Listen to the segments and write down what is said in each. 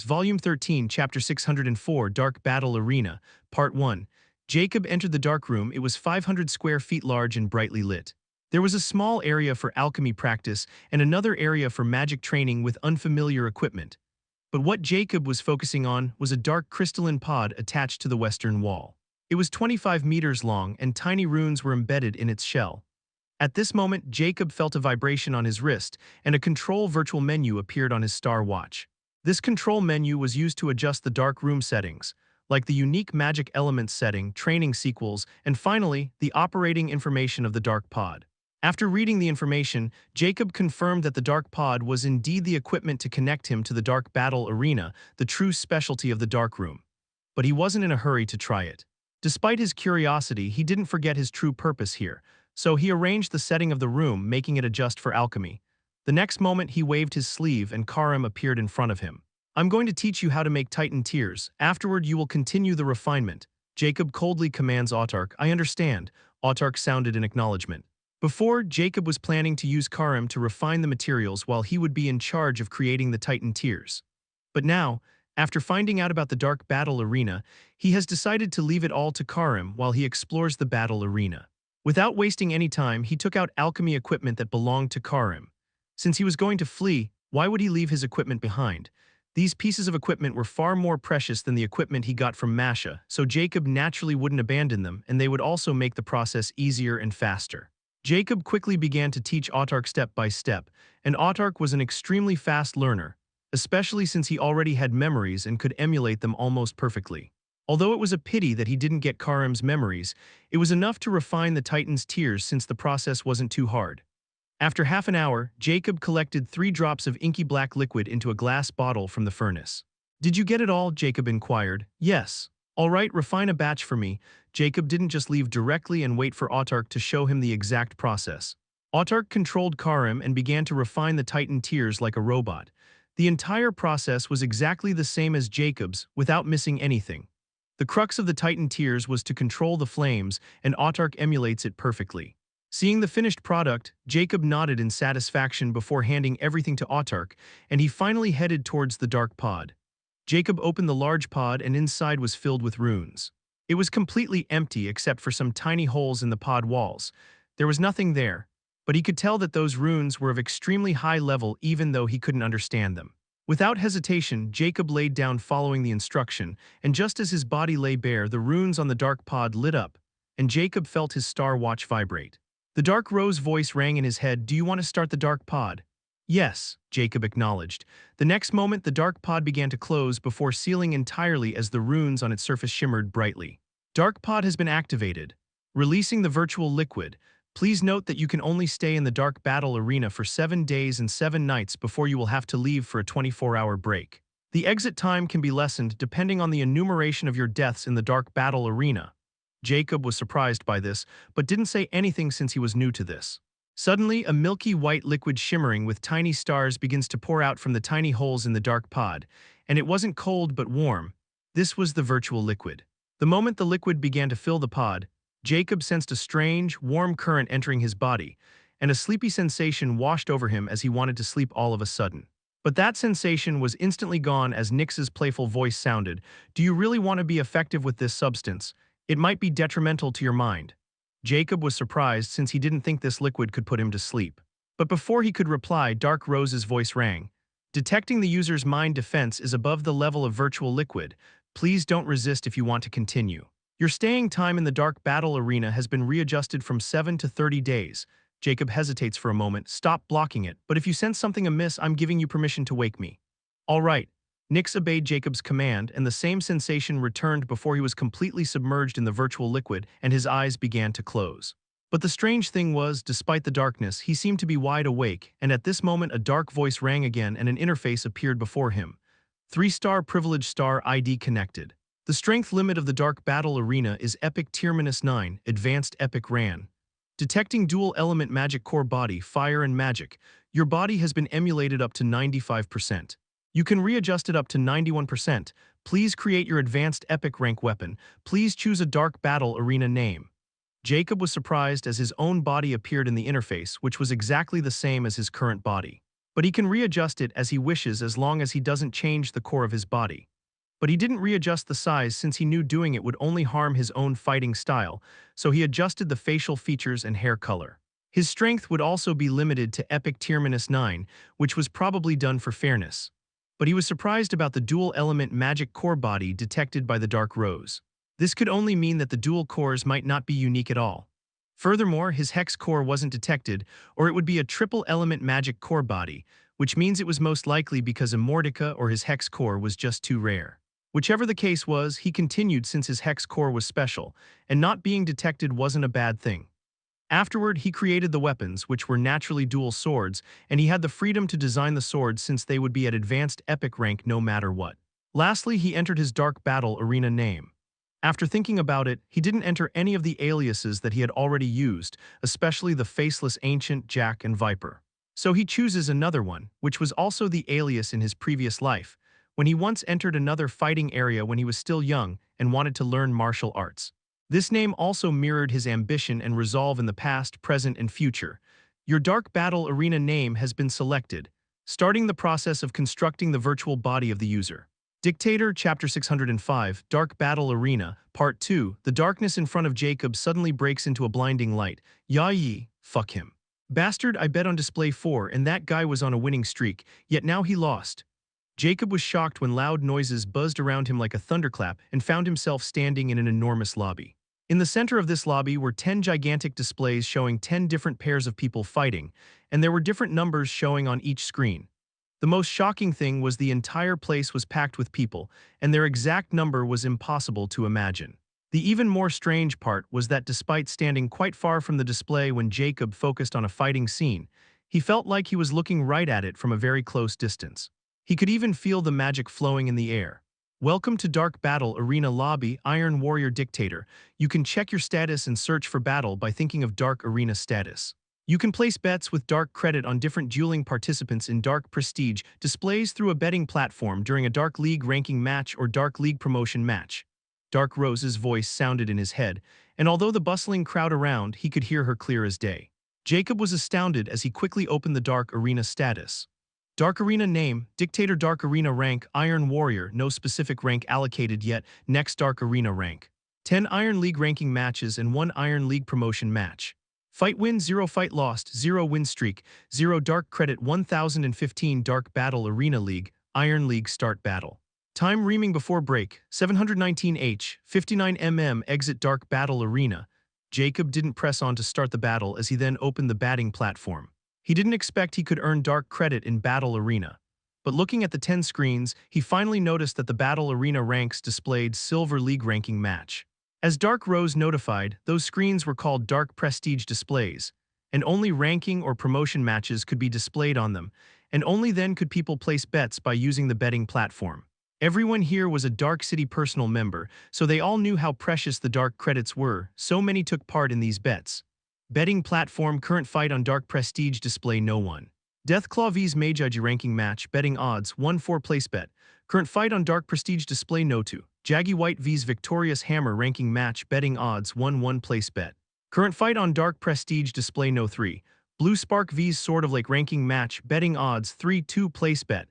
Volume 13, Chapter 604, Dark Battle Arena, Part 1. Jacob entered the dark room. It was 500 square feet large and brightly lit. There was a small area for alchemy practice and another area for magic training with unfamiliar equipment. But what Jacob was focusing on was a dark crystalline pod attached to the western wall. It was 25 meters long and tiny runes were embedded in its shell. At this moment, Jacob felt a vibration on his wrist, and a control virtual menu appeared on his star watch. This control menu was used to adjust the dark room settings, like the unique magic elements setting, training sequels, and finally, the operating information of the dark pod. After reading the information, Jacob confirmed that the dark pod was indeed the equipment to connect him to the dark battle arena, the true specialty of the dark room. But he wasn't in a hurry to try it. Despite his curiosity, he didn't forget his true purpose here, so he arranged the setting of the room, making it adjust for alchemy. The next moment, he waved his sleeve and Karim appeared in front of him. "I'm going to teach you how to make Titan tears. Afterward, you will continue the refinement." Jacob coldly commands Autark. "I understand," Autark sounded in acknowledgement. Before, Jacob was planning to use Karim to refine the materials while he would be in charge of creating the Titan tears. But now, after finding out about the dark battle arena, he has decided to leave it all to Karim while he explores the battle arena. Without wasting any time, he took out alchemy equipment that belonged to Karim. Since he was going to flee, why would he leave his equipment behind? These pieces of equipment were far more precious than the equipment he got from Masha, so Jacob naturally wouldn't abandon them, and they would also make the process easier and faster. Jacob quickly began to teach Autark step by step, and Autark was an extremely fast learner, especially since he already had memories and could emulate them almost perfectly. Although it was a pity that he didn't get Karim's memories, it was enough to refine the Titan's tears since the process wasn't too hard. After half an hour, Jacob collected 3 drops of inky black liquid into a glass bottle from the furnace. "Did you get it all?" Jacob inquired. "Yes." "All right, refine a batch for me." Jacob didn't just leave directly and wait for Autark to show him the exact process. Autark controlled Karim and began to refine the Titan tears like a robot. The entire process was exactly the same as Jacob's, without missing anything. The crux of the Titan tears was to control the flames, and Autark emulates it perfectly. Seeing the finished product, Jacob nodded in satisfaction before handing everything to Autark, and he finally headed towards the dark pod. Jacob opened the large pod and inside was filled with runes. It was completely empty except for some tiny holes in the pod walls. There was nothing there, but he could tell that those runes were of extremely high level even though he couldn't understand them. Without hesitation, Jacob laid down following the instruction, and just as his body lay bare, the runes on the dark pod lit up, and Jacob felt his star watch vibrate. The dark rose voice rang in his head. "Do you want to start the dark pod?" "Yes," Jacob acknowledged. The next moment, the dark pod began to close before sealing entirely as the runes on its surface shimmered brightly. "Dark pod has been activated. Releasing the virtual liquid. Please note that you can only stay in the dark battle arena for 7 days and 7 nights before you will have to leave for a 24-hour break. The exit time can be lessened depending on the enumeration of your deaths in the dark battle arena." Jacob was surprised by this, but didn't say anything since he was new to this. Suddenly, a milky white liquid shimmering with tiny stars begins to pour out from the tiny holes in the dark pod, and it wasn't cold but warm. This was the virtual liquid. The moment the liquid began to fill the pod, Jacob sensed a strange, warm current entering his body, and a sleepy sensation washed over him as he wanted to sleep all of a sudden. But that sensation was instantly gone as Nyx's playful voice sounded. "Do you really want to be effective with this substance? It might be detrimental to your mind." Jacob was surprised since he didn't think this liquid could put him to sleep. But before he could reply, Dark Rose's voice rang. "Detecting the user's mind defense is above the level of virtual liquid. Please don't resist if you want to continue. Your staying time in the dark battle arena has been readjusted from 7 to 30 days. Jacob hesitates for a moment. "Stop blocking it, but if you sense something amiss, I'm giving you permission to wake me." "All right." Nyx obeyed Jacob's command, and the same sensation returned before he was completely submerged in the virtual liquid and his eyes began to close. But the strange thing was, despite the darkness, he seemed to be wide awake, and at this moment a dark voice rang again and an interface appeared before him. 3-star privilege star ID connected. The strength limit of the dark battle arena is Epic Tier -9, Advanced Epic Ran. Detecting dual element magic core body, fire and magic. Your body has been emulated up to 95%. You can readjust it up to 91%. Please create your advanced epic rank weapon. Please choose a dark battle arena name. Jacob was surprised as his own body appeared in the interface, which was exactly the same as his current body. But he can readjust it as he wishes as long as he doesn't change the core of his body. But he didn't readjust the size since he knew doing it would only harm his own fighting style, so he adjusted the facial features and hair color. His strength would also be limited to epic tier -9, which was probably done for fairness. But he was surprised about the dual-element magic core body detected by the Dark Rose. This could only mean that the dual cores might not be unique at all. Furthermore, his hex core wasn't detected, or it would be a triple-element magic core body, which means it was most likely because Immortica or his hex core was just too rare. Whichever the case was, he continued since his hex core was special, and not being detected wasn't a bad thing. Afterward, he created the weapons, which were naturally dual swords, and he had the freedom to design the swords since they would be at advanced epic rank no matter what. Lastly, he entered his Dark Battle Arena name. After thinking about it, he didn't enter any of the aliases that he had already used, especially the Faceless Ancient, Jack, and Viper. So he chooses another one, which was also the alias in his previous life, when he once entered another fighting area when he was still young and wanted to learn martial arts. This name also mirrored his ambition and resolve in the past, present, and future. Your Dark Battle Arena name has been selected, starting the process of constructing the virtual body of the user. Dictator, Chapter 605, Dark Battle Arena, Part 2, The darkness in front of Jacob suddenly breaks into a blinding light. Yee, fuck him. Bastard, I bet on display 4 and that guy was on a winning streak, yet now he lost. Jacob was shocked when loud noises buzzed around him like a thunderclap and found himself standing in an enormous lobby. In the center of this lobby were 10 gigantic displays showing 10 different pairs of people fighting, and there were different numbers showing on each screen. The most shocking thing was the entire place was packed with people, and their exact number was impossible to imagine. The even more strange part was that despite standing quite far from the display when Jacob focused on a fighting scene, he felt like he was looking right at it from a very close distance. He could even feel the magic flowing in the air. Welcome to Dark Battle Arena Lobby, Iron Warrior Dictator. You can check your status and search for battle by thinking of Dark Arena status. You can place bets with Dark Credit on different dueling participants in Dark Prestige displays through a betting platform during a Dark League ranking match or Dark League promotion match. Dark Rose's voice sounded in his head, and although the bustling crowd around, he could hear her clear as day. Jacob was astounded as he quickly opened the Dark Arena status. Dark Arena name, Dictator. Dark Arena rank, Iron Warrior, no specific rank allocated yet. Next Dark Arena rank. 10 Iron League ranking matches and 1 Iron League promotion match. Fight win 0, fight lost 0, win streak 0. Dark Credit 1015. Dark Battle Arena League, Iron League start battle. Time reaming before break, 719H, 59mm. Exit Dark Battle Arena. Jacob didn't press on to start the battle as he then opened the batting platform. He didn't expect he could earn Dark Credit in Battle Arena. But looking at the 10 screens, he finally noticed that the Battle Arena ranks displayed Silver League ranking match. As Dark Rose notified, those screens were called Dark Prestige displays, and only ranking or promotion matches could be displayed on them, and only then could people place bets by using the betting platform. Everyone here was a Dark City personal member, so they all knew how precious the Dark Credits were, so many took part in these bets. Betting platform current fight on Dark Prestige display no one. Deathclaw vs Magi ranking match betting odds 1-4 place bet. Current fight on Dark Prestige display no 2. Jaggy White vs Victorious Hammer ranking match betting odds 1-1 place bet. Current fight on Dark Prestige display no 3. Blue Spark vs Sword of Lake ranking match betting odds 3-2 place bet.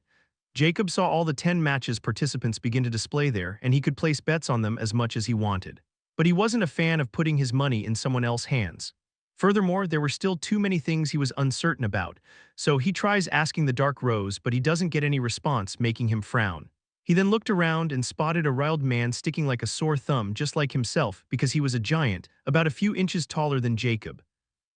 Jacob saw all the 10 matches participants begin to display there and he could place bets on them as much as he wanted. But he wasn't a fan of putting his money in someone else's hands. Furthermore, there were still too many things he was uncertain about, so he tries asking the Dark Rose but he doesn't get any response, making him frown. He then looked around and spotted a riled man sticking like a sore thumb just like himself because he was a giant, about a few inches taller than Jacob.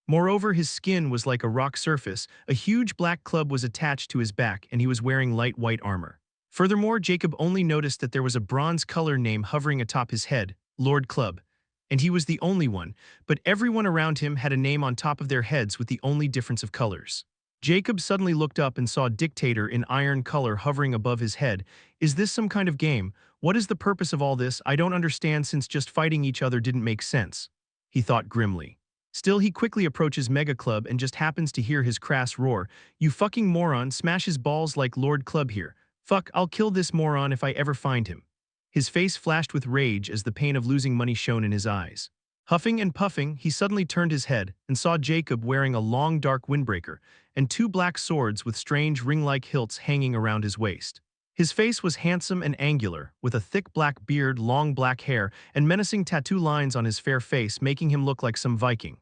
Moreover, his skin was like a rock surface, a huge black club was attached to his back and he was wearing light white armor. Furthermore, Jacob only noticed that there was a bronze color name hovering atop his head, Lord Club. And he was the only one, but everyone around him had a name on top of their heads with the only difference of colors. Jacob suddenly looked up and saw Dictator in iron color hovering above his head. Is this some kind of game? What is the purpose of all this? I don't understand since just fighting each other didn't make sense, he thought grimly. Still, he quickly approaches Mega Club and just happens to hear his crass roar. You fucking moron, smash his balls like Lord Club here. Fuck, I'll kill this moron if I ever find him. His face flashed with rage as the pain of losing money shone in his eyes. Huffing and puffing, he suddenly turned his head and saw Jacob wearing a long dark windbreaker and two black swords with strange ring-like hilts hanging around his waist. His face was handsome and angular, with a thick black beard, long black hair, and menacing tattoo lines on his fair face, making him look like some Viking.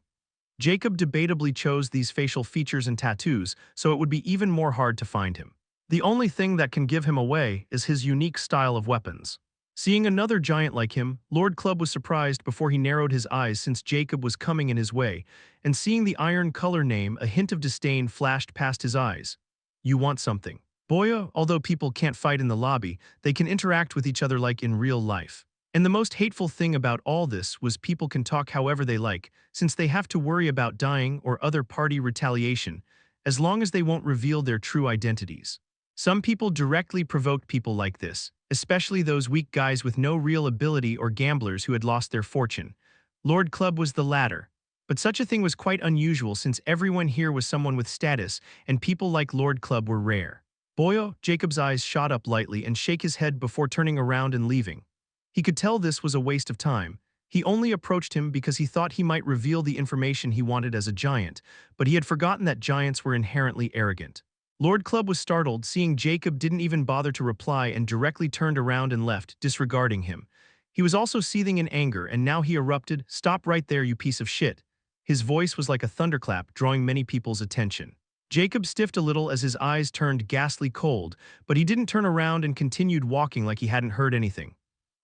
Jacob debatably chose these facial features and tattoos, so it would be even more hard to find him. The only thing that can give him away is his unique style of weapons. Seeing another giant like him, Lord Club was surprised before he narrowed his eyes since Jacob was coming in his way, and seeing the iron color name, a hint of disdain flashed past his eyes. You want something. Boya, although people can't fight in the lobby, they can interact with each other like in real life. And the most hateful thing about all this was people can talk however they like, since they have to worry about dying or other party retaliation, as long as they won't reveal their true identities. Some people directly provoked people like this, especially those weak guys with no real ability or gamblers who had lost their fortune. Lord Club was the latter. But such a thing was quite unusual since everyone here was someone with status, and people like Lord Club were rare. Boyo, Jacob's eyes shot up lightly and shake his head before turning around and leaving. He could tell this was a waste of time. He only approached him because he thought he might reveal the information he wanted as a giant, but he had forgotten that giants were inherently arrogant. Lord Club was startled, seeing Jacob didn't even bother to reply and directly turned around and left, disregarding him. He was also seething in anger, and now he erupted, "Stop right there, you piece of shit." His voice was like a thunderclap, drawing many people's attention. Jacob stiffed a little as his eyes turned ghastly cold, but he didn't turn around and continued walking like he hadn't heard anything.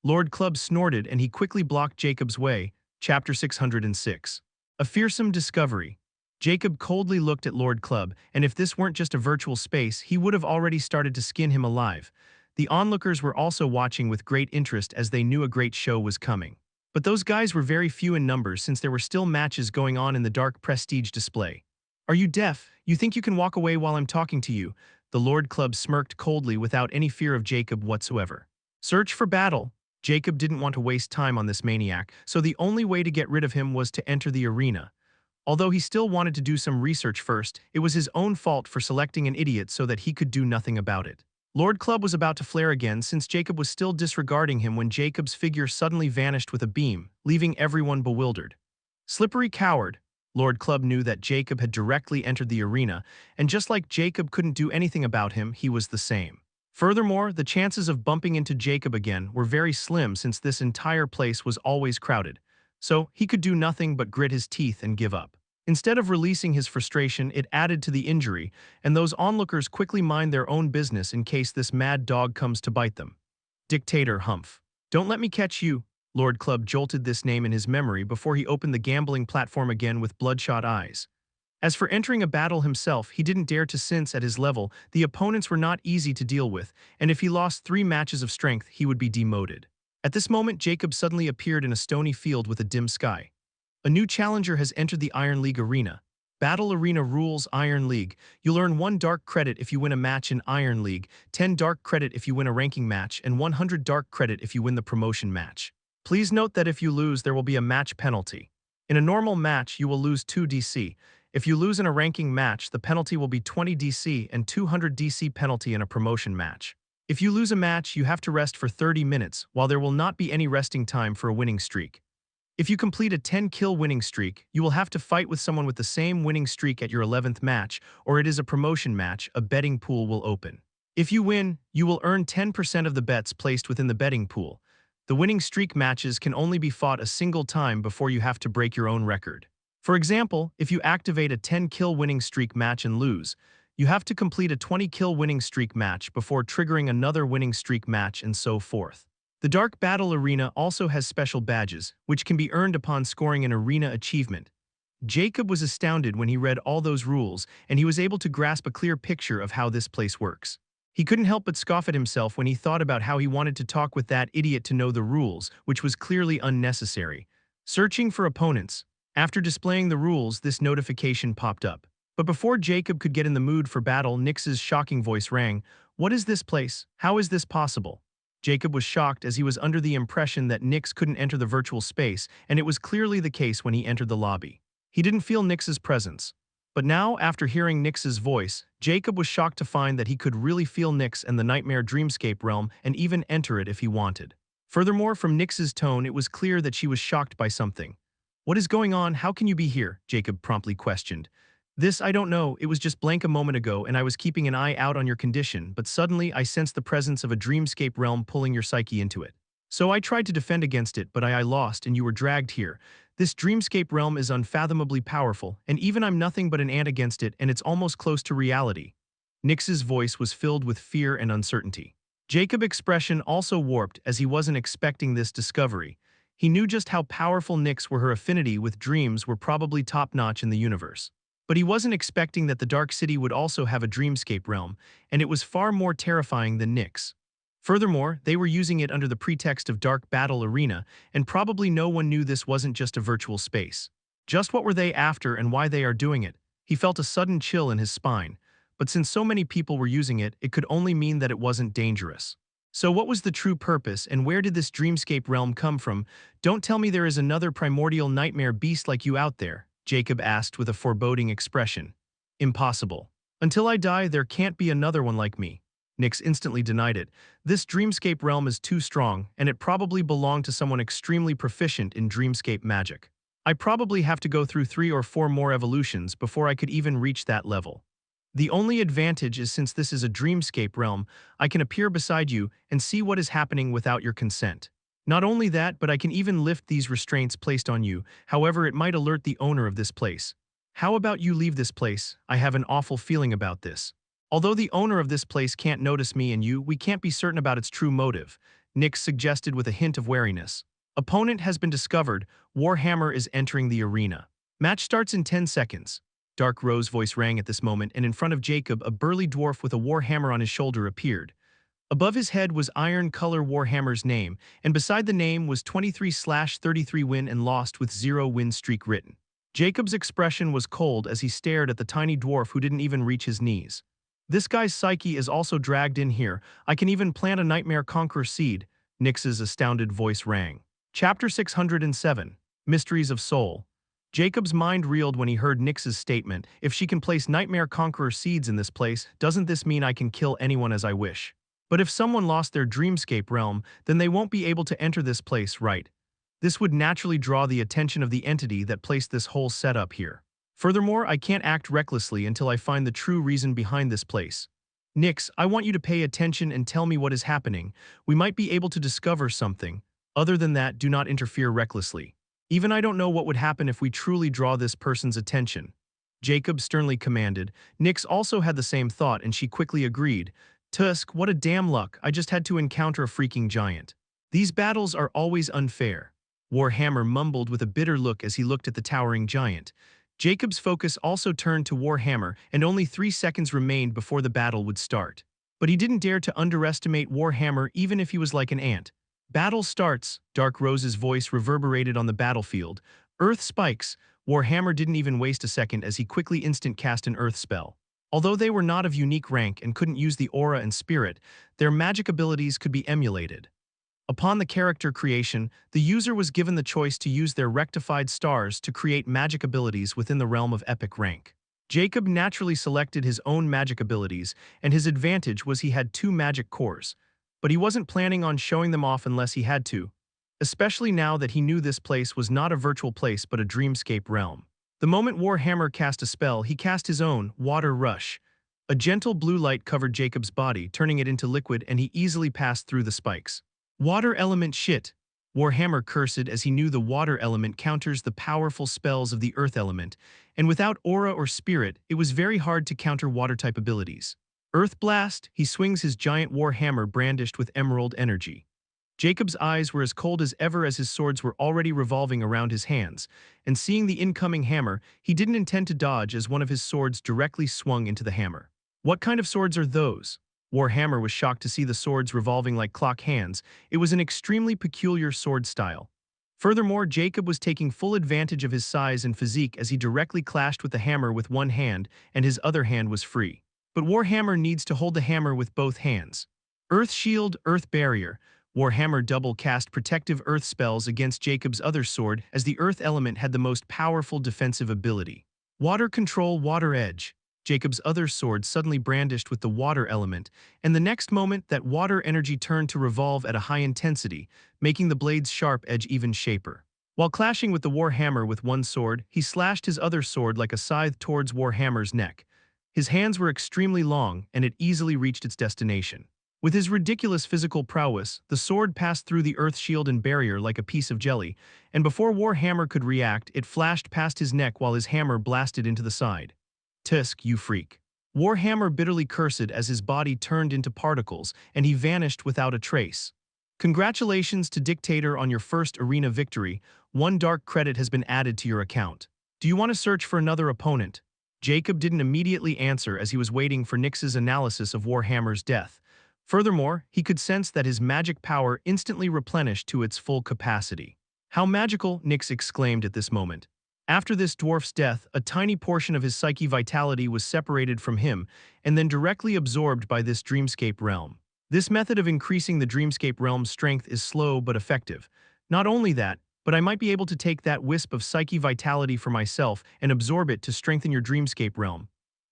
Lord Club snorted and he quickly blocked Jacob's way. Chapter 606. A fearsome discovery. Jacob coldly looked at Lord Club, and if this weren't just a virtual space, he would have already started to skin him alive. The onlookers were also watching with great interest as they knew a great show was coming. But those guys were very few in numbers since there were still matches going on in the dark prestige display. "Are you deaf? You think you can walk away while I'm talking to you?" The Lord Club smirked coldly without any fear of Jacob whatsoever. Search for battle. Jacob didn't want to waste time on this maniac, so the only way to get rid of him was to enter the arena. Although he still wanted to do some research first, it was his own fault for selecting an idiot so that he could do nothing about it. Lord Club was about to flare again since Jacob was still disregarding him when Jacob's figure suddenly vanished with a beam, leaving everyone bewildered. Slippery coward. Lord Club knew that Jacob had directly entered the arena, and just like Jacob couldn't do anything about him, he was the same. Furthermore, the chances of bumping into Jacob again were very slim since this entire place was always crowded, so he could do nothing but grit his teeth and give up. Instead of releasing his frustration, it added to the injury, and those onlookers quickly mind their own business in case this mad dog comes to bite them. Dictator Humph. Don't let me catch you. Lord Club jolted this name in his memory before he opened the gambling platform again with bloodshot eyes. As for entering a battle himself, he didn't dare to since at his level, the opponents were not easy to deal with, and if he lost 3 matches of strength, he would be demoted. At this moment, Jacob suddenly appeared in a stony field with a dim sky. A new challenger has entered the Iron League arena. Battle Arena rules: Iron League. You'll earn 1 dark credit if you win a match in Iron League, 10 dark credit if you win a ranking match, and 100 dark credit if you win the promotion match. Please note that if you lose, there will be a match penalty. In a normal match, you will lose 2 DC. If you lose in a ranking match, the penalty will be 20 DC and 200 DC penalty in a promotion match. If you lose a match, you have to rest for 30 minutes, while there will not be any resting time for a winning streak. If you complete a 10-kill winning streak, you will have to fight with someone with the same winning streak at your 11th match, or it is a promotion match, a betting pool will open. If you win, you will earn 10% of the bets placed within the betting pool. The winning streak matches can only be fought a single time before you have to break your own record. For example, if you activate a 10-kill winning streak match and lose, you have to complete a 20-kill winning streak match before triggering another winning streak match and so forth. The Dark Battle Arena also has special badges, which can be earned upon scoring an arena achievement. Jacob was astounded when he read all those rules, and he was able to grasp a clear picture of how this place works. He couldn't help but scoff at himself when he thought about how he wanted to talk with that idiot to know the rules, which was clearly unnecessary. Searching for opponents. After displaying the rules, this notification popped up. But before Jacob could get in the mood for battle, Nix's shocking voice rang. "What is this place? How is this possible?" Jacob was shocked as he was under the impression that Nix couldn't enter the virtual space, and it was clearly the case when he entered the lobby. He didn't feel Nix's presence. But now, after hearing Nix's voice, Jacob was shocked to find that he could really feel Nix and the Nightmare Dreamscape realm and even enter it if he wanted. Furthermore, from Nix's tone, it was clear that she was shocked by something. "What is going on? How can you be here?" Jacob promptly questioned. "This, I don't know. It was just blank a moment ago, and I was keeping an eye out on your condition, but suddenly I sensed the presence of a dreamscape realm pulling your psyche into it. So I tried to defend against it, but I lost, and you were dragged here. This dreamscape realm is unfathomably powerful, and even I'm nothing but an ant against it, and it's almost close to reality." Nyx's voice was filled with fear and uncertainty. Jacob's expression also warped as he wasn't expecting this discovery. He knew just how powerful Nyx were. Her affinity with dreams were probably top-notch in the universe. But he wasn't expecting that the Dark City would also have a dreamscape realm, and it was far more terrifying than Nyx. Furthermore, they were using it under the pretext of Dark Battle Arena, and probably no one knew this wasn't just a virtual space. Just what were they after and why they are doing it? He felt a sudden chill in his spine. But since so many people were using it, it could only mean that it wasn't dangerous. So what was the true purpose, and where did this dreamscape realm come from? "Don't tell me there is another primordial nightmare beast like you out there," Jacob asked with a foreboding expression. "Impossible. Until I die, there can't be another one like me." Nyx instantly denied it. "This dreamscape realm is too strong, and it probably belonged to someone extremely proficient in dreamscape magic. I probably have to go through 3 or 4 more evolutions before I could even reach that level. The only advantage is since this is a dreamscape realm, I can appear beside you and see what is happening without your consent. Not only that, but I can even lift these restraints placed on you, however it might alert the owner of this place. How about you leave this place? I have an awful feeling about this. Although the owner of this place can't notice me and you, we can't be certain about its true motive," Nyx suggested with a hint of wariness. "Opponent has been discovered. Warhammer is entering the arena. Match starts in 10 seconds. Dark Rose's voice rang at this moment, and in front of Jacob, a burly dwarf with a warhammer on his shoulder appeared. Above his head was Iron Color Warhammer's name, and beside the name was 23/33 win and lost with 0 win streak written. Jacob's expression was cold as he stared at the tiny dwarf who didn't even reach his knees. "This guy's psyche is also dragged in here. I can even plant a Nightmare Conqueror seed," Nyx's astounded voice rang. Chapter 607. Mysteries of Soul. Jacob's mind reeled when he heard Nyx's statement. "If she can place Nightmare Conqueror seeds in this place, doesn't this mean I can kill anyone as I wish? But if someone lost their dreamscape realm, then they won't be able to enter this place, right? This would naturally draw the attention of the entity that placed this whole setup here. Furthermore, I can't act recklessly until I find the true reason behind this place. Nyx, I want you to pay attention and tell me what is happening. We might be able to discover something. Other than that, do not interfere recklessly. Even I don't know what would happen if we truly draw this person's attention," Jacob sternly commanded. Nyx also had the same thought, and she quickly agreed. "Tusk, what a damn luck. I just had to encounter a freaking giant. These battles are always unfair." Warhammer mumbled with a bitter look as he looked at the towering giant. Jacob's focus also turned to Warhammer, and only 3 seconds remained before the battle would start. But he didn't dare to underestimate Warhammer even if he was like an ant. "Battle starts," Dark Rose's voice reverberated on the battlefield. "Earth spikes." Warhammer didn't even waste a second as he quickly instant cast an earth spell. Although they were not of unique rank and couldn't use the aura and spirit, their magic abilities could be emulated. Upon the character creation, the user was given the choice to use their rectified stars to create magic abilities within the realm of epic rank. Jacob naturally selected his own magic abilities, and his advantage was he had 2 magic cores. But he wasn't planning on showing them off unless he had to, especially now that he knew this place was not a virtual place but a dreamscape realm. The moment Warhammer cast a spell, he cast his own, Water Rush. A gentle blue light covered Jacob's body, turning it into liquid, and he easily passed through the spikes. "Water element shit," Warhammer cursed as he knew the water element counters the powerful spells of the earth element, and without aura or spirit, it was very hard to counter water-type abilities. "Earth Blast," he swings his giant war hammer brandished with emerald energy. Jacob's eyes were as cold as ever as his swords were already revolving around his hands, and seeing the incoming hammer, he didn't intend to dodge as one of his swords directly swung into the hammer. "What kind of swords are those?" Warhammer was shocked to see the swords revolving like clock hands. It was an extremely peculiar sword style. Furthermore, Jacob was taking full advantage of his size and physique as he directly clashed with the hammer with one hand, and his other hand was free. But Warhammer needs to hold the hammer with both hands. "Earth Shield, Earth Barrier." Warhammer double-cast protective earth spells against Jacob's other sword as the earth element had the most powerful defensive ability. "Water Control, Water Edge." Jacob's other sword suddenly brandished with the water element, and the next moment that water energy turned to revolve at a high intensity, making the blade's sharp edge even sharper. While clashing with the Warhammer with one sword, he slashed his other sword like a scythe towards Warhammer's neck. His hands were extremely long, and it easily reached its destination. With his ridiculous physical prowess, the sword passed through the earth shield and barrier like a piece of jelly, and before Warhammer could react, it flashed past his neck while his hammer blasted into the side. "Tusk, you freak." Warhammer bitterly cursed as his body turned into particles, and he vanished without a trace. Congratulations to Dictator on your first arena victory. One dark credit has been added to your account. Do you want to search for another opponent? Jacob didn't immediately answer as he was waiting for Nyx's analysis of Warhammer's death. Furthermore, he could sense that his magic power instantly replenished to its full capacity. How magical, Nyx exclaimed at this moment. After this dwarf's death, a tiny portion of his psyche vitality was separated from him and then directly absorbed by this dreamscape realm. This method of increasing the dreamscape realm's strength is slow but effective. Not only that, but I might be able to take that wisp of psyche vitality for myself and absorb it to strengthen your dreamscape realm.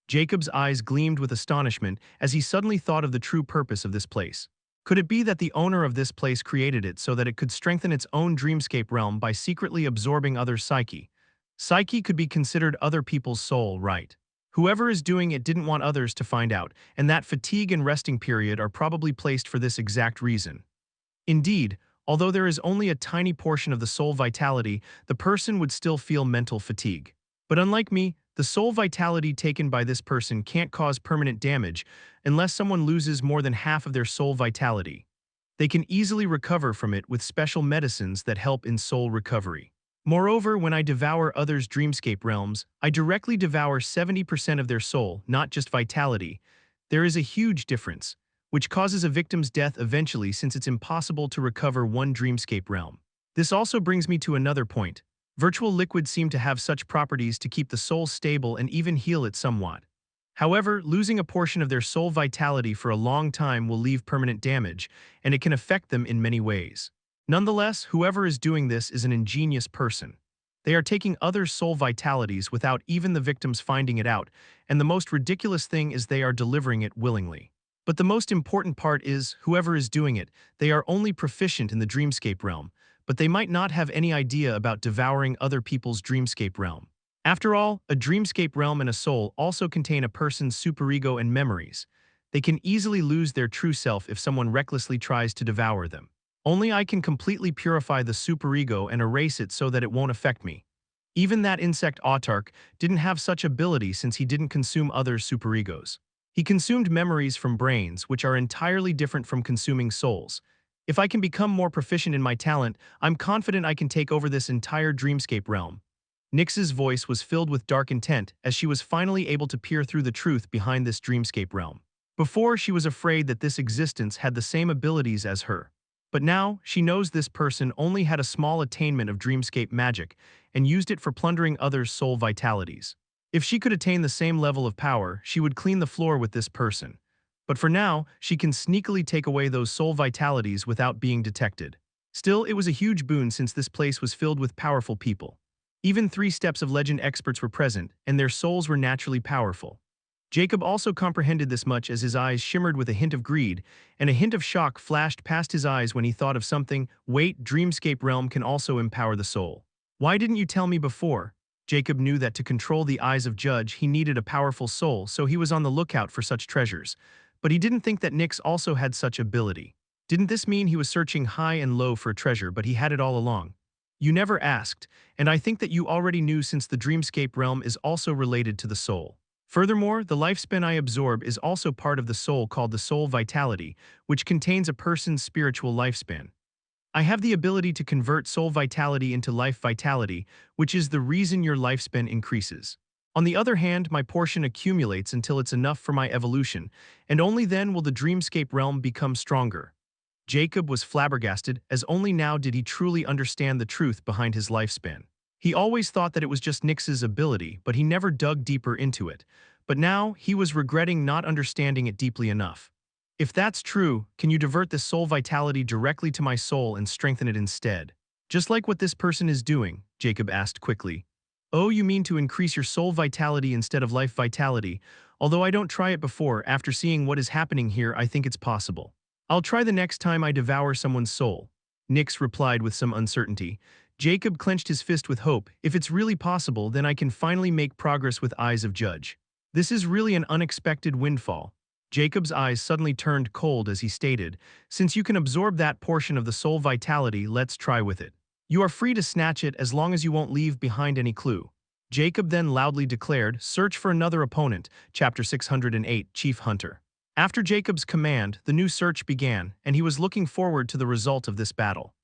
Jacob's eyes gleamed with astonishment as he suddenly thought of the true purpose of this place. Could it be that the owner of this place created it so that it could strengthen its own dreamscape realm by secretly absorbing others' psyche? Psyche could be considered other people's soul, right? Whoever is doing it didn't want others to find out, and that fatigue and resting period are probably placed for this exact reason. Indeed, although there is only a tiny portion of the soul vitality, the person would still feel mental fatigue. But unlike me, the soul vitality taken by this person can't cause permanent damage unless someone loses more than half of their soul vitality. They can easily recover from it with special medicines that help in soul recovery. Moreover, when I devour others' dreamscape realms, I directly devour 70% of their soul, not just vitality. There is a huge difference, which causes a victim's death eventually since it's impossible to recover one dreamscape realm. This also brings me to another point. Virtual liquids seem to have such properties to keep the soul stable and even heal it somewhat. However, losing a portion of their soul vitality for a long time will leave permanent damage, and it can affect them in many ways. Nonetheless, whoever is doing this is an ingenious person. They are taking other soul vitalities without even the victims finding it out, and the most ridiculous thing is they are delivering it willingly. But the most important part is, whoever is doing it, they are only proficient in the dreamscape realm, but they might not have any idea about devouring other people's dreamscape realm. After all, a dreamscape realm and a soul also contain a person's superego and memories. They can easily lose their true self if someone recklessly tries to devour them. Only I can completely purify the superego and erase it so that it won't affect me. Even that insect autarch didn't have such ability since he didn't consume others' superegos. He consumed memories from brains, which are entirely different from consuming souls. If I can become more proficient in my talent, I'm confident I can take over this entire dreamscape realm. Nyx's voice was filled with dark intent as she was finally able to peer through the truth behind this dreamscape realm. Before, she was afraid that this existence had the same abilities as her. But now, she knows this person only had a small attainment of dreamscape magic and used it for plundering others' soul vitalities. If she could attain the same level of power, she would clean the floor with this person. But for now, she can sneakily take away those soul vitalities without being detected. Still, it was a huge boon since this place was filled with powerful people. Even 3 steps of legend experts were present, and their souls were naturally powerful. Jacob also comprehended this much as his eyes shimmered with a hint of greed, and a hint of shock flashed past his eyes when he thought of something. Wait, dreamscape realm can also empower the soul. Why didn't you tell me before? Jacob knew that to control the eyes of Judge, he needed a powerful soul, so he was on the lookout for such treasures. But he didn't think that Nyx also had such ability. Didn't this mean he was searching high and low for a treasure, but he had it all along? You never asked, and I think that you already knew since the dreamscape realm is also related to the soul. Furthermore, the lifespan I absorb is also part of the soul called the soul vitality, which contains a person's spiritual lifespan. I have the ability to convert soul vitality into life vitality, which is the reason your lifespan increases. On the other hand, my portion accumulates until it's enough for my evolution, and only then will the dreamscape realm become stronger. Jacob was flabbergasted, as only now did he truly understand the truth behind his lifespan. He always thought that it was just Nyx's ability, but he never dug deeper into it. But now, he was regretting not understanding it deeply enough. If that's true, can you divert this soul vitality directly to my soul and strengthen it instead? Just like what this person is doing, Jacob asked quickly. Oh, you mean to increase your soul vitality instead of life vitality? Although I don't try it before, after seeing what is happening here, I think it's possible. I'll try the next time I devour someone's soul. Nyx replied with some uncertainty. Jacob clenched his fist with hope. If it's really possible, then I can finally make progress with Eyes of Judge. This is really an unexpected windfall. Jacob's eyes suddenly turned cold as he stated, since you can absorb that portion of the soul vitality, let's try with it. You are free to snatch it as long as you won't leave behind any clue. Jacob then loudly declared, search for another opponent, chapter 608, Chief Hunter. After Jacob's command, the new search began, and he was looking forward to the result of this battle.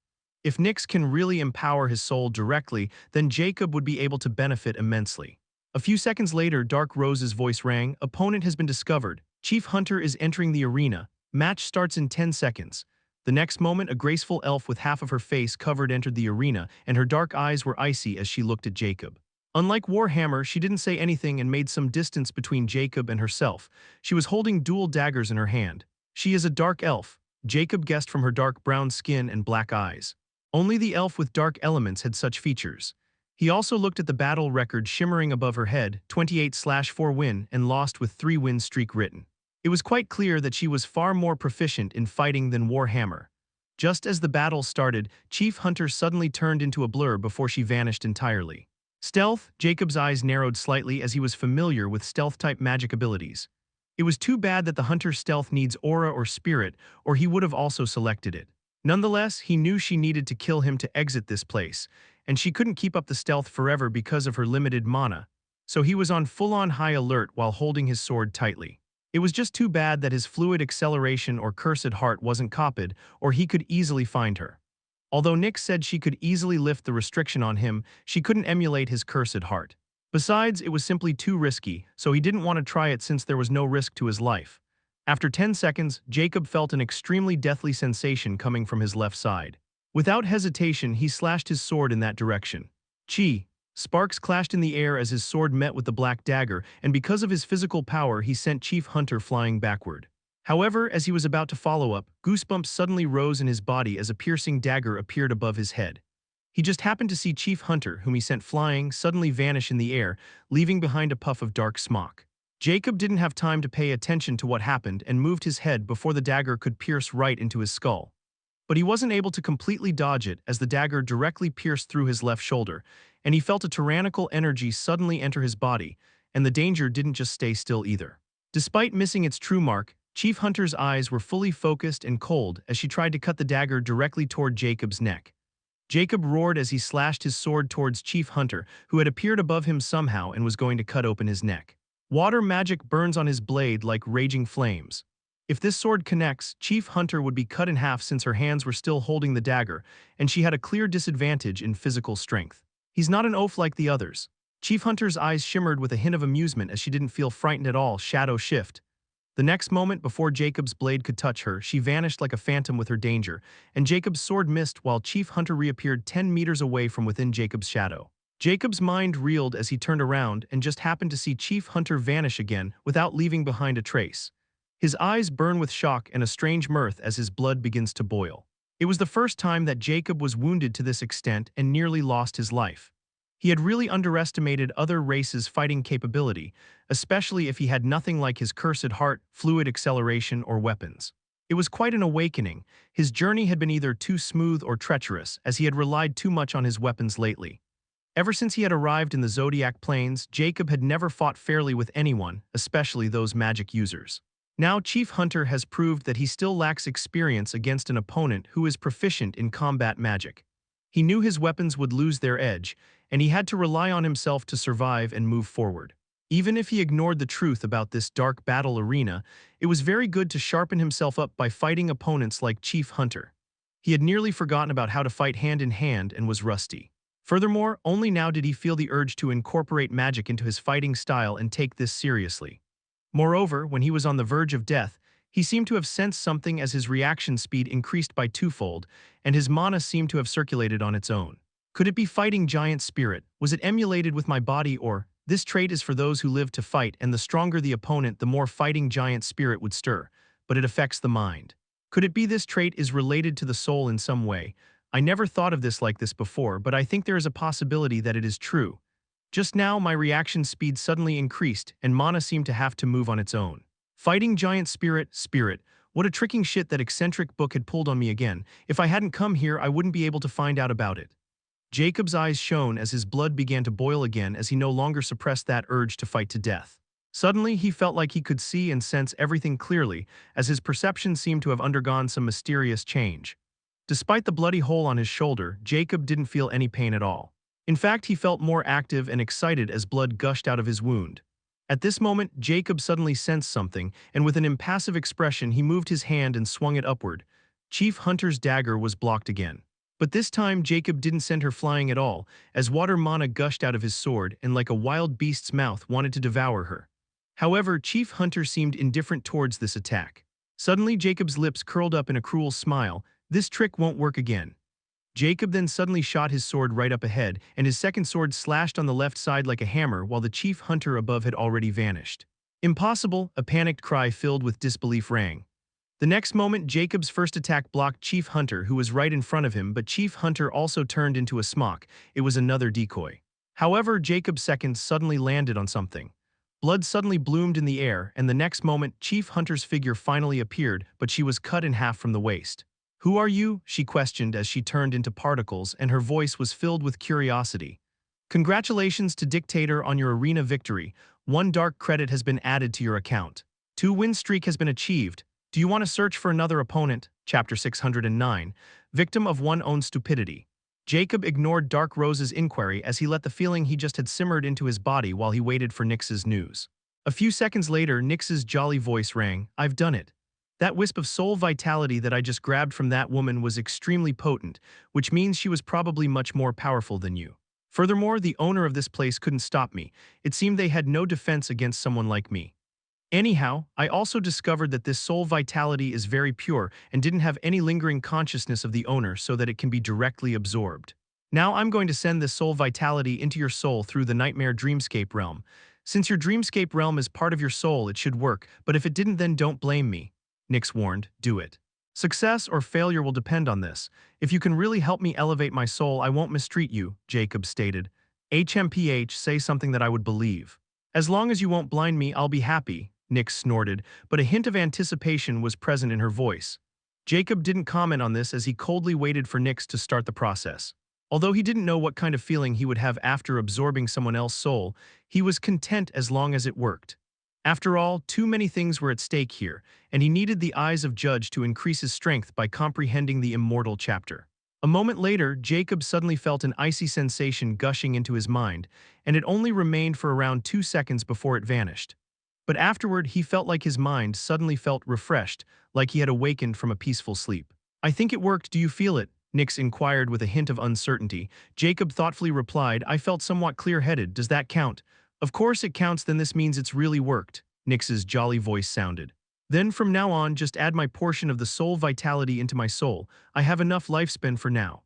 If Nyx can really empower his soul directly, then Jacob would be able to benefit immensely. A few seconds later, Dark Rose's voice rang, opponent has been discovered. Chief Hunter is entering the arena. Match starts in 10 seconds. The next moment, a graceful elf with half of her face covered entered the arena, and her dark eyes were icy as she looked at Jacob. Unlike Warhammer, she didn't say anything and made some distance between Jacob and herself. She was holding dual daggers in her hand. She is a dark elf, Jacob guessed from her dark brown skin and black eyes. Only the elf with dark elements had such features. He also looked at the battle record shimmering above her head, 28/4 win and lost with 3 win streak written. It was quite clear that she was far more proficient in fighting than Warhammer. Just as the battle started, Chief Hunter suddenly turned into a blur before she vanished entirely. Stealth, Jacob's eyes narrowed slightly as he was familiar with stealth-type magic abilities. It was too bad that the hunter's stealth needs aura or spirit, or he would have also selected it. Nonetheless, he knew she needed to kill him to exit this place, and she couldn't keep up the stealth forever because of her limited mana, so he was on full-on high alert while holding his sword tightly. It was just too bad that his fluid acceleration or cursed heart wasn't copied, or he could easily find her. Although Nyx said she could easily lift the restriction on him, she couldn't emulate his cursed heart. Besides, it was simply too risky, so he didn't want to try it since there was no risk to his life. After 10 seconds, Jacob felt an extremely deathly sensation coming from his left side. Without hesitation, he slashed his sword in that direction. Chi! Sparks clashed in the air as his sword met with the black dagger, and because of his physical power, he sent Chief Hunter flying backward. However, as he was about to follow up, goosebumps suddenly rose in his body as a piercing dagger appeared above his head. He just happened to see Chief Hunter, whom he sent flying, suddenly vanish in the air, leaving behind a puff of dark smoke. Jacob didn't have time to pay attention to what happened and moved his head before the dagger could pierce right into his skull. But he wasn't able to completely dodge it as the dagger directly pierced through his left shoulder, and he felt a tyrannical energy suddenly enter his body, and the danger didn't just stay still either. Despite missing its true mark, Chief Hunter's eyes were fully focused and cold as she tried to cut the dagger directly toward Jacob's neck. Jacob roared as he slashed his sword towards Chief Hunter, who had appeared above him somehow and was going to cut open his neck. Water magic burns on his blade like raging flames. If this sword connects, Chief Hunter would be cut in half since her hands were still holding the dagger, and she had a clear disadvantage in physical strength. He's not an oaf like the others. Chief Hunter's eyes shimmered with a hint of amusement as she didn't feel frightened at all. Shadow shift. The next moment, before Jacob's blade could touch her, she vanished like a phantom with her danger, and Jacob's sword missed while Chief Hunter reappeared 10 meters away from within Jacob's shadow. Jacob's mind reeled as he turned around and just happened to see Chief Hunter vanish again without leaving behind a trace. His eyes burn with shock and a strange mirth as his blood begins to boil. It was the first time that Jacob was wounded to this extent and nearly lost his life. He had really underestimated other races' fighting capability, especially if he had nothing like his cursed heart, fluid acceleration, or weapons. It was quite an awakening. His journey had been either too smooth or treacherous, as he had relied too much on his weapons lately. Ever since he had arrived in the Zodiac Plains, Jacob had never fought fairly with anyone, especially those magic users. Now Chief Hunter has proved that he still lacks experience against an opponent who is proficient in combat magic. He knew his weapons would lose their edge, and he had to rely on himself to survive and move forward. Even if he ignored the truth about this dark battle arena, it was very good to sharpen himself up by fighting opponents like Chief Hunter. He had nearly forgotten about how to fight hand in hand and was rusty. Furthermore, only now did he feel the urge to incorporate magic into his fighting style and take this seriously. Moreover, when he was on the verge of death, he seemed to have sensed something as his reaction speed increased by twofold, and his mana seemed to have circulated on its own. Could it be fighting giant spirit? Was it emulated with my body, or this trait is for those who live to fight, and the stronger the opponent, the more fighting giant spirit would stir, but it affects the mind. Could it be this trait is related to the soul in some way? I never thought of this like this before, but I think there is a possibility that it is true. Just now, my reaction speed suddenly increased, and mana seemed to have to move on its own. Fighting giant spirit, what a tricking shit that eccentric book had pulled on me again. If I hadn't come here, I wouldn't be able to find out about it. Jacob's eyes shone as his blood began to boil again as he no longer suppressed that urge to fight to death. Suddenly, he felt like he could see and sense everything clearly, as his perception seemed to have undergone some mysterious change. Despite the bloody hole on his shoulder, Jacob didn't feel any pain at all. In fact, he felt more active and excited as blood gushed out of his wound. At this moment, Jacob suddenly sensed something, and with an impassive expression he moved his hand and swung it upward. Chief Hunter's dagger was blocked again. But this time Jacob didn't send her flying at all, as water mana gushed out of his sword and like a wild beast's mouth wanted to devour her. However, Chief Hunter seemed indifferent towards this attack. Suddenly Jacob's lips curled up in a cruel smile. This trick won't work again. Jacob then suddenly shot his sword right up ahead, and his second sword slashed on the left side like a hammer while the Chief Hunter above had already vanished. Impossible, a panicked cry filled with disbelief rang. The next moment, Jacob's first attack blocked Chief Hunter, who was right in front of him, but Chief Hunter also turned into a smock. It was another decoy. However, Jacob's second suddenly landed on something. Blood suddenly bloomed in the air, and the next moment, Chief Hunter's figure finally appeared, but she was cut in half from the waist. "Who are you?" she questioned as she turned into particles, and her voice was filled with curiosity. "Congratulations to Dictator on your arena victory. 1 dark credit has been added to your account. 2-win streak has been achieved. Do you want to search for another opponent?" Chapter 609, Victim of One's Own Stupidity. Jacob ignored Dark Rose's inquiry as he let the feeling he just had simmered into his body while he waited for Nyx's news. A few seconds later, Nyx's jolly voice rang. "I've done it. That wisp of soul vitality that I just grabbed from that woman was extremely potent, which means she was probably much more powerful than you. Furthermore, the owner of this place couldn't stop me. It seemed they had no defense against someone like me. Anyhow, I also discovered that this soul vitality is very pure and didn't have any lingering consciousness of the owner so that it can be directly absorbed. Now I'm going to send this soul vitality into your soul through the nightmare dreamscape realm. Since your dreamscape realm is part of your soul, it should work, but if it didn't, then don't blame me." Nyx warned. "Do it. Success or failure will depend on this. If you can really help me elevate my soul, I won't mistreat you," Jacob stated. "HMPH, say something that I would believe. As long as you won't blind me, I'll be happy," Nyx snorted, but a hint of anticipation was present in her voice. Jacob didn't comment on this as he coldly waited for Nyx to start the process. Although he didn't know what kind of feeling he would have after absorbing someone else's soul, he was content as long as it worked. After all, too many things were at stake here, and he needed the eyes of Judge to increase his strength by comprehending the immortal chapter. A moment later, Jacob suddenly felt an icy sensation gushing into his mind, and it only remained for around 2 seconds before it vanished. But afterward, he felt like his mind suddenly felt refreshed, like he had awakened from a peaceful sleep. "I think it worked, do you feel it?" Nyx inquired with a hint of uncertainty. Jacob thoughtfully replied, "I felt somewhat clear-headed, does that count?" "Of course it counts, then this means it's really worked," Nyx's jolly voice sounded. "Then from now on, just add my portion of the soul vitality into my soul. I have enough lifespan for now."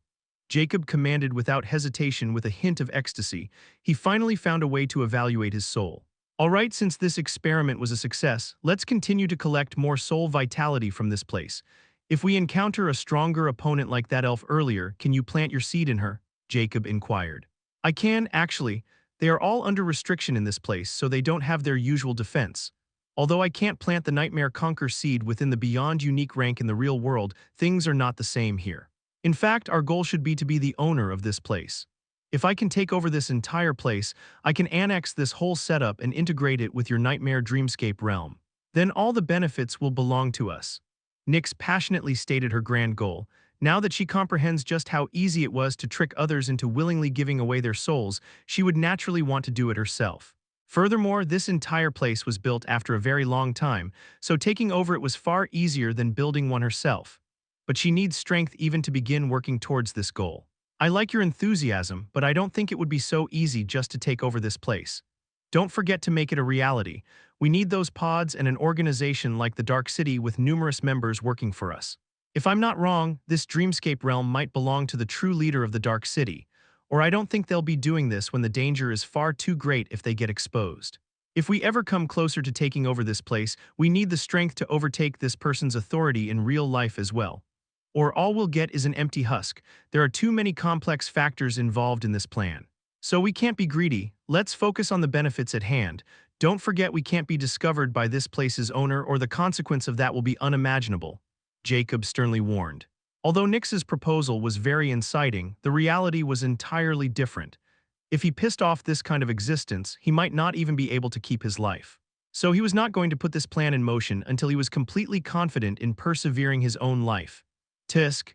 Jacob commanded without hesitation with a hint of ecstasy. He finally found a way to evaluate his soul. "Alright, since this experiment was a success, let's continue to collect more soul vitality from this place. If we encounter a stronger opponent like that elf earlier, can you plant your seed in her?" Jacob inquired. "I can, actually. They are all under restriction in this place, so they don't have their usual defense. Although I can't plant the Nightmare Conquer seed within the beyond unique rank in the real world, things are not the same here. In fact, our goal should be to be the owner of this place. If I can take over this entire place, I can annex this whole setup and integrate it with your Nightmare Dreamscape realm. Then all the benefits will belong to us." Nyx passionately stated her grand goal. Now that she comprehends just how easy it was to trick others into willingly giving away their souls, she would naturally want to do it herself. Furthermore, this entire place was built after a very long time, so taking over it was far easier than building one herself. But she needs strength even to begin working towards this goal. "I like your enthusiasm, but I don't think it would be so easy just to take over this place. Don't forget to make it a reality. We need those pods and an organization like the Dark City with numerous members working for us. If I'm not wrong, this dreamscape realm might belong to the true leader of the Dark City, or I don't think they'll be doing this when the danger is far too great if they get exposed. If we ever come closer to taking over this place, we need the strength to overtake this person's authority in real life as well. Or all we'll get is an empty husk. There are too many complex factors involved in this plan. So we can't be greedy. Let's focus on the benefits at hand. Don't forget we can't be discovered by this place's owner, or the consequence of that will be unimaginable," Jacob sternly warned. Although Nyx's proposal was very inciting, the reality was entirely different. If he pissed off this kind of existence, he might not even be able to keep his life. So he was not going to put this plan in motion until he was completely confident in persevering his own life. Tisk,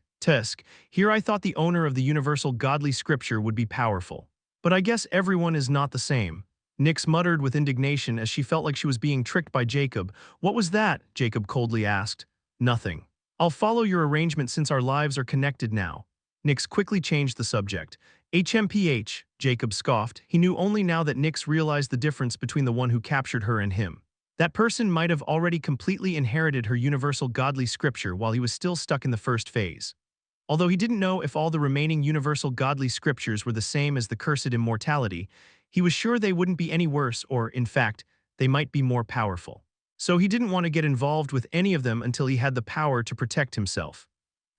here I thought the owner of the universal godly scripture would be powerful. But I guess everyone is not the same. Nyx muttered with indignation as she felt like she was being tricked by Jacob. What was that? Jacob coldly asked. Nothing. I'll follow your arrangement since our lives are connected now. Nyx quickly changed the subject. HMPH, Jacob scoffed. He knew only now that Nyx realized the difference between the one who captured her and him. That person might have already completely inherited her universal godly scripture while he was still stuck in the first phase. Although he didn't know if all the remaining universal godly scriptures were the same as the cursed immortality, he was sure they wouldn't be any worse or, in fact, they might be more powerful. So he didn't want to get involved with any of them until he had the power to protect himself.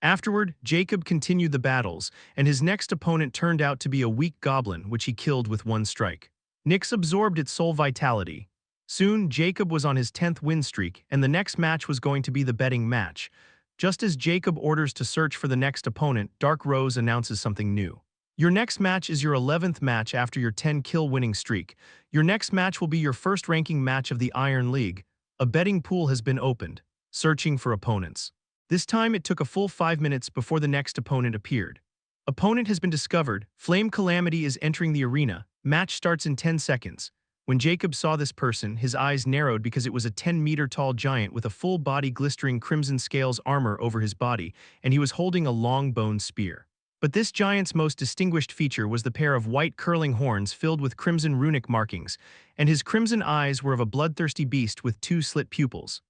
Afterward, Jacob continued the battles, and his next opponent turned out to be a weak goblin, which he killed with one strike. Nyx absorbed its soul vitality. Soon, Jacob was on his 10th win streak, and the next match was going to be the betting match. Just as Jacob orders to search for the next opponent, Dark Rose announces something new. Your next match is your 11th match after your 10-kill winning streak. Your next match will be your first ranking match of the Iron League. A betting pool has been opened. Searching for opponents. This time it took a full 5 minutes before the next opponent appeared. Opponent has been discovered. Flame Calamity is entering the arena. Match starts in 10 seconds. When Jacob saw this person, his eyes narrowed because it was a 10-meter-tall giant with a full-body glistering crimson scales armor over his body, and he was holding a long bone spear. But this giant's most distinguished feature was the pair of white curling horns filled with crimson runic markings, and his crimson eyes were of a bloodthirsty beast with 2 slit pupils.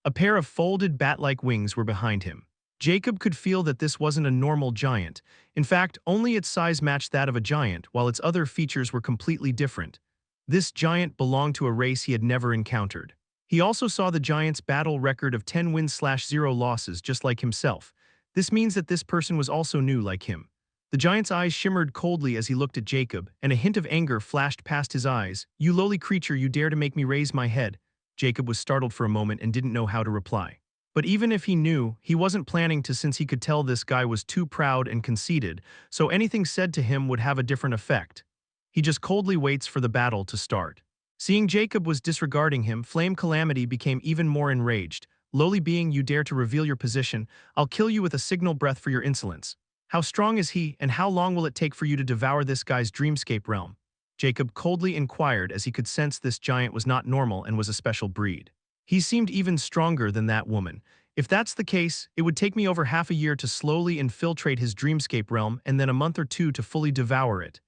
A pair of folded bat-like wings were behind him. Jacob could feel that this wasn't a normal giant. In fact, only its size matched that of a giant, while its other features were completely different. This giant belonged to a race he had never encountered. He also saw the giant's battle record of 10 wins/0 losses, just like himself. This means that this person was also new like him. The giant's eyes shimmered coldly as he looked at Jacob, and a hint of anger flashed past his eyes. You lowly creature, you dare to make me raise my head. Jacob was startled for a moment and didn't know how to reply. But even if he knew, he wasn't planning to, since he could tell this guy was too proud and conceited, so anything said to him would have a different effect. He just coldly waits for the battle to start. Seeing Jacob was disregarding him, Flame Calamity became even more enraged. Lowly being, you dare to reveal your position. I'll kill you with a signal breath for your insolence. How strong is he, and how long will it take for you to devour this guy's dreamscape realm? Jacob coldly inquired as he could sense this giant was not normal and was a special breed. He seemed even stronger than that woman. If that's the case, it would take me over half a year to slowly infiltrate his dreamscape realm and then a month or 2 to fully devour it.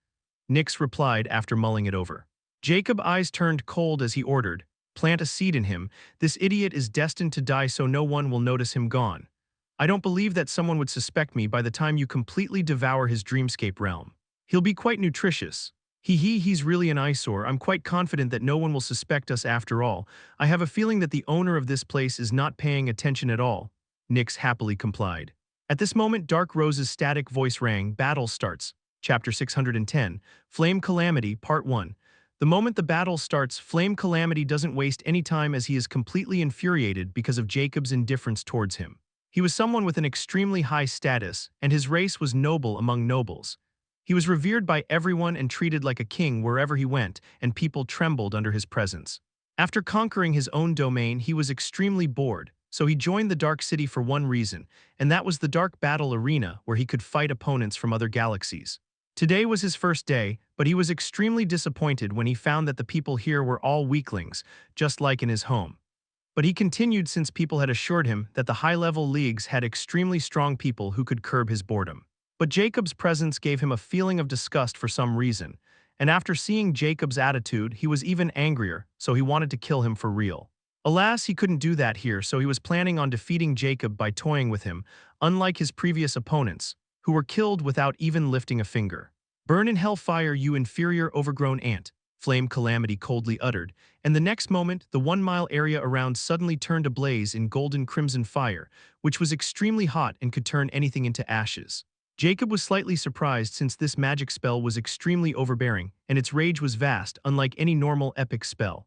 Nyx replied after mulling it over. Jacob's eyes turned cold as he ordered, plant a seed in him. This idiot is destined to die so no one will notice him gone. I don't believe that someone would suspect me by the time you completely devour his dreamscape realm. He'll be quite nutritious. He's really an eyesore. I'm quite confident that no one will suspect us after all. I have a feeling that the owner of this place is not paying attention at all. Nyx happily complied. At this moment, Dark Rose's static voice rang. Battle starts. Chapter 610, Flame Calamity, Part 1. The moment the battle starts, Flame Calamity doesn't waste any time as he is completely infuriated because of Jacob's indifference towards him. He was someone with an extremely high status, and his race was noble among nobles. He was revered by everyone and treated like a king wherever he went, and people trembled under his presence. After conquering his own domain, he was extremely bored, so he joined the Dark City for one reason, and that was the Dark Battle Arena where he could fight opponents from other galaxies. Today was his first day, but he was extremely disappointed when he found that the people here were all weaklings, just like in his home. But he continued since people had assured him that the high-level leagues had extremely strong people who could curb his boredom. But Jacob's presence gave him a feeling of disgust for some reason, and after seeing Jacob's attitude, he was even angrier, so he wanted to kill him for real. Alas, he couldn't do that here, so he was planning on defeating Jacob by toying with him, unlike his previous opponents, who were killed without even lifting a finger. Burn in hellfire, you inferior overgrown ant, Flame Calamity coldly uttered, and the next moment, the 1-mile area around suddenly turned ablaze in golden crimson fire, which was extremely hot and could turn anything into ashes. Jacob was slightly surprised since this magic spell was extremely overbearing, and its rage was vast, unlike any normal epic spell.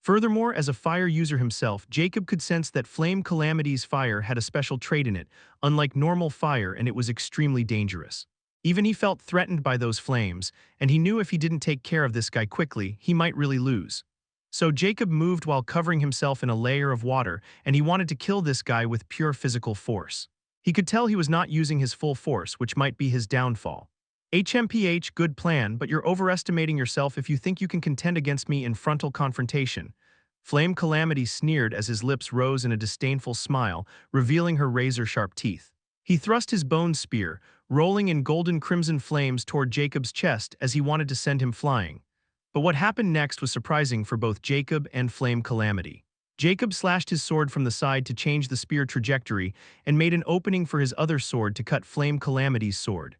Furthermore, as a fire user himself, Jacob could sense that Flame Calamity's fire had a special trait in it, unlike normal fire, and it was extremely dangerous. Even he felt threatened by those flames, and he knew if he didn't take care of this guy quickly, he might really lose. So Jacob moved while covering himself in a layer of water, and he wanted to kill this guy with pure physical force. He could tell he was not using his full force, which might be his downfall. HMPH, good plan, but you're overestimating yourself if you think you can contend against me in frontal confrontation. Flame Calamity sneered as his lips rose in a disdainful smile, revealing her razor-sharp teeth. He thrust his bone spear, rolling in golden crimson flames toward Jacob's chest as he wanted to send him flying. But what happened next was surprising for both Jacob and Flame Calamity. Jacob slashed his sword from the side to change the spear trajectory and made an opening for his other sword to cut Flame Calamity's sword.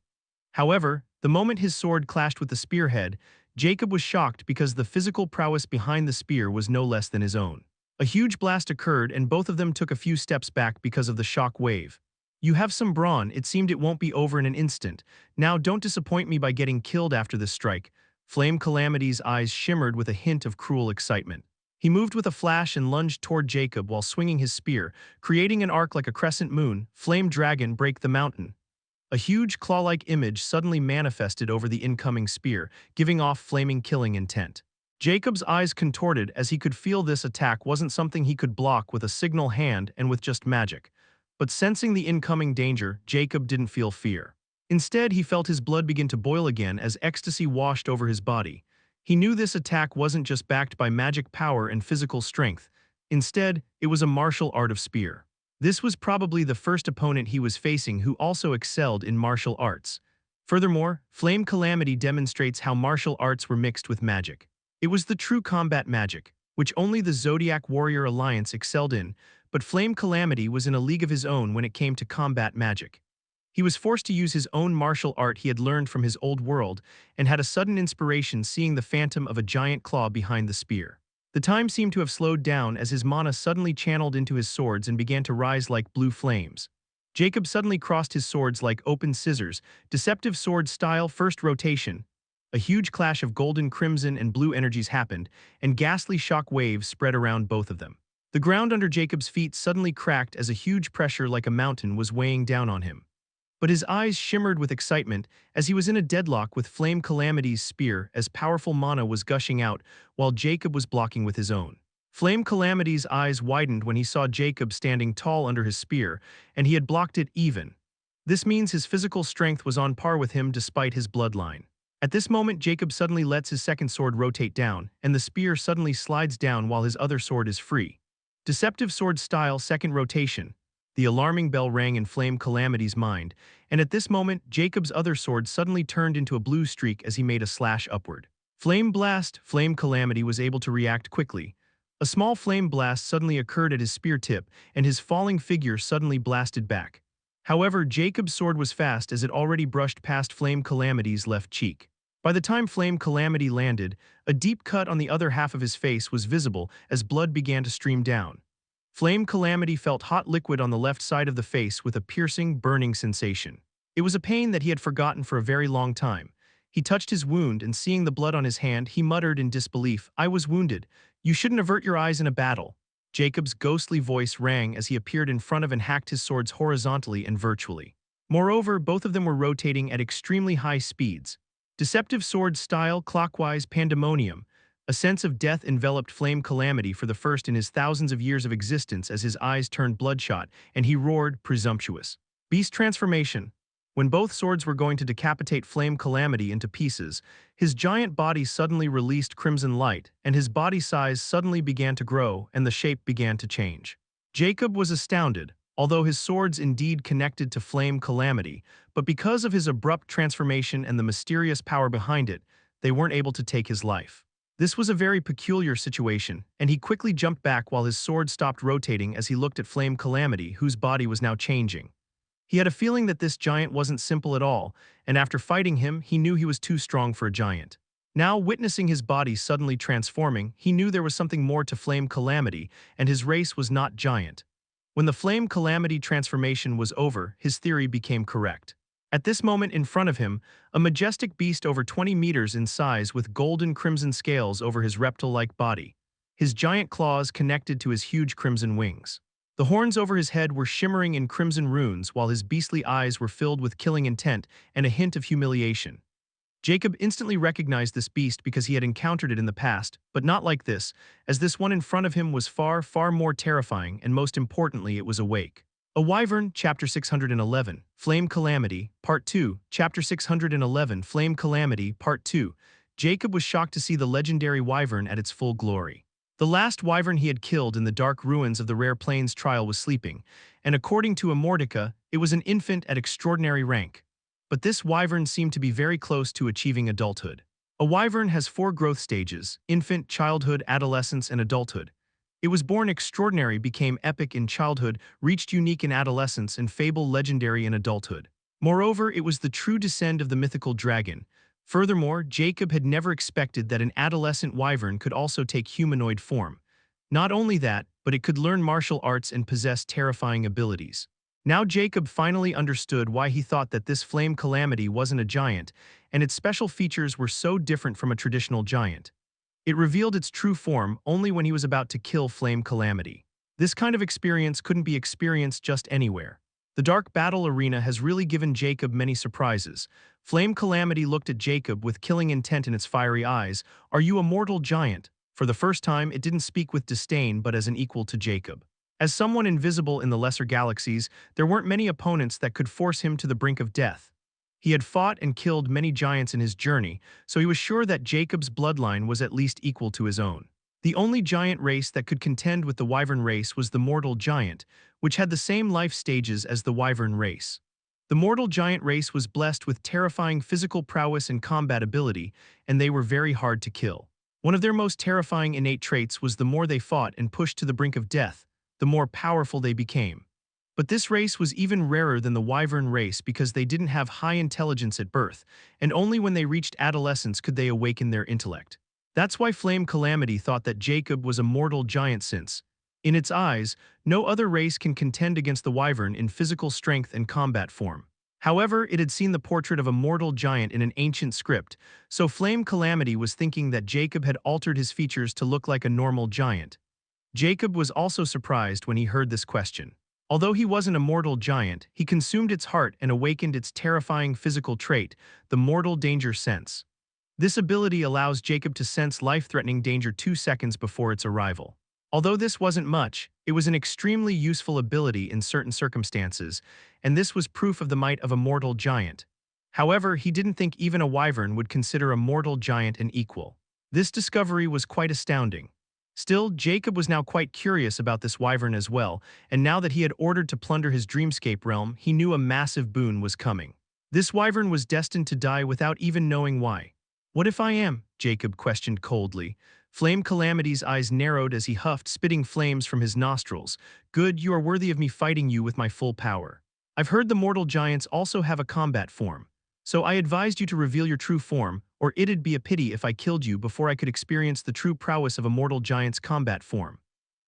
However, the moment his sword clashed with the spearhead, Jacob was shocked because the physical prowess behind the spear was no less than his own. A huge blast occurred and both of them took a few steps back because of the shock wave. You have some brawn, it seemed it won't be over in an instant. Now don't disappoint me by getting killed after this strike. Flame Calamity's eyes shimmered with a hint of cruel excitement. He moved with a flash and lunged toward Jacob while swinging his spear, creating an arc like a crescent moon. Flame Dragon, break the mountain. A huge claw-like image suddenly manifested over the incoming spear, giving off flaming killing intent. Jacob's eyes contorted as he could feel this attack wasn't something he could block with a signal hand and with just magic. But sensing the incoming danger, Jacob didn't feel fear. Instead, he felt his blood begin to boil again as ecstasy washed over his body. He knew this attack wasn't just backed by magic power and physical strength. Instead, it was a martial art of spear. This was probably the first opponent he was facing who also excelled in martial arts. Furthermore, Flame Calamity demonstrates how martial arts were mixed with magic. It was the true combat magic, which only the Zodiac Warrior Alliance excelled in, but Flame Calamity was in a league of his own when it came to combat magic. He was forced to use his own martial art he had learned from his old world and had a sudden inspiration seeing the phantom of a giant claw behind the spear. The time seemed to have slowed down as his mana suddenly channeled into his swords and began to rise like blue flames. Jacob suddenly crossed his swords like open scissors, deceptive sword style first rotation. A huge clash of golden, crimson, and blue energies happened, and ghastly shock waves spread around both of them. The ground under Jacob's feet suddenly cracked as a huge pressure like a mountain was weighing down on him. But his eyes shimmered with excitement as he was in a deadlock with Flame Calamity's spear as powerful mana was gushing out while Jacob was blocking with his own. Flame Calamity's eyes widened when he saw Jacob standing tall under his spear, and he had blocked it even. This means his physical strength was on par with him despite his bloodline. At this moment, Jacob suddenly lets his second sword rotate down, and the spear suddenly slides down while his other sword is free. Deceptive sword style second rotation. The alarming bell rang in Flame Calamity's mind, and at this moment, Jacob's other sword suddenly turned into a blue streak as he made a slash upward. Flame Blast! Flame Calamity was able to react quickly. A small flame blast suddenly occurred at his spear tip, and his falling figure suddenly blasted back. However, Jacob's sword was fast as it already brushed past Flame Calamity's left cheek. By the time Flame Calamity landed, a deep cut on the other half of his face was visible as blood began to stream down. Flame Calamity felt hot liquid on the left side of the face with a piercing, burning sensation. It was a pain that he had forgotten for a very long time. He touched his wound, and seeing the blood on his hand, he muttered in disbelief, "I was wounded. You shouldn't avert your eyes in a battle." Jacob's ghostly voice rang as he appeared in front of and hacked his swords horizontally and virtually. Moreover, both of them were rotating at extremely high speeds. Deceptive sword style clockwise pandemonium. A sense of death enveloped Flame Calamity for the first in his thousands of years of existence as his eyes turned bloodshot, and he roared, presumptuous. Beast transformation. When both swords were going to decapitate Flame Calamity into pieces, his giant body suddenly released crimson light, and his body size suddenly began to grow, and the shape began to change. Jacob was astounded, although his swords indeed connected to Flame Calamity, but because of his abrupt transformation and the mysterious power behind it, they weren't able to take his life. This was a very peculiar situation, and he quickly jumped back while his sword stopped rotating as he looked at Flame Calamity, whose body was now changing. He had a feeling that this giant wasn't simple at all, and after fighting him, he knew he was too strong for a giant. Now, witnessing his body suddenly transforming, he knew there was something more to Flame Calamity, and his race was not giant. When the Flame Calamity transformation was over, his theory became correct. At this moment in front of him, a majestic beast over 20 meters in size with golden crimson scales over his reptile-like body. his giant claws connected to his huge crimson wings. The horns over his head were shimmering in crimson runes, while his beastly eyes were filled with killing intent and a hint of humiliation. Jacob instantly recognized this beast because he had encountered it in the past, but not like this, as this one in front of him was far, far more terrifying, and most importantly, it was awake. A Wyvern, Chapter 611, Flame Calamity, Part 2, Chapter 611, Flame Calamity, Part 2. Jacob was shocked to see the legendary wyvern at its full glory. The last wyvern he had killed in the dark ruins of the Rare Plains trial was sleeping, and according to Immortality, it was an infant at extraordinary rank. But this wyvern seemed to be very close to achieving adulthood. A wyvern has 4 growth stages: infant, childhood, adolescence, and adulthood. It was born extraordinary, became epic in childhood, reached unique in adolescence, and fable legendary in adulthood. Moreover, it was the true descent of the mythical dragon. Furthermore, Jacob had never expected that an adolescent wyvern could also take humanoid form. Not only that, but it could learn martial arts and possess terrifying abilities. Now Jacob finally understood why he thought that this Flame Calamity wasn't a giant, and its special features were so different from a traditional giant. It revealed its true form only when he was about to kill Flame Calamity. This kind of experience couldn't be experienced just anywhere. The Dark Battle Arena has really given Jacob many surprises. Flame Calamity looked at Jacob with killing intent in its fiery eyes. "Are you a mortal giant?" For the first time, it didn't speak with disdain but as an equal to Jacob. As someone invisible in the lesser galaxies, there weren't many opponents that could force him to the brink of death. He had fought and killed many giants in his journey, so he was sure that Jacob's bloodline was at least equal to his own. The only giant race that could contend with the wyvern race was the mortal giant, which had the same life stages as the wyvern race. The mortal giant race was blessed with terrifying physical prowess and combat ability, and they were very hard to kill. One of their most terrifying innate traits was the more they fought and pushed to the brink of death, the more powerful they became. But this race was even rarer than the wyvern race because they didn't have high intelligence at birth, and only when they reached adolescence could they awaken their intellect. That's why Flame Calamity thought that Jacob was a mortal giant since, in its eyes, no other race can contend against the wyvern in physical strength and combat form. However, it had seen the portrait of a mortal giant in an ancient script, so Flame Calamity was thinking that Jacob had altered his features to look like a normal giant. Jacob was also surprised when he heard this question. Although he wasn't a mortal giant, he consumed its heart and awakened its terrifying physical trait, the mortal danger sense. This ability allows Jacob to sense life-threatening danger 2 seconds before its arrival. Although this wasn't much, it was an extremely useful ability in certain circumstances, and this was proof of the might of a mortal giant. However, he didn't think even a wyvern would consider a mortal giant an equal. This discovery was quite astounding. Still, Jacob was now quite curious about this wyvern as well, and now that he had ordered to plunder his dreamscape realm, he knew a massive boon was coming. This wyvern was destined to die without even knowing why. "What if I am?" Jacob questioned coldly. Flame Calamity's eyes narrowed as he huffed, spitting flames from his nostrils. "Good, you are worthy of me fighting you with my full power. I've heard the mortal giants also have a combat form. So I advised you to reveal your true form, or it'd be a pity if I killed you before I could experience the true prowess of a mortal giant's combat form."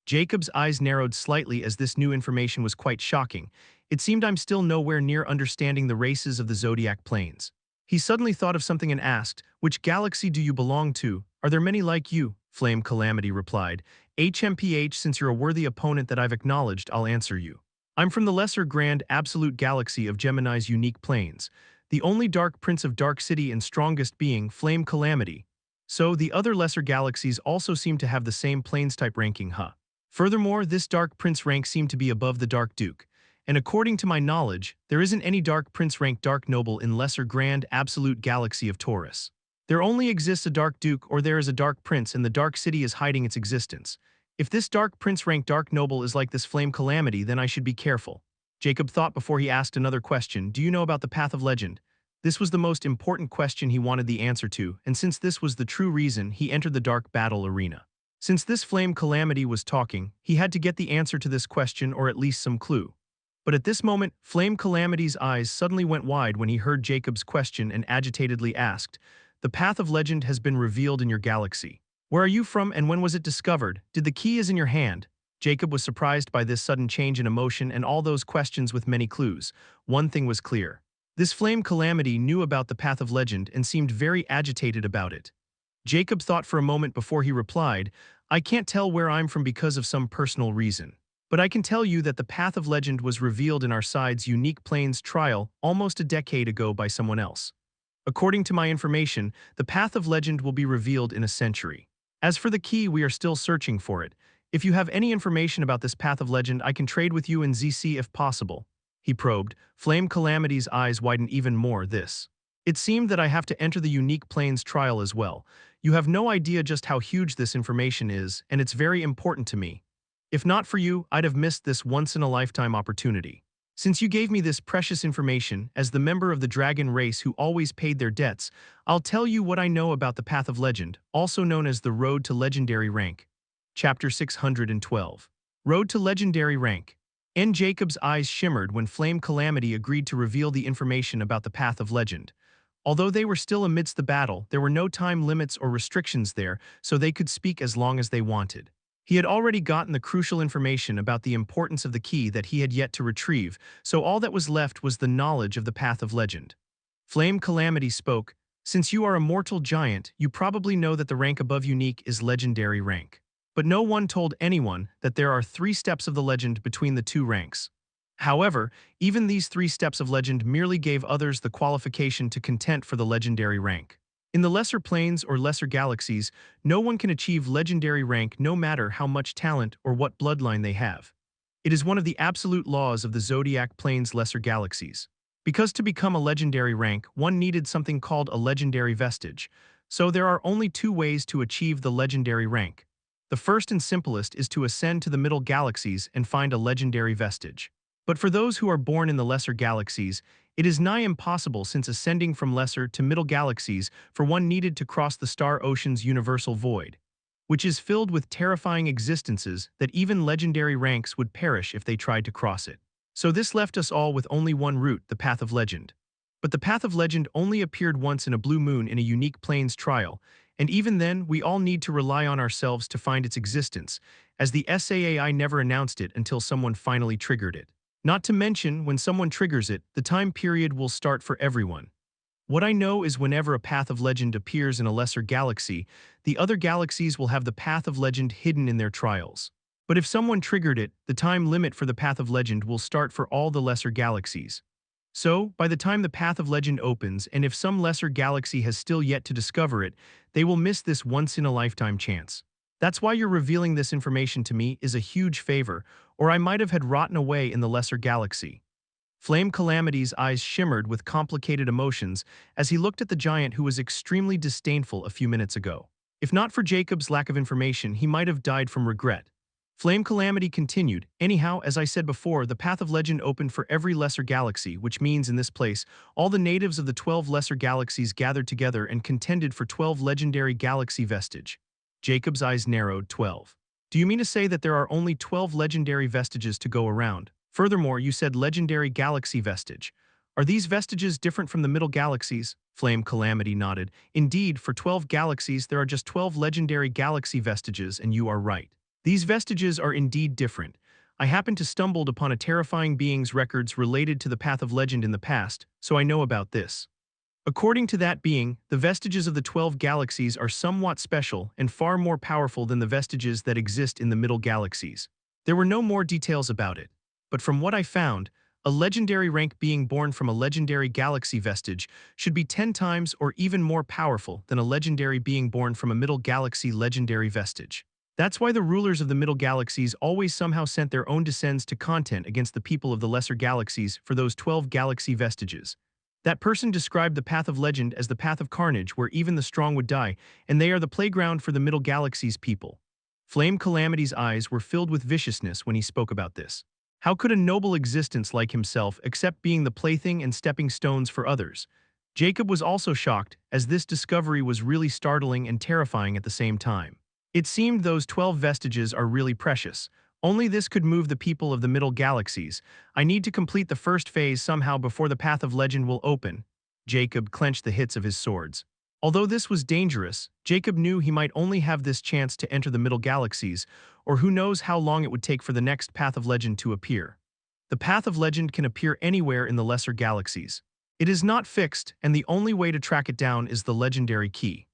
Jacob's eyes narrowed slightly as this new information was quite shocking. It seemed I'm still nowhere near understanding the races of the Zodiac Plains. He suddenly thought of something and asked, "Which galaxy do you belong to? Are there many like you?" Flame Calamity replied, "HMPH, since you're a worthy opponent that I've acknowledged, I'll answer you. I'm from the lesser grand absolute galaxy of Gemini's unique planes. The only Dark Prince of Dark City and strongest being Flame Calamity. So the other lesser galaxies also seem to have the same planes type ranking, huh? Furthermore, this Dark Prince rank seemed to be above the Dark Duke. And according to my knowledge, there isn't any Dark Prince rank Dark Noble in lesser grand absolute galaxy of Taurus. There only exists a Dark Duke or there is a Dark Prince and the Dark City is hiding its existence. If this Dark Prince rank Dark Noble is like this Flame Calamity, then I should be careful." Jacob thought before he asked another question. "Do you know about the Path of Legend?" This was the most important question he wanted the answer to, and since this was the true reason, he entered the Dark Battle Arena. Since this Flame Calamity was talking, he had to get the answer to this question or at least some clue. But at this moment, Flame Calamity's eyes suddenly went wide when he heard Jacob's question and agitatedly asked, "The Path of Legend has been revealed in your galaxy. Where are you from and when was it discovered? Did the key is in your hand?" Jacob was surprised by this sudden change in emotion and all those questions with many clues. One thing was clear. This Flame Calamity knew about the Path of Legend and seemed very agitated about it. Jacob thought for a moment before he replied, I can't tell where I'm from because of some personal reason. But I can tell you that the Path of Legend was revealed in our side's Unique Plains trial almost a decade ago by someone else. According to my information, the Path of Legend will be revealed in a century. As for the key, we are still searching for it. If you have any information about this Path of Legend, I can trade with you in ZC if possible. He probed. Flame Calamity's eyes widened even more. It seemed that I have to enter the Unique Plains trial as well. You have no idea just how huge this information is, and it's very important to me. If not for you, I'd have missed this once-in-a-lifetime opportunity. Since you gave me this precious information, as the member of the dragon race who always paid their debts, I'll tell you what I know about the Path of Legend, also known as the Road to Legendary Rank. Chapter 612. Road to Legendary Rank. N. Jacob's eyes shimmered when Flame Calamity agreed to reveal the information about the Path of Legend. Although they were still amidst the battle, there were no time limits or restrictions there, so they could speak as long as they wanted. He had already gotten the crucial information about the importance of the key that he had yet to retrieve, so all that was left was the knowledge of the Path of Legend. Flame Calamity spoke. Since you are a mortal giant, you probably know that the rank above unique is legendary rank. But no one told anyone that there are 3 steps of the legend between the 2 ranks. However, even these 3 steps of legend merely gave others the qualification to content for the legendary rank. In the lesser planes or lesser galaxies, no one can achieve legendary rank no matter how much talent or what bloodline they have. It is one of the absolute laws of the Zodiac Plains lesser galaxies. Because to become a legendary rank, one needed something called a legendary vestige, so there are only 2 ways to achieve the legendary rank. The first and simplest is to ascend to the middle galaxies and find a legendary vestige. But for those who are born in the lesser galaxies, it is nigh impossible since ascending from lesser to middle galaxies for one needed to cross the star ocean's universal void, which is filled with terrifying existences that even legendary ranks would perish if they tried to cross it. So this left us all with only one route, the Path of Legend. But the Path of Legend only appeared once in a blue moon in a Unique Plains trial, and even then we all need to rely on ourselves to find its existence, as the SAAI never announced it until someone finally triggered it. Not to mention, when someone triggers it, the time period will start for everyone. What I know is whenever a Path of Legend appears in a lesser galaxy, the other galaxies will have the Path of Legend hidden in their trials. But if someone triggered it, the time limit for the Path of Legend will start for all the lesser galaxies. So, by the time the Path of Legend opens, and if some lesser galaxy has still yet to discover it, they will miss this once-in-a-lifetime chance. That's why you're revealing this information to me is a huge favor, or I might have had rotten away in the lesser galaxy. Flame Calamity's eyes shimmered with complicated emotions as he looked at the giant who was extremely disdainful a few minutes ago. If not for Jacob's lack of information, he might have died from regret. Flame Calamity continued. Anyhow, as I said before, the Path of Legend opened for every lesser galaxy, which means in this place, all the natives of the 12 lesser galaxies gathered together and contended for 12 legendary galaxy vestige. Jacob's eyes narrowed. 12. Do you mean to say that there are only 12 legendary vestiges to go around? Furthermore, you said legendary galaxy vestige. Are these vestiges different from the middle galaxies? Flame Calamity nodded. Indeed, for 12 galaxies there are just 12 legendary galaxy vestiges, and you are right. These vestiges are indeed different. I happened to stumbled upon a terrifying being's records related to the Path of Legend in the past, so I know about this. According to that being, the vestiges of the 12 galaxies are somewhat special and far more powerful than the vestiges that exist in the middle galaxies. There were no more details about it, but from what I found, a legendary rank being born from a legendary galaxy vestige should be 10 times or even more powerful than a legendary being born from a middle galaxy legendary vestige. That's why the rulers of the middle galaxies always somehow sent their own descendants to contend against the people of the lesser galaxies for those 12 galaxy vestiges. That person described the Path of Legend as the path of carnage where even the strong would die, and they are the playground for the middle galaxies people. Flame Calamity's eyes were filled with viciousness when he spoke about this. How could a noble existence like himself accept being the plaything and stepping stones for others? Jacob was also shocked, as this discovery was really startling and terrifying at the same time. It seemed those 12 vestiges are really precious. Only this could move the people of the middle galaxies. I need to complete the first phase somehow before the Path of Legend will open. Jacob clenched the hits of his swords. Although this was dangerous, Jacob knew he might only have this chance to enter the middle galaxies, or who knows how long it would take for the next Path of Legend to appear. The Path of Legend can appear anywhere in the lesser galaxies. It is not fixed, and the only way to track it down is the legendary key.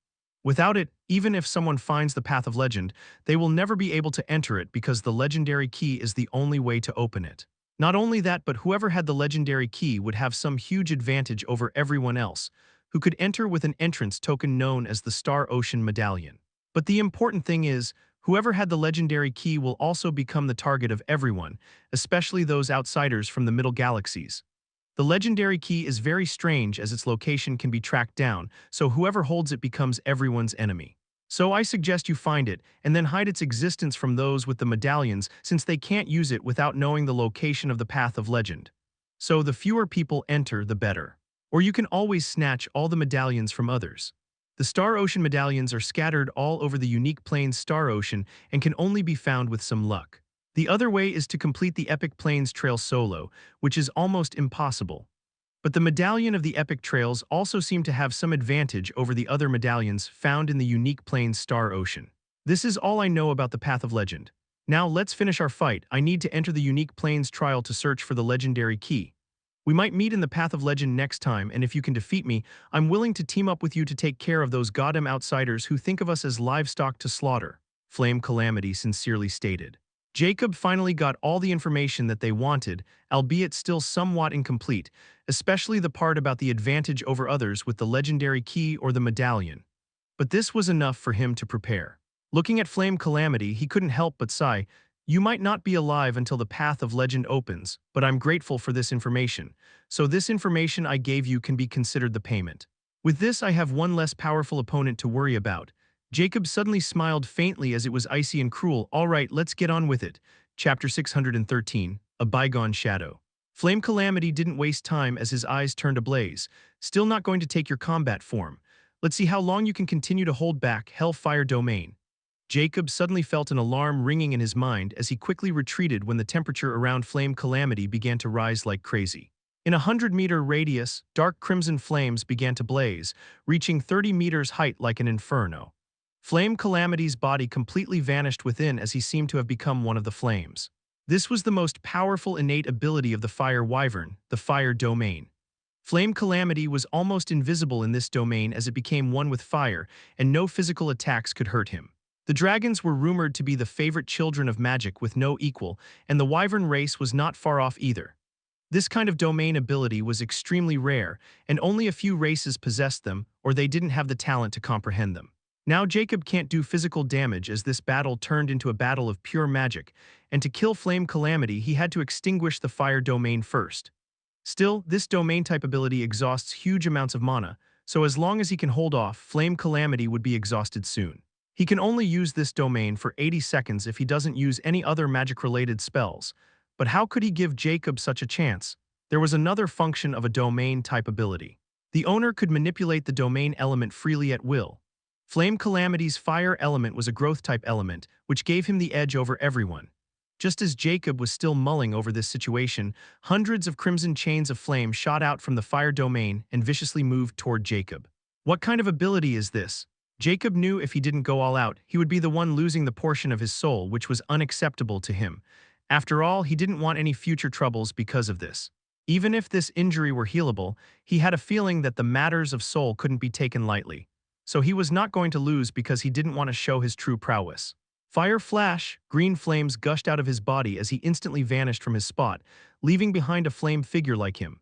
Without it, even if someone finds the Path of Legend, they will never be able to enter it because the legendary key is the only way to open it. Not only that, but whoever had the legendary key would have some huge advantage over everyone else, who could enter with an entrance token known as the Star Ocean Medallion. But the important thing is, whoever had the legendary key will also become the target of everyone, especially those outsiders from the middle galaxies. The legendary key is very strange as its location can be tracked down, so whoever holds it becomes everyone's enemy. So I suggest you find it, and then hide its existence from those with the medallions since they can't use it without knowing the location of the Path of Legend. So the fewer people enter, the better. Or you can always snatch all the medallions from others. The Star Ocean medallions are scattered all over the unique Plains Star Ocean and can only be found with some luck. The other way is to complete the Epic Plains Trail solo, which is almost impossible. But the medallion of the Epic Trails also seem to have some advantage over the other medallions found in the unique Plains Star Ocean. This is all I know about the Path of Legend. Now let's finish our fight. I need to enter the unique Plains trial to search for the legendary key. We might meet in the Path of Legend next time, and if you can defeat me, I'm willing to team up with you to take care of those goddamn outsiders who think of us as livestock to slaughter. Flame Calamity sincerely stated. Jacob finally got all the information that they wanted, albeit still somewhat incomplete, especially the part about the advantage over others with the legendary key or the medallion. But this was enough for him to prepare. Looking at Flame Calamity, he couldn't help but sigh. You might not be alive until the Path of Legend opens, but I'm grateful for this information. So this information I gave you can be considered the payment. With this, I have one less powerful opponent to worry about. Jacob suddenly smiled faintly as it was icy and cruel. All right, let's get on with it. Chapter 613, A Bygone Shadow. Flame Calamity didn't waste time as his eyes turned ablaze. Still not going to take your combat form. Let's see how long you can continue to hold back Hellfire Domain. Jacob suddenly felt an alarm ringing in his mind as he quickly retreated when the temperature around Flame Calamity began to rise like crazy. In a 100-meter radius, dark crimson flames began to blaze, reaching 30 meters height like an inferno. Flame Calamity's body completely vanished within as he seemed to have become one of the flames. This was the most powerful innate ability of the Fire Wyvern, the Fire Domain. Flame Calamity was almost invisible in this domain as it became one with fire, and no physical attacks could hurt him. The dragons were rumored to be the favorite children of magic with no equal, and the Wyvern race was not far off either. This kind of domain ability was extremely rare, and only a few races possessed them, or they didn't have the talent to comprehend them. Now Jacob can't do physical damage as this battle turned into a battle of pure magic, and to kill Flame Calamity he had to extinguish the fire domain first. Still, this domain type ability exhausts huge amounts of mana, so as long as he can hold off, Flame Calamity would be exhausted soon. He can only use this domain for 80 seconds if he doesn't use any other magic-related spells. But how could he give Jacob such a chance? There was another function of a domain type ability. The owner could manipulate the domain element freely at will. Flame Calamity's fire element was a growth-type element, which gave him the edge over everyone. Just as Jacob was still mulling over this situation, hundreds of crimson chains of flame shot out from the fire domain and viciously moved toward Jacob. What kind of ability is this? Jacob knew if he didn't go all out, he would be the one losing the portion of his soul, which was unacceptable to him. After all, he didn't want any future troubles because of this. Even if this injury were healable, he had a feeling that the matters of soul couldn't be taken lightly. So he was not going to lose because he didn't want to show his true prowess. Fire flash, green flames gushed out of his body as he instantly vanished from his spot, leaving behind a flame figure like him.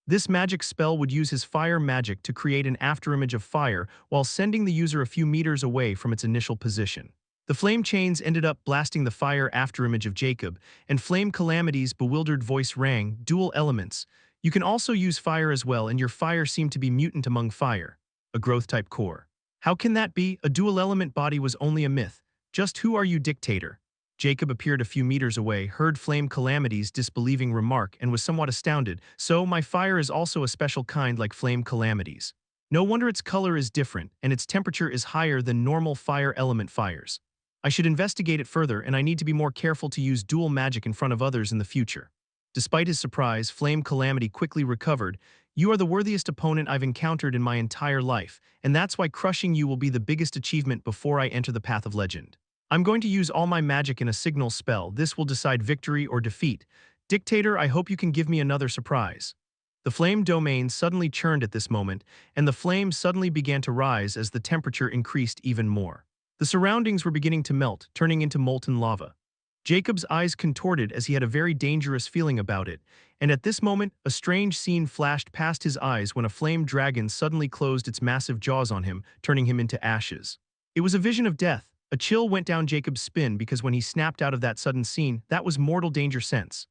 This magic spell would use his fire magic to create an afterimage of fire while sending the user a few meters away from its initial position. The flame chains ended up blasting the fire afterimage of Jacob, and Flame Calamity's bewildered voice rang, dual elements. You can also use fire as well, and your fire seemed to be mutant among fire. A growth-type core. How can that be? A dual-element body was only a myth. Just who are you, dictator? Jacob appeared a few meters away, heard Flame Calamity's disbelieving remark, and was somewhat astounded. So, my fire is also a special kind like Flame Calamity's. No wonder its color is different, and its temperature is higher than normal fire element fires. I should investigate it further, and I need to be more careful to use dual magic in front of others in the future. Despite his surprise, Flame Calamity quickly recovered. You are the worthiest opponent I've encountered in my entire life, and that's why crushing you will be the biggest achievement before I enter the Path of Legend. I'm going to use all my magic in a signal spell. This will decide victory or defeat. Dictator, I hope you can give me another surprise. The flame domain suddenly churned at this moment, and the flame suddenly began to rise as the temperature increased even more. The surroundings were beginning to melt, turning into molten lava. Jacob's eyes contorted as he had a very dangerous feeling about it, and at this moment, a strange scene flashed past his eyes when a flame dragon suddenly closed its massive jaws on him, turning him into ashes. It was a vision of death. A chill went down Jacob's spine because when he snapped out of that sudden scene, that was mortal danger sense.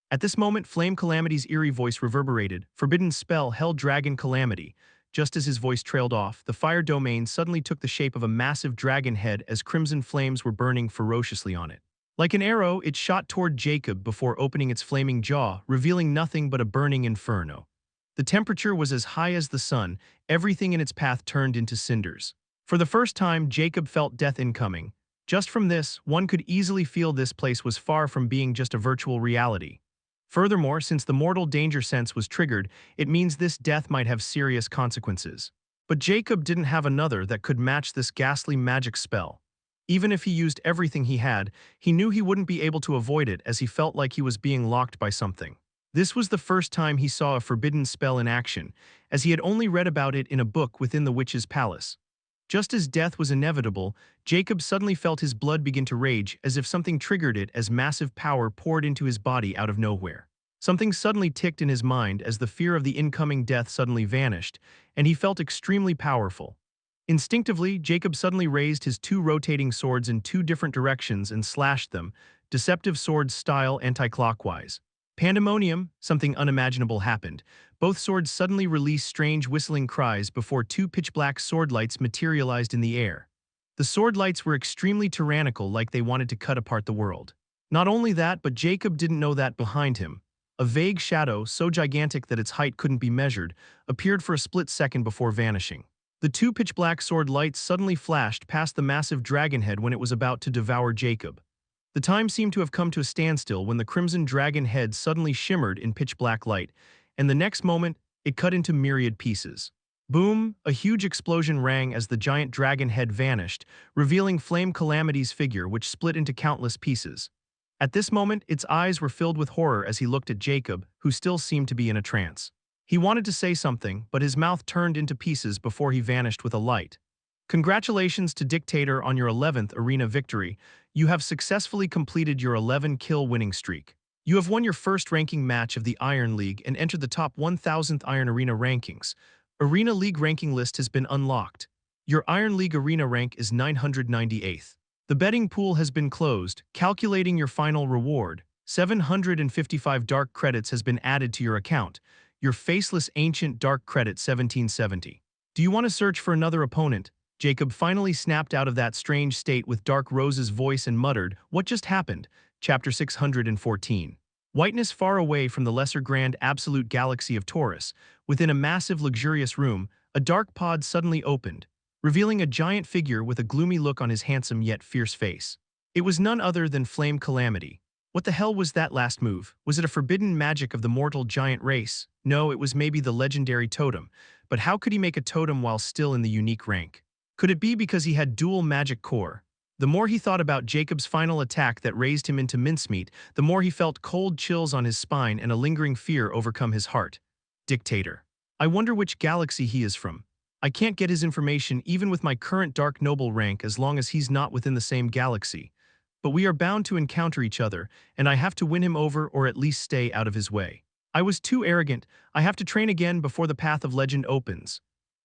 At this moment, Flame Calamity's eerie voice reverberated, "Forbidden spell, Hell Dragon Calamity." Just as his voice trailed off, the fire domain suddenly took the shape of a massive dragon head as crimson flames were burning ferociously on it. Like an arrow, it shot toward Jacob before opening its flaming jaw, revealing nothing but a burning inferno. The temperature was as high as the sun, everything in its path turned into cinders. For the first time, Jacob felt death incoming. Just from this, one could easily feel this place was far from being just a virtual reality. Furthermore, since the mortal danger sense was triggered, it means this death might have serious consequences. But Jacob didn't have another that could match this ghastly magic spell. Even if he used everything he had, he knew he wouldn't be able to avoid it as he felt like he was being locked by something. This was the first time he saw a forbidden spell in action, as he had only read about it in a book within the witch's palace. Just as death was inevitable, Jacob suddenly felt his blood begin to rage as if something triggered it as massive power poured into his body out of nowhere. Something suddenly ticked in his mind as the fear of the incoming death suddenly vanished, and he felt extremely powerful. Instinctively, Jacob suddenly raised his two rotating swords in two different directions and slashed them, deceptive sword style anti-clockwise. Pandemonium, something unimaginable happened. Both swords suddenly released strange whistling cries before two pitch-black sword lights materialized in the air. The sword lights were extremely tyrannical, like they wanted to cut apart the world. Not only that, but Jacob didn't know that behind him, a vague shadow, so gigantic that its height couldn't be measured, appeared for a split second before vanishing. The two pitch-black sword lights suddenly flashed past the massive dragon head when it was about to devour Jacob. The time seemed to have come to a standstill when the crimson dragon head suddenly shimmered in pitch-black light, and the next moment, it cut into myriad pieces. Boom! A huge explosion rang as the giant dragon head vanished, revealing Flame Calamity's figure, which split into countless pieces. At this moment, its eyes were filled with horror as he looked at Jacob, who still seemed to be in a trance. He wanted to say something, but his mouth turned into pieces before he vanished with a light. Congratulations to Dictator on your 11th arena victory. You have successfully completed your 11-kill winning streak. You have won your first ranking match of the Iron League and entered the top 1000th Iron Arena rankings. Arena League ranking list has been unlocked. Your Iron League Arena rank is 998th. The betting pool has been closed. Calculating your final reward, 755 dark credits has been added to your account. Your faceless ancient dark credit 1770. Do you want to search for another opponent? Jacob finally snapped out of that strange state with Dark Rose's voice and muttered, "What just happened?" Chapter 614. Whiteness far away from the lesser grand absolute galaxy of Taurus, within a massive luxurious room, a dark pod suddenly opened, revealing a giant figure with a gloomy look on his handsome yet fierce face. It was none other than Flame Calamity. What the hell was that last move? Was it a forbidden magic of the mortal giant race? No, it was maybe the legendary totem. But how could he make a totem while still in the unique rank? Could it be because he had dual magic core? The more he thought about Jacob's final attack that raised him into mincemeat, the more he felt cold chills on his spine and a lingering fear overcome his heart. Dictator. I wonder which galaxy he is from. I can't get his information even with my current Dark Noble rank as long as he's not within the same galaxy. But we are bound to encounter each other, and I have to win him over or at least stay out of his way. I was too arrogant. I have to train again before the path of legend opens.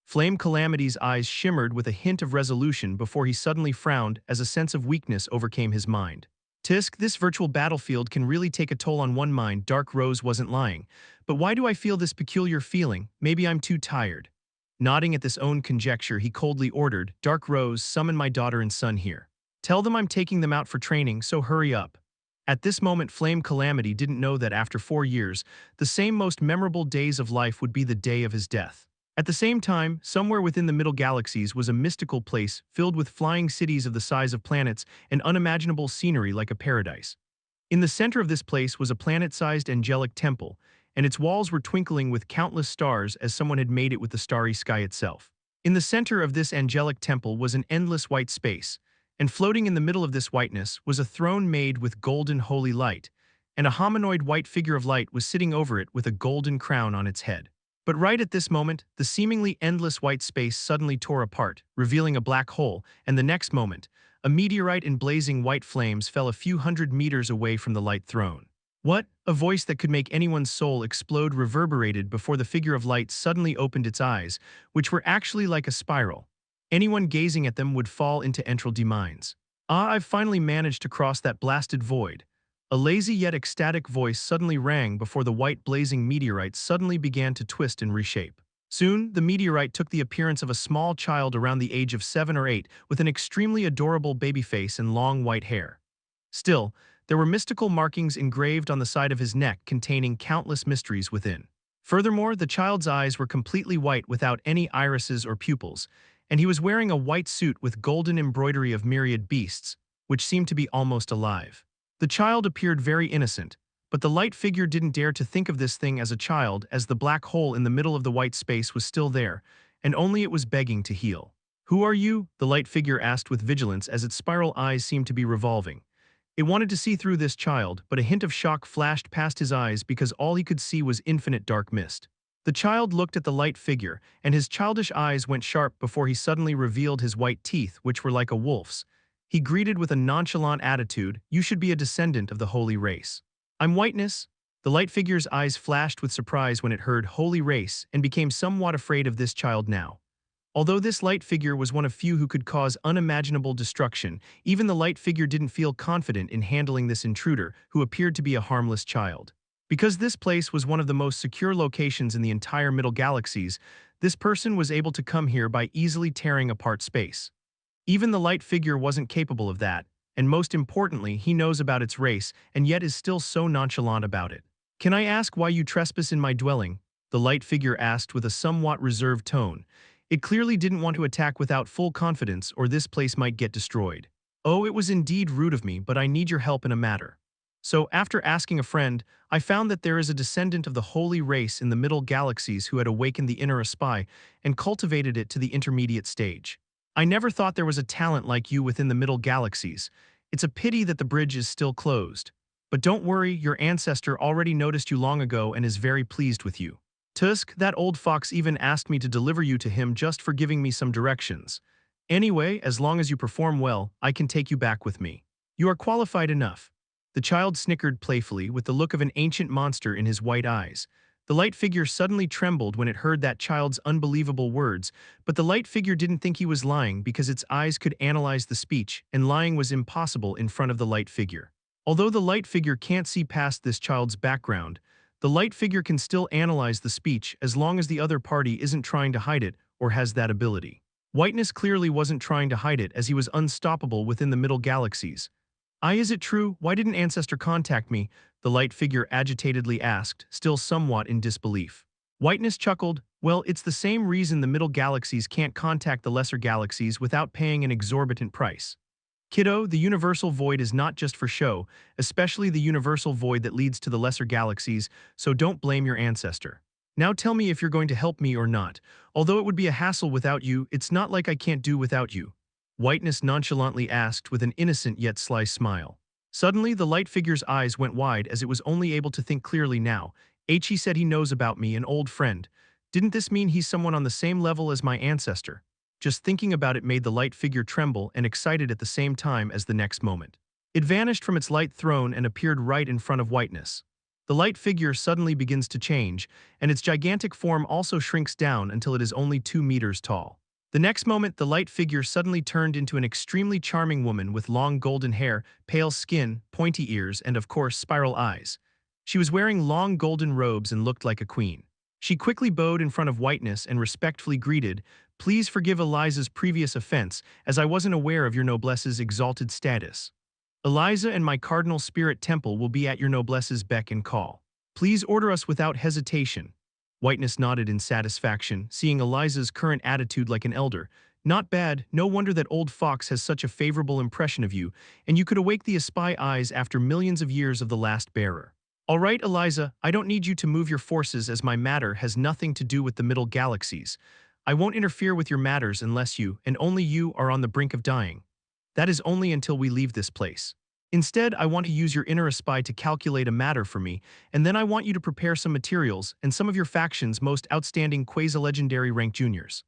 Flame Calamity's eyes shimmered with a hint of resolution before he suddenly frowned as a sense of weakness overcame his mind. Tisk, this virtual battlefield can really take a toll on one mind. Dark Rose wasn't lying. But why do I feel this peculiar feeling? Maybe I'm too tired. Nodding at this own conjecture, he coldly ordered, "Dark Rose, summon my daughter and son here. Tell them I'm taking them out for training, so hurry up." At this moment, Flame Calamity didn't know that after 4 years, the same most memorable days of life would be the day of his death. At the same time, somewhere within the Middle Galaxies was a mystical place filled with flying cities of the size of planets and unimaginable scenery like a paradise. In the center of this place was a planet-sized angelic temple, and its walls were twinkling with countless stars as someone had made it with the starry sky itself. In the center of this angelic temple was an endless white space, and floating in the middle of this whiteness was a throne made with golden holy light, and a hominoid white figure of light was sitting over it with a golden crown on its head. But right at this moment, the seemingly endless white space suddenly tore apart, revealing a black hole, and the next moment, a meteorite in blazing white flames fell a few hundred meters away from the light throne. What? A voice that could make anyone's soul explode reverberated before the figure of light suddenly opened its eyes, which were actually like a spiral. Anyone gazing at them would fall into entral demines. Ah, I've finally managed to cross that blasted void. A lazy yet ecstatic voice suddenly rang before the white blazing meteorite suddenly began to twist and reshape. Soon, the meteorite took the appearance of a small child around the age of 7 or 8 with an extremely adorable baby face and long white hair. Still, there were mystical markings engraved on the side of his neck containing countless mysteries within. Furthermore, the child's eyes were completely white without any irises or pupils, and he was wearing a white suit with golden embroidery of myriad beasts, which seemed to be almost alive. The child appeared very innocent, but the light figure didn't dare to think of this thing as a child as the black hole in the middle of the white space was still there, and only it was begging to heal. "Who are you?" the light figure asked with vigilance as its spiral eyes seemed to be revolving. It wanted to see through this child, but a hint of shock flashed past his eyes because all he could see was infinite dark mist. The child looked at the light figure, and his childish eyes went sharp before he suddenly revealed his white teeth, which were like a wolf's. He greeted with a nonchalant attitude, "You should be a descendant of the holy race." "I'm whiteness." The light figure's eyes flashed with surprise when it heard holy race and became somewhat afraid of this child now. Although this light figure was one of few who could cause unimaginable destruction, even the light figure didn't feel confident in handling this intruder who appeared to be a harmless child. Because this place was one of the most secure locations in the entire Middle Galaxies, this person was able to come here by easily tearing apart space. Even the light figure wasn't capable of that, and most importantly, he knows about its race and yet is still so nonchalant about it. "Can I ask why you trespass in my dwelling?" the light figure asked with a somewhat reserved tone. It clearly didn't want to attack without full confidence or this place might get destroyed. "Oh, it was indeed rude of me, but I need your help in a matter." So, after asking a friend, I found that there is a descendant of the holy race in the Middle Galaxies who had awakened the inner espy and cultivated it to the intermediate stage. I never thought there was a talent like you within the Middle Galaxies. It's a pity that the bridge is still closed. But don't worry, your ancestor already noticed you long ago and is very pleased with you. Tusk, that old fox even asked me to deliver you to him just for giving me some directions. Anyway, as long as you perform well, I can take you back with me. You are qualified enough. The child snickered playfully with the look of an ancient monster in his white eyes. The light figure suddenly trembled when it heard that child's unbelievable words, but the light figure didn't think he was lying because its eyes could analyze the speech, and lying was impossible in front of the light figure. Although the light figure can't see past this child's background, the light figure can still analyze the speech as long as the other party isn't trying to hide it or has that ability. Whiteness clearly wasn't trying to hide it as he was unstoppable within the Middle Galaxies. Is it true? Why didn't Ancestor contact me?" the light figure agitatedly asked, still somewhat in disbelief. Whiteness chuckled, "Well, it's the same reason the Middle Galaxies can't contact the Lesser Galaxies without paying an exorbitant price. Kiddo, the Universal Void is not just for show, especially the Universal Void that leads to the Lesser Galaxies, so don't blame your ancestor. Now tell me if you're going to help me or not. Although it would be a hassle without you, it's not like I can't do without you." Whiteness nonchalantly asked with an innocent yet sly smile. Suddenly, the light figure's eyes went wide as it was only able to think clearly now. "He said he knows about me, an old friend. Didn't this mean he's someone on the same level as my ancestor?" Just thinking about it made the light figure tremble and excited at the same time as the next moment. It vanished from its light throne and appeared right in front of Whiteness. The light figure suddenly begins to change, and its gigantic form also shrinks down until it is only 2 meters tall. The next moment, the light figure suddenly turned into an extremely charming woman with long golden hair, pale skin, pointy ears, and of course, spiral eyes. She was wearing long golden robes and looked like a queen. She quickly bowed in front of Whiteness and respectfully greeted, "Please forgive Eliza's previous offense, as I wasn't aware of your noblesse's exalted status. Eliza and my cardinal spirit temple will be at your noblesse's beck and call. Please order us without hesitation." Whiteness nodded in satisfaction, seeing Eliza's current attitude like an elder. "Not bad, no wonder that old fox has such a favorable impression of you, and you could awake the espy eyes after millions of years of the last bearer. All right, Eliza, I don't need you to move your forces as my matter has nothing to do with the Middle Galaxies. I won't interfere with your matters unless you, and only you, are on the brink of dying. That is only until we leave this place." Instead, I want to use your inner spy to calculate a matter for me, and then I want you to prepare some materials and some of your faction's most outstanding quasi-legendary rank juniors.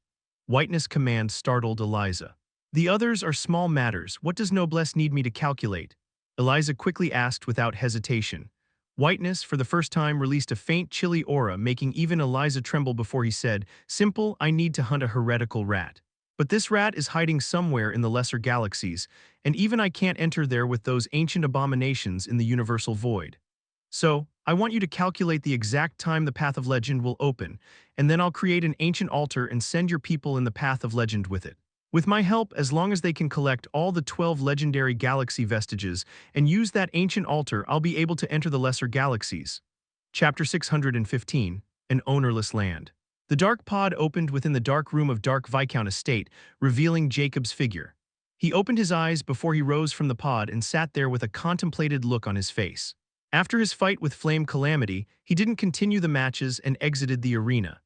Whiteness command startled Eliza. The others are small matters. What does noblesse need me to calculate? Eliza quickly asked without hesitation. Whiteness, for the first time, released a faint, chilly aura, making even Eliza tremble before he said, "Simple, I need to hunt a heretical rat. But this rat is hiding somewhere in the lesser galaxies, and even I can't enter there with those ancient abominations in the universal void. So, I want you to calculate the exact time the Path of Legend will open, and then I'll create an ancient altar and send your people in the Path of Legend with it. With my help, as long as they can collect all the 12 legendary galaxy vestiges and use that ancient altar, I'll be able to enter the lesser galaxies." Chapter 615, An Ownerless Land. The dark pod opened within the dark room of Dark Viscount Estate, revealing Jacob's figure. He opened his eyes before he rose from the pod and sat there with a contemplated look on his face. After his fight with Flame Calamity, he didn't continue the matches and exited the arena.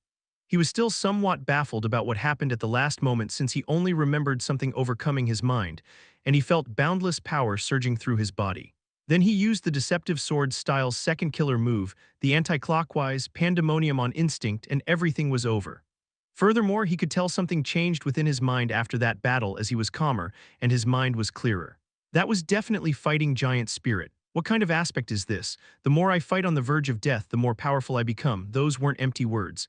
He was still somewhat baffled about what happened at the last moment since he only remembered something overcoming his mind, and he felt boundless power surging through his body. Then he used the Deceptive Sword-style second killer move, the anti-clockwise Pandemonium on instinct, and everything was over. Furthermore, he could tell something changed within his mind after that battle as he was calmer, and his mind was clearer. That was definitely fighting giant spirit. What kind of aspect is this? The more I fight on the verge of death, the more powerful I become. Those weren't empty words.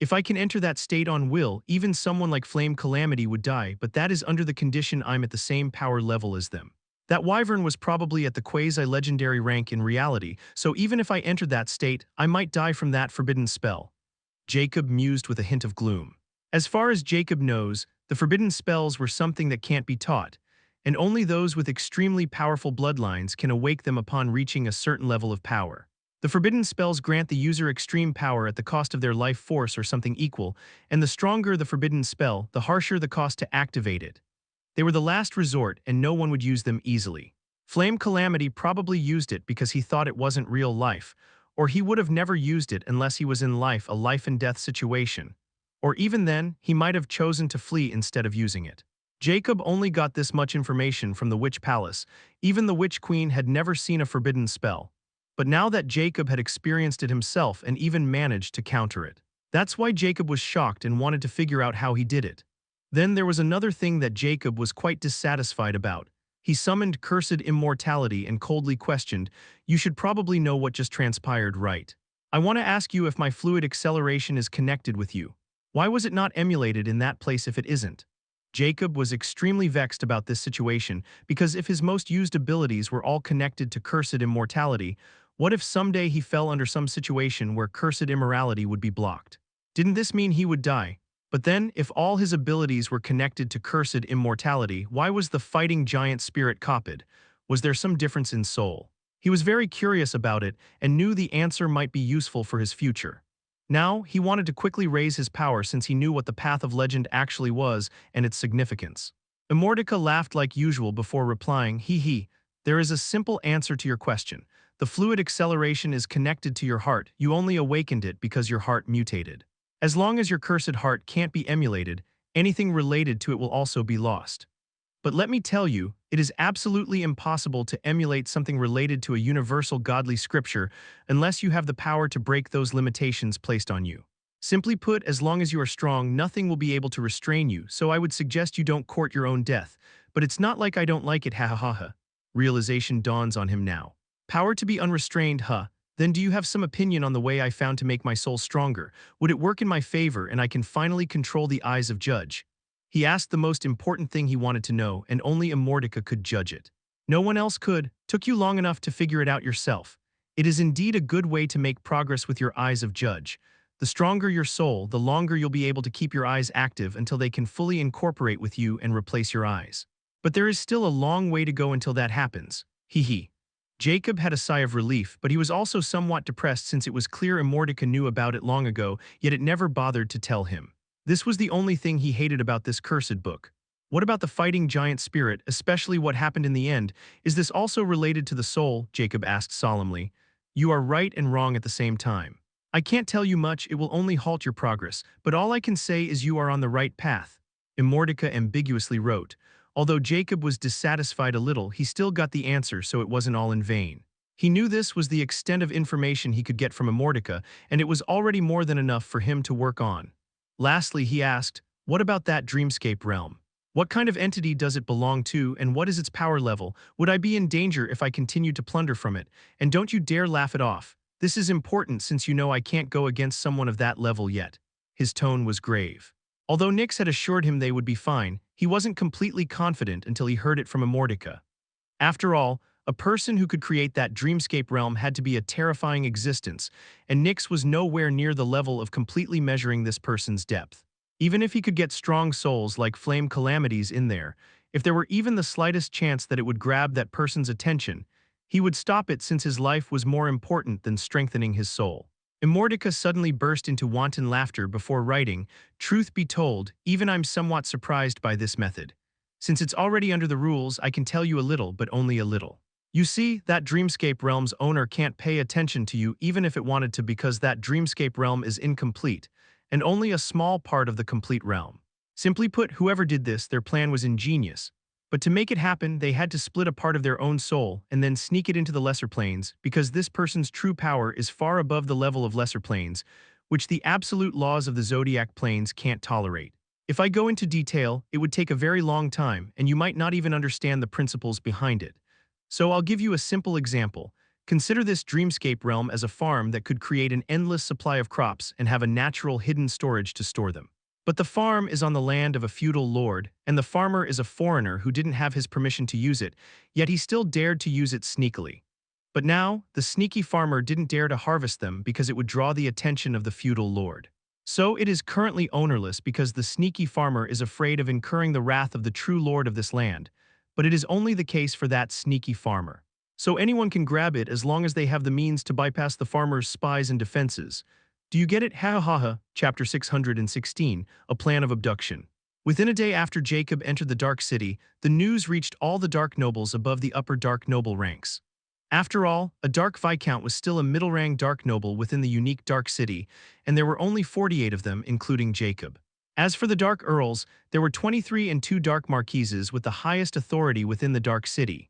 If I can enter that state on will, even someone like Flame Calamity would die, but that is under the condition I'm at the same power level as them. That wyvern was probably at the quasi-legendary rank in reality, so even if I entered that state, I might die from that forbidden spell. Jacob mused with a hint of gloom. As far as Jacob knows, the forbidden spells were something that can't be taught, and only those with extremely powerful bloodlines can awake them upon reaching a certain level of power. The forbidden spells grant the user extreme power at the cost of their life force or something equal, and the stronger the forbidden spell, the harsher the cost to activate it. They were the last resort, and no one would use them easily. Flame Calamity probably used it because he thought it wasn't real life, or he would have never used it unless he was in a life-and-death situation. Or even then, he might have chosen to flee instead of using it. Jacob only got this much information from the Witch Palace. Even the Witch Queen had never seen a forbidden spell. But now that Jacob had experienced it himself and even managed to counter it. That's why Jacob was shocked and wanted to figure out how he did it. Then there was another thing that Jacob was quite dissatisfied about. He summoned cursed Immortality and coldly questioned, "You should probably know what just transpired, right? I want to ask you if my fluid acceleration is connected with you. Why was it not emulated in that place if it isn't?" Jacob was extremely vexed about this situation because if his most used abilities were all connected to cursed Immortality, what if someday he fell under some situation where cursed immorality would be blocked? Didn't this mean he would die? But then, if all his abilities were connected to cursed immortality, why was the fighting giant spirit copied? Was there some difference in soul? He was very curious about it and knew the answer might be useful for his future. Now, he wanted to quickly raise his power since he knew what the Path of Legend actually was and its significance. Immortica laughed like usual before replying, "Hee. There is a simple answer to your question. The fluid acceleration is connected to your heart. You only awakened it because your heart mutated. As long as your cursed heart can't be emulated, anything related to it will also be lost. But let me tell you, it is absolutely impossible to emulate something related to a universal godly scripture unless you have the power to break those limitations placed on you. Simply put, as long as you are strong, nothing will be able to restrain you, so I would suggest you don't court your own death. But it's not like I don't like it, ha ha ha ha." Realization dawns on him now. Power to be unrestrained, huh? Then do you have some opinion on the way I found to make my soul stronger? Would it work in my favor and I can finally control the eyes of judge? He asked the most important thing he wanted to know, and only Immortica could judge it. No one else could. Took you long enough to figure it out yourself. It is indeed a good way to make progress with your eyes of judge. The stronger your soul, the longer you'll be able to keep your eyes active until they can fully incorporate with you and replace your eyes. But there is still a long way to go until that happens. Hee. Jacob had a sigh of relief, but he was also somewhat depressed since it was clear Immortica knew about it long ago, yet it never bothered to tell him. This was the only thing he hated about this cursed book. What about the fighting giant spirit, especially what happened in the end? Is this also related to the soul? Jacob asked solemnly. You are right and wrong at the same time. I can't tell you much, it will only halt your progress, but all I can say is you are on the right path. Immortica ambiguously wrote. Although Jacob was dissatisfied a little, he still got the answer, so it wasn't all in vain. He knew this was the extent of information he could get from Immortality, and it was already more than enough for him to work on. Lastly, he asked, "What about that dreamscape realm? What kind of entity does it belong to, and what is its power level? Would I be in danger if I continued to plunder from it? And don't you dare laugh it off. This is important since you know I can't go against someone of that level yet." His tone was grave. Although Nyx had assured him they would be fine, he wasn't completely confident until he heard it from Immortality. After all, a person who could create that dreamscape realm had to be a terrifying existence, and Nyx was nowhere near the level of completely measuring this person's depth. Even if he could get strong souls like flame calamities in there, if there were even the slightest chance that it would grab that person's attention, he would stop it since his life was more important than strengthening his soul. Immortality suddenly burst into wanton laughter before writing, "Truth be told, even I'm somewhat surprised by this method. Since it's already under the rules, I can tell you a little, but only a little. You see, that dreamscape realm's owner can't pay attention to you even if it wanted to because that dreamscape realm is incomplete, and only a small part of the complete realm. Simply put, whoever did this, their plan was ingenious. But to make it happen, they had to split a part of their own soul and then sneak it into the lesser planes because this person's true power is far above the level of lesser planes, which the absolute laws of the Zodiac Plains can't tolerate. If I go into detail, it would take a very long time, and you might not even understand the principles behind it. So I'll give you a simple example. Consider this dreamscape realm as a farm that could create an endless supply of crops and have a natural hidden storage to store them. But the farm is on the land of a feudal lord, and the farmer is a foreigner who didn't have his permission to use it, yet he still dared to use it sneakily. But now, the sneaky farmer didn't dare to harvest them because it would draw the attention of the feudal lord. So it is currently ownerless because the sneaky farmer is afraid of incurring the wrath of the true lord of this land, but it is only the case for that sneaky farmer. So anyone can grab it as long as they have the means to bypass the farmer's spies and defenses. Do you get it? Ha ha ha. Chapter 616, A Plan of Abduction. Within a day after Jacob entered the Dark City, the news reached all the Dark Nobles above the upper Dark Noble ranks. After all, a Dark Viscount was still a middle-rank Dark Noble within the unique Dark City, and there were only 48 of them, including Jacob. As for the Dark Earls, there were 23 and 2 Dark Marquises with the highest authority within the Dark City.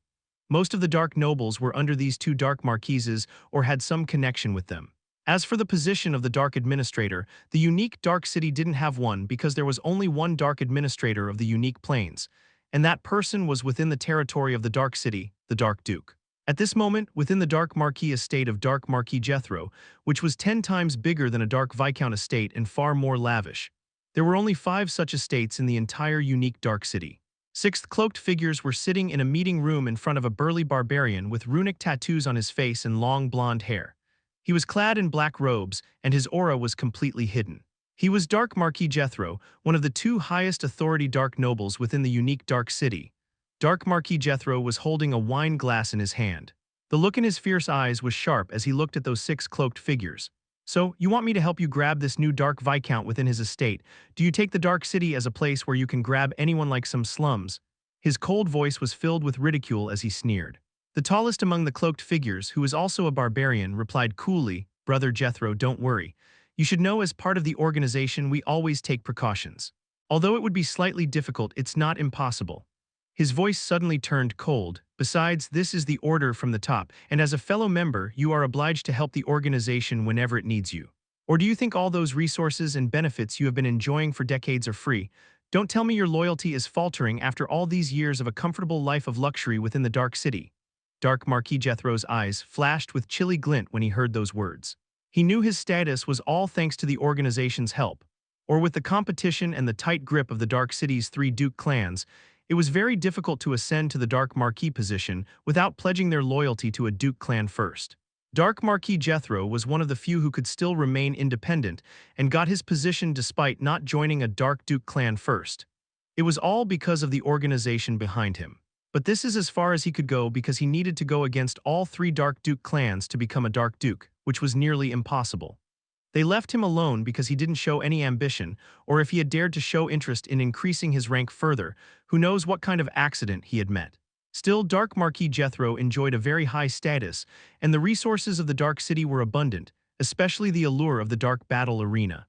Most of the Dark Nobles were under these 2 Dark Marquises or had some connection with them. As for the position of the Dark Administrator, the unique Dark City didn't have one because there was only one Dark Administrator of the unique Plains, and that person was within the territory of the Dark City, the Dark Duke. At this moment, within the Dark Marquis estate of Dark Marquis Jethro, which was 10 times bigger than a Dark Viscount estate and far more lavish, there were only 5 such estates in the entire unique Dark City. 6 cloaked figures were sitting in a meeting room in front of a burly barbarian with runic tattoos on his face and long blonde hair. He was clad in black robes, and his aura was completely hidden. He was Dark Marquis Jethro, one of the 2 highest authority Dark Nobles within the unique Dark City. Dark Marquis Jethro was holding a wine glass in his hand. The look in his fierce eyes was sharp as he looked at those 6 cloaked figures. "So, you want me to help you grab this new Dark Viscount within his estate? Do you take the Dark City as a place where you can grab anyone like some slums?" His cold voice was filled with ridicule as he sneered. The tallest among the cloaked figures, who was also a barbarian, replied coolly, "Brother Jethro, don't worry. You should know as part of the organization we always take precautions. Although it would be slightly difficult, it's not impossible." His voice suddenly turned cold. "Besides, this is the order from the top, and as a fellow member, you are obliged to help the organization whenever it needs you. Or do you think all those resources and benefits you have been enjoying for decades are free? Don't tell me your loyalty is faltering after all these years of a comfortable life of luxury within the Dark City." Dark Marquis Jethro's eyes flashed with chilly glint when he heard those words. He knew his status was all thanks to the organization's help. Or with the competition and the tight grip of the Dark City's 3 Duke clans, it was very difficult to ascend to the Dark Marquis position without pledging their loyalty to a Duke clan first. Dark Marquis Jethro was one of the few who could still remain independent and got his position despite not joining a Dark Duke clan first. It was all because of the organization behind him. But this is as far as he could go because he needed to go against all 3 Dark Duke clans to become a Dark Duke, which was nearly impossible. They left him alone because he didn't show any ambition, or if he had dared to show interest in increasing his rank further, who knows what kind of accident he had met. Still, Dark Marquis Jethro enjoyed a very high status, and the resources of the Dark City were abundant, especially the allure of the Dark Battle Arena.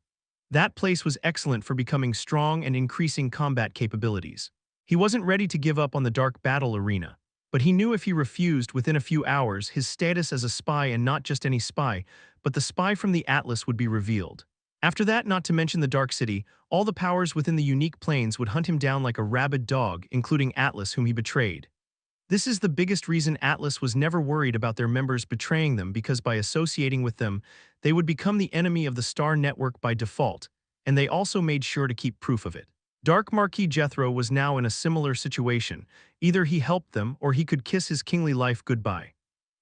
That place was excellent for becoming strong and increasing combat capabilities. He wasn't ready to give up on the dark battle arena, but he knew if he refused within a few hours, his status as a spy, and not just any spy, but the spy from the Atlas, would be revealed. After that, not to mention the Dark City, all the powers within the unique planes would hunt him down like a rabid dog, including Atlas, whom he betrayed. This is the biggest reason Atlas was never worried about their members betraying them, because by associating with them, they would become the enemy of the Star Network by default, and they also made sure to keep proof of it. Dark Marquis Jethro was now in a similar situation. Either he helped them or he could kiss his kingly life goodbye.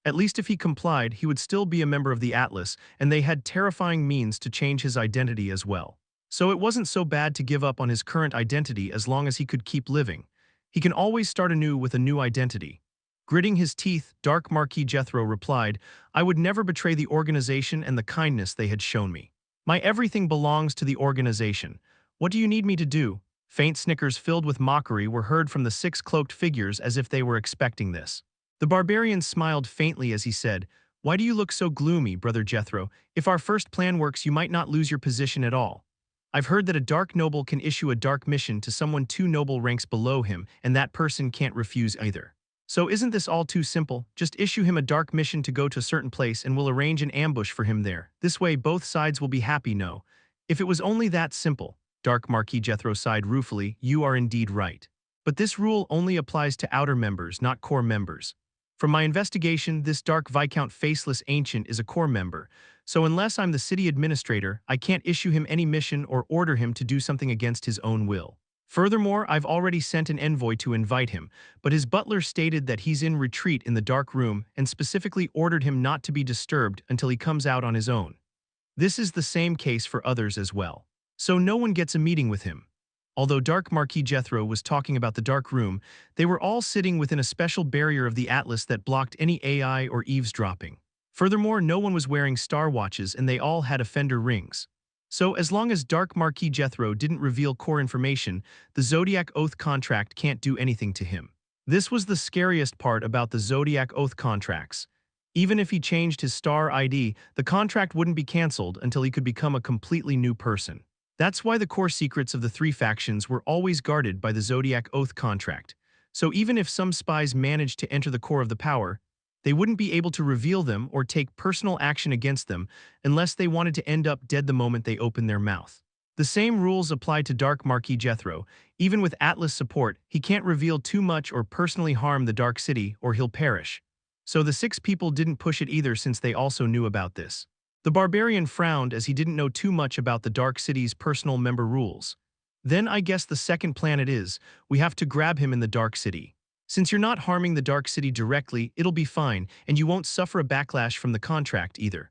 At least if he complied, he would still be a member of the Atlas, and they had terrifying means to change his identity as well. So it wasn't so bad to give up on his current identity as long as he could keep living. He can always start anew with a new identity. Gritting his teeth, Dark Marquis Jethro replied, "I would never betray the organization and the kindness they had shown me. My everything belongs to the organization. What do you need me to do?" Faint snickers filled with mockery were heard from the six cloaked figures, as if they were expecting this. The barbarian smiled faintly as he said, "Why do you look so gloomy, Brother Jethro? If our first plan works, you might not lose your position at all. I've heard that a dark noble can issue a dark mission to someone 2 noble ranks below him, and that person can't refuse either. So isn't this all too simple? Just issue him a dark mission to go to a certain place and we'll arrange an ambush for him there. This way both sides will be happy, no? If it was only that simple." Dark Marquis Jethro sighed ruefully, "You are indeed right. But this rule only applies to outer members, not core members. From my investigation, this Dark Viscount Faceless Ancient is a core member, so unless I'm the city administrator, I can't issue him any mission or order him to do something against his own will. Furthermore, I've already sent an envoy to invite him, but his butler stated that he's in retreat in the dark room and specifically ordered him not to be disturbed until he comes out on his own. This is the same case for others as well. So no one gets a meeting with him." Although Dark Marquis Jethro was talking about the dark room, they were all sitting within a special barrier of the Atlas that blocked any AI or eavesdropping. Furthermore, no one was wearing star watches and they all had offender rings. So as long as Dark Marquis Jethro didn't reveal core information, the Zodiac Oath contract can't do anything to him. This was the scariest part about the Zodiac Oath contracts. Even if he changed his star ID, the contract wouldn't be cancelled until he could become a completely new person. That's why the core secrets of the 3 factions were always guarded by the Zodiac Oath contract. So even if some spies managed to enter the core of the power, they wouldn't be able to reveal them or take personal action against them unless they wanted to end up dead the moment they opened their mouth. The same rules apply to Dark Marquis Jethro. Even with Atlas support, he can't reveal too much or personally harm the Dark City or he'll perish. So the 6 people didn't push it either, since they also knew about this. The barbarian frowned as he didn't know too much about the Dark City's personal member rules. "Then I guess the second planet is, we have to grab him in the Dark City. Since you're not harming the Dark City directly, it'll be fine, and you won't suffer a backlash from the contract either.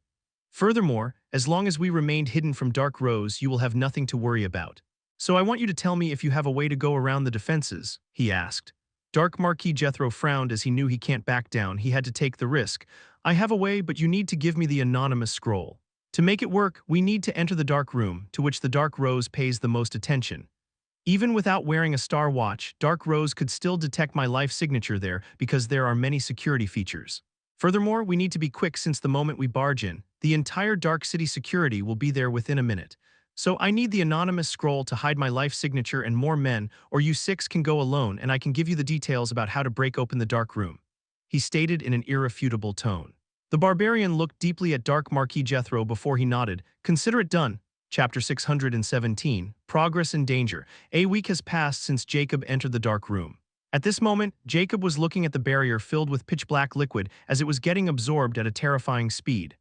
Furthermore, as long as we remained hidden from Dark Rose, you will have nothing to worry about. So I want you to tell me if you have a way to go around the defenses," he asked. Dark Marquis Jethro frowned as he knew he can't back down. He had to take the risk. "I have a way, but you need to give me the anonymous scroll. To make it work, we need to enter the dark room, to which the Dark Rose pays the most attention. Even without wearing a star watch, Dark Rose could still detect my life signature there because there are many security features. Furthermore, we need to be quick, since the moment we barge in, the entire Dark City security will be there within a minute. So I need the anonymous scroll to hide my life signature and more men, or you 6 can go alone and I can give you the details about how to break open the dark room," he stated in an irrefutable tone. The barbarian looked deeply at Dark Marquis Jethro before he nodded. "Consider it done." Chapter 617, Progress and Danger. A week has passed since Jacob entered the dark room. At this moment, Jacob was looking at the barrier filled with pitch-black liquid as it was getting absorbed at a terrifying speed.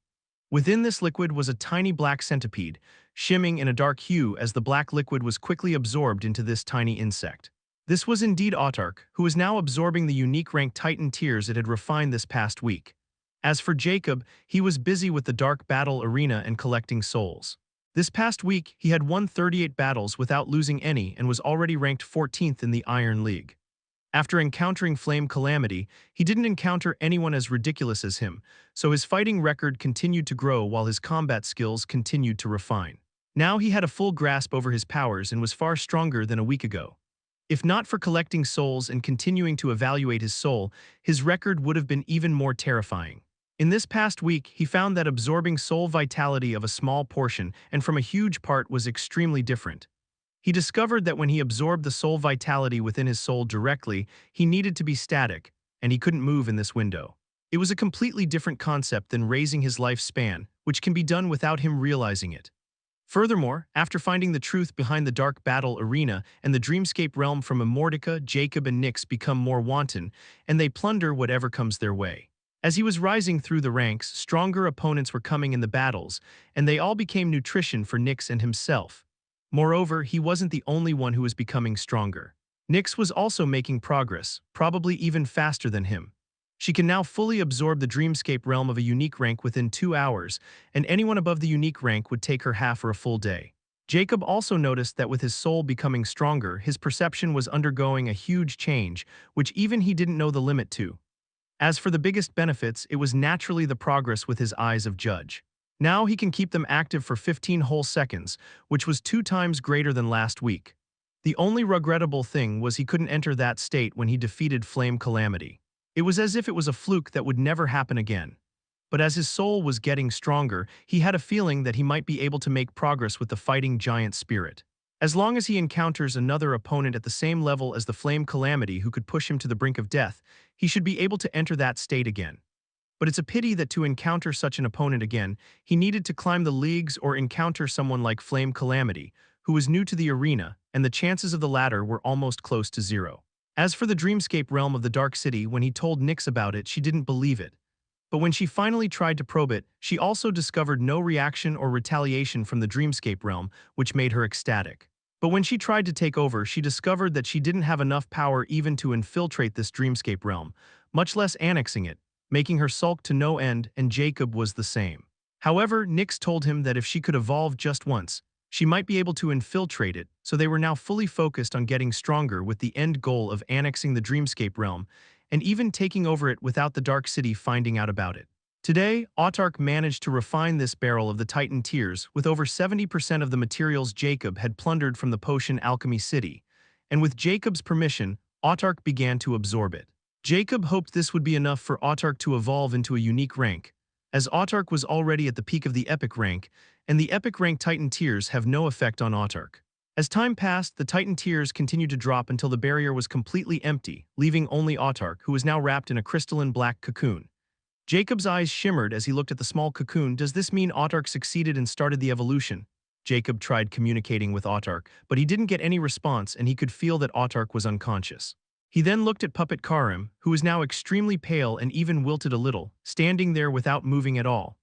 Within this liquid was a tiny black centipede, shimmering in a dark hue as the black liquid was quickly absorbed into this tiny insect. This was indeed Autarch, who was now absorbing the unique rank Titan tiers it had refined this past week. As for Jacob, he was busy with the dark battle arena and collecting souls. This past week, he had won 38 battles without losing any and was already ranked 14th in the Iron League. After encountering Flame Calamity, he didn't encounter anyone as ridiculous as him, so his fighting record continued to grow while his combat skills continued to refine. Now he had a full grasp over his powers and was far stronger than a week ago. If not for collecting souls and continuing to evaluate his soul, his record would have been even more terrifying. In this past week, he found that absorbing soul vitality of a small portion and from a huge part was extremely different. He discovered that when he absorbed the soul vitality within his soul directly, he needed to be static, and he couldn't move in this window. It was a completely different concept than raising his lifespan, which can be done without him realizing it. Furthermore, after finding the truth behind the Dark Battle Arena and the Dreamscape realm from Immortality, Jacob and Nyx become more wanton, and they plunder whatever comes their way. As he was rising through the ranks, stronger opponents were coming in the battles, and they all became nutrition for Nyx and himself. Moreover, he wasn't the only one who was becoming stronger. Nyx was also making progress, probably even faster than him. She can now fully absorb the Dreamscape realm of a unique rank within 2 hours, and anyone above the unique rank would take her half or a full day. Jacob also noticed that with his soul becoming stronger, his perception was undergoing a huge change, which even he didn't know the limit to. As for the biggest benefits, it was naturally the progress with his eyes of judge. Now he can keep them active for 15 whole seconds, which was 2 times greater than last week. The only regrettable thing was he couldn't enter that state when he defeated Flame Calamity. It was as if it was a fluke that would never happen again. But as his soul was getting stronger, he had a feeling that he might be able to make progress with the fighting giant spirit. As long as he encounters another opponent at the same level as the Flame Calamity who could push him to the brink of death, he should be able to enter that state again. But it's a pity that to encounter such an opponent again, he needed to climb the leagues or encounter someone like Flame Calamity, who was new to the arena, and the chances of the latter were almost close to zero. As for the Dreamscape realm of the Dark City, when he told Nyx about it, she didn't believe it. But when she finally tried to probe it, she also discovered no reaction or retaliation from the Dreamscape realm, which made her ecstatic. But when she tried to take over, she discovered that she didn't have enough power even to infiltrate this Dreamscape realm, much less annexing it, making her sulk to no end, and Jacob was the same. However, Nyx told him that if she could evolve just once, she might be able to infiltrate it, so they were now fully focused on getting stronger with the end goal of annexing the Dreamscape realm, and even taking over it without the Dark City finding out about it. Today, Autark managed to refine this barrel of the Titan Tears with over 70% of the materials Jacob had plundered from the Potion Alchemy City, and with Jacob's permission, Autark began to absorb it. Jacob hoped this would be enough for Autark to evolve into a unique rank, as Autark was already at the peak of the Epic rank, and the Epic rank Titan Tears have no effect on Autark. As time passed, the Titan Tears continued to drop until the barrier was completely empty, leaving only Autark, who was now wrapped in a crystalline black cocoon. Jacob's eyes shimmered as he looked at the small cocoon. Does this mean Autark succeeded and started the evolution? Jacob tried communicating with Autark, but he didn't get any response, and he could feel that Autark was unconscious. He then looked at Puppet Karim, who was now extremely pale and even wilted a little, standing there without moving at all.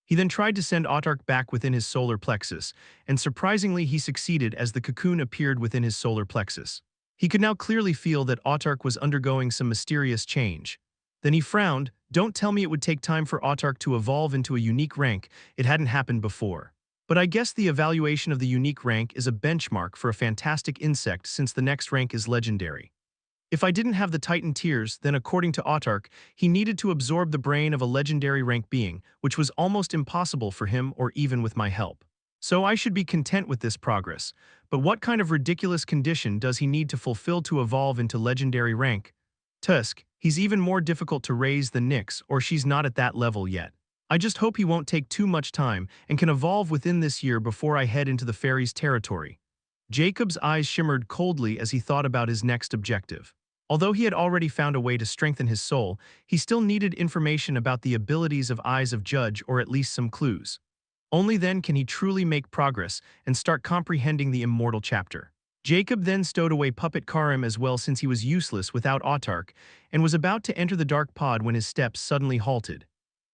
He then tried to send Autark back within his solar plexus, and surprisingly he succeeded as the cocoon appeared within his solar plexus. He could now clearly feel that Autark was undergoing some mysterious change. Then he frowned. Don't tell me it would take time for Autark to evolve into a unique rank. It hadn't happened before. But I guess the evaluation of the unique rank is a benchmark for a fantastic insect since the next rank is legendary. If I didn't have the Titan Tears, then according to Autark, he needed to absorb the brain of a legendary rank being, which was almost impossible for him or even with my help. So I should be content with this progress. But what kind of ridiculous condition does he need to fulfill to evolve into legendary rank? Tusk, he's even more difficult to raise than Nyx, or she's not at that level yet. I just hope he won't take too much time and can evolve within this year before I head into the fairies' territory. Jacob's eyes shimmered coldly as he thought about his next objective. Although he had already found a way to strengthen his soul, he still needed information about the abilities of Eyes of Judge or at least some clues. Only then can he truly make progress and start comprehending the immortal chapter. Jacob then stowed away Puppet Karim as well since he was useless without Autark and was about to enter the dark pod when his steps suddenly halted.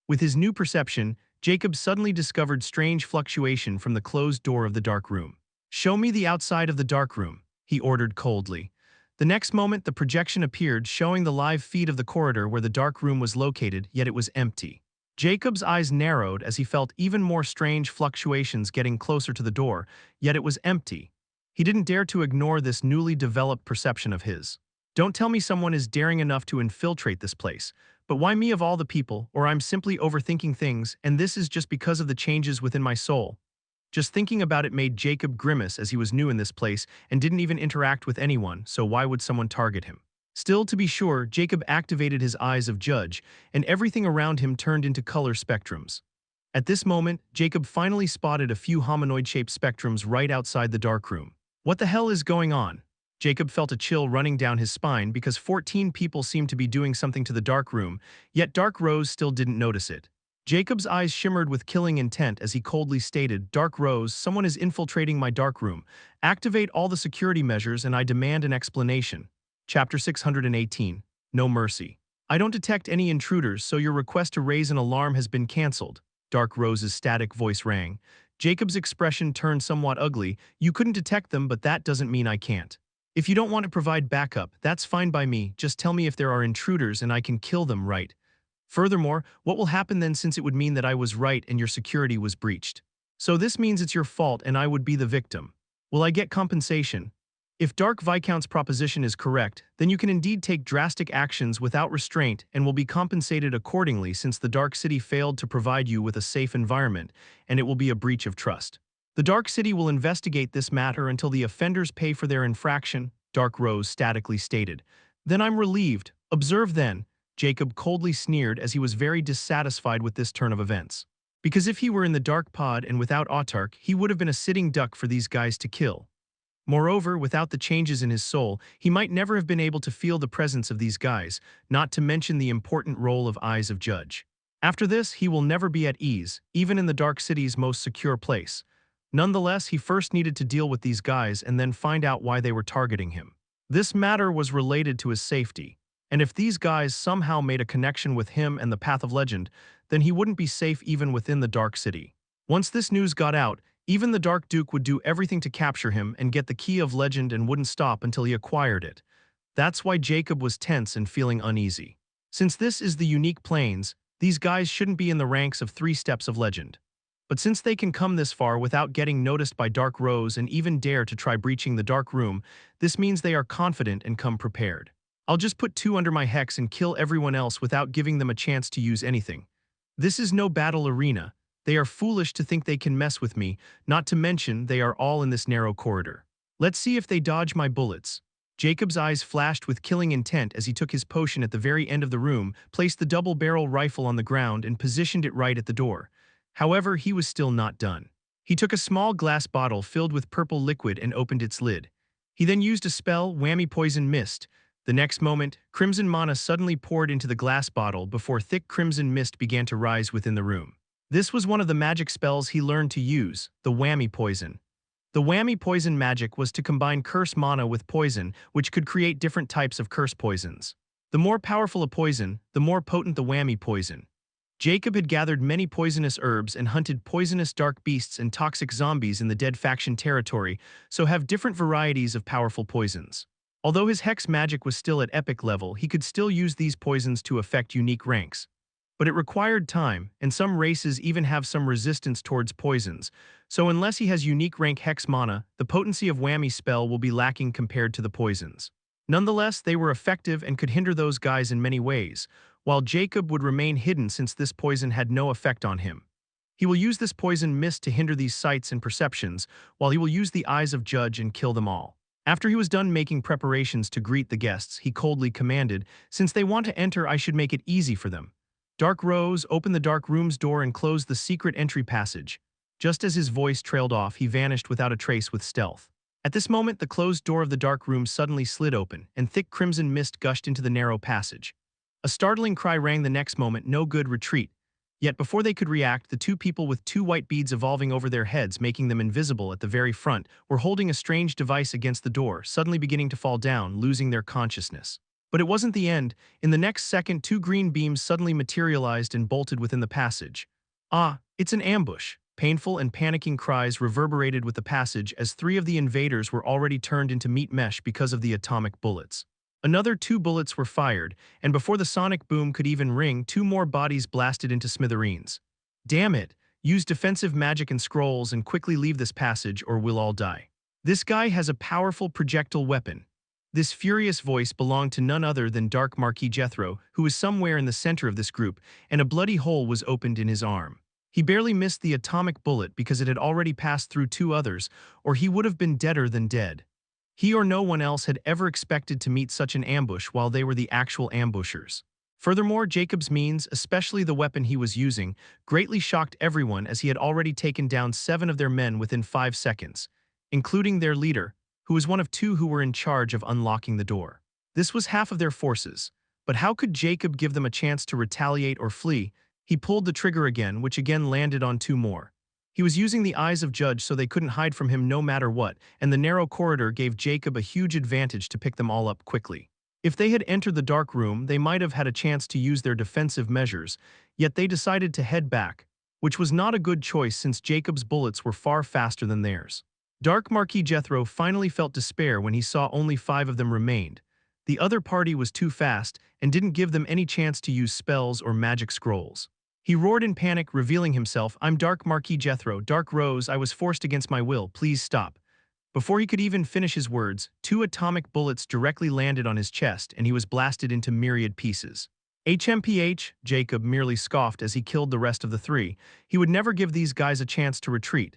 With his new perception, Jacob suddenly discovered strange fluctuation from the closed door of the dark room. "Show me the outside of the dark room," he ordered coldly. The next moment, the projection appeared, showing the live feed of the corridor where the dark room was located, yet it was empty. Jacob's eyes narrowed as he felt even more strange fluctuations getting closer to the door, yet it was empty. He didn't dare to ignore this newly developed perception of his. Don't tell me someone is daring enough to infiltrate this place. But why me of all the people, or I'm simply overthinking things, and this is just because of the changes within my soul. Just thinking about it made Jacob grimace as he was new in this place and didn't even interact with anyone, so why would someone target him? Still, to be sure, Jacob activated his Eyes of Judge, and everything around him turned into color spectrums. At this moment, Jacob finally spotted a few hominoid-shaped spectrums right outside the dark room. What the hell is going on? Jacob felt a chill running down his spine because 14 people seemed to be doing something to the dark room, yet Dark Rose still didn't notice it. Jacob's eyes shimmered with killing intent as he coldly stated, "Dark Rose, someone is infiltrating my dark room. Activate all the security measures and I demand an explanation." Chapter 618. No Mercy. "I don't detect any intruders, so your request to raise an alarm has been cancelled." Dark Rose's static voice rang. Jacob's expression turned somewhat ugly. "You couldn't detect them, but that doesn't mean I can't. If you don't want to provide backup, that's fine by me. Just tell me if there are intruders and I can kill them, right? Furthermore, what will happen then, since it would mean that I was right and your security was breached? So this means it's your fault and I would be the victim. Will I get compensation? If Dark Viscount's proposition is correct, then you can indeed take drastic actions without restraint and will be compensated accordingly, since the Dark City failed to provide you with a safe environment, and it will be a breach of trust. The Dark City will investigate this matter until the offenders pay for their infraction," Dark Rose statically stated. "Then I'm relieved. Observe then," Jacob coldly sneered as he was very dissatisfied with this turn of events. Because if he were in the Dark Pod and without Autark, he would have been a sitting duck for these guys to kill. Moreover, without the changes in his soul, he might never have been able to feel the presence of these guys, not to mention the important role of Eyes of Judge. After this, he will never be at ease, even in the Dark City's most secure place. Nonetheless, he first needed to deal with these guys and then find out why they were targeting him. This matter was related to his safety, and if these guys somehow made a connection with him and the Path of Legend, then he wouldn't be safe even within the Dark City. Once this news got out, even the Dark Duke would do everything to capture him and get the Key of Legend and wouldn't stop until he acquired it. That's why Jacob was tense and feeling uneasy. Since this is the unique plains, these guys shouldn't be in the ranks of 3 steps of legend. But since they can come this far without getting noticed by Dark Rose and even dare to try breaching the dark room, this means they are confident and come prepared. I'll just put 2 under my hex and kill everyone else without giving them a chance to use anything. This is no battle arena. They are foolish to think they can mess with me, not to mention they are all in this narrow corridor. Let's see if they dodge my bullets." Jacob's eyes flashed with killing intent as he took his potion at the very end of the room, placed the double-barrel rifle on the ground, and positioned it right at the door. However, he was still not done. He took a small glass bottle filled with purple liquid and opened its lid. He then used a spell, Whammy Poison Mist. The next moment, crimson mana suddenly poured into the glass bottle before thick crimson mist began to rise within the room. This was one of the magic spells he learned to use, the Whammy Poison. The Whammy Poison magic was to combine curse mana with poison, which could create different types of curse poisons. The more powerful a poison, the more potent the Whammy Poison. Jacob had gathered many poisonous herbs and hunted poisonous dark beasts and toxic zombies in the Dead Faction territory, so have different varieties of powerful poisons. Although his hex magic was still at epic level, he could still use these poisons to affect unique ranks. But it required time, and some races even have some resistance towards poisons, so unless he has unique rank hex mana, the potency of Whammy spell will be lacking compared to the poisons. Nonetheless, they were effective and could hinder those guys in many ways, while Jacob would remain hidden since this poison had no effect on him. He will use this poison mist to hinder these sights and perceptions, while he will use the Eyes of Judge and kill them all. After he was done making preparations to greet the guests, he coldly commanded, "Since they want to enter, I should make it easy for them." Dark Rose opened the dark room's door and closed the secret entry passage. Just as his voice trailed off, he vanished without a trace with stealth. At this moment, the closed door of the dark room suddenly slid open, and thick crimson mist gushed into the narrow passage. A startling cry rang the next moment, "No good, retreat." Yet before they could react, the 2 people with 2 white beads evolving over their heads, making them invisible at the very front, were holding a strange device against the door, suddenly beginning to fall down, losing their consciousness. But it wasn't the end. In the next second, 2 green beams suddenly materialized and bolted within the passage. "Ah, it's an ambush." Painful and panicking cries reverberated with the passage as 3 of the invaders were already turned into meat mesh because of the atomic bullets. Another 2 bullets were fired, and before the sonic boom could even ring, 2 more bodies blasted into smithereens. "Damn it! Use defensive magic and scrolls and quickly leave this passage or we'll all die. This guy has a powerful projectile weapon." This furious voice belonged to none other than Dark Marquis Jethro, who was somewhere in the center of this group, and a bloody hole was opened in his arm. He barely missed the atomic bullet because it had already passed through 2 others, or he would have been deader than dead. He or no one else had ever expected to meet such an ambush while they were the actual ambushers. Furthermore, Jacob's means, especially the weapon he was using, greatly shocked everyone as he had already taken down 7 of their men within 5 seconds, including their leader, who was one of two who were in charge of unlocking the door. This was half of their forces, but how could Jacob give them a chance to retaliate or flee? He pulled the trigger again, which again landed on two more. He was using the eyes of Judge so they couldn't hide from him no matter what, and the narrow corridor gave Jacob a huge advantage to pick them all up quickly. If they had entered the dark room, they might have had a chance to use their defensive measures, yet they decided to head back, which was not a good choice since Jacob's bullets were far faster than theirs. Dark Marquis Jethro finally felt despair when he saw only 5 of them remained. The other party was too fast and didn't give them any chance to use spells or magic scrolls. He roared in panic, revealing himself, "I'm Dark Marquis Jethro, Dark Rose, I was forced against my will, please stop." Before he could even finish his words, 2 atomic bullets directly landed on his chest and he was blasted into myriad pieces. HMPH, Jacob merely scoffed as he killed the rest of the 3. He would never give these guys a chance to retreat.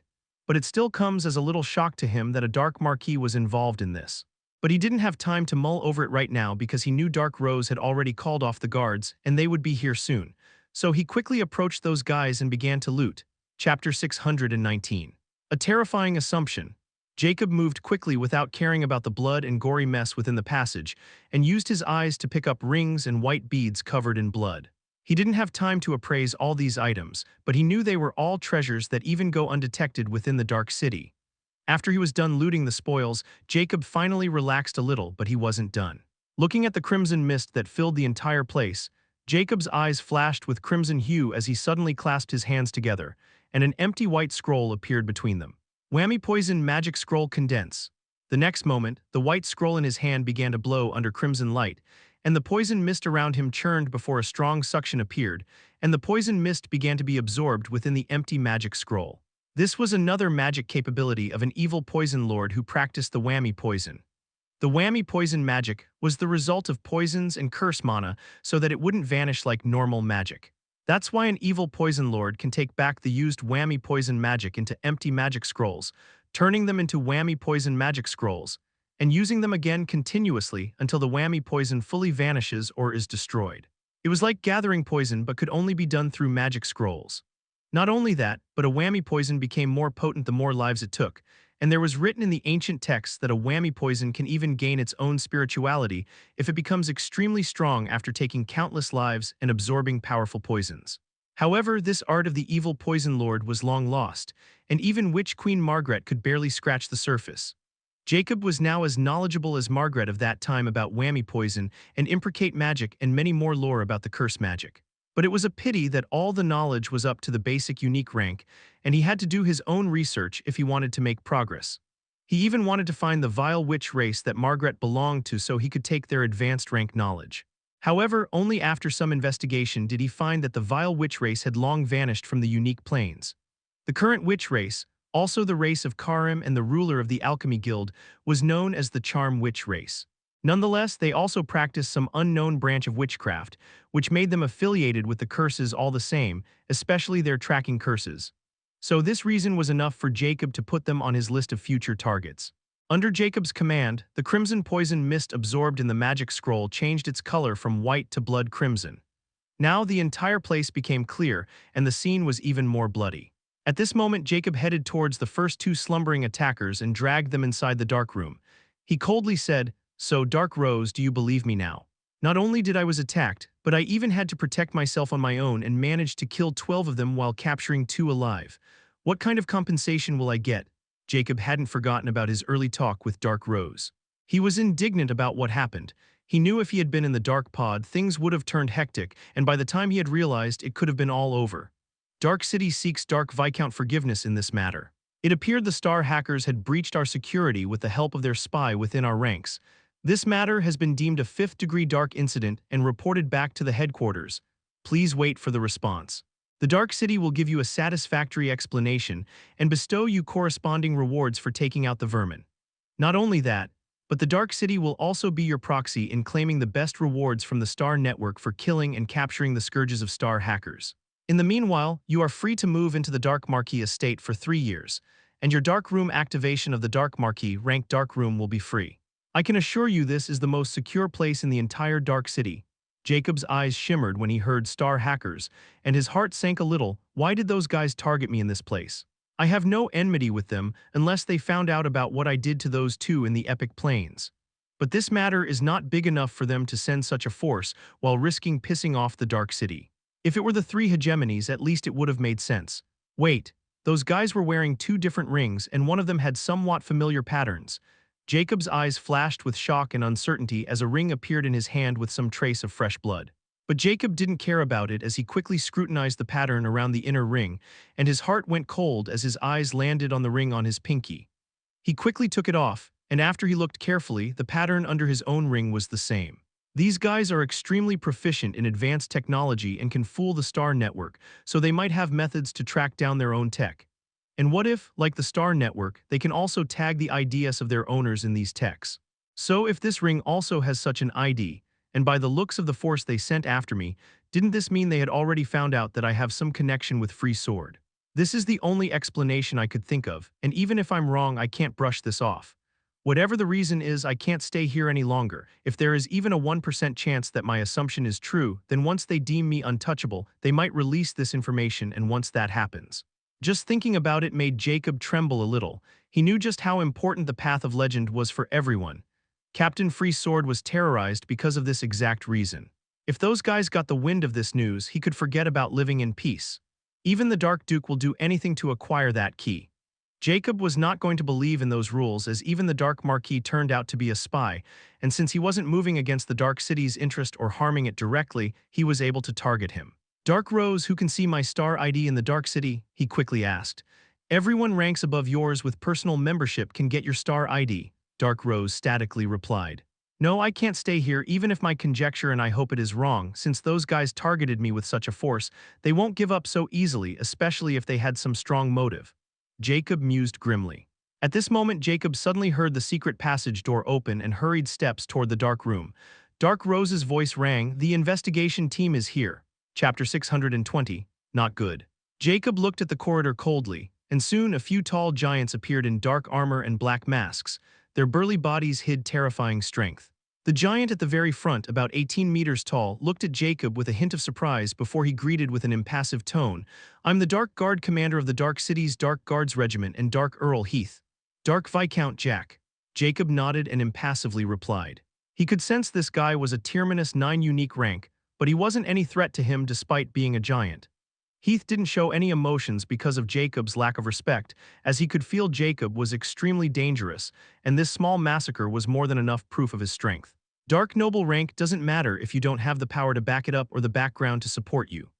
But it still comes as a little shock to him that a Dark Marquis was involved in this. But he didn't have time to mull over it right now because he knew Dark Rose had already called off the guards and they would be here soon. So he quickly approached those guys and began to loot. Chapter 619. A terrifying assumption. Jacob moved quickly without caring about the blood and gory mess within the passage, and used his eyes to pick up rings and white beads covered in blood. He didn't have time to appraise all these items, but he knew they were all treasures that even go undetected within the Dark City. After he was done looting the spoils, Jacob finally relaxed a little, but he wasn't done. Looking at the crimson mist that filled the entire place, Jacob's eyes flashed with crimson hue as he suddenly clasped his hands together, and an empty white scroll appeared between them. Whammy Poison Magic Scroll Condense. The next moment, the white scroll in his hand began to blow under crimson light, and the poison mist around him churned before a strong suction appeared, and the poison mist began to be absorbed within the empty magic scroll. This was another magic capability of an evil poison lord who practiced the whammy poison. The whammy poison magic was the result of poisons and curse mana so that it wouldn't vanish like normal magic. That's why an evil poison lord can take back the used whammy poison magic into empty magic scrolls, turning them into whammy poison magic scrolls, and using them again continuously until the whammy poison fully vanishes or is destroyed. It was like gathering poison but could only be done through magic scrolls. Not only that, but a whammy poison became more potent the more lives it took, and there was written in the ancient texts that a whammy poison can even gain its own spirituality if it becomes extremely strong after taking countless lives and absorbing powerful poisons. However, this art of the evil poison lord was long lost, and even Witch Queen Margaret could barely scratch the surface. Jacob was now as knowledgeable as Margaret of that time about whammy poison and imprecate magic and many more lore about the curse magic. But it was a pity that all the knowledge was up to the basic unique rank, and he had to do his own research if he wanted to make progress. He even wanted to find the vile witch race that Margaret belonged to so he could take their advanced rank knowledge. However, only after some investigation did he find that the vile witch race had long vanished from the unique plains. The current witch race, also the race of Karim and the ruler of the Alchemy Guild, was known as the Charm Witch race. Nonetheless, they also practiced some unknown branch of witchcraft, which made them affiliated with the curses all the same, especially their tracking curses. So this reason was enough for Jacob to put them on his list of future targets. Under Jacob's command, the crimson poison mist absorbed in the magic scroll changed its color from white to blood crimson. Now the entire place became clear, and the scene was even more bloody. At this moment, Jacob headed towards the first 2 slumbering attackers and dragged them inside the dark room. He coldly said, "So, Dark Rose, do you believe me now? Not only did I was attacked, but I even had to protect myself on my own and managed to kill 12 of them while capturing 2 alive. What kind of compensation will I get?" Jacob hadn't forgotten about his early talk with Dark Rose. He was indignant about what happened. He knew if he had been in the Dark Pod, things would have turned hectic, and by the time he had realized, it could have been all over. Dark City seeks Dark Viscount forgiveness in this matter. It appeared the Star hackers had breached our security with the help of their spy within our ranks. This matter has been deemed a 5th-degree dark incident and reported back to the headquarters. Please wait for the response. The Dark City will give you a satisfactory explanation and bestow you corresponding rewards for taking out the vermin. Not only that, but the Dark City will also be your proxy in claiming the best rewards from the Star Network for killing and capturing the scourges of Star hackers. In the meanwhile, you are free to move into the Dark Marquis estate for 3 years, and your Dark Room activation of the Dark Marquis ranked Dark Room will be free. I can assure you this is the most secure place in the entire Dark City. Jacob's eyes shimmered when he heard Star hackers, and his heart sank a little. Why did those guys target me in this place? I have no enmity with them unless they found out about what I did to those two in the epic plains. But this matter is not big enough for them to send such a force while risking pissing off the Dark City. If it were the three hegemonies, at least it would have made sense. Wait, those guys were wearing two different rings and one of them had somewhat familiar patterns. Jacob's eyes flashed with shock and uncertainty as a ring appeared in his hand with some trace of fresh blood. But Jacob didn't care about it as he quickly scrutinized the pattern around the inner ring, and his heart went cold as his eyes landed on the ring on his pinky. He quickly took it off, and after he looked carefully, the pattern under his own ring was the same. These guys are extremely proficient in advanced technology and can fool the Star Network, so they might have methods to track down their own tech. And what if, like the Star Network, they can also tag the IDs of their owners in these techs? So if this ring also has such an ID, and by the looks of the force they sent after me, didn't this mean they had already found out that I have some connection with Free Sword? This is the only explanation I could think of, and even if I'm wrong, I can't brush this off. Whatever the reason is, I can't stay here any longer. If there is even a 1% chance that my assumption is true, then once they deem me untouchable, they might release this information, and once that happens. Just thinking about it made Jacob tremble a little. He knew just how important the Path of Legend was for everyone. Captain Free Sword was terrorized because of this exact reason. If those guys got the wind of this news, he could forget about living in peace. Even the Dark Duke will do anything to acquire that key. Jacob was not going to believe in those rules, as even the Dark Marquis turned out to be a spy, and since he wasn't moving against the Dark City's interest or harming it directly, he was able to target him. Dark Rose, who can see my star ID in the Dark City? He quickly asked. Everyone ranks above yours with personal membership can get your star ID, Dark Rose statically replied. No, I can't stay here even if my conjecture, and I hope it is wrong, since those guys targeted me with such a force, they won't give up so easily, especially if they had some strong motive. Jacob mused grimly. At this moment, Jacob suddenly heard the secret passage door open and hurried steps toward the dark room. Dark Rose's voice rang, "The investigation team is here." Chapter 620, Not Good. Jacob looked at the corridor coldly, and soon a few tall giants appeared in dark armor and black masks. Their burly bodies hid terrifying strength. The giant at the very front, about 18 meters tall, looked at Jacob with a hint of surprise before he greeted with an impassive tone, "I'm the Dark Guard commander of the Dark City's Dark Guards Regiment and Dark Earl Heath." "Dark Viscount Jack." Jacob nodded and impassively replied. He could sense this guy was a tier -9 unique rank, but he wasn't any threat to him despite being a giant. Heath didn't show any emotions because of Jacob's lack of respect, as he could feel Jacob was extremely dangerous, and this small massacre was more than enough proof of his strength. Dark Noble rank doesn't matter if you don't have the power to back it up or the background to support you.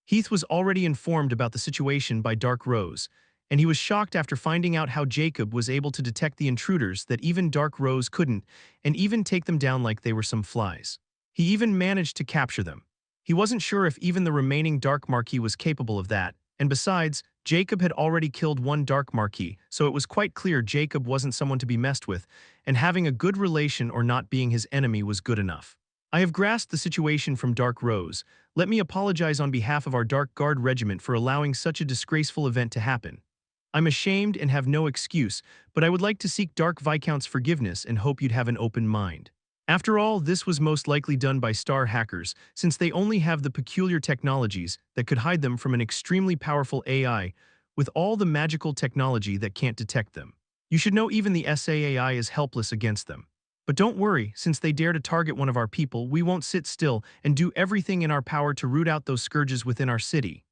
Heath was already informed about the situation by Dark Rose, and he was shocked after finding out how Jacob was able to detect the intruders that even Dark Rose couldn't, and even take them down like they were some flies. He even managed to capture them. He wasn't sure if even the remaining Dark Marquis was capable of that, and besides, Jacob had already killed one Dark Marquis, so it was quite clear Jacob wasn't someone to be messed with, and having a good relation or not being his enemy was good enough. "I have grasped the situation from Dark Rose. Let me apologize on behalf of our Dark Guard regiment for allowing such a disgraceful event to happen. I'm ashamed and have no excuse, but I would like to seek Dark Viscount's forgiveness and hope you'd have an open mind. After all, this was most likely done by star hackers, since they only have the peculiar technologies that could hide them from an extremely powerful AI with all the magical technology that can't detect them. You should know even the SAAI is helpless against them. But don't worry, since they dare to target one of our people, we won't sit still and do everything in our power to root out those scourges within our city,"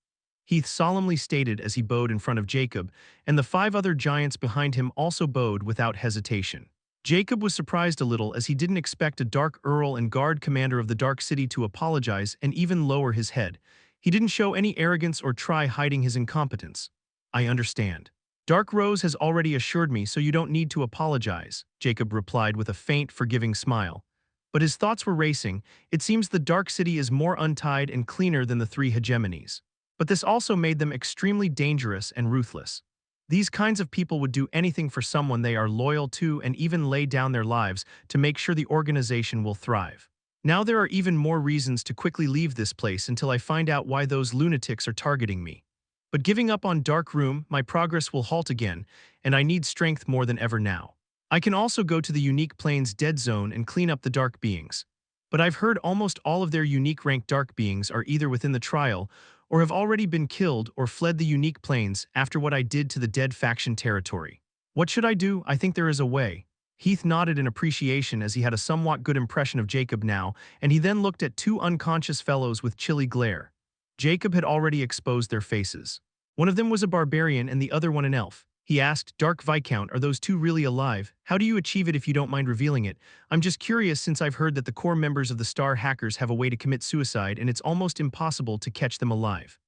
Heath solemnly stated as he bowed in front of Jacob, and the 5 other giants behind him also bowed without hesitation. Jacob was surprised a little as he didn't expect a Dark Earl and Guard commander of the Dark City to apologize and even lower his head. He didn't show any arrogance or try hiding his incompetence. "I understand. Dark Rose has already assured me, so you don't need to apologize," Jacob replied with a faint, forgiving smile. But his thoughts were racing. It seems the Dark City is more untied and cleaner than the 3 hegemonies. But this also made them extremely dangerous and ruthless. These kinds of people would do anything for someone they are loyal to and even lay down their lives to make sure the organization will thrive. Now there are even more reasons to quickly leave this place until I find out why those lunatics are targeting me. But giving up on Dark Room, my progress will halt again, and I need strength more than ever now. I can also go to the Unique Plains Dead Zone and clean up the Dark Beings. But I've heard almost all of their unique rank Dark Beings are either within the trial or have already been killed or fled the unique plains after what I did to the dead faction territory. What should I do? I think there is a way. Heath nodded in appreciation as he had a somewhat good impression of Jacob now, and he then looked at two unconscious fellows with chilly glare. Jacob had already exposed their faces. One of them was a barbarian and the other one an elf. He asked, Dark Viscount, are those two really alive? How do you achieve it if you don't mind revealing it? I'm just curious since I've heard that the core members of the Star Hackers have a way to commit suicide and it's almost impossible to catch them alive.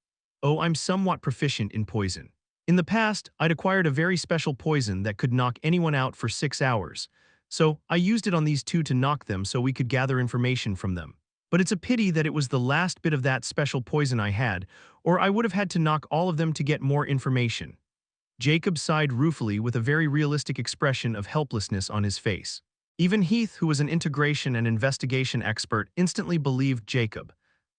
Oh, I'm somewhat proficient in poison. In the past, I'd acquired a very special poison that could knock anyone out for 6 hours. So, I used it on these two to knock them so we could gather information from them. But it's a pity that it was the last bit of that special poison I had, or I would have had to knock all of them to get more information. Jacob sighed ruefully with a very realistic expression of helplessness on his face. Even Heath, who was an integration and investigation expert, instantly believed Jacob.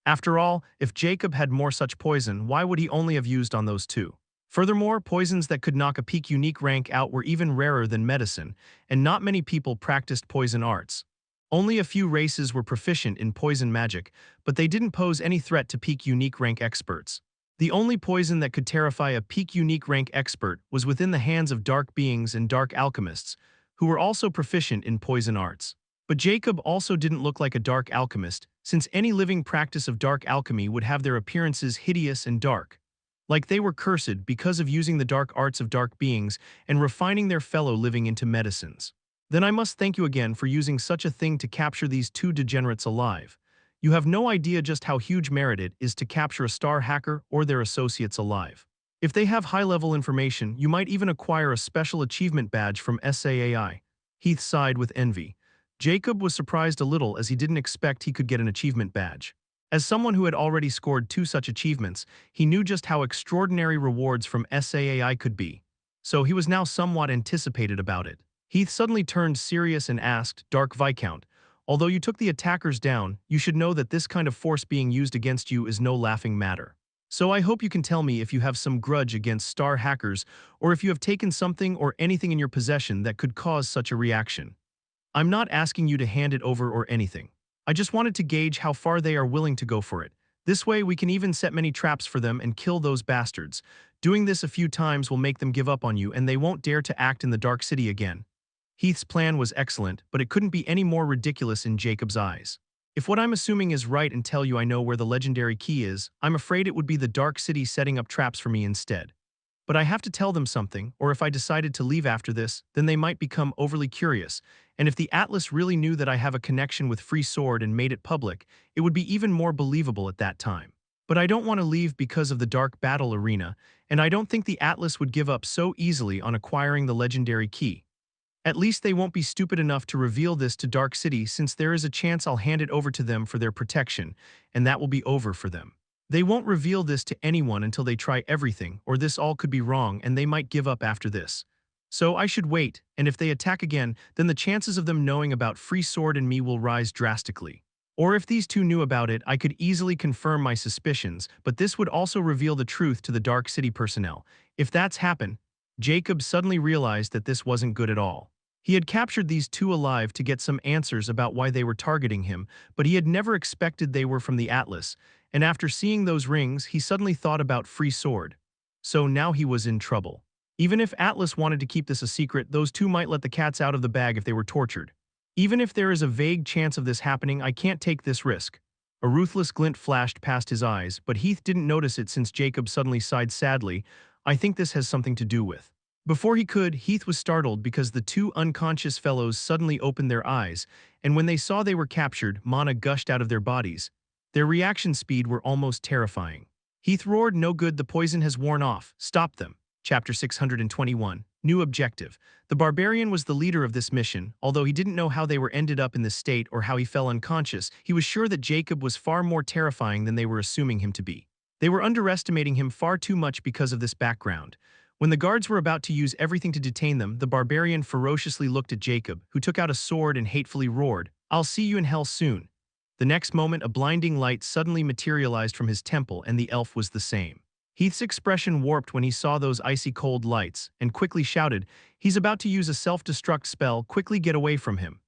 After all, if Jacob had more such poison, why would he only have used on those two? Furthermore, poisons that could knock a peak unique rank out were even rarer than medicine, and not many people practiced poison arts. Only a few races were proficient in poison magic, but they didn't pose any threat to peak unique rank experts. The only poison that could terrify a peak unique rank expert was within the hands of dark beings and dark alchemists, who were also proficient in poison arts. But Jacob also didn't look like a dark alchemist, since any living practice of dark alchemy would have their appearances hideous and dark. Like they were cursed because of using the dark arts of dark beings and refining their fellow living into medicines. Then I must thank you again for using such a thing to capture these two degenerates alive. You have no idea just how huge merit it is to capture a star hacker or their associates alive. If they have high-level information, you might even acquire a special achievement badge from SAAI. Heath sighed with envy. Jacob was surprised a little as he didn't expect he could get an achievement badge. As someone who had already scored 2 such achievements, he knew just how extraordinary rewards from SAAI could be. So he was now somewhat anticipated about it. Heath suddenly turned serious and asked, Dark Viscount, although you took the attackers down, you should know that this kind of force being used against you is no laughing matter. So I hope you can tell me if you have some grudge against star hackers or if you have taken something or anything in your possession that could cause such a reaction. I'm not asking you to hand it over or anything. I just wanted to gauge how far they are willing to go for it. This way we can even set many traps for them and kill those bastards. Doing this a few times will make them give up on you and they won't dare to act in the Dark City again. Heath's plan was excellent, but it couldn't be any more ridiculous in Jacob's eyes. If what I'm assuming is right and tell you I know where the legendary key is, I'm afraid it would be the Dark City setting up traps for me instead. But I have to tell them something, or if I decided to leave after this, then they might become overly curious, and if the Atlas really knew that I have a connection with Free Sword and made it public, it would be even more believable at that time. But I don't want to leave because of the Dark Battle Arena, and I don't think the Atlas would give up so easily on acquiring the legendary key. At least they won't be stupid enough to reveal this to Dark City since there is a chance I'll hand it over to them for their protection, and that will be over for them. They won't reveal this to anyone until they try everything, or this all could be wrong and they might give up after this. So I should wait, and if they attack again, then the chances of them knowing about Free Sword and me will rise drastically. Or if these two knew about it, I could easily confirm my suspicions, but this would also reveal the truth to the Dark City personnel. If that's happened, Jacob suddenly realized that this wasn't good at all. He had captured these two alive to get some answers about why they were targeting him, but he had never expected they were from the Atlas, and after seeing those rings, he suddenly thought about Free Sword. So now he was in trouble. Even if Atlas wanted to keep this a secret, those two might let the cats out of the bag if they were tortured. Even if there is a vague chance of this happening, I can't take this risk. A ruthless glint flashed past his eyes, but Heath didn't notice it since Jacob suddenly sighed sadly. I think this has something to do with. Before he could, Heath was startled because the two unconscious fellows suddenly opened their eyes, and when they saw they were captured, mana gushed out of their bodies. Their reaction speed were almost terrifying. Heath roared, "No good, the poison has worn off. Stop them." Chapter 621. New objective. The barbarian was the leader of this mission. Although he didn't know how they were ended up in this state or how he fell unconscious, he was sure that Jacob was far more terrifying than they were assuming him to be. They were underestimating him far too much because of this background. When the guards were about to use everything to detain them, the barbarian ferociously looked at Jacob, who took out a sword and hatefully roared, "I'll see you in hell soon." The next moment, a blinding light suddenly materialized from his temple, and the elf was the same. Heath's expression warped when he saw those icy cold lights, and quickly shouted, "He's about to use a self-destruct spell, quickly get away from him."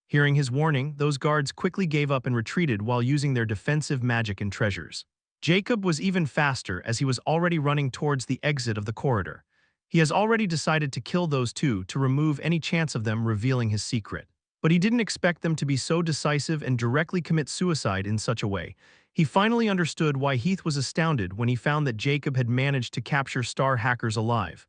Hearing his warning, those guards quickly gave up and retreated while using their defensive magic and treasures. Jacob was even faster as he was already running towards the exit of the corridor. He has already decided to kill those two to remove any chance of them revealing his secret. But he didn't expect them to be so decisive and directly commit suicide in such a way. He finally understood why Heath was astounded when he found that Jacob had managed to capture star hackers alive.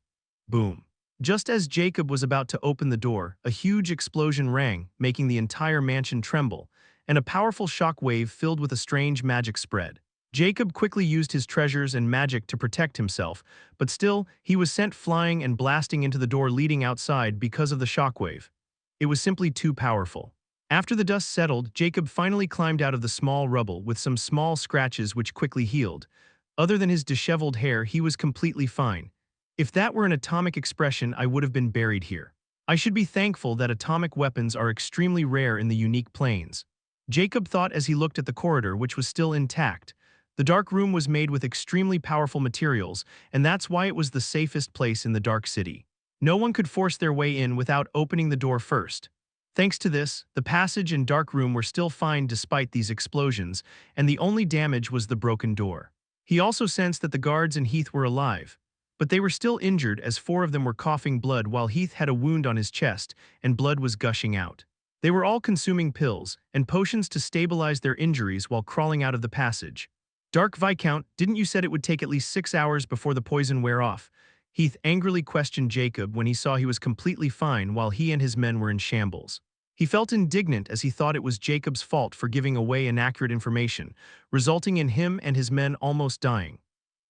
Boom. Just as Jacob was about to open the door, a huge explosion rang, making the entire mansion tremble, and a powerful shock wave filled with a strange magic spread. Jacob quickly used his treasures and magic to protect himself, but still, he was sent flying and blasting into the door leading outside because of the shockwave. It was simply too powerful. After the dust settled, Jacob finally climbed out of the small rubble with some small scratches which quickly healed. Other than his disheveled hair, he was completely fine. If that were an atomic expression, I would have been buried here. I should be thankful that atomic weapons are extremely rare in the unique plains. Jacob thought as he looked at the corridor, which was still intact. The dark room was made with extremely powerful materials, and that's why it was the safest place in the dark city. No one could force their way in without opening the door first. Thanks to this, the passage and dark room were still fine despite these explosions, and the only damage was the broken door. He also sensed that the guards and Heath were alive, but they were still injured as 4 of them were coughing blood while Heath had a wound on his chest and blood was gushing out. They were all consuming pills and potions to stabilize their injuries while crawling out of the passage. Dark Viscount, didn't you said it would take at least 6 hours before the poison wear off? Heath angrily questioned Jacob when he saw he was completely fine while he and his men were in shambles. He felt indignant as he thought it was Jacob's fault for giving away inaccurate information, resulting in him and his men almost dying.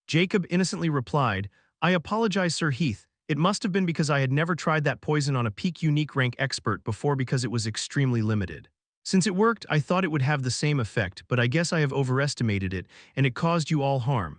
Jacob innocently replied, "I apologize, Sir Heath. It must have been because I had never tried that poison on a peak unique rank expert before because it was extremely limited. Since it worked, I thought it would have the same effect, but I guess I have overestimated it, and it caused you all harm.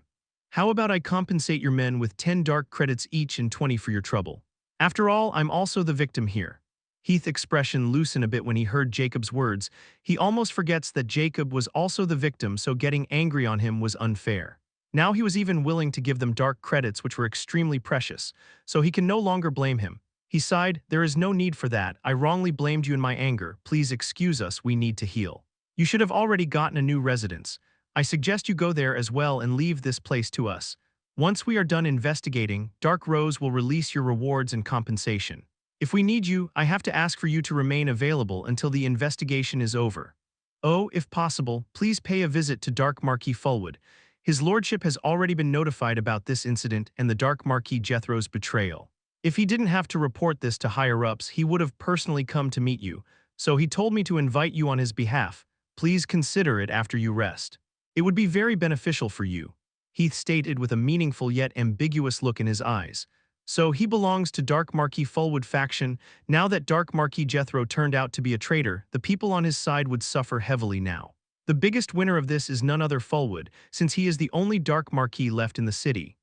How about I compensate your men with 10 dark credits each and 20 for your trouble? After all, I'm also the victim here." Heath's expression loosened a bit when he heard Jacob's words. He almost forgets that Jacob was also the victim, so getting angry on him was unfair. Now he was even willing to give them dark credits which were extremely precious, so he can no longer blame him. He sighed, "There is no need for that. I wrongly blamed you in my anger. Please excuse us, we need to heal. You should have already gotten a new residence. I suggest you go there as well and leave this place to us. Once we are done investigating, Dark Rose will release your rewards and compensation. If we need you, I have to ask for you to remain available until the investigation is over. Oh, if possible, please pay a visit to Dark Marquis Fulwood. His lordship has already been notified about this incident and the Dark Marquis Jethro's betrayal. If he didn't have to report this to higher-ups, he would have personally come to meet you, so he told me to invite you on his behalf. Please consider it after you rest. It would be very beneficial for you," Heath stated with a meaningful yet ambiguous look in his eyes. So he belongs to Dark Marquis Fulwood faction. Now that Dark Marquis Jethro turned out to be a traitor, the people on his side would suffer heavily now. The biggest winner of this is none other Fulwood, since he is the only Dark Marquis left in the city.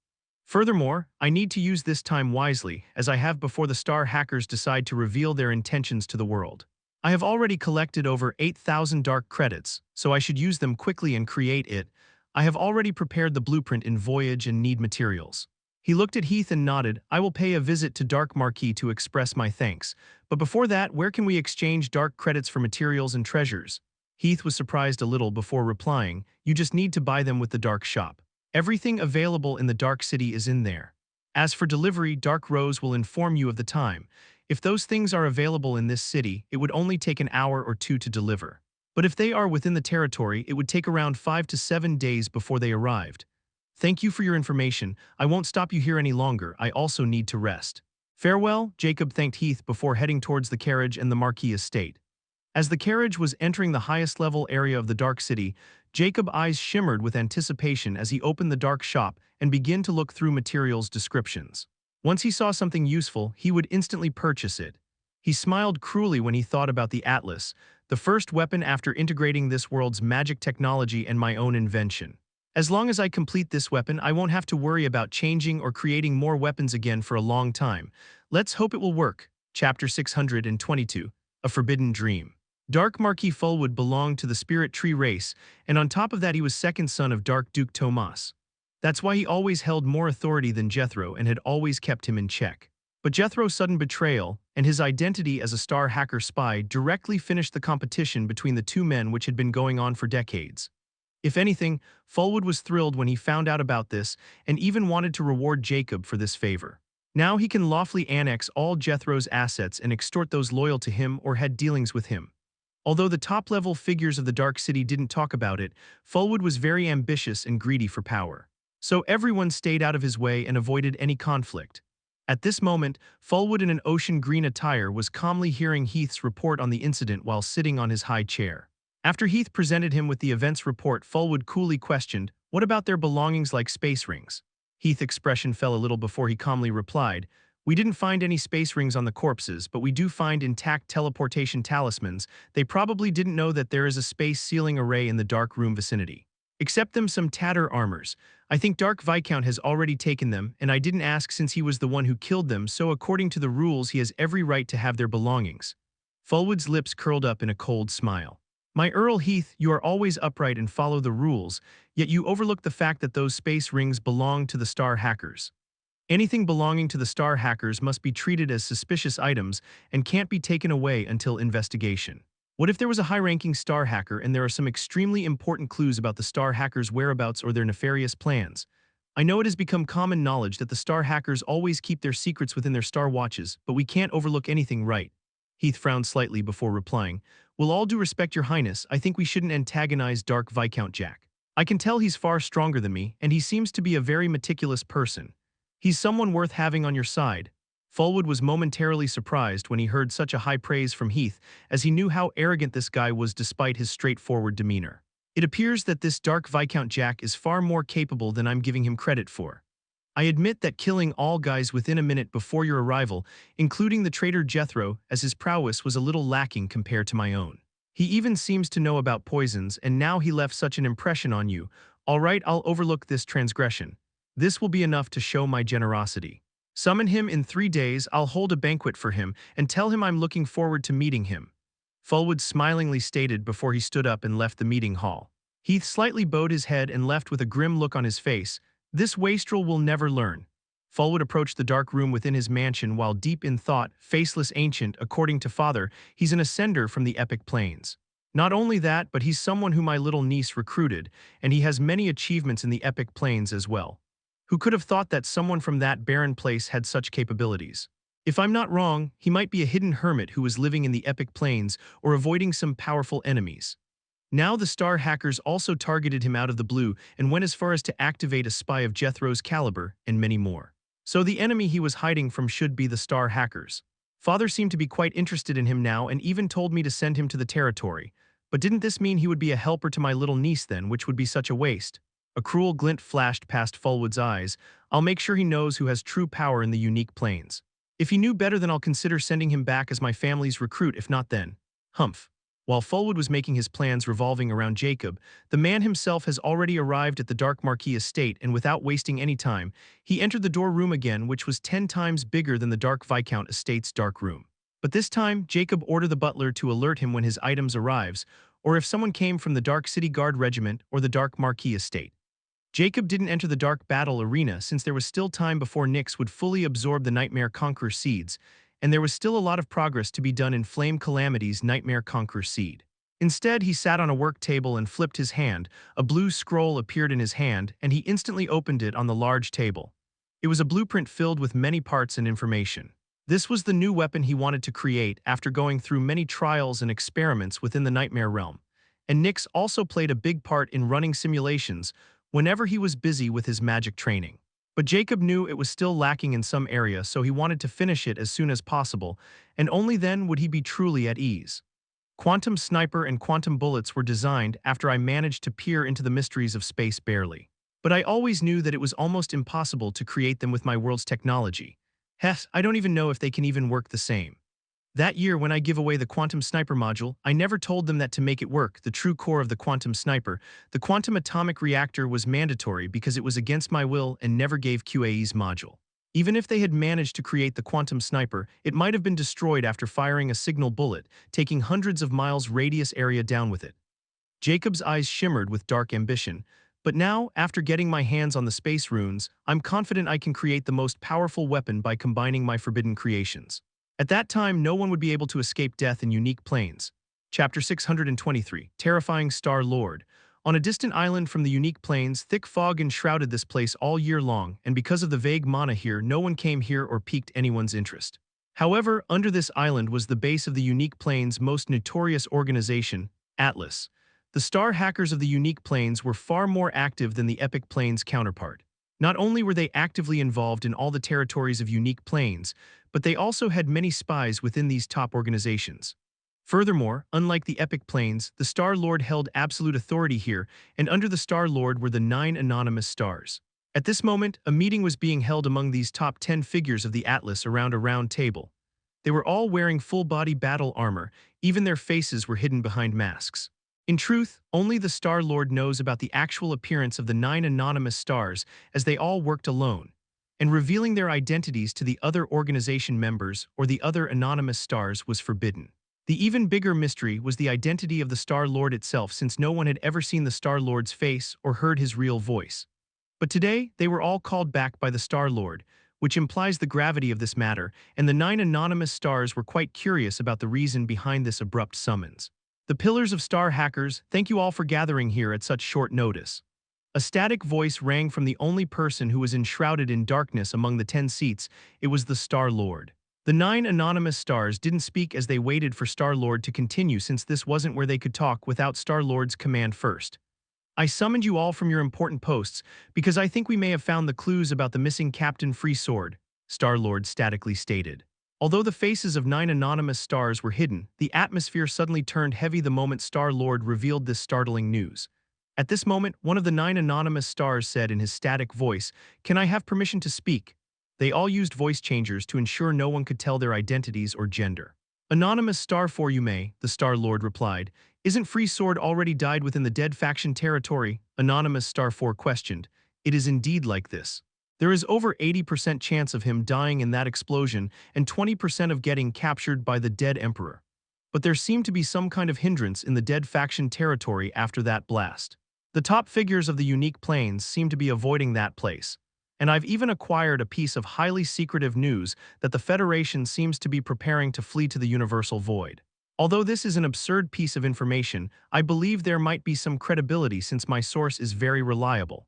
Furthermore, I need to use this time wisely, as I have before the star hackers decide to reveal their intentions to the world. I have already collected over 8,000 dark credits, so I should use them quickly and create it. I have already prepared the blueprint in Voyage and need materials. He looked at Heath and nodded. "I will pay a visit to Dark Marquis to express my thanks. But before that, where can we exchange dark credits for materials and treasures?" Heath was surprised a little before replying, "You just need to buy them with the Dark Shop. Everything available in the Dark City is in there. As for delivery, Dark Rose will inform you of the time. If those things are available in this city, it would only take an hour or 2 to deliver. But if they are within the territory, it would take around 5 to 7 days before they arrived. Thank you for your information. I won't stop you here any longer. I also need to rest. Farewell," Jacob thanked Heath before heading towards the carriage and the Marquis estate. As the carriage was entering the highest level area of the Dark City, Jacob's eyes shimmered with anticipation as he opened the dark shop and began to look through materials descriptions. Once he saw something useful, he would instantly purchase it. He smiled cruelly when he thought about the Atlas, the first weapon after integrating this world's magic technology and my own invention. As long as I complete this weapon, I won't have to worry about changing or creating more weapons again for a long time. Let's hope it will work. Chapter 622, A Forbidden Dream. Dark Marquis Fulwood belonged to the Spirit Tree race, and on top of that he was second son of Dark Duke Tomas. That's why he always held more authority than Jethro and had always kept him in check. But Jethro's sudden betrayal, and his identity as a star hacker spy directly finished the competition between the two men which had been going on for decades. If anything, Fulwood was thrilled when he found out about this and even wanted to reward Jacob for this favor. Now he can lawfully annex all Jethro's assets and extort those loyal to him or had dealings with him. Although the top-level figures of the Dark City didn't talk about it, Fulwood was very ambitious and greedy for power. So everyone stayed out of his way and avoided any conflict. At this moment, Fulwood in an ocean green attire was calmly hearing Heath's report on the incident while sitting on his high chair. After Heath presented him with the event's report, Fulwood coolly questioned, "What about their belongings like space rings?" Heath's expression fell a little before he calmly replied, "We didn't find any space rings on the corpses, but we do find intact teleportation talismans. They probably didn't know that there is a space sealing array in the dark room vicinity. Except them some tatter armors. I think Dark Viscount has already taken them, and I didn't ask since he was the one who killed them, so according to the rules he has every right to have their belongings." Fulwood's lips curled up in a cold smile. "My Earl Heath, you are always upright and follow the rules, yet you overlook the fact that those space rings belong to the Star Hackers. Anything belonging to the Star Hackers must be treated as suspicious items and can't be taken away until investigation. What if there was a high-ranking Star Hacker and there are some extremely important clues about the Star Hackers' whereabouts or their nefarious plans? I know it has become common knowledge that the Star Hackers always keep their secrets within their Star Watches, but we can't overlook anything, right?" Heath frowned slightly before replying, "With all due respect, Your Highness, I think we shouldn't antagonize Dark Viscount Jack. I can tell he's far stronger than me, and he seems to be a very meticulous person. He's someone worth having on your side." Fulwood was momentarily surprised when he heard such a high praise from Heath, as he knew how arrogant this guy was despite his straightforward demeanor. "It appears that this Dark Viscount Jack is far more capable than I'm giving him credit for. I admit that killing all guys within a minute before your arrival, including the traitor Jethro, as his prowess was a little lacking compared to my own. He even seems to know about poisons, and now he left such an impression on you. All right, I'll overlook this transgression. This will be enough to show my generosity. Summon him in 3 days, I'll hold a banquet for him, and tell him I'm looking forward to meeting him," Fulwood smilingly stated before he stood up and left the meeting hall. Heath slightly bowed his head and left with a grim look on his face. This wastrel will never learn. Fulwood approached the dark room within his mansion while deep in thought. Faceless ancient, according to father, he's an ascender from the epic plains. Not only that, but he's someone who my little niece recruited, and he has many achievements in the epic plains as well. Who could have thought that someone from that barren place had such capabilities? If I'm not wrong, he might be a hidden hermit who is living in the epic plains or avoiding some powerful enemies. Now the Star Hackers also targeted him out of the blue and went as far as to activate a spy of Jethro's caliber and many more. So the enemy he was hiding from should be the Star Hackers. Father seemed to be quite interested in him now and even told me to send him to the territory. But didn't this mean he would be a helper to my little niece then, which would be such a waste? A cruel glint flashed past Fulwood's eyes. I'll make sure he knows who has true power in the unique plains. If he knew better, then I'll consider sending him back as my family's recruit, if not then. Humph. While Fulwood was making his plans revolving around Jacob, the man himself has already arrived at the Dark Marquis estate, and without wasting any time, he entered the door room again, which was 10 times bigger than the Dark Viscount estate's dark room. But this time, Jacob ordered the butler to alert him when his items arrives, or if someone came from the Dark City Guard Regiment or the Dark Marquis estate. Jacob didn't enter the Dark Battle Arena since there was still time before Nyx would fully absorb the Nightmare Conqueror seeds, and there was still a lot of progress to be done in Flame Calamity's Nightmare Conqueror seed. Instead, he sat on a work table and flipped his hand. A blue scroll appeared in his hand, and he instantly opened it on the large table. It was a blueprint filled with many parts and information. This was the new weapon he wanted to create after going through many trials and experiments within the Nightmare realm. And Nyx also played a big part in running simulations whenever he was busy with his magic training. But Jacob knew it was still lacking in some area, so he wanted to finish it as soon as possible, and only then would he be truly at ease. Quantum Sniper and Quantum Bullets were designed after I managed to peer into the mysteries of space barely. But I always knew that it was almost impossible to create them with my world's technology. Heh, I don't even know if they can even work the same. That year when I give away the Quantum Sniper module, I never told them that to make it work, the true core of the Quantum Sniper, the Quantum Atomic Reactor was mandatory because it was against my will and never gave QAE's module. Even if they had managed to create the Quantum Sniper, it might have been destroyed after firing a signal bullet, taking hundreds of miles radius area down with it. Jacob's eyes shimmered with dark ambition. But now, after getting my hands on the space runes, I'm confident I can create the most powerful weapon by combining my forbidden creations. At that time, no one would be able to escape death in unique planes. Chapter 623, Terrifying Star Lord. On a distant island from the unique plains, thick fog enshrouded this place all year long, and because of the vague mana here, no one came here or piqued anyone's interest. However, under this island was the base of the unique plains' most notorious organization, Atlas. The star hackers of the unique plains were far more active than the epic plains counterpart. Not only were they actively involved in all the territories of unique plains, but they also had many spies within these top organizations. Furthermore, unlike the epic plains, the Star Lord held absolute authority here, and under the Star Lord were the 9 anonymous stars. At this moment, a meeting was being held among these top 10 figures of the Atlas around a round table. They were all wearing full-body battle armor, even their faces were hidden behind masks. In truth, only the Star Lord knows about the actual appearance of the 9 anonymous stars, as they all worked alone, and revealing their identities to the other organization members or the other anonymous stars was forbidden. The even bigger mystery was the identity of the Star Lord itself, since no one had ever seen the Star Lord's face or heard his real voice. But today, they were all called back by the Star Lord, which implies the gravity of this matter, and the 9 anonymous stars were quite curious about the reason behind this abrupt summons. The Pillars of Star Hackers, thank you all for gathering here at such short notice. A static voice rang from the only person who was enshrouded in darkness among the 10 seats. It was the Star Lord. The 9 anonymous stars didn't speak as they waited for Star Lord to continue, since this wasn't where they could talk without Star Lord's command first. I summoned you all from your important posts because I think we may have found the clues about the missing Captain Free Sword, Star Lord statically stated. Although the faces of 9 anonymous stars were hidden, the atmosphere suddenly turned heavy the moment Star Lord revealed this startling news. At this moment, one of the 9 anonymous stars said in his static voice, "Can I have permission to speak?" They all used voice changers to ensure no one could tell their identities or gender. "Anonymous Star 4, you may," the Star Lord replied. "Isn't Free Sword already died within the dead faction territory?" Anonymous Star 4 questioned. "It is indeed like this. There is over 80% chance of him dying in that explosion and 20% of getting captured by the dead Emperor. But there seemed to be some kind of hindrance in the dead faction territory after that blast. The top figures of the unique plains seem to be avoiding that place. And I've even acquired a piece of highly secretive news that the Federation seems to be preparing to flee to the Universal Void. Although this is an absurd piece of information, I believe there might be some credibility since my source is very reliable.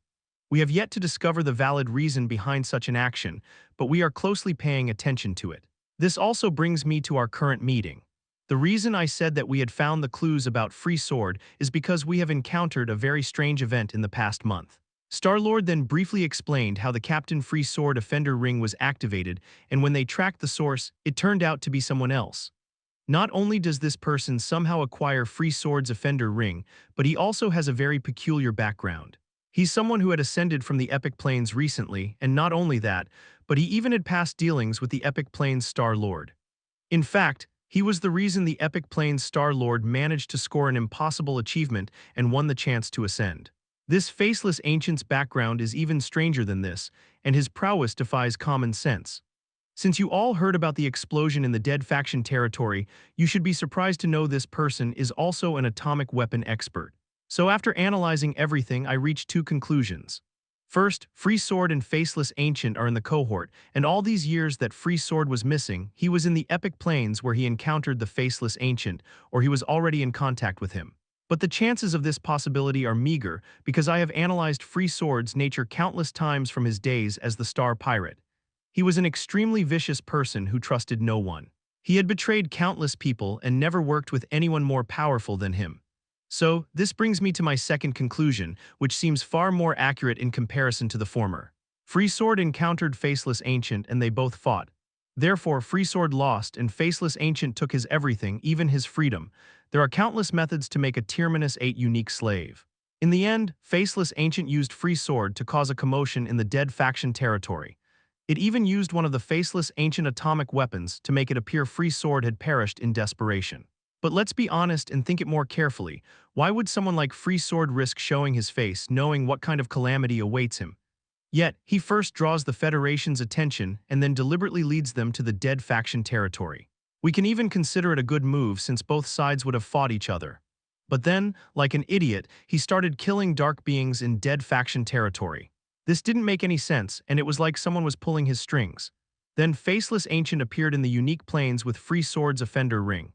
We have yet to discover the valid reason behind such an action, but we are closely paying attention to it. This also brings me to our current meeting. The reason I said that we had found the clues about Free Sword is because we have encountered a very strange event in the past month. Star-Lord then briefly explained how the Captain Free Sword Offender Ring was activated, and when they tracked the source, it turned out to be someone else. Not only does this person somehow acquire Free Sword's Offender Ring, but he also has a very peculiar background. He's someone who had ascended from the Epic Plains recently, and not only that, but he even had past dealings with the Epic Plains Star-Lord. In fact, he was the reason the Epic Plains Star-Lord managed to score an impossible achievement and won the chance to ascend. This faceless ancient's background is even stranger than this, and his prowess defies common sense. Since you all heard about the explosion in the dead faction territory, you should be surprised to know this person is also an atomic weapon expert. So after analyzing everything, I reached 2 conclusions. First, Free Sword and Faceless Ancient are in the cohort, and all these years that Free Sword was missing, he was in the Epic Plains where he encountered the Faceless Ancient, or he was already in contact with him. But the chances of this possibility are meager because I have analyzed Free Sword's nature countless times from his days as the Star Pirate. He was an extremely vicious person who trusted no one. He had betrayed countless people and never worked with anyone more powerful than him. So, this brings me to my second conclusion, which seems far more accurate in comparison to the former. Free Sword encountered Faceless Ancient and they both fought. Therefore, Free Sword lost and Faceless Ancient took his everything, even his freedom. There are countless methods to make a Tier 8 unique slave. In the end, Faceless Ancient used Free Sword to cause a commotion in the dead faction territory. It even used one of the Faceless Ancient atomic weapons to make it appear Free Sword had perished in desperation. But let's be honest and think it more carefully. Why would someone like Free Sword risk showing his face, knowing what kind of calamity awaits him? Yet, he first draws the Federation's attention and then deliberately leads them to the dead faction territory. We can even consider it a good move since both sides would have fought each other. But then, like an idiot, he started killing dark beings in dead faction territory. This didn't make any sense, and it was like someone was pulling his strings. Then Faceless Ancient appeared in the unique plains with Free Sword's Offender Ring.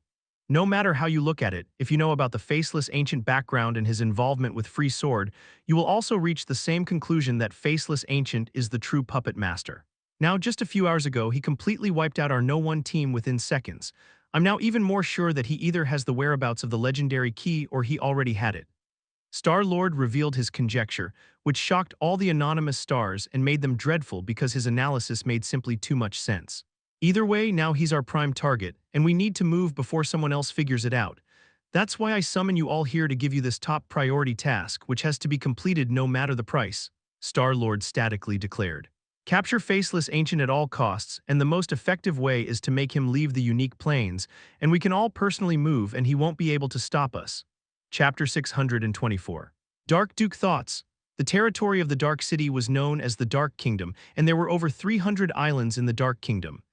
No matter how you look at it, if you know about the faceless ancient background and his involvement with Free Sword, you will also reach the same conclusion that faceless ancient is the true puppet master. Now, just a few hours ago, he completely wiped out our No One team within seconds. I'm now even more sure that he either has the whereabouts of the legendary key or he already had it. Star-Lord revealed his conjecture, which shocked all the anonymous stars and made them dreadful because his analysis made simply too much sense. Either way, now he's our prime target, and we need to move before someone else figures it out. That's why I summon you all here to give you this top priority task, which has to be completed no matter the price, Star-Lord statically declared. Capture Faceless Ancient at all costs, and the most effective way is to make him leave the unique planes, and we can all personally move and he won't be able to stop us. Chapter 624. Dark Duke Thoughts. The territory of the Dark City was known as the Dark Kingdom, and there were over 300 islands in the Dark Kingdom.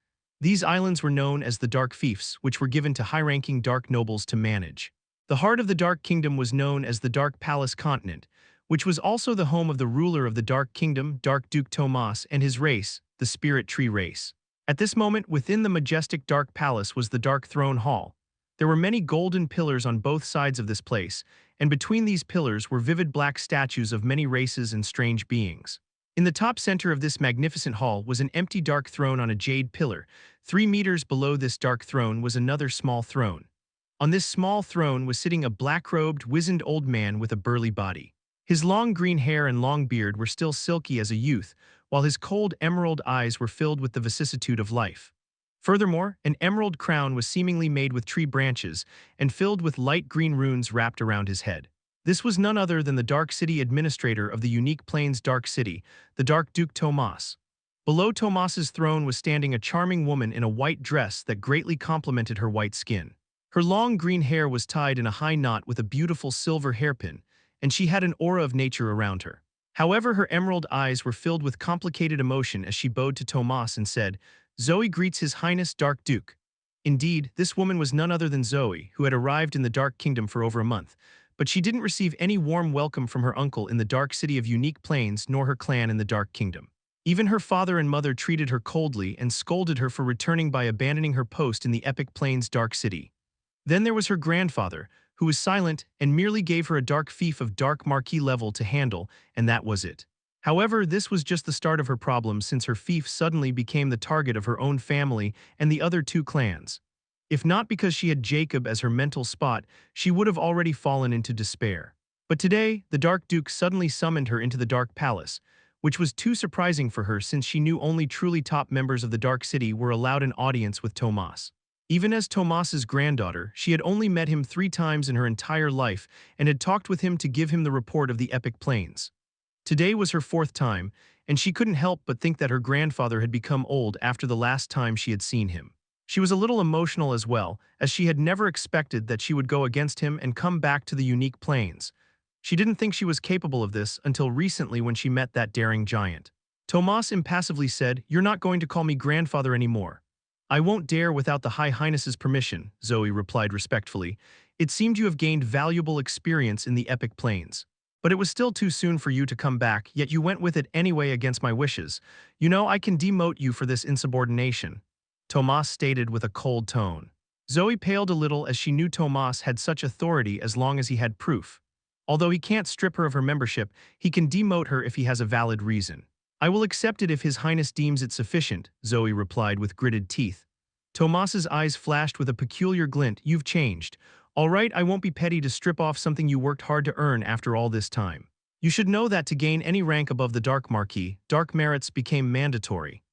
These islands were known as the Dark Fiefs, which were given to high-ranking Dark Nobles to manage. The heart of the Dark Kingdom was known as the Dark Palace Continent, which was also the home of the ruler of the Dark Kingdom, Dark Duke Tomas, and his race, the Spirit Tree race. At this moment, within the majestic Dark Palace was the Dark Throne Hall. There were many golden pillars on both sides of this place, and between these pillars were vivid black statues of many races and strange beings. In the top center of this magnificent hall was an empty dark throne on a jade pillar. 3 meters below this dark throne was another small throne. On this small throne was sitting a black-robed, wizened old man with a burly body. His long green hair and long beard were still silky as a youth, while his cold emerald eyes were filled with the vicissitude of life. Furthermore, an emerald crown was seemingly made with tree branches and filled with light green runes wrapped around his head. This was none other than the Dark City administrator of the unique Plains Dark City, the Dark Duke Tomas. Below Tomas's throne was standing a charming woman in a white dress that greatly complemented her white skin. Her long green hair was tied in a high knot with a beautiful silver hairpin, and she had an aura of nature around her. However, her emerald eyes were filled with complicated emotion as she bowed to Tomas and said, "Zoe greets His Highness Dark Duke." Indeed, this woman was none other than Zoe, who had arrived in the Dark Kingdom for over a month, but she didn't receive any warm welcome from her uncle in the Dark City of Unique Plains nor her clan in the Dark Kingdom. Even her father and mother treated her coldly and scolded her for returning by abandoning her post in the Epic Plains Dark City. Then there was her grandfather, who was silent and merely gave her a dark fief of Dark Marquis level to handle, and that was it. However, this was just the start of her problems since her fief suddenly became the target of her own family and the other 2 clans. If not because she had Jacob as her mental spot, she would have already fallen into despair. But today, the Dark Duke suddenly summoned her into the Dark Palace, which was too surprising for her since she knew only truly top members of the Dark City were allowed an audience with Tomas. Even as Tomas's granddaughter, she had only met him 3 times in her entire life and had talked with him to give him the report of the Epic Plains. Today was her 4th time, and she couldn't help but think that her grandfather had become old after the last time she had seen him. She was a little emotional as well, as she had never expected that she would go against him and come back to the unique plains. She didn't think she was capable of this until recently when she met that daring giant. Tomas impassively said, "You're not going to call me grandfather anymore." "I won't dare without the High Highness's permission," Zoe replied respectfully. "It seemed you have gained valuable experience in the Epic Plains. But it was still too soon for you to come back, yet you went with it anyway against my wishes. You know, I can demote you for this insubordination," Tomas stated with a cold tone. Zoe paled a little as she knew Tomas had such authority as long as he had proof. Although he can't strip her of her membership, he can demote her if he has a valid reason. "I will accept it if His Highness deems it sufficient," Zoe replied with gritted teeth. Tomas's eyes flashed with a peculiar glint. "You've changed. All right, I won't be petty to strip off something you worked hard to earn after all this time. You should know that to gain any rank above the Dark Marquis, Dark Merits became mandatory.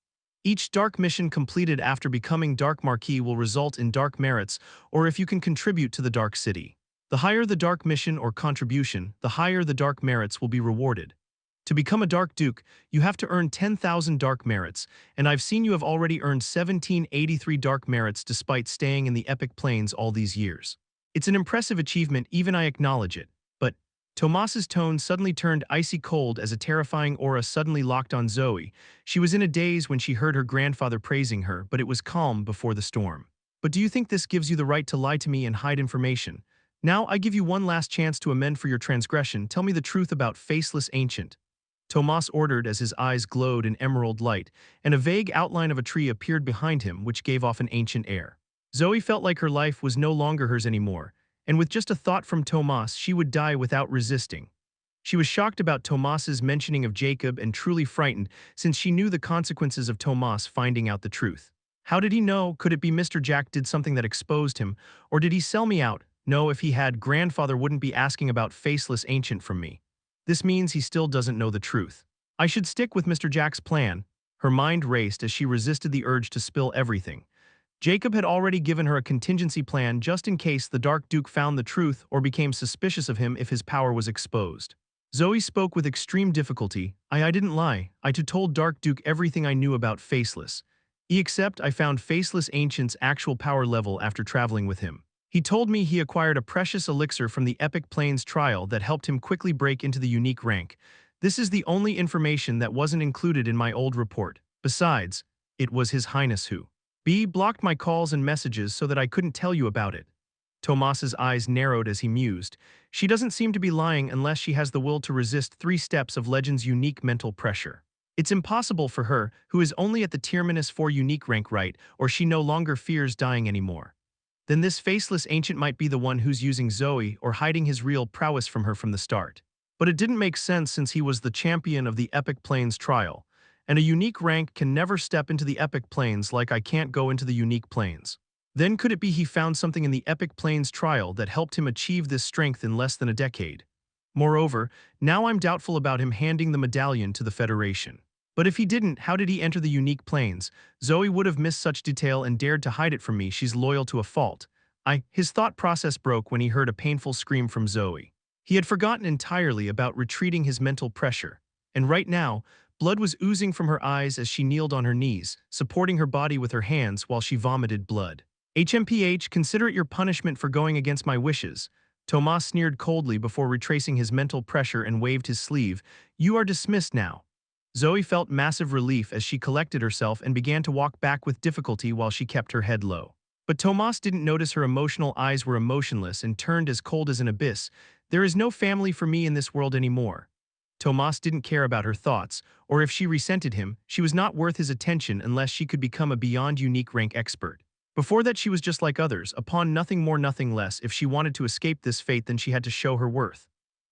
Each Dark mission completed after becoming Dark Marquis will result in Dark Merits, or if you can contribute to the Dark City. The higher the Dark mission or contribution, the higher the Dark Merits will be rewarded. To become a Dark Duke, you have to earn 10,000 Dark Merits, and I've seen you have already earned 1783 Dark Merits despite staying in the Epic Plains all these years. It's an impressive achievement, even I acknowledge it, but..." Tomas's tone suddenly turned icy cold as a terrifying aura suddenly locked on Zoe. She was in a daze when she heard her grandfather praising her, but it was calm before the storm. "But do you think this gives you the right to lie to me and hide information? Now I give you one last chance to amend for your transgression. Tell me the truth about Faceless Ancient," Tomas ordered as his eyes glowed in emerald light, and a vague outline of a tree appeared behind him which gave off an ancient air. Zoe felt like her life was no longer hers anymore, and with just a thought from Tomas, she would die without resisting. She was shocked about Tomas's mentioning of Jacob and truly frightened since she knew the consequences of Tomas finding out the truth. How did he know? Could it be Mr. Jack did something that exposed him, or did he sell me out? No, if he had, grandfather wouldn't be asking about faceless ancient from me. This means he still doesn't know the truth. I should stick with Mr. Jack's plan. Her mind raced as she resisted the urge to spill everything. Jacob had already given her a contingency plan just in case the Dark Duke found the truth or became suspicious of him if his power was exposed. Zoe spoke with extreme difficulty. I didn't lie. I too told Dark Duke everything I knew about Faceless. Except I found Faceless Ancient's actual power level after traveling with him. He told me he acquired a precious elixir from the Epic Plains trial that helped him quickly break into the unique rank. This is the only information that wasn't included in my old report. Besides, it was His Highness who blocked my calls and messages so that I couldn't tell you about it. Tomas's eyes narrowed as he mused. She doesn't seem to be lying unless she has the will to resist 3 steps of Legend's unique mental pressure. It's impossible for her, who is only at the tier -4 unique rank, right, or she no longer fears dying anymore. Then this Faceless Ancient might be the one who's using Zoe or hiding his real prowess from her from the start. But it didn't make sense since he was the champion of the Epic Plains trial, and a unique rank can never step into the Epic Plains like I can't go into the unique plains. Then could it be he found something in the Epic Plains trial that helped him achieve this strength in less than a decade? Moreover, now I'm doubtful about him handing the medallion to the Federation. But if he didn't, how did he enter the unique plains? Zoe would have missed such detail and dared to hide it from me. She's loyal to a fault. His thought process broke when he heard a painful scream from Zoe. He had forgotten entirely about retreating his mental pressure. And right now, blood was oozing from her eyes as she kneeled on her knees, supporting her body with her hands while she vomited blood. HMPH, consider it your punishment for going against my wishes. Tomas sneered coldly before retracing his mental pressure and waved his sleeve. You are dismissed now. Zoe felt massive relief as she collected herself and began to walk back with difficulty while she kept her head low. But Tomas didn't notice her emotional eyes were emotionless and turned as cold as an abyss. There is no family for me in this world anymore. Tomas didn't care about her thoughts, or if she resented him, she was not worth his attention unless she could become a beyond unique rank expert. Before that she was just like others, upon nothing more nothing less. If she wanted to escape this fate then she had to show her worth.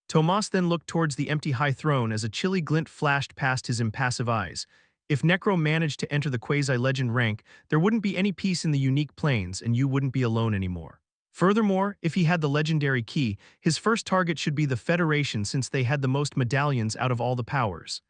Tomas then looked towards the empty high throne as a chilly glint flashed past his impassive eyes. If Necro managed to enter the quasi-legend rank, there wouldn't be any peace in the unique plains and you wouldn't be alone anymore. Furthermore, if he had the legendary key, his first target should be the Federation since they had the most medallions out of all the powers.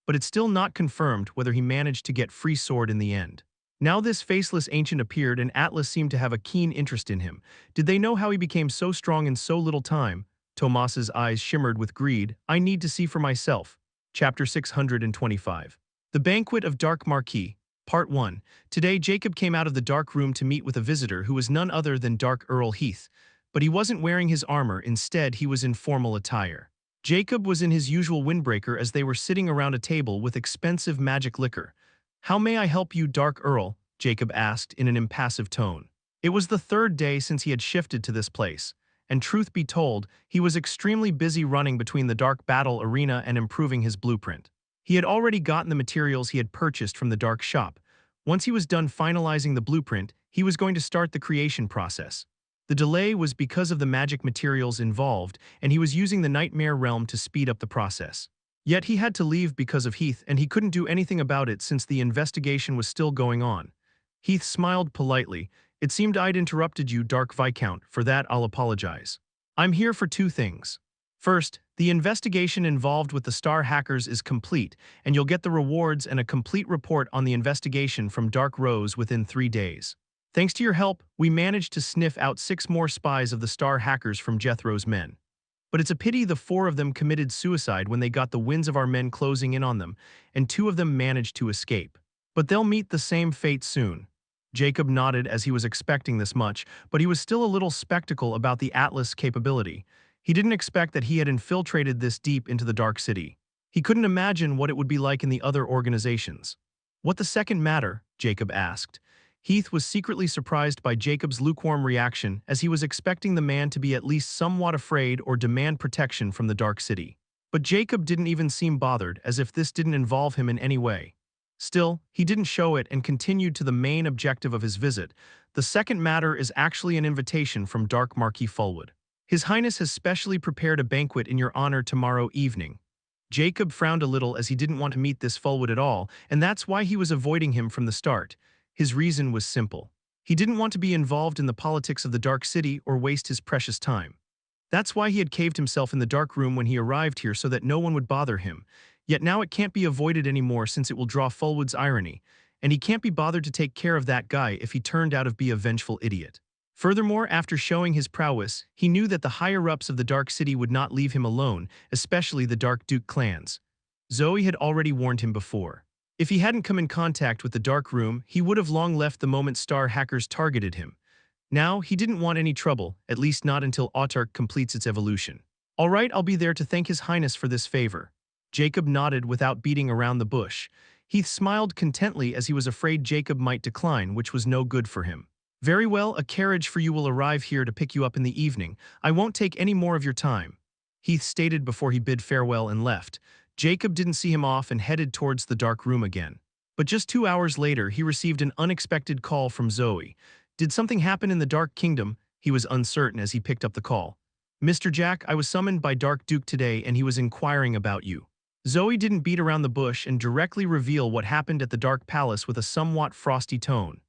But it's still not confirmed whether he managed to get free sword in the end. Now this Faceless Ancient appeared and Atlas seemed to have a keen interest in him. Did they know how he became so strong in so little time? Tomas's eyes shimmered with greed. I need to see for myself. Chapter 625. The Banquet of Dark Marquis. Part 1. Today Jacob came out of the dark room to meet with a visitor who was none other than Dark Earl Heath. But he wasn't wearing his armor, instead he was in formal attire. Jacob was in his usual windbreaker as they were sitting around a table with expensive magic liquor. How may I help you, Dark Earl? Jacob asked in an impassive tone. It was the 3rd day since he had shifted to this place, and truth be told, he was extremely busy running between the Dark Battle Arena and improving his blueprint. He had already gotten the materials he had purchased from the Dark Shop. Once he was done finalizing the blueprint, he was going to start the creation process. The delay was because of the magic materials involved, and he was using the Nightmare Realm to speed up the process. Yet he had to leave because of Heath, and he couldn't do anything about it since the investigation was still going on. Heath smiled politely. It seemed I'd interrupted you, Dark Viscount. For that, I'll apologize. I'm here for 2 things. First, the investigation involved with the Star Hackers is complete, and you'll get the rewards and a complete report on the investigation from Dark Rose within 3 days. Thanks to your help, we managed to sniff out 6 more spies of the Star Hackers from Jethro's men. But it's a pity the 4 of them committed suicide when they got the winds of our men closing in on them, and 2 of them managed to escape. But they'll meet the same fate soon. Jacob nodded as he was expecting this much, but he was still a little skeptical about the Atlas capability. He didn't expect that he had infiltrated this deep into the Dark City. He couldn't imagine what it would be like in the other organizations. What the second matter? Jacob asked. Heath was secretly surprised by Jacob's lukewarm reaction as he was expecting the man to be at least somewhat afraid or demand protection from the Dark City. But Jacob didn't even seem bothered, as if this didn't involve him in any way. Still, he didn't show it and continued to the main objective of his visit, The second matter is actually an invitation from Dark Marquis Fulwood. His Highness has specially prepared a banquet in your honor tomorrow evening. Jacob frowned a little as he didn't want to meet this Fulwood at all, and that's why he was avoiding him from the start. His reason was simple. He didn't want to be involved in the politics of the Dark City or waste his precious time. That's why he had caved himself in the dark room when he arrived here so that no one would bother him. Yet now it can't be avoided anymore since it will draw Fulwood's irony, and he can't be bothered to take care of that guy if he turned out to be a vengeful idiot. Furthermore, after showing his prowess, he knew that the higher-ups of the Dark City would not leave him alone, especially the Dark Duke clans. Zoe had already warned him before. If he hadn't come in contact with the Dark Room, he would have long left the moment Star hackers targeted him. Now, he didn't want any trouble, at least not until Autark completes its evolution. All right, I'll be there to thank His Highness for this favor. Jacob nodded without beating around the bush. Heath smiled contently as he was afraid Jacob might decline, which was no good for him. Very well, a carriage for you will arrive here to pick you up in the evening. I won't take any more of your time, Heath stated before he bid farewell and left. Jacob didn't see him off and headed towards the dark room again. But just 2 hours later, he received an unexpected call from Zoe. Did something happen in the Dark Kingdom? He was uncertain as he picked up the call. Mr. Jack, I was summoned by Dark Duke today and he was inquiring about you. Zoe didn't beat around the bush and directly reveal what happened at the Dark Palace with a somewhat frosty tone.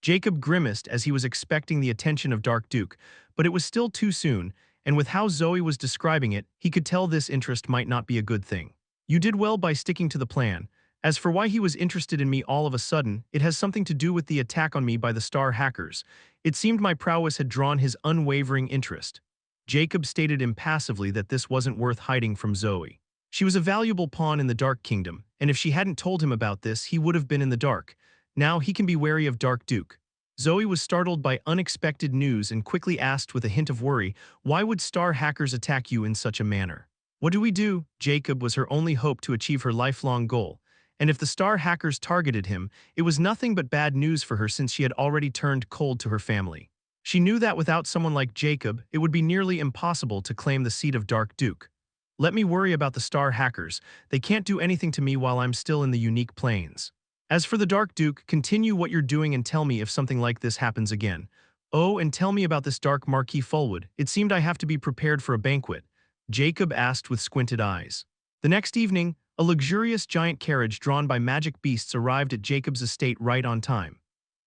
Jacob grimaced as he was expecting the attention of Dark Duke, but it was still too soon, and with how Zoe was describing it, he could tell this interest might not be a good thing. You did well by sticking to the plan. As for why he was interested in me all of a sudden, it has something to do with the attack on me by the Star hackers. It seemed my prowess had drawn his unwavering interest. Jacob stated impassively that this wasn't worth hiding from Zoe. She was a valuable pawn in the Dark Kingdom, and if she hadn't told him about this, he would have been in the dark. Now he can be wary of Dark Duke. Zoe was startled by unexpected news and quickly asked with a hint of worry, why would Star hackers attack you in such a manner? What do we do? Jacob was her only hope to achieve her lifelong goal. And if the Star hackers targeted him, it was nothing but bad news for her since she had already turned cold to her family. She knew that without someone like Jacob, it would be nearly impossible to claim the seat of Dark Duke. Let me worry about the Star hackers. They can't do anything to me while I'm still in the unique plains. As for the Dark Duke, continue what you're doing and tell me if something like this happens again. Oh, and tell me about this Dark Marquis Fulwood. It seemed I have to be prepared for a banquet, Jacob asked with squinted eyes. The next evening, a luxurious giant carriage drawn by magic beasts arrived at Jacob's estate right on time.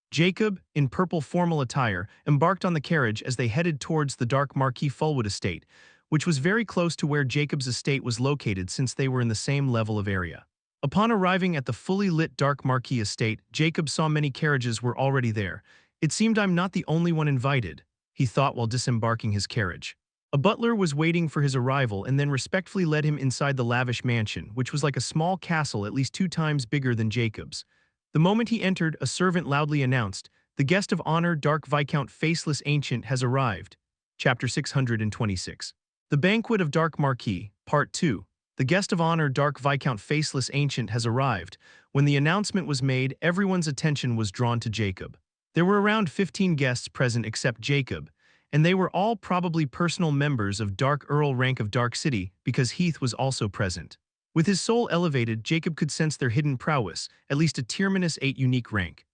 Jacob, in purple formal attire, embarked on the carriage as they headed towards the Dark Marquis Fulwood estate, which was very close to where Jacob's estate was located since they were in the same level of area. Upon arriving at the fully lit Dark Marquis estate, Jacob saw many carriages were already there. It seemed I'm not the only one invited, he thought while disembarking his carriage. A butler was waiting for his arrival and then respectfully led him inside the lavish mansion, which was like a small castle at least 2 times bigger than Jacob's. The moment he entered, a servant loudly announced, "The guest of honor, Dark Viscount Faceless Ancient, has arrived." Chapter 626. The Banquet of Dark Marquis, Part 2. The guest of honor, Dark Viscount Faceless Ancient, has arrived. When the announcement was made, everyone's attention was drawn to Jacob. There were around 15 guests present except Jacob, and they were all probably personal members of Dark Earl rank of Dark City because Heath was also present. With his soul elevated, Jacob could sense their hidden prowess, at least a tier -8 unique rank.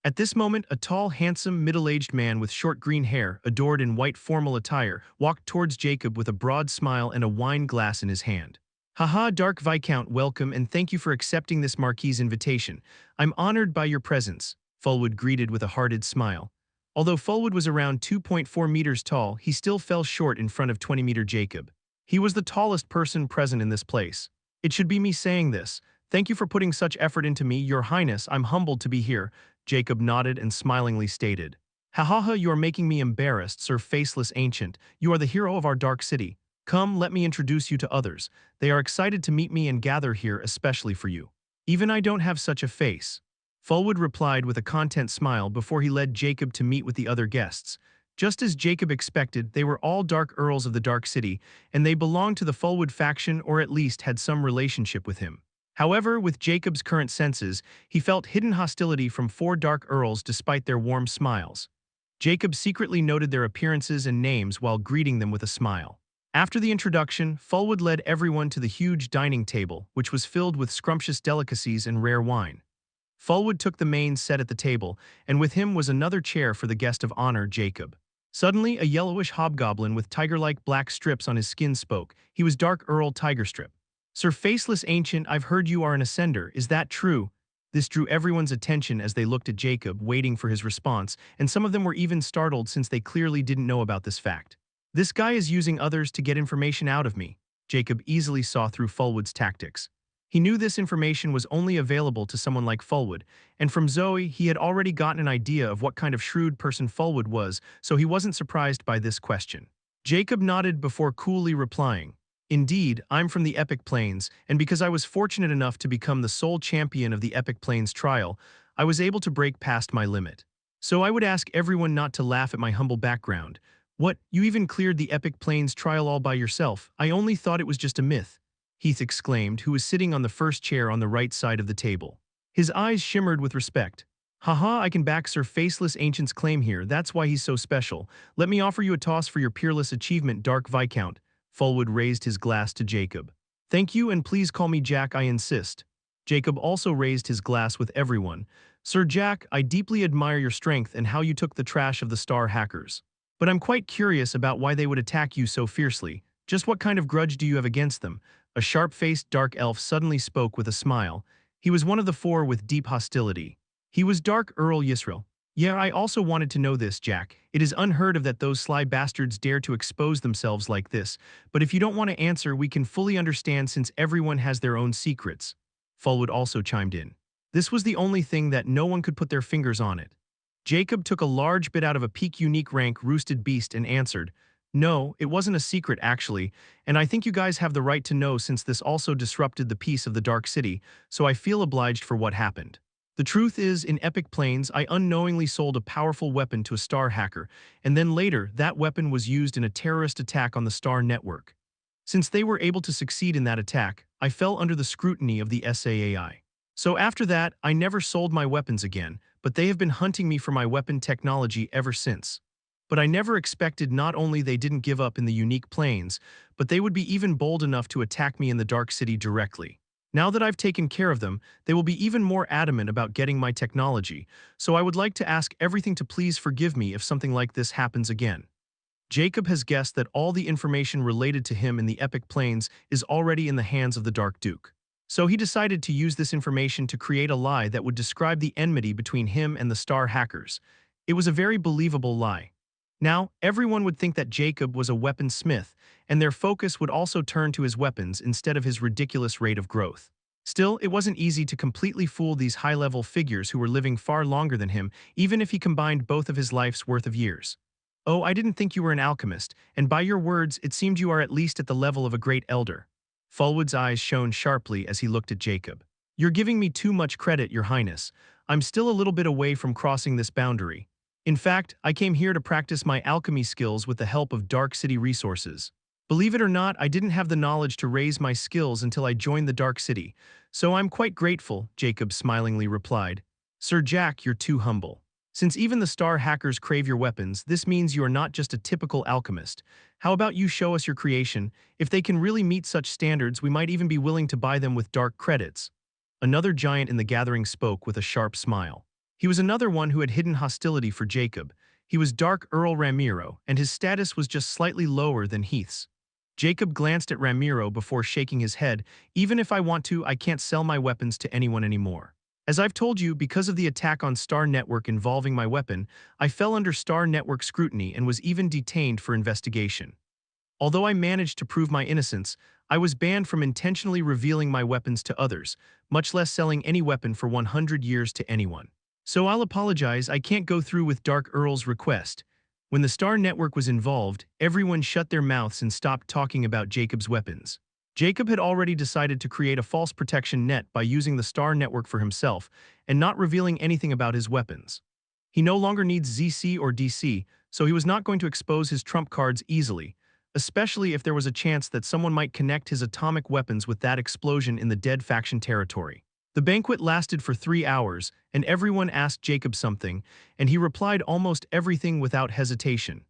At this moment, a tall, handsome, middle-aged man with short green hair, adored in white formal attire, walked towards Jacob with a broad smile and a wine glass in his hand. "Haha, Dark Viscount, welcome and thank you for accepting this Marquis's invitation. I'm honored by your presence," Fulwood greeted with a hearted smile. Although Fulwood was around 2.4 meters tall, he still fell short in front of 20-meter Jacob. He was the tallest person present in this place. "It should be me saying this. Thank you for putting such effort into me, Your Highness. I'm humbled to be here," Jacob nodded and smilingly stated. "Ha ha ha, you are making me embarrassed, Sir Faceless Ancient. You are the hero of our Dark City. Come, let me introduce you to others. They are excited to meet me and gather here especially for you. Even I don't have such a face," Fulwood replied with a content smile before he led Jacob to meet with the other guests. Just as Jacob expected, they were all Dark Earls of the Dark City, and they belonged to the Fulwood faction or at least had some relationship with him. However, with Jacob's current senses, he felt hidden hostility from 4 Dark Earls despite their warm smiles. Jacob secretly noted their appearances and names while greeting them with a smile. After the introduction, Fulwood led everyone to the huge dining table, which was filled with scrumptious delicacies and rare wine. Fullwood took the main set at the table, and with him was another chair for the guest of honor, Jacob. Suddenly, a yellowish hobgoblin with tiger-like black strips on his skin spoke. He was Dark Earl Tigerstrip. Sir Faceless Ancient, I've heard you are an ascender, is that true? This drew everyone's attention as they looked at Jacob, waiting for his response, and some of them were even startled since they clearly didn't know about this fact. This guy is using others to get information out of me. Jacob easily saw through Fullwood's tactics. He knew this information was only available to someone like Fullwood, and from Zoe he had already gotten an idea of what kind of shrewd person Fullwood was, so he wasn't surprised by this question. Jacob nodded before coolly replying, "Indeed, I'm from the Epic Plains, and because I was fortunate enough to become the sole champion of the Epic Plains trial, I was able to break past my limit. So I would ask everyone not to laugh at my humble background. What, you even cleared the Epic Plains trial all by yourself? I only thought it was just a myth," Heath exclaimed, who was sitting on the first chair on the right side of the table. His eyes shimmered with respect. "Haha, I can back Sir Faceless Ancient's claim here, that's why he's so special. Let me offer you a toss for your peerless achievement, Dark Viscount." Fullwood raised his glass to Jacob. "Thank you, and please call me Jack, I insist." Jacob also raised his glass with everyone. "Sir Jack, I deeply admire your strength and how you took the trash of the Star Hackers. But I'm quite curious about why they would attack you so fiercely. Just what kind of grudge do you have against them?" A sharp-faced dark elf suddenly spoke with a smile. He was one of the four with deep hostility. He was Dark Earl Yisrael. "Yeah, I also wanted to know this, Jack. It is unheard of that those sly bastards dare to expose themselves like this, but if you don't want to answer, we can fully understand since everyone has their own secrets." Fullwood also chimed in. This was the only thing that no one could put their fingers on it. Jacob took a large bit out of a peak unique rank roosted beast and answered, "No, it wasn't a secret actually, and I think you guys have the right to know since this also disrupted the peace of the Dark City, so I feel obliged for what happened. The truth is, in Epic Plains, I unknowingly sold a powerful weapon to a Star hacker, and then later, that weapon was used in a terrorist attack on the Star network. Since they were able to succeed in that attack, I fell under the scrutiny of the SAAI. So after that, I never sold my weapons again, but they have been hunting me for my weapon technology ever since. But I never expected not only they didn't give up in the unique planes, but they would be even bold enough to attack me in the Dark City directly. Now that I've taken care of them, they will be even more adamant about getting my technology, so I would like to ask everything to please forgive me if something like this happens again." Jacob has guessed that all the information related to him in the Epic Plains is already in the hands of the Dark Duke. So he decided to use this information to create a lie that would describe the enmity between him and the Star hackers. It was a very believable lie. Now, everyone would think that Jacob was a weaponsmith, and their focus would also turn to his weapons instead of his ridiculous rate of growth. Still, it wasn't easy to completely fool these high-level figures who were living far longer than him, even if he combined both of his life's worth of years. "Oh, I didn't think you were an alchemist, and by your words, it seemed you are at least at the level of a great elder." Fullwood's eyes shone sharply as he looked at Jacob. "You're giving me too much credit, Your Highness. I'm still a little bit away from crossing this boundary. In fact, I came here to practice my alchemy skills with the help of Dark City resources. Believe it or not, I didn't have the knowledge to raise my skills until I joined the Dark City, so I'm quite grateful," Jacob smilingly replied. "Sir Jack, you're too humble. Since even the Star hackers crave your weapons, this means you are not just a typical alchemist. How about you show us your creation? If they can really meet such standards, we might even be willing to buy them with dark credits." Another giant in the gathering spoke with a sharp smile. He was another one who had hidden hostility for Jacob. He was Dark Earl Ramiro, and his status was just slightly lower than Heath's. Jacob glanced at Ramiro before shaking his head. "Even if I want to, I can't sell my weapons to anyone anymore. As I've told you, because of the attack on Star Network involving my weapon, I fell under Star Network scrutiny and was even detained for investigation. Although I managed to prove my innocence, I was banned from intentionally revealing my weapons to others, much less selling any weapon for 100 years to anyone. So I'll apologize, I can't go through with Dark Earl's request." When the Star Network was involved, everyone shut their mouths and stopped talking about Jacob's weapons. Jacob had already decided to create a false protection net by using the Star Network for himself and not revealing anything about his weapons. He no longer needs ZC or DC, so he was not going to expose his trump cards easily, especially if there was a chance that someone might connect his atomic weapons with that explosion in the Dead Faction territory. The banquet lasted for 3 hours, and everyone asked Jacob something, and he replied almost everything without hesitation.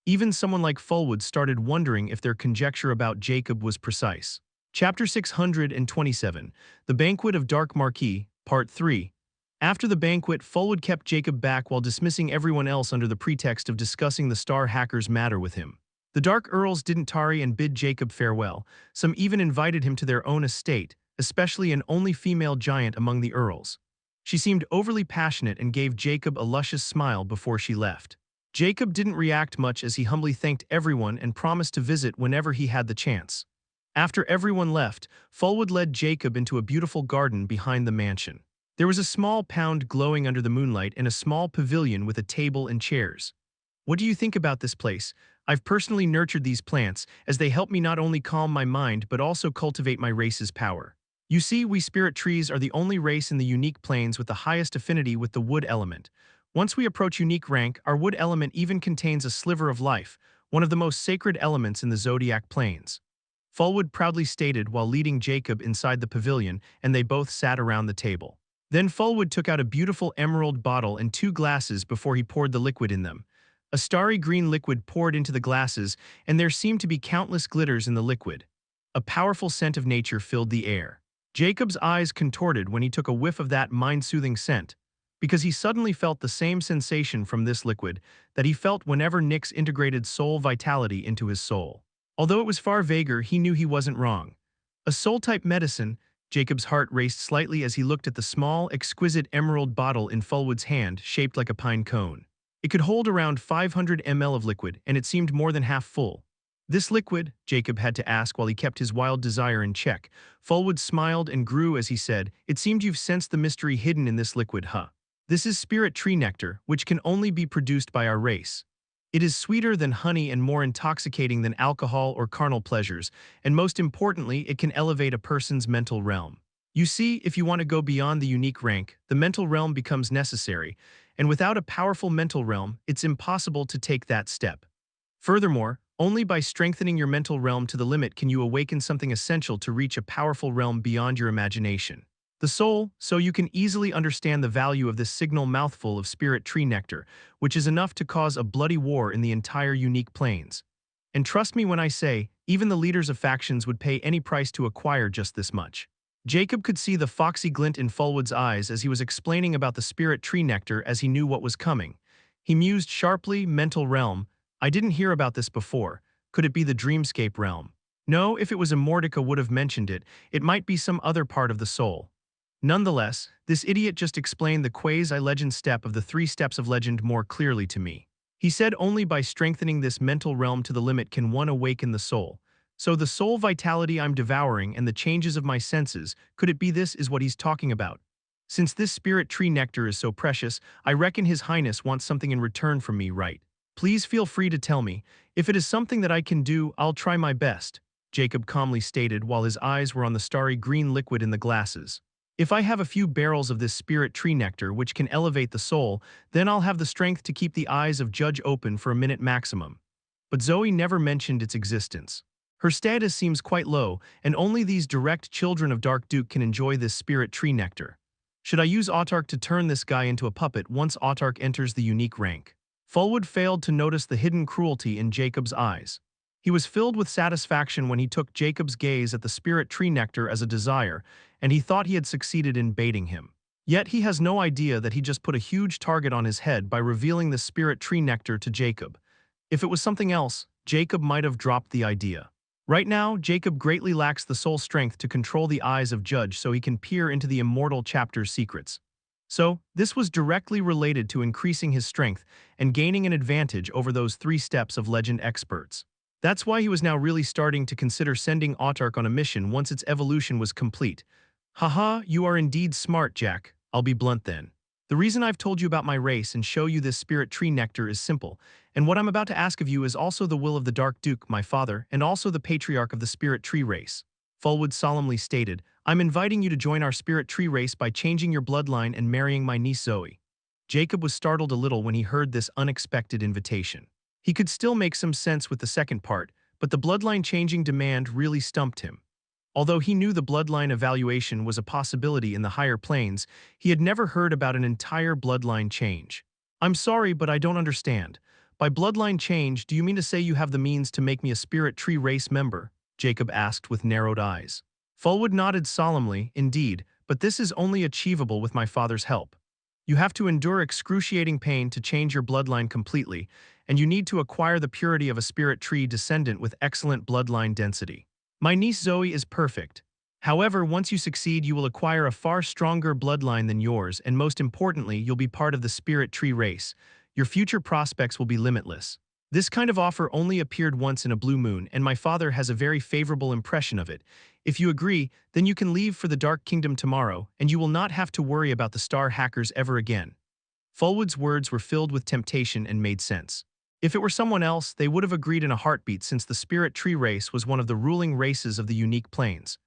Even someone like Fullwood started wondering if their conjecture about Jacob was precise. Chapter 627, The Banquet of Dark Marquis, Part 3. After the banquet, Fulwood kept Jacob back while dismissing everyone else under the pretext of discussing the Star Hacker's matter with him. The Dark Earls didn't tarry and bid Jacob farewell. Some even invited him to their own estate, especially an only female giant among the Earls. She seemed overly passionate and gave Jacob a luscious smile before she left. Jacob didn't react much as he humbly thanked everyone and promised to visit whenever he had the chance. After everyone left, Fulwood led Jacob into a beautiful garden behind the mansion. There was a small pound glowing under the moonlight and a small pavilion with a table and chairs. What do you think about this place? I've personally nurtured these plants, as they help me not only calm my mind but also cultivate my race's power. You see, we spirit trees are the only race in the unique plains with the highest affinity with the wood element. Once we approach unique rank, our wood element even contains a sliver of life, one of the most sacred elements in the Zodiac Plains. Fulwood proudly stated while leading Jacob inside the pavilion, and they both sat around the table. Then Fulwood took out a beautiful emerald bottle and 2 glasses before he poured the liquid in them. A starry green liquid poured into the glasses, and there seemed to be countless glitters in the liquid. A powerful scent of nature filled the air. Jacob's eyes contorted when he took a whiff of that mind-soothing scent, because he suddenly felt the same sensation from this liquid that he felt whenever Nyx integrated soul vitality into his soul. Although it was far vaguer, he knew he wasn't wrong. A soul-type medicine. Jacob's heart raced slightly as he looked at the small, exquisite emerald bottle in Fulwood's hand, shaped like a pine cone. It could hold around 500 ml of liquid, and it seemed more than half full. This liquid, Jacob had to ask while he kept his wild desire in check. Fulwood smiled and grew as he said, "It seemed you've sensed the mystery hidden in this liquid, huh? This is spirit tree nectar, which can only be produced by our race. It is sweeter than honey and more intoxicating than alcohol or carnal pleasures, and most importantly, it can elevate a person's mental realm. You see, if you want to go beyond the unique rank, the mental realm becomes necessary, and without a powerful mental realm, it's impossible to take that step. Furthermore, only by strengthening your mental realm to the limit can you awaken something essential to reach a powerful realm beyond your imagination. The soul, so you can easily understand the value of this signal mouthful of spirit tree nectar, which is enough to cause a bloody war in the entire unique plains. And trust me when I say, even the leaders of factions would pay any price to acquire just this much." Jacob could see the foxy glint in Fulwood's eyes as he was explaining about the spirit tree nectar as he knew what was coming. He mused sharply, mental realm. I didn't hear about this before. Could it be the dreamscape realm? No, if it was Immortality would have mentioned it. It might be some other part of the soul. Nonetheless, this idiot just explained the quasi-legend step of the 3 steps of legend more clearly to me. He said only by strengthening this mental realm to the limit can one awaken the soul. So the soul vitality I'm devouring and the changes of my senses, could it be this is what he's talking about? Since this spirit tree nectar is so precious, I reckon His Highness wants something in return from me, right? Please feel free to tell me. If it is something that I can do, I'll try my best, Jacob calmly stated while his eyes were on the starry green liquid in the glasses. If I have a few barrels of this spirit tree nectar which can elevate the soul, then I'll have the strength to keep the eyes of Judge open for a minute maximum. But Zoe never mentioned its existence. Her status seems quite low, and only these direct children of Dark Duke can enjoy this spirit tree nectar. Should I use Autark to turn this guy into a puppet once Autark enters the unique rank? Fulwood failed to notice the hidden cruelty in Jacob's eyes. He was filled with satisfaction when he took Jacob's gaze at the spirit tree nectar as a desire, and he thought he had succeeded in baiting him. Yet he has no idea that he just put a huge target on his head by revealing the spirit tree nectar to Jacob. If it was something else, Jacob might have dropped the idea. Right now, Jacob greatly lacks the soul strength to control the eyes of Judge so he can peer into the immortal chapter's secrets. So, this was directly related to increasing his strength and gaining an advantage over those 3 steps of legend experts. That's why he was now really starting to consider sending Autark on a mission once its evolution was complete. Haha, you are indeed smart, Jack. I'll be blunt then. The reason I've told you about my race and show you this spirit tree nectar is simple, and what I'm about to ask of you is also the will of the Dark Duke, my father, and also the patriarch of the spirit tree race. Fulwood solemnly stated, I'm inviting you to join our spirit tree race by changing your bloodline and marrying my niece Zoe. Jacob was startled a little when he heard this unexpected invitation. He could still make some sense with the second part, but the bloodline changing demand really stumped him. Although he knew the bloodline evaluation was a possibility in the higher planes, he had never heard about an entire bloodline change. I'm sorry, but I don't understand. By bloodline change, do you mean to say you have the means to make me a spirit tree race member? Jacob asked with narrowed eyes. Fulwood nodded solemnly, indeed, but this is only achievable with my father's help. You have to endure excruciating pain to change your bloodline completely, and you need to acquire the purity of a spirit tree descendant with excellent bloodline density. My niece Zoe is perfect. However, once you succeed, you will acquire a far stronger bloodline than yours, and most importantly, you'll be part of the spirit tree race. Your future prospects will be limitless. This kind of offer only appeared once in a blue moon, and my father has a very favorable impression of it. If you agree, then you can leave for the Dark Kingdom tomorrow, and you will not have to worry about the star hackers ever again. Fulwood's words were filled with temptation and made sense. If it were someone else, they would have agreed in a heartbeat, since the spirit tree race was one of the ruling races of the unique plains.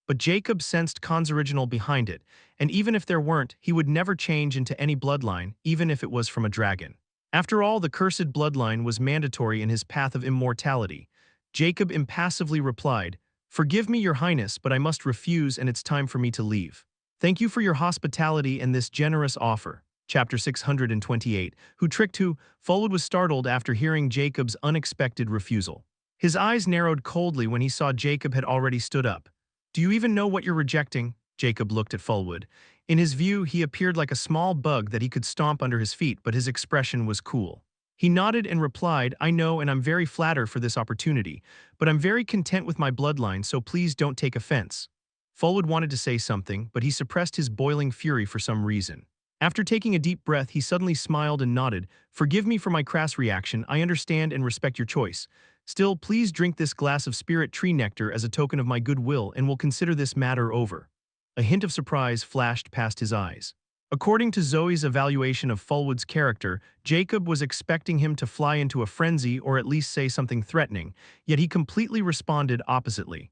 But Jacob sensed Khan's original behind it, and even if there weren't, he would never change into any bloodline, even if it was from a dragon. After all, the cursed bloodline was mandatory in his path of immortality. Jacob impassively replied, "Forgive me, Your Highness, but I must refuse, and it's time for me to leave. Thank you for your hospitality and this generous offer." Chapter 628, Who Tricked Who? Fulwood was startled after hearing Jacob's unexpected refusal. His eyes narrowed coldly when he saw Jacob had already stood up. "Do you even know what you're rejecting?" Jacob looked at Fulwood. In his view, he appeared like a small bug that he could stomp under his feet, but his expression was cool. He nodded and replied, "I know, and I'm very flattered for this opportunity, but I'm very content with my bloodline, so please don't take offense." Fulwood wanted to say something, but he suppressed his boiling fury for some reason. After taking a deep breath, he suddenly smiled and nodded. "Forgive me for my crass reaction. I understand and respect your choice. Still, please drink this glass of spirit tree nectar as a token of my goodwill, and we'll consider this matter over." A hint of surprise flashed past his eyes. According to Zoe's evaluation of Fulwood's character, Jacob was expecting him to fly into a frenzy or at least say something threatening, yet he completely responded oppositely.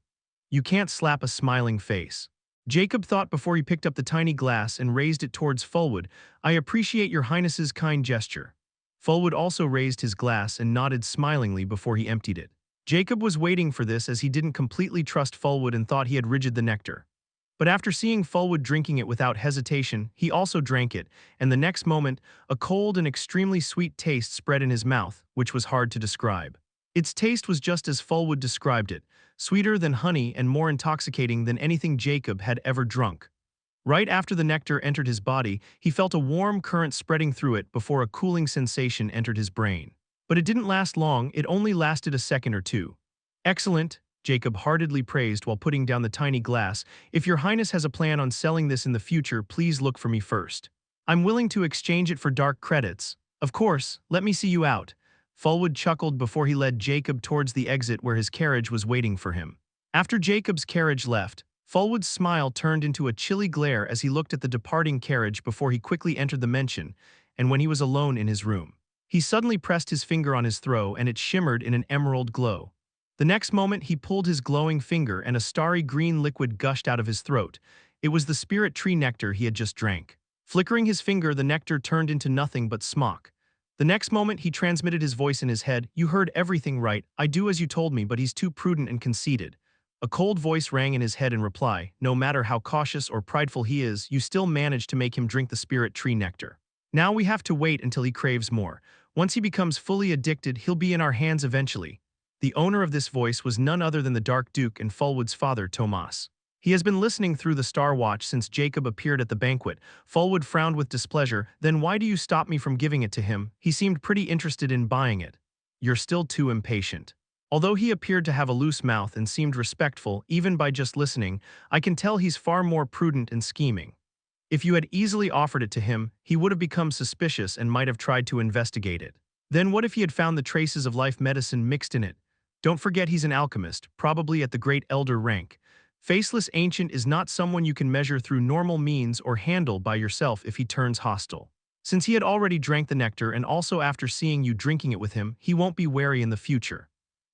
"You can't slap a smiling face." Jacob thought before he picked up the tiny glass and raised it towards Fulwood. "I appreciate your highness's kind gesture." Fulwood also raised his glass and nodded smilingly before he emptied it. Jacob was waiting for this, as he didn't completely trust Fulwood and thought he had rigid the nectar. But after seeing Fulwood drinking it without hesitation, he also drank it, and the next moment, a cold and extremely sweet taste spread in his mouth, which was hard to describe. Its taste was just as Fulwood described it, sweeter than honey and more intoxicating than anything Jacob had ever drunk. Right after the nectar entered his body, he felt a warm current spreading through it before a cooling sensation entered his brain. But it didn't last long, it only lasted a second or two. "Excellent," Jacob heartedly praised while putting down the tiny glass. "If your highness has a plan on selling this in the future, please look for me first. I'm willing to exchange it for dark credits. Of course, let me see you out." Fulwood chuckled before he led Jacob towards the exit where his carriage was waiting for him. After Jacob's carriage left, Fulwood's smile turned into a chilly glare as he looked at the departing carriage before he quickly entered the mansion, and when he was alone in his room, he suddenly pressed his finger on his throat and it shimmered in an emerald glow. The next moment, he pulled his glowing finger and a starry green liquid gushed out of his throat. It was the spirit tree nectar he had just drank. Flickering his finger, the nectar turned into nothing but smoke. The next moment, he transmitted his voice in his head. "You heard everything right. I do as you told me, but he's too prudent and conceited." A cold voice rang in his head in reply. "No matter how cautious or prideful he is, you still managed to make him drink the spirit tree nectar. Now we have to wait until he craves more. Once he becomes fully addicted, he'll be in our hands eventually." The owner of this voice was none other than the Dark Duke and Fulwood's father, Tomas. He has been listening through the Star Watch since Jacob appeared at the banquet. Fulwood frowned with displeasure. "Then why do you stop me from giving it to him? He seemed pretty interested in buying it." "You're still too impatient." Although he appeared to have a loose mouth and seemed respectful, even by just listening, I can tell he's far more prudent and scheming. If you had easily offered it to him, he would have become suspicious and might have tried to investigate it. Then what if he had found the traces of life medicine mixed in it? Don't forget he's an alchemist, probably at the Great Elder rank. Faceless Ancient is not someone you can measure through normal means or handle by yourself if he turns hostile. Since he had already drank the nectar and also after seeing you drinking it with him, he won't be wary in the future.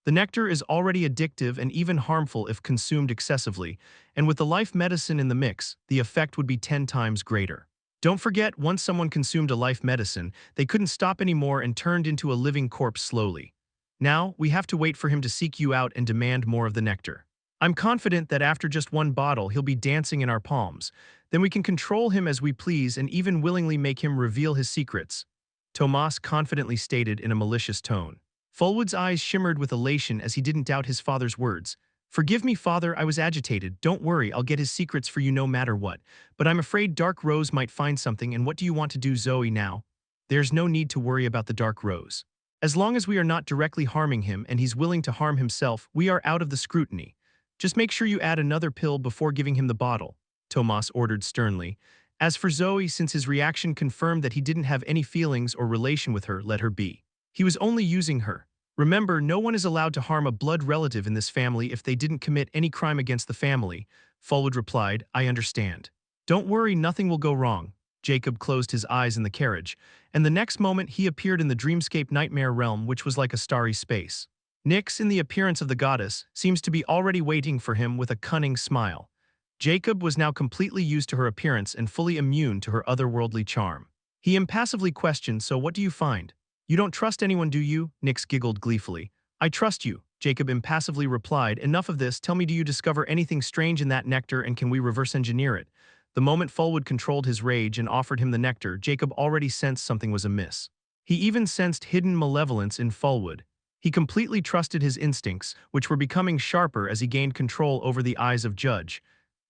The nectar is already addictive and even harmful if consumed excessively, and with the life medicine in the mix, the effect would be 10 times greater. Don't forget, once someone consumed a life medicine, they couldn't stop anymore and turned into a living corpse slowly. Now, we have to wait for him to seek you out and demand more of the nectar. I'm confident that after just one bottle, he'll be dancing in our palms. Then we can control him as we please and even willingly make him reveal his secrets," Tomas confidently stated in a malicious tone. Fulwood's eyes shimmered with elation as he didn't doubt his father's words. Forgive me, father, I was agitated. Don't worry, I'll get his secrets for you no matter what. But I'm afraid Dark Rose might find something, and what do you want to do, Zoe, now? There's no need to worry about the Dark Rose. As long as we are not directly harming him and he's willing to harm himself, we are out of the scrutiny. Just make sure you add another pill before giving him the bottle, Tomas ordered sternly. As for Zoe, since his reaction confirmed that he didn't have any feelings or relation with her, let her be. He was only using her. Remember, no one is allowed to harm a blood relative in this family if they didn't commit any crime against the family. Fulwood replied, I understand. Don't worry, nothing will go wrong. Jacob closed his eyes in the carriage, and the next moment he appeared in the dreamscape nightmare realm, which was like a starry space. Nyx, in the appearance of the goddess, seems to be already waiting for him with a cunning smile. Jacob was now completely used to her appearance and fully immune to her otherworldly charm. He impassively questioned, so what do you find? You don't trust anyone, do you? Nyx giggled gleefully. I trust you, Jacob impassively replied. Enough of this, tell me, do you discover anything strange in that nectar, and can we reverse engineer it? The moment Fulwood controlled his rage and offered him the nectar, Jacob already sensed something was amiss. He even sensed hidden malevolence in Fulwood. He completely trusted his instincts, which were becoming sharper as he gained control over the eyes of Judge.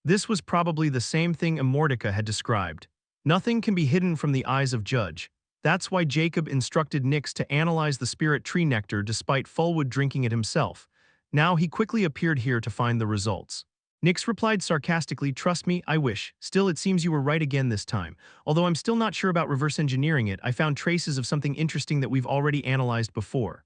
This was probably the same thing Immortality had described. Nothing can be hidden from the eyes of Judge. That's why Jacob instructed Nyx to analyze the spirit tree nectar despite Fulwood drinking it himself. Now he quickly appeared here to find the results. Nyx replied sarcastically, trust me, I wish. Still, it seems you were right again this time. Although I'm still not sure about reverse engineering it, I found traces of something interesting that we've already analyzed before.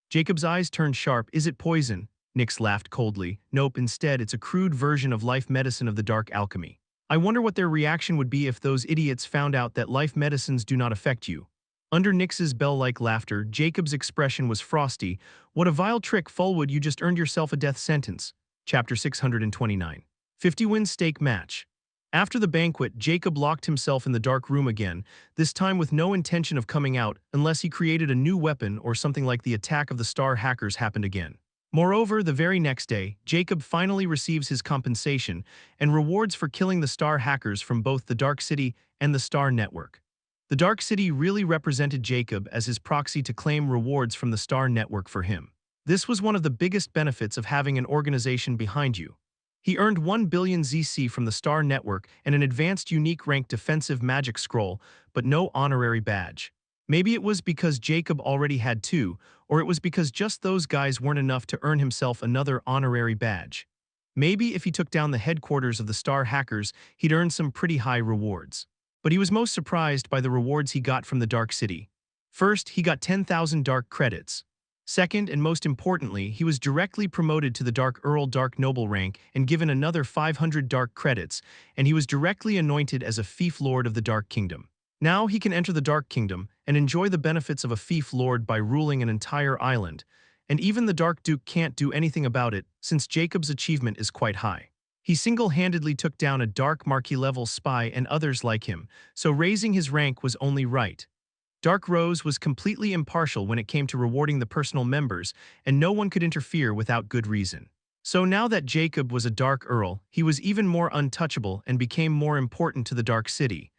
Jacob's eyes turned sharp. Is it poison? Nyx laughed coldly. Nope, instead it's a crude version of life medicine of the dark alchemy. I wonder what their reaction would be if those idiots found out that life medicines do not affect you. Under Nyx's bell-like laughter, Jacob's expression was frosty. What a vile trick, Fulwood, you just earned yourself a death sentence. Chapter 629. 50-win stake match. After the banquet, Jacob locked himself in the dark room again, this time with no intention of coming out unless he created a new weapon or something like the attack of the Star hackers happened again. Moreover, the very next day, Jacob finally receives his compensation and rewards for killing the Star hackers from both the Dark City and the Star Network. The Dark City really represented Jacob as his proxy to claim rewards from the Star Network for him. This was one of the biggest benefits of having an organization behind you. He earned 1 billion ZC from the Star Network and an advanced unique rank defensive magic scroll, but no honorary badge. Maybe it was because Jacob already had 2, or it was because just those guys weren't enough to earn himself another honorary badge. Maybe if he took down the headquarters of the Star hackers, he'd earn some pretty high rewards. But he was most surprised by the rewards he got from the Dark City. First, he got 10,000 Dark credits. Second, and most importantly, he was directly promoted to the Dark Earl Dark Noble rank and given another 500 Dark credits, and he was directly anointed as a fief lord of the Dark Kingdom. Now he can enter the Dark Kingdom and enjoy the benefits of a fief lord by ruling an entire island, and even the Dark Duke can't do anything about it since Jacob's achievement is quite high. He single-handedly took down a Dark Marquis-level spy and others like him, so raising his rank was only right. Dark Rose was completely impartial when it came to rewarding the personal members, and no one could interfere without good reason. So now that Jacob was a Dark Earl, he was even more untouchable and became more important to the Dark City.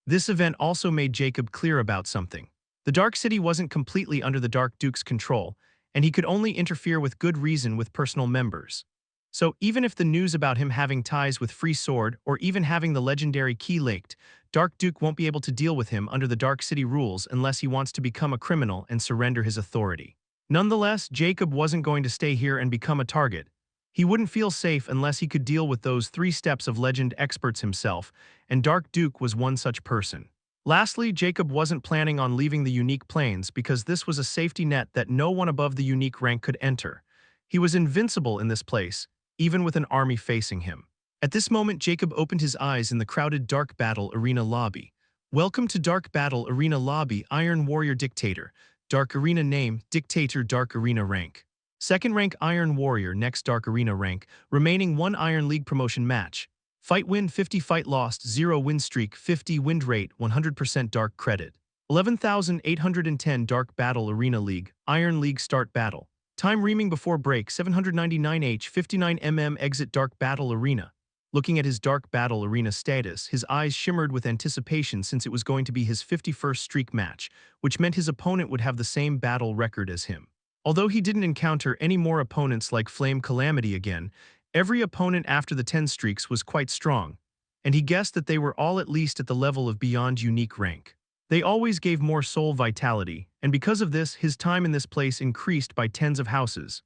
This event also made Jacob clear about something. The Dark City wasn't completely under the Dark Duke's control, and he could only interfere with good reason with personal members. So even if the news about him having ties with Free Sword or even having the legendary key leaked, Dark Duke won't be able to deal with him under the Dark City rules unless he wants to become a criminal and surrender his authority. Nonetheless, Jacob wasn't going to stay here and become a target. He wouldn't feel safe unless he could deal with those 3 steps of legend experts himself, and Dark Duke was one such person. Lastly, Jacob wasn't planning on leaving the Unique Plains because this was a safety net that no one above the unique rank could enter. He was invincible in this place, even with an army facing him. At this moment, Jacob opened his eyes in the crowded Dark Battle Arena lobby. Welcome to Dark Battle Arena lobby, Iron Warrior Dictator. Dark Arena name, Dictator Dark Arena rank. Second rank Iron Warrior, next Dark Arena rank, remaining 1 Iron League promotion match. Fight win 50, fight lost 0, win streak 50, win rate 100%, Dark credit. 11,810 Dark Battle Arena League, Iron League start battle. Time reaming before break 799H 59mm exit Dark Battle Arena. Looking at his Dark Battle Arena status, his eyes shimmered with anticipation since it was going to be his 51st streak match, which meant his opponent would have the same battle record as him. Although he didn't encounter any more opponents like Flame Calamity again, every opponent after the 10 streaks was quite strong, and he guessed that they were all at least at the level of beyond unique rank. They always gave more soul vitality, and because of this, his time in this place increased by tens of houses.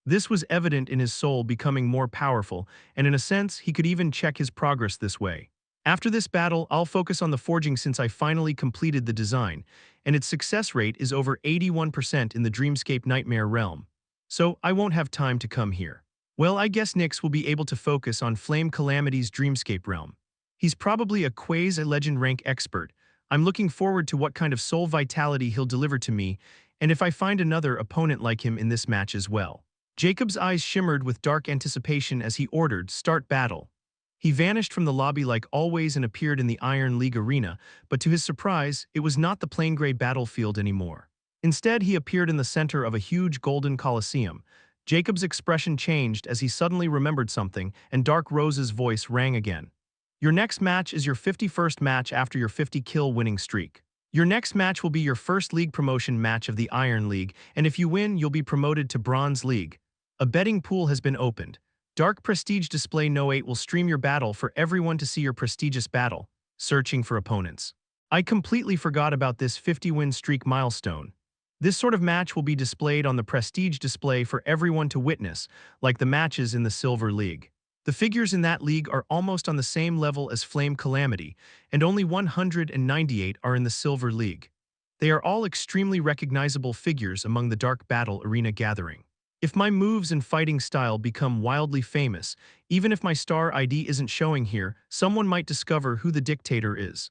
This was evident in his soul becoming more powerful, and in a sense, he could even check his progress this way. After this battle, I'll focus on the forging since I finally completed the design, and its success rate is over 81% in the Dreamscape Nightmare realm. So, I won't have time to come here. Well, I guess Nyx will be able to focus on Flame Calamity's Dreamscape realm. He's probably a quasi-legend rank expert. I'm looking forward to what kind of soul vitality he'll deliver to me, and if I find another opponent like him in this match as well. Jacob's eyes shimmered with dark anticipation as he ordered, "Start battle." He vanished from the lobby like always and appeared in the Iron League arena, but to his surprise, it was not the plain gray battlefield anymore. Instead, he appeared in the center of a huge golden coliseum. Jacob's expression changed as he suddenly remembered something, and Dark Rose's voice rang again. Your next match is your 51st match after your 50-kill winning streak. Your next match will be your first league promotion match of the Iron League, and if you win, you'll be promoted to Bronze League. A betting pool has been opened. Dark Prestige Display No 8 will stream your battle for everyone to see your prestigious battle, searching for opponents. I completely forgot about this 50-win streak milestone. This sort of match will be displayed on the Prestige display for everyone to witness, like the matches in the Silver League. The figures in that league are almost on the same level as Flame Calamity, and only 198 are in the Silver League. They are all extremely recognizable figures among the Dark Battle Arena gathering. If my moves and fighting style become wildly famous, even if my star ID isn't showing here, someone might discover who the dictator is.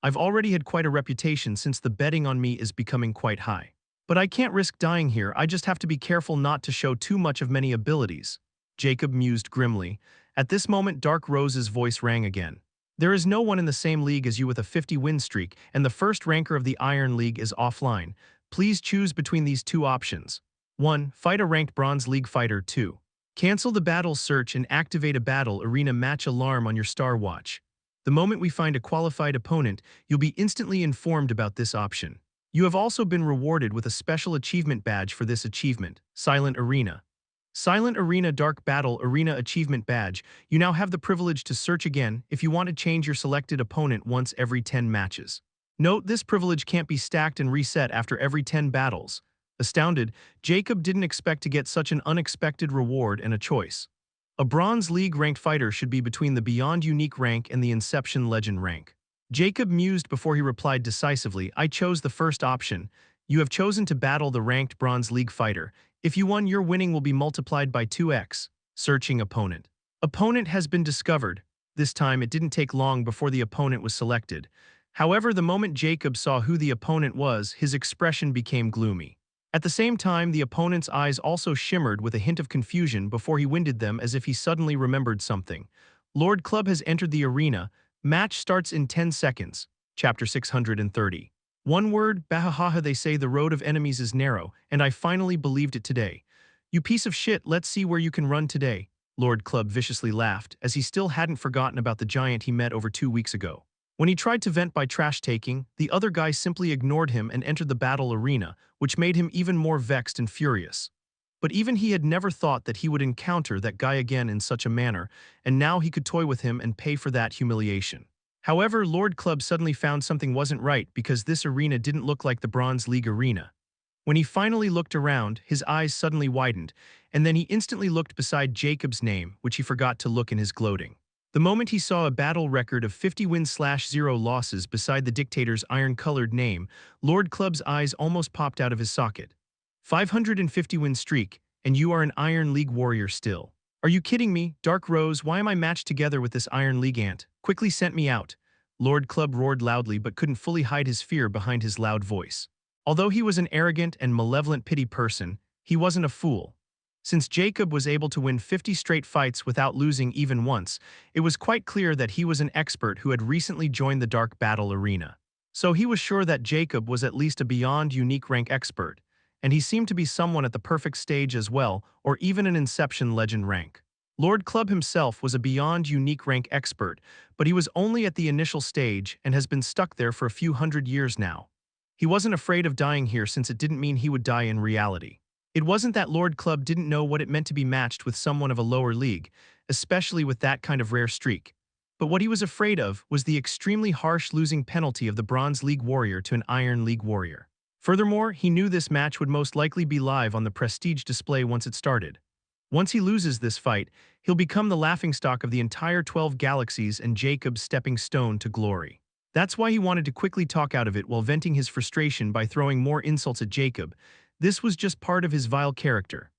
I've already had quite a reputation since the betting on me is becoming quite high. But I can't risk dying here, I just have to be careful not to show too much of many abilities. Jacob mused grimly. At this moment, Dark Rose's voice rang again. There is no one in the same league as you with a 50-win streak, and the first ranker of the Iron League is offline. Please choose between these two options. 1. Fight a ranked Bronze League fighter. 2. Cancel the battle search and activate a battle arena match alarm on your Star Watch. The moment we find a qualified opponent, you'll be instantly informed about this option. You have also been rewarded with a special achievement badge for this achievement, Silent Arena. Silent Arena Dark Battle Arena Achievement Badge. You now have the privilege to search again if you want to change your selected opponent once every 10 matches. Note, this privilege can't be stacked and reset after every 10 battles. Astounded, Jacob didn't expect to get such an unexpected reward and a choice. A Bronze League ranked fighter should be between the Beyond Unique rank and the Inception Legend rank. Jacob mused before he replied decisively, I chose the first option. You have chosen to battle the ranked Bronze League fighter. If you won, your winning will be multiplied by 2x. Searching opponent. Opponent has been discovered. This time, it didn't take long before the opponent was selected. However, the moment Jacob saw who the opponent was, his expression became gloomy. At the same time, the opponent's eyes also shimmered with a hint of confusion before he winded them as if he suddenly remembered something. Lord Club has entered the arena. Match starts in 10 seconds. Chapter 630. One word, bahahaha, they say the road of enemies is narrow, and I finally believed it today. You piece of shit, let's see where you can run today. Lord Club viciously laughed, as he still hadn't forgotten about the giant he met over 2 weeks ago. When he tried to vent by trash-taking, the other guy simply ignored him and entered the battle arena, which made him even more vexed and furious. But even he had never thought that he would encounter that guy again in such a manner, and now he could toy with him and pay for that humiliation. However, Lord Club suddenly found something wasn't right because this arena didn't look like the Bronze League arena. When he finally looked around, his eyes suddenly widened, and then he instantly looked beside Jacob's name, which he forgot to look in his gloating. The moment he saw a battle record of 50 wins/0 losses beside the dictator's iron-colored name, Lord Club's eyes almost popped out of his socket. 550-win streak, and you are an Iron League warrior still. Are you kidding me, Dark Rose? Why am I matched together with this Iron League ant? Quickly sent me out. Lord Club roared loudly but couldn't fully hide his fear behind his loud voice. Although he was an arrogant and malevolent pity person, he wasn't a fool. Since Jacob was able to win 50 straight fights without losing even once, it was quite clear that he was an expert who had recently joined the Dark Battle Arena. So he was sure that Jacob was at least a Beyond Unique rank expert, and he seemed to be someone at the perfect stage as well, or even an Inception Legend rank. Lord Club himself was a Beyond Unique rank expert, but he was only at the initial stage and has been stuck there for a few hundred years now. He wasn't afraid of dying here since it didn't mean he would die in reality. It wasn't that Lord Club didn't know what it meant to be matched with someone of a lower league, especially with that kind of rare streak. But what he was afraid of was the extremely harsh losing penalty of the Bronze League warrior to an Iron League warrior. Furthermore, he knew this match would most likely be live on the prestige display once it started. Once he loses this fight, he'll become the laughingstock of the entire 12 galaxies and Jacob's stepping stone to glory. That's why he wanted to quickly talk out of it while venting his frustration by throwing more insults at Jacob. This was just part of his vile character.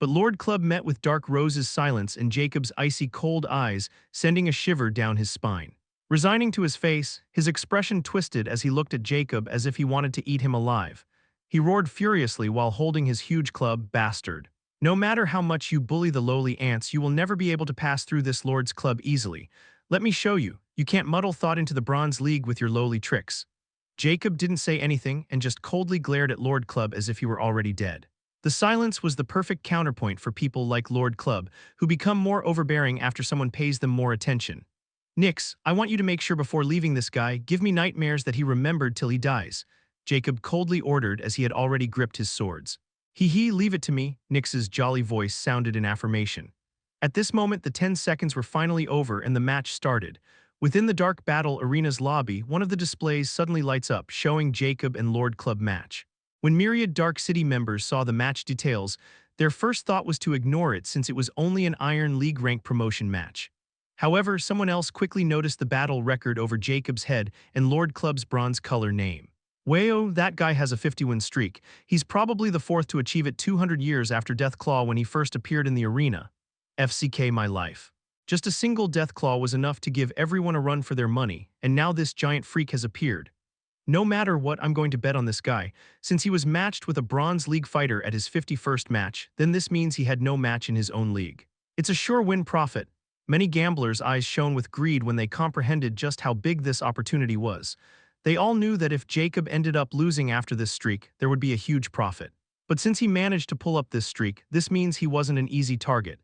But Lord Club met with Dark Rose's silence and Jacob's icy cold eyes, sending a shiver down his spine. Resigning to his face, his expression twisted as he looked at Jacob as if he wanted to eat him alive. He roared furiously while holding his huge club, "Bastard. No matter how much you bully the lowly ants, you will never be able to pass through this Lord's Club easily. Let me show you. You can't muddle thought into the Bronze League with your lowly tricks." Jacob didn't say anything and just coldly glared at Lord Club as if he were already dead. The silence was the perfect counterpoint for people like Lord Club, who become more overbearing after someone pays them more attention. "Nix, I want you to make sure before leaving this guy, give me nightmares that he remembered till he dies," Jacob coldly ordered as he had already gripped his swords. "Hee, leave it to me," Nix's jolly voice sounded in affirmation. At this moment, the 10 seconds were finally over and the match started. Within the Dark Battle Arena's lobby, one of the displays suddenly lights up, showing Jacob and Lord Club match. When myriad Dark City members saw the match details, their first thought was to ignore it since it was only an Iron League rank promotion match. However, someone else quickly noticed the battle record over Jacob's head and Lord Club's bronze color name. "Wayo, that guy has a 50-win streak. He's probably the fourth to achieve it 200 years after Deathclaw when he first appeared in the arena. FCK my life." Just a single Deathclaw was enough to give everyone a run for their money, and now this giant freak has appeared. No matter what, I'm going to bet on this guy. Since he was matched with a Bronze League fighter at his 51st match, then this means he had no match in his own league. It's a sure win profit. Many gamblers' eyes shone with greed when they comprehended just how big this opportunity was. They all knew that if Jacob ended up losing after this streak, there would be a huge profit. But since he managed to pull up this streak, this means he wasn't an easy target.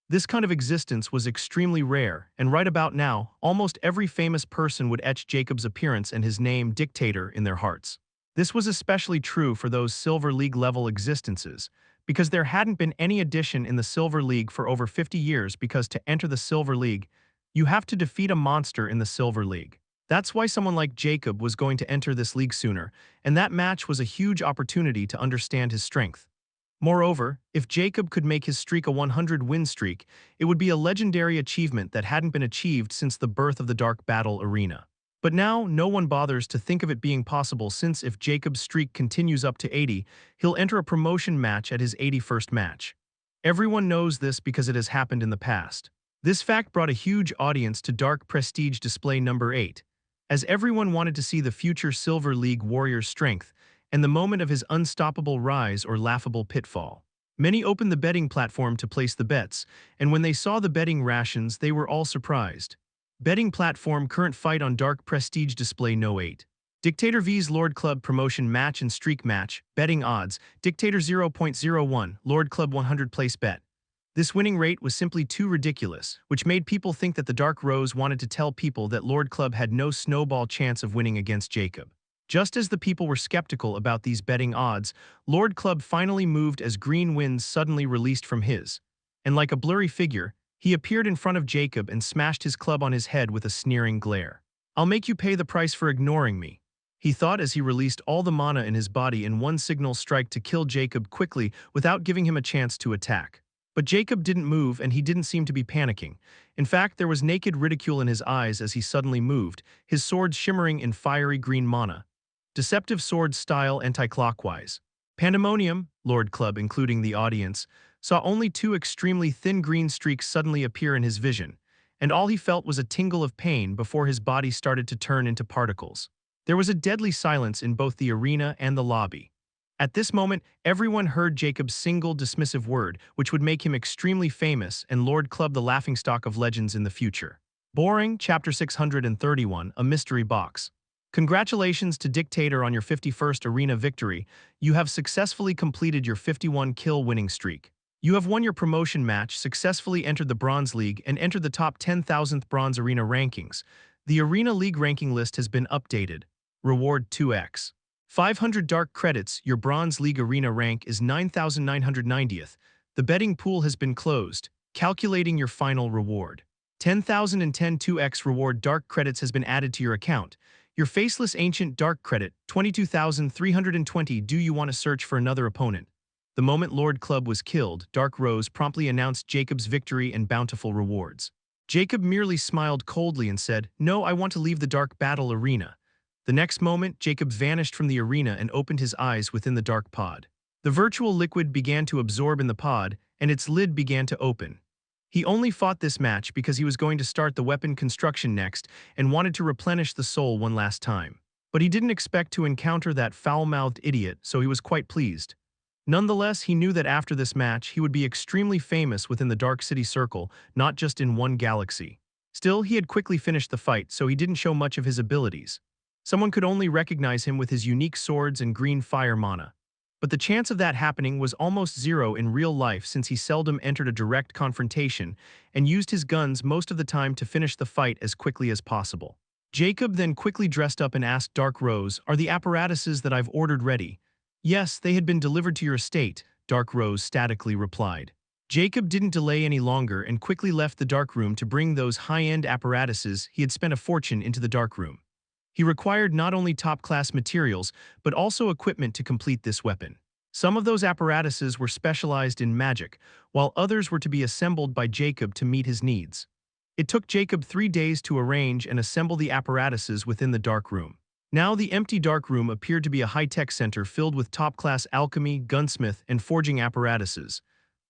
This kind of existence was extremely rare, and right about now, almost every famous person would etch Jacob's appearance and his name, Dictator, in their hearts. This was especially true for those Silver League-level existences, because there hadn't been any addition in the Silver League for over 50 years because to enter the Silver League, you have to defeat a monster in the Silver League. That's why someone like Jacob was going to enter this league sooner, and that match was a huge opportunity to understand his strength. Moreover, if Jacob could make his streak a 100-win streak, it would be a legendary achievement that hadn't been achieved since the birth of the Dark Battle Arena. But now, no one bothers to think of it being possible since if Jacob's streak continues up to 80, he'll enter a promotion match at his 81st match. Everyone knows this because it has happened in the past. This fact brought a huge audience to Dark Prestige Display number 8, as everyone wanted to see the future Silver League warrior's strength, and the moment of his unstoppable rise or laughable pitfall. Many opened the betting platform to place the bets, and when they saw the betting rations, they were all surprised. Betting platform current fight on Dark Prestige Display No 8. Dictator vs Lord Club promotion match and streak match, betting odds, Dictator 0.01, Lord Club 100 place bet. This winning rate was simply too ridiculous, which made people think that the Dark Rose wanted to tell people that Lord Club had no snowball chance of winning against Jacob. Just as the people were skeptical about these betting odds, Lord Club finally moved as green winds suddenly released from his. And like a blurry figure, he appeared in front of Jacob and smashed his club on his head with a sneering glare. "I'll make you pay the price for ignoring me," he thought as he released all the mana in his body in one signal strike to kill Jacob quickly without giving him a chance to attack. But Jacob didn't move and he didn't seem to be panicking. In fact, there was naked ridicule in his eyes as he suddenly moved, his sword shimmering in fiery green mana. Deceptive sword style anti-clockwise. Pandemonium, Lord Club, including the audience, saw only two extremely thin green streaks suddenly appear in his vision, and all he felt was a tingle of pain before his body started to turn into particles. There was a deadly silence in both the arena and the lobby. At this moment, everyone heard Jacob's single dismissive word, which would make him extremely famous and Lord Club the laughingstock of legends in the future. Boring, Chapter 631, a mystery box. Congratulations to Dictator on your 51st arena victory. You have successfully completed your 51-kill winning streak. You have won your promotion match, successfully entered the Bronze League, and entered the top 10,000th Bronze Arena rankings. The Arena League ranking list has been updated. Reward 2x. 500 dark credits, your Bronze League Arena rank is 9,990th. The betting pool has been closed. Calculating your final reward. 10,010 2x reward dark credits has been added to your account. Your Faceless Ancient dark credit, 22,320. Do you want to search for another opponent? The moment Lord Club was killed, Dark Rose promptly announced Jacob's victory and bountiful rewards. Jacob merely smiled coldly and said, "No, I want to leave the dark battle arena." The next moment, Jacob vanished from the arena and opened his eyes within the dark pod. The virtual liquid began to absorb in the pod, and its lid began to open. He only fought this match because he was going to start the weapon construction next and wanted to replenish the soul one last time. But he didn't expect to encounter that foul-mouthed idiot, so he was quite pleased. Nonetheless, he knew that after this match, he would be extremely famous within the Dark City Circle, not just in one galaxy. Still, he had quickly finished the fight, so he didn't show much of his abilities. Someone could only recognize him with his unique swords and green fire mana. But the chance of that happening was almost zero in real life since he seldom entered a direct confrontation and used his guns most of the time to finish the fight as quickly as possible. Jacob then quickly dressed up and asked Dark Rose, "Are the apparatuses that I've ordered ready?" "Yes, they had been delivered to your estate," Dark Rose statically replied. Jacob didn't delay any longer and quickly left the dark room to bring those high-end apparatuses he had spent a fortune into the dark room. He required not only top-class materials, but also equipment to complete this weapon. Some of those apparatuses were specialized in magic, while others were to be assembled by Jacob to meet his needs. It took Jacob 3 days to arrange and assemble the apparatuses within the dark room. Now the empty dark room appeared to be a high-tech center filled with top-class alchemy, gunsmith, and forging apparatuses.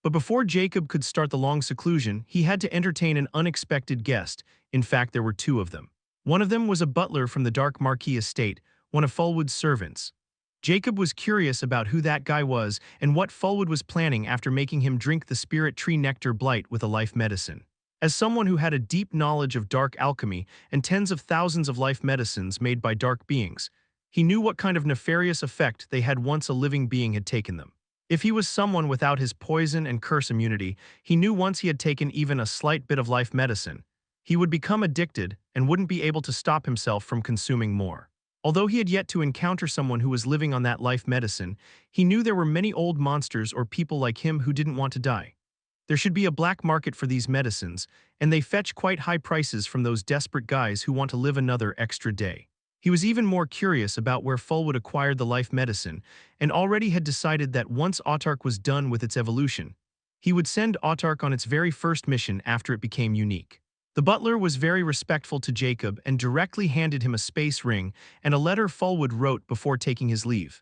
But before Jacob could start the long seclusion, he had to entertain an unexpected guest. In fact, there were two of them. One of them was a butler from the Dark Marquis estate, one of Fullwood's servants. Jacob was curious about who that guy was and what Fullwood was planning after making him drink the spirit tree nectar blight with a life medicine. As someone who had a deep knowledge of dark alchemy and tens of thousands of life medicines made by dark beings, he knew what kind of nefarious effect they had once a living being had taken them. If he was someone without his poison and curse immunity, he knew once he had taken even a slight bit of life medicine, he would become addicted and wouldn't be able to stop himself from consuming more. Although he had yet to encounter someone who was living on that life medicine, he knew there were many old monsters or people like him who didn't want to die. There should be a black market for these medicines, and they fetch quite high prices from those desperate guys who want to live another extra day. He was even more curious about where Fullwood acquired the life medicine, and already had decided that once Autark was done with its evolution, he would send Autark on its very first mission after it became unique. The butler was very respectful to Jacob and directly handed him a space ring and a letter Fullwood wrote before taking his leave.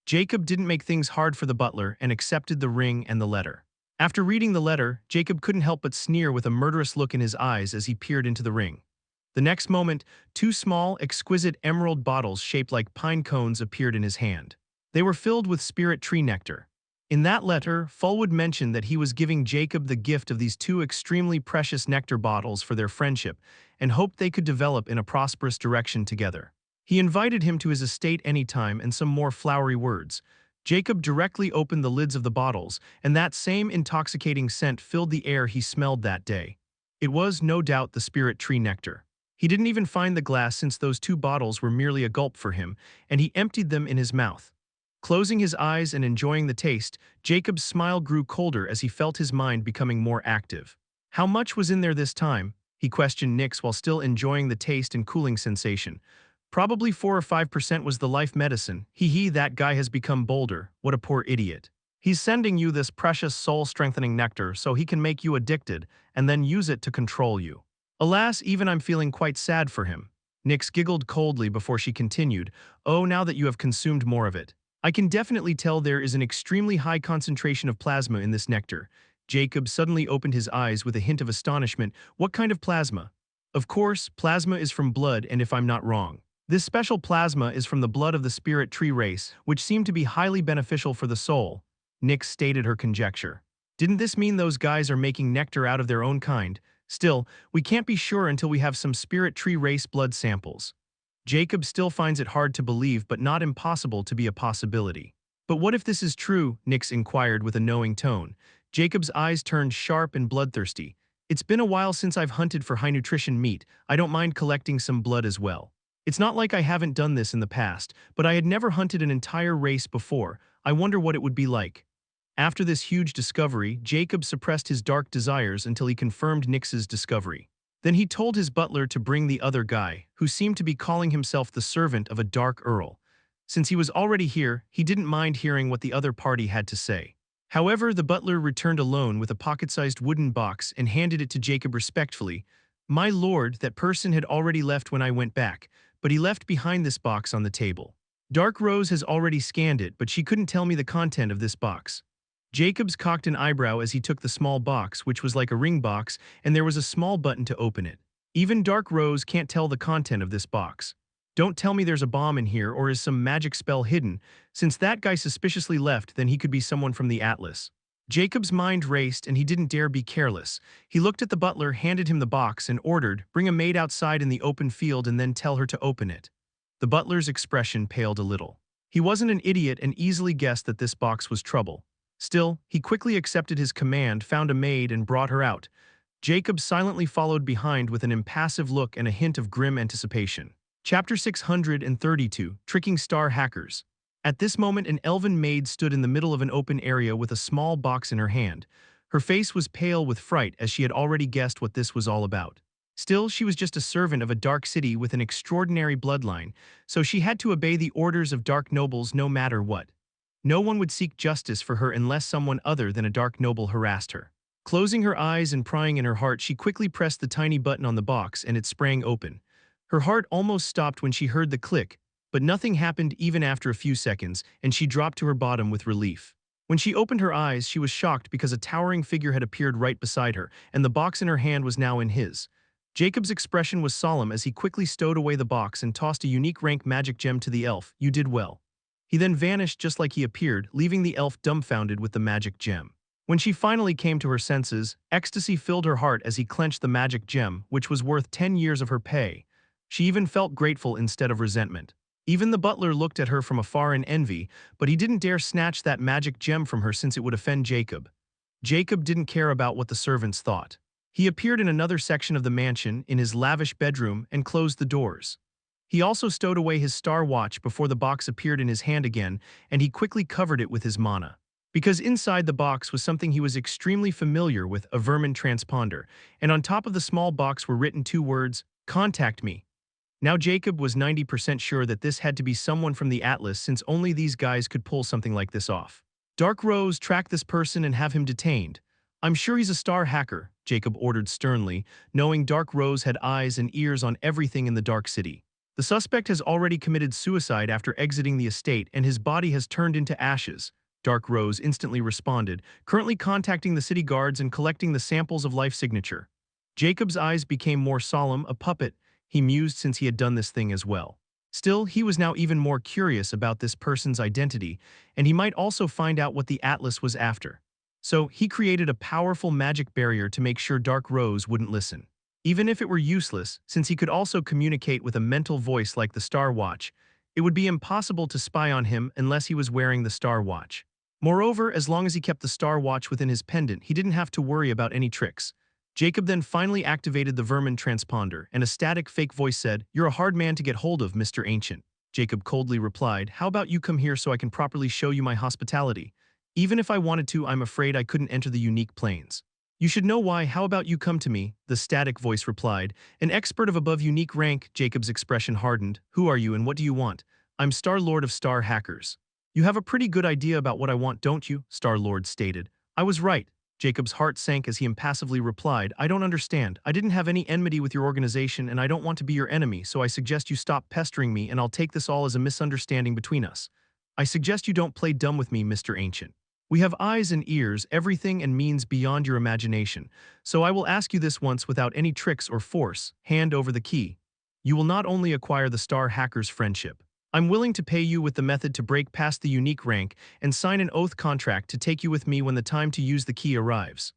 Jacob didn't make things hard for the butler and accepted the ring and the letter. After reading the letter, Jacob couldn't help but sneer with a murderous look in his eyes as he peered into the ring. The next moment, 2 small, exquisite emerald bottles shaped like pine cones appeared in his hand. They were filled with spirit tree nectar. In that letter, Fullwood mentioned that he was giving Jacob the gift of these 2 extremely precious nectar bottles for their friendship and hoped they could develop in a prosperous direction together. He invited him to his estate anytime and some more flowery words. Jacob directly opened the lids of the bottles, and that same intoxicating scent filled the air he smelled that day. It was, no doubt, the spirit tree nectar. He didn't even find the glass since those 2 bottles were merely a gulp for him, and he emptied them in his mouth. Closing his eyes and enjoying the taste, Jacob's smile grew colder as he felt his mind becoming more active. How much was in there this time? He questioned Nyx while still enjoying the taste and cooling sensation. Probably 4 or 5% was the life medicine. That guy has become bolder. What a poor idiot. He's sending you this precious soul-strengthening nectar so he can make you addicted and then use it to control you. Alas, even I'm feeling quite sad for him. Nyx giggled coldly before she continued, "Oh, now that you have consumed more of it. I can definitely tell there is an extremely high concentration of plasma in this nectar." Jacob suddenly opened his eyes with a hint of astonishment. "What kind of plasma?" "Of course, plasma is from blood, and if I'm not wrong. This special plasma is from the blood of the spirit tree race, which seemed to be highly beneficial for the soul," Nyx stated her conjecture. "Didn't this mean those guys are making nectar out of their own kind? Still, we can't be sure until we have some spirit tree race blood samples." Jacob still finds it hard to believe but not impossible to be a possibility. "But what if this is true?" Nyx inquired with a knowing tone. Jacob's eyes turned sharp and bloodthirsty. "It's been a while since I've hunted for high-nutrition meat. I don't mind collecting some blood as well. It's not like I haven't done this in the past, but I had never hunted an entire race before. I wonder what it would be like. After this huge discovery, Jacob suppressed his dark desires until he confirmed Nyx's discovery. Then he told his butler to bring the other guy, who seemed to be calling himself the servant of a dark earl. Since he was already here, he didn't mind hearing what the other party had to say. However, the butler returned alone with a pocket-sized wooden box and handed it to Jacob respectfully. "My lord, that person had already left when I went back, but he left behind this box on the table. Dark Rose has already scanned it, but she couldn't tell me the content of this box." Jacobs cocked an eyebrow as he took the small box, which was like a ring box, and there was a small button to open it. "Even Dark Rose can't tell the content of this box. Don't tell me there's a bomb in here or is some magic spell hidden. Since that guy suspiciously left, then he could be someone from the Atlas." Jacob's mind raced and he didn't dare be careless. He looked at the butler, handed him the box, and ordered, "Bring a maid outside in the open field and then tell her to open it." The butler's expression paled a little. He wasn't an idiot and easily guessed that this box was trouble. Still, he quickly accepted his command, found a maid, and brought her out. Jacob silently followed behind with an impassive look and a hint of grim anticipation. Chapter 632, Tricking Star Hackers. At this moment, an elven maid stood in the middle of an open area with a small box in her hand. Her face was pale with fright as she had already guessed what this was all about. Still, she was just a servant of a dark city with an extraordinary bloodline, so she had to obey the orders of dark nobles no matter what. No one would seek justice for her unless someone other than a dark noble harassed her. Closing her eyes and prying in her heart, she quickly pressed the tiny button on the box and it sprang open. Her heart almost stopped when she heard the click, but nothing happened even after a few seconds, and she dropped to her bottom with relief. When she opened her eyes, she was shocked because a towering figure had appeared right beside her, and the box in her hand was now in his. Jacob's expression was solemn as he quickly stowed away the box and tossed a unique rank magic gem to the elf. "You did well." He then vanished just like he appeared, leaving the elf dumbfounded with the magic gem. When she finally came to her senses, ecstasy filled her heart as he clenched the magic gem, which was worth 10 years of her pay. She even felt grateful instead of resentment. Even the butler looked at her from afar in envy, but he didn't dare snatch that magic gem from her since it would offend Jacob. Jacob didn't care about what the servants thought. He appeared in another section of the mansion, in his lavish bedroom, and closed the doors. He also stowed away his star watch before the box appeared in his hand again, and he quickly covered it with his mana. Because inside the box was something he was extremely familiar with, a vermin transponder, and on top of the small box were written 2 words, "Contact me." Now Jacob was 90% sure that this had to be someone from the Atlas since only these guys could pull something like this off. "Dark Rose, track this person and have him detained." "I'm sure he's a star hacker," Jacob ordered sternly, knowing Dark Rose had eyes and ears on everything in the Dark City. "The suspect has already committed suicide after exiting the estate and his body has turned into ashes," Dark Rose instantly responded, currently contacting the city guards and collecting the samples of life signature. Jacob's eyes became more solemn, a puppet, he mused since he had done this thing as well. Still, he was now even more curious about this person's identity, and he might also find out what the Atlas was after. So, he created a powerful magic barrier to make sure Dark Rose wouldn't listen. Even if it were useless, since he could also communicate with a mental voice like the Star Watch, it would be impossible to spy on him unless he was wearing the Star Watch. Moreover, as long as he kept the Star Watch within his pendant, he didn't have to worry about any tricks. Jacob then finally activated the vermin transponder, and a static fake voice said, "You're a hard man to get hold of, Mr. Ancient." Jacob coldly replied, "How about you come here so I can properly show you my hospitality? Even if I wanted to, I'm afraid I couldn't enter the unique plains." "You should know why. How about you come to me?" the static voice replied. "An expert of above unique rank." Jacob's expression hardened. "Who are you and what do you want?" "I'm Star-Lord of Star Hackers." "You have a pretty good idea about what I want, don't you?" Star-Lord stated. "I was right." Jacob's heart sank as he impassively replied, "I don't understand. I didn't have any enmity with your organization and I don't want to be your enemy, so I suggest you stop pestering me and I'll take this all as a misunderstanding between us. I suggest you don't play dumb with me, Mr. Ancient. We have eyes and ears, everything and means beyond your imagination, so I will ask you this once without any tricks or force. Hand over the key. You will not only acquire the Star Hacker's friendship. I'm willing to pay you with the method to break past the unique rank and sign an oath contract to take you with me when the time to use the key arrives.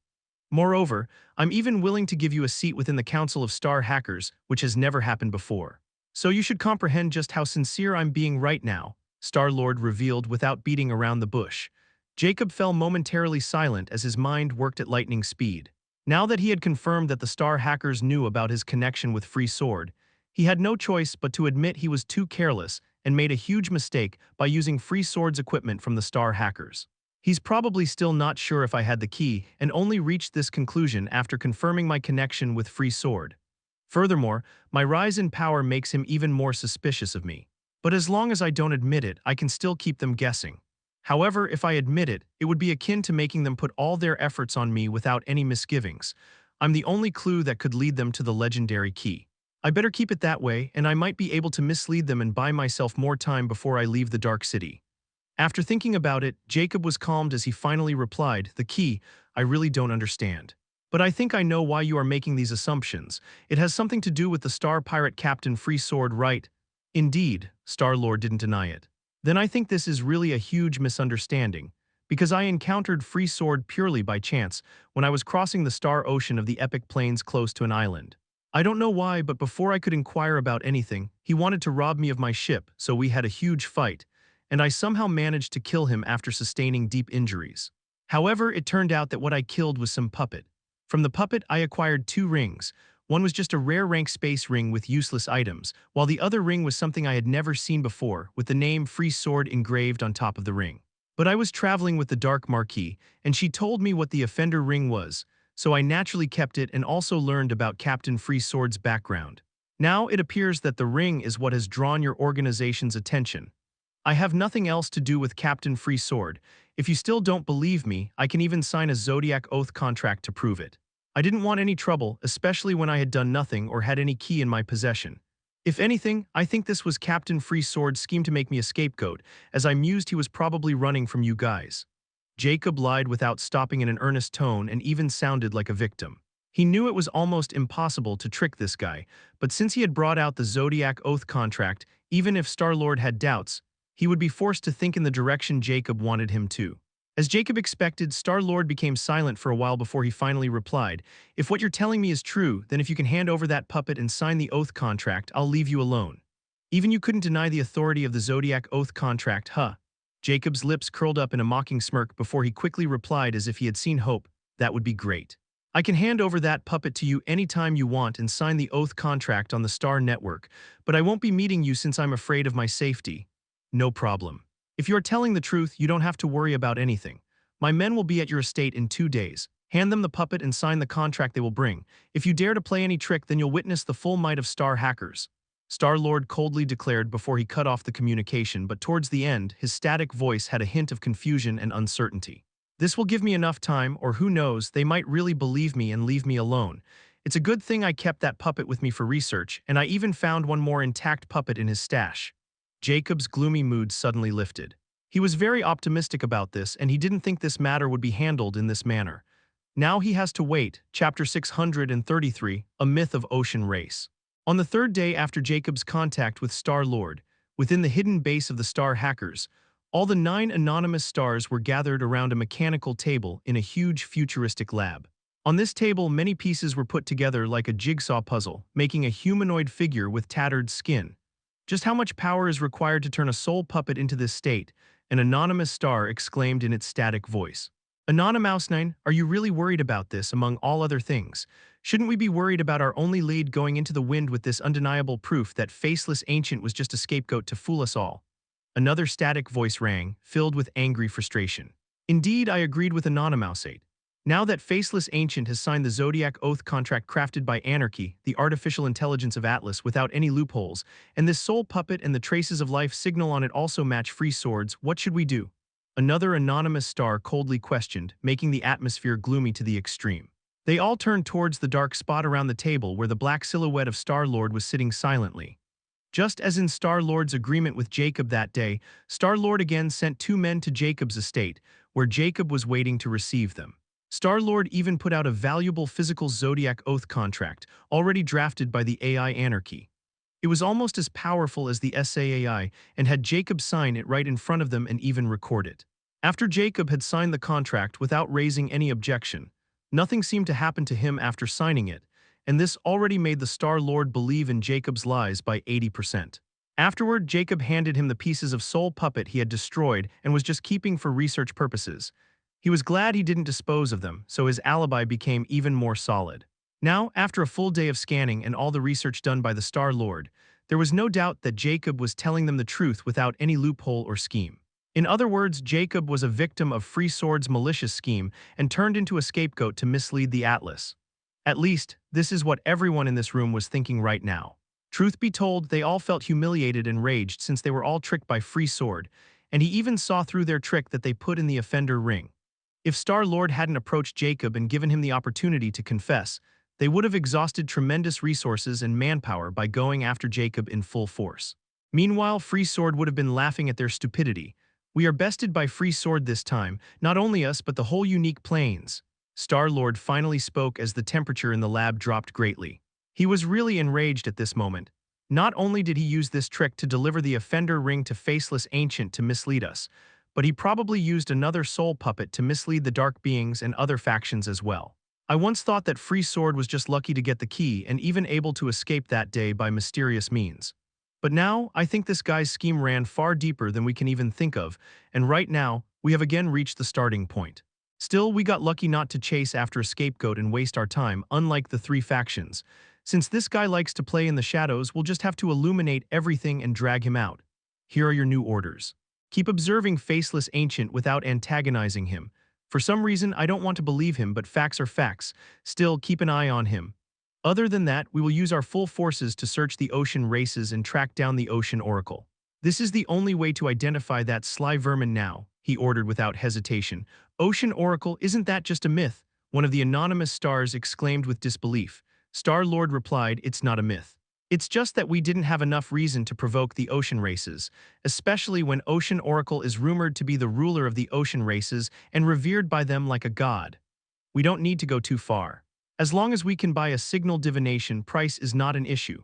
Moreover, I'm even willing to give you a seat within the Council of Star Hackers, which has never happened before. So you should comprehend just how sincere I'm being right now," Star-Lord revealed without beating around the bush. Jacob fell momentarily silent as his mind worked at lightning speed. Now that he had confirmed that the Star Hackers knew about his connection with Free Sword, He had no choice but to admit he was too careless and made a huge mistake by using Free Sword's equipment from the Star hackers. He's probably still not sure if I had the key and only reached this conclusion after confirming my connection with Free Sword. Furthermore, my rise in power makes him even more suspicious of me. But as long as I don't admit it, I can still keep them guessing. However, if I admit it, it would be akin to making them put all their efforts on me without any misgivings. I'm the only clue that could lead them to the legendary key. I better keep it that way, and I might be able to mislead them and buy myself more time before I leave the Dark City. After thinking about it, Jacob was calmed as he finally replied, "The key, I really don't understand. But I think I know why you are making these assumptions. It has something to do with the Star Pirate Captain Free Sword, right?" "Indeed," Star-Lord didn't deny it. "Then I think this is really a huge misunderstanding, because I encountered Free Sword purely by chance when I was crossing the Star Ocean of the Epic Plains close to an island. I don't know why, but before I could inquire about anything, he wanted to rob me of my ship, so we had a huge fight, and I somehow managed to kill him after sustaining deep injuries. However, it turned out that what I killed was some puppet. From the puppet, I acquired 2 rings. One was just a rare rank space ring with useless items, while the other ring was something I had never seen before, with the name Free Sword engraved on top of the ring. But I was traveling with the Dark Marquis, and she told me what the offender ring was, so I naturally kept it and also learned about Captain Free Sword's background. Now it appears that the ring is what has drawn your organization's attention. I have nothing else to do with Captain Free Sword. If you still don't believe me, I can even sign a Zodiac Oath contract to prove it. I didn't want any trouble, especially when I had done nothing or had any key in my possession. If anything, I think this was Captain Free Sword's scheme to make me a scapegoat, as I mused he was probably running from you guys." Jacob lied without stopping in an earnest tone and even sounded like a victim. He knew it was almost impossible to trick this guy, but since he had brought out the Zodiac Oath contract, even if Star-Lord had doubts, he would be forced to think in the direction Jacob wanted him to. As Jacob expected, Star-Lord became silent for a while before he finally replied, "If what you're telling me is true, then if you can hand over that puppet and sign the oath contract, I'll leave you alone. Even you couldn't deny the authority of the Zodiac Oath contract, huh?" Jacob's lips curled up in a mocking smirk before he quickly replied as if he had seen hope, "That would be great. I can hand over that puppet to you anytime you want and sign the oath contract on the Star Network, but I won't be meeting you since I'm afraid of my safety." "No problem. If you are telling the truth, you don't have to worry about anything. My men will be at your estate in 2 days. Hand them the puppet and sign the contract they will bring. If you dare to play any trick, then you'll witness the full might of Star hackers," Star-Lord coldly declared before he cut off the communication, but towards the end, his static voice had a hint of confusion and uncertainty. "This will give me enough time, or who knows, they might really believe me and leave me alone. It's a good thing I kept that puppet with me for research, and I even found one more intact puppet in his stash." Jacob's gloomy mood suddenly lifted. He was very optimistic about this, and he didn't think this matter would be handled in this manner. Now he has to wait. Chapter 633, A Myth of Ocean Race. On the 3rd day after Jacob's contact with Star-Lord, within the hidden base of the Star hackers, all the 9 anonymous stars were gathered around a mechanical table in a huge futuristic lab. On this table, many pieces were put together like a jigsaw puzzle, making a humanoid figure with tattered skin. "Just how much power is required to turn a soul puppet into this state?" an anonymous star exclaimed in its static voice. "Anonymous9, are you really worried about this among all other things? Shouldn't we be worried about our only lead going into the wind with this undeniable proof that Faceless Ancient was just a scapegoat to fool us all?" Another static voice rang, filled with angry frustration. "Indeed, I agreed with Anonymous8. Now that Faceless Ancient has signed the Zodiac Oath contract crafted by Anarchy, the artificial intelligence of Atlas without any loopholes, and this soul puppet and the traces of life signal on it also match Free Swords, what should we do?" Another anonymous star coldly questioned, making the atmosphere gloomy to the extreme. They all turned towards the dark spot around the table where the black silhouette of Star-Lord was sitting silently. Just as in Star-Lord's agreement with Jacob that day, Star-Lord again sent 2 men to Jacob's estate, where Jacob was waiting to receive them. Star-Lord even put out a valuable physical Zodiac Oath contract, already drafted by the AI Anarchy. It was almost as powerful as the SAAI and had Jacob sign it right in front of them and even record it. After Jacob had signed the contract without raising any objection, nothing seemed to happen to him after signing it, and this already made the Star-Lord believe in Jacob's lies by 80%. Afterward, Jacob handed him the pieces of soul puppet he had destroyed and was just keeping for research purposes. He was glad he didn't dispose of them, so his alibi became even more solid. Now, after a full day of scanning and all the research done by the Star Lord, there was no doubt that Jacob was telling them the truth without any loophole or scheme. In other words, Jacob was a victim of Free Sword's malicious scheme and turned into a scapegoat to mislead the Atlas. At least, this is what everyone in this room was thinking right now. Truth be told, they all felt humiliated and raged since they were all tricked by Free Sword, and he even saw through their trick that they put in the offender ring. If Star Lord hadn't approached Jacob and given him the opportunity to confess, they would have exhausted tremendous resources and manpower by going after Jacob in full force. Meanwhile, Free Sword would have been laughing at their stupidity. We are bested by Free Sword this time, not only us but the whole Unique Plains. Star Lord finally spoke as the temperature in the lab dropped greatly. He was really enraged at this moment. Not only did he use this trick to deliver the offender ring to Faceless Ancient to mislead us, but he probably used another soul puppet to mislead the Dark Beings and other factions as well. I once thought that Free Sword was just lucky to get the key and even able to escape that day by mysterious means. But now, I think this guy's scheme ran far deeper than we can even think of, and right now, we have again reached the starting point. Still, we got lucky not to chase after a scapegoat and waste our time, unlike the three factions. Since this guy likes to play in the shadows, we'll just have to illuminate everything and drag him out. Here are your new orders. Keep observing Faceless Ancient without antagonizing him. For some reason, I don't want to believe him, but facts are facts. Still, keep an eye on him. Other than that, we will use our full forces to search the ocean races and track down the Ocean Oracle. This is the only way to identify that sly vermin now, he ordered without hesitation. Ocean Oracle, isn't that just a myth? One of the anonymous stars exclaimed with disbelief. Star Lord replied, it's not a myth. It's just that we didn't have enough reason to provoke the ocean races, especially when Ocean Oracle is rumored to be the ruler of the ocean races and revered by them like a god. We don't need to go too far. As long as we can buy a signal divination, price is not an issue.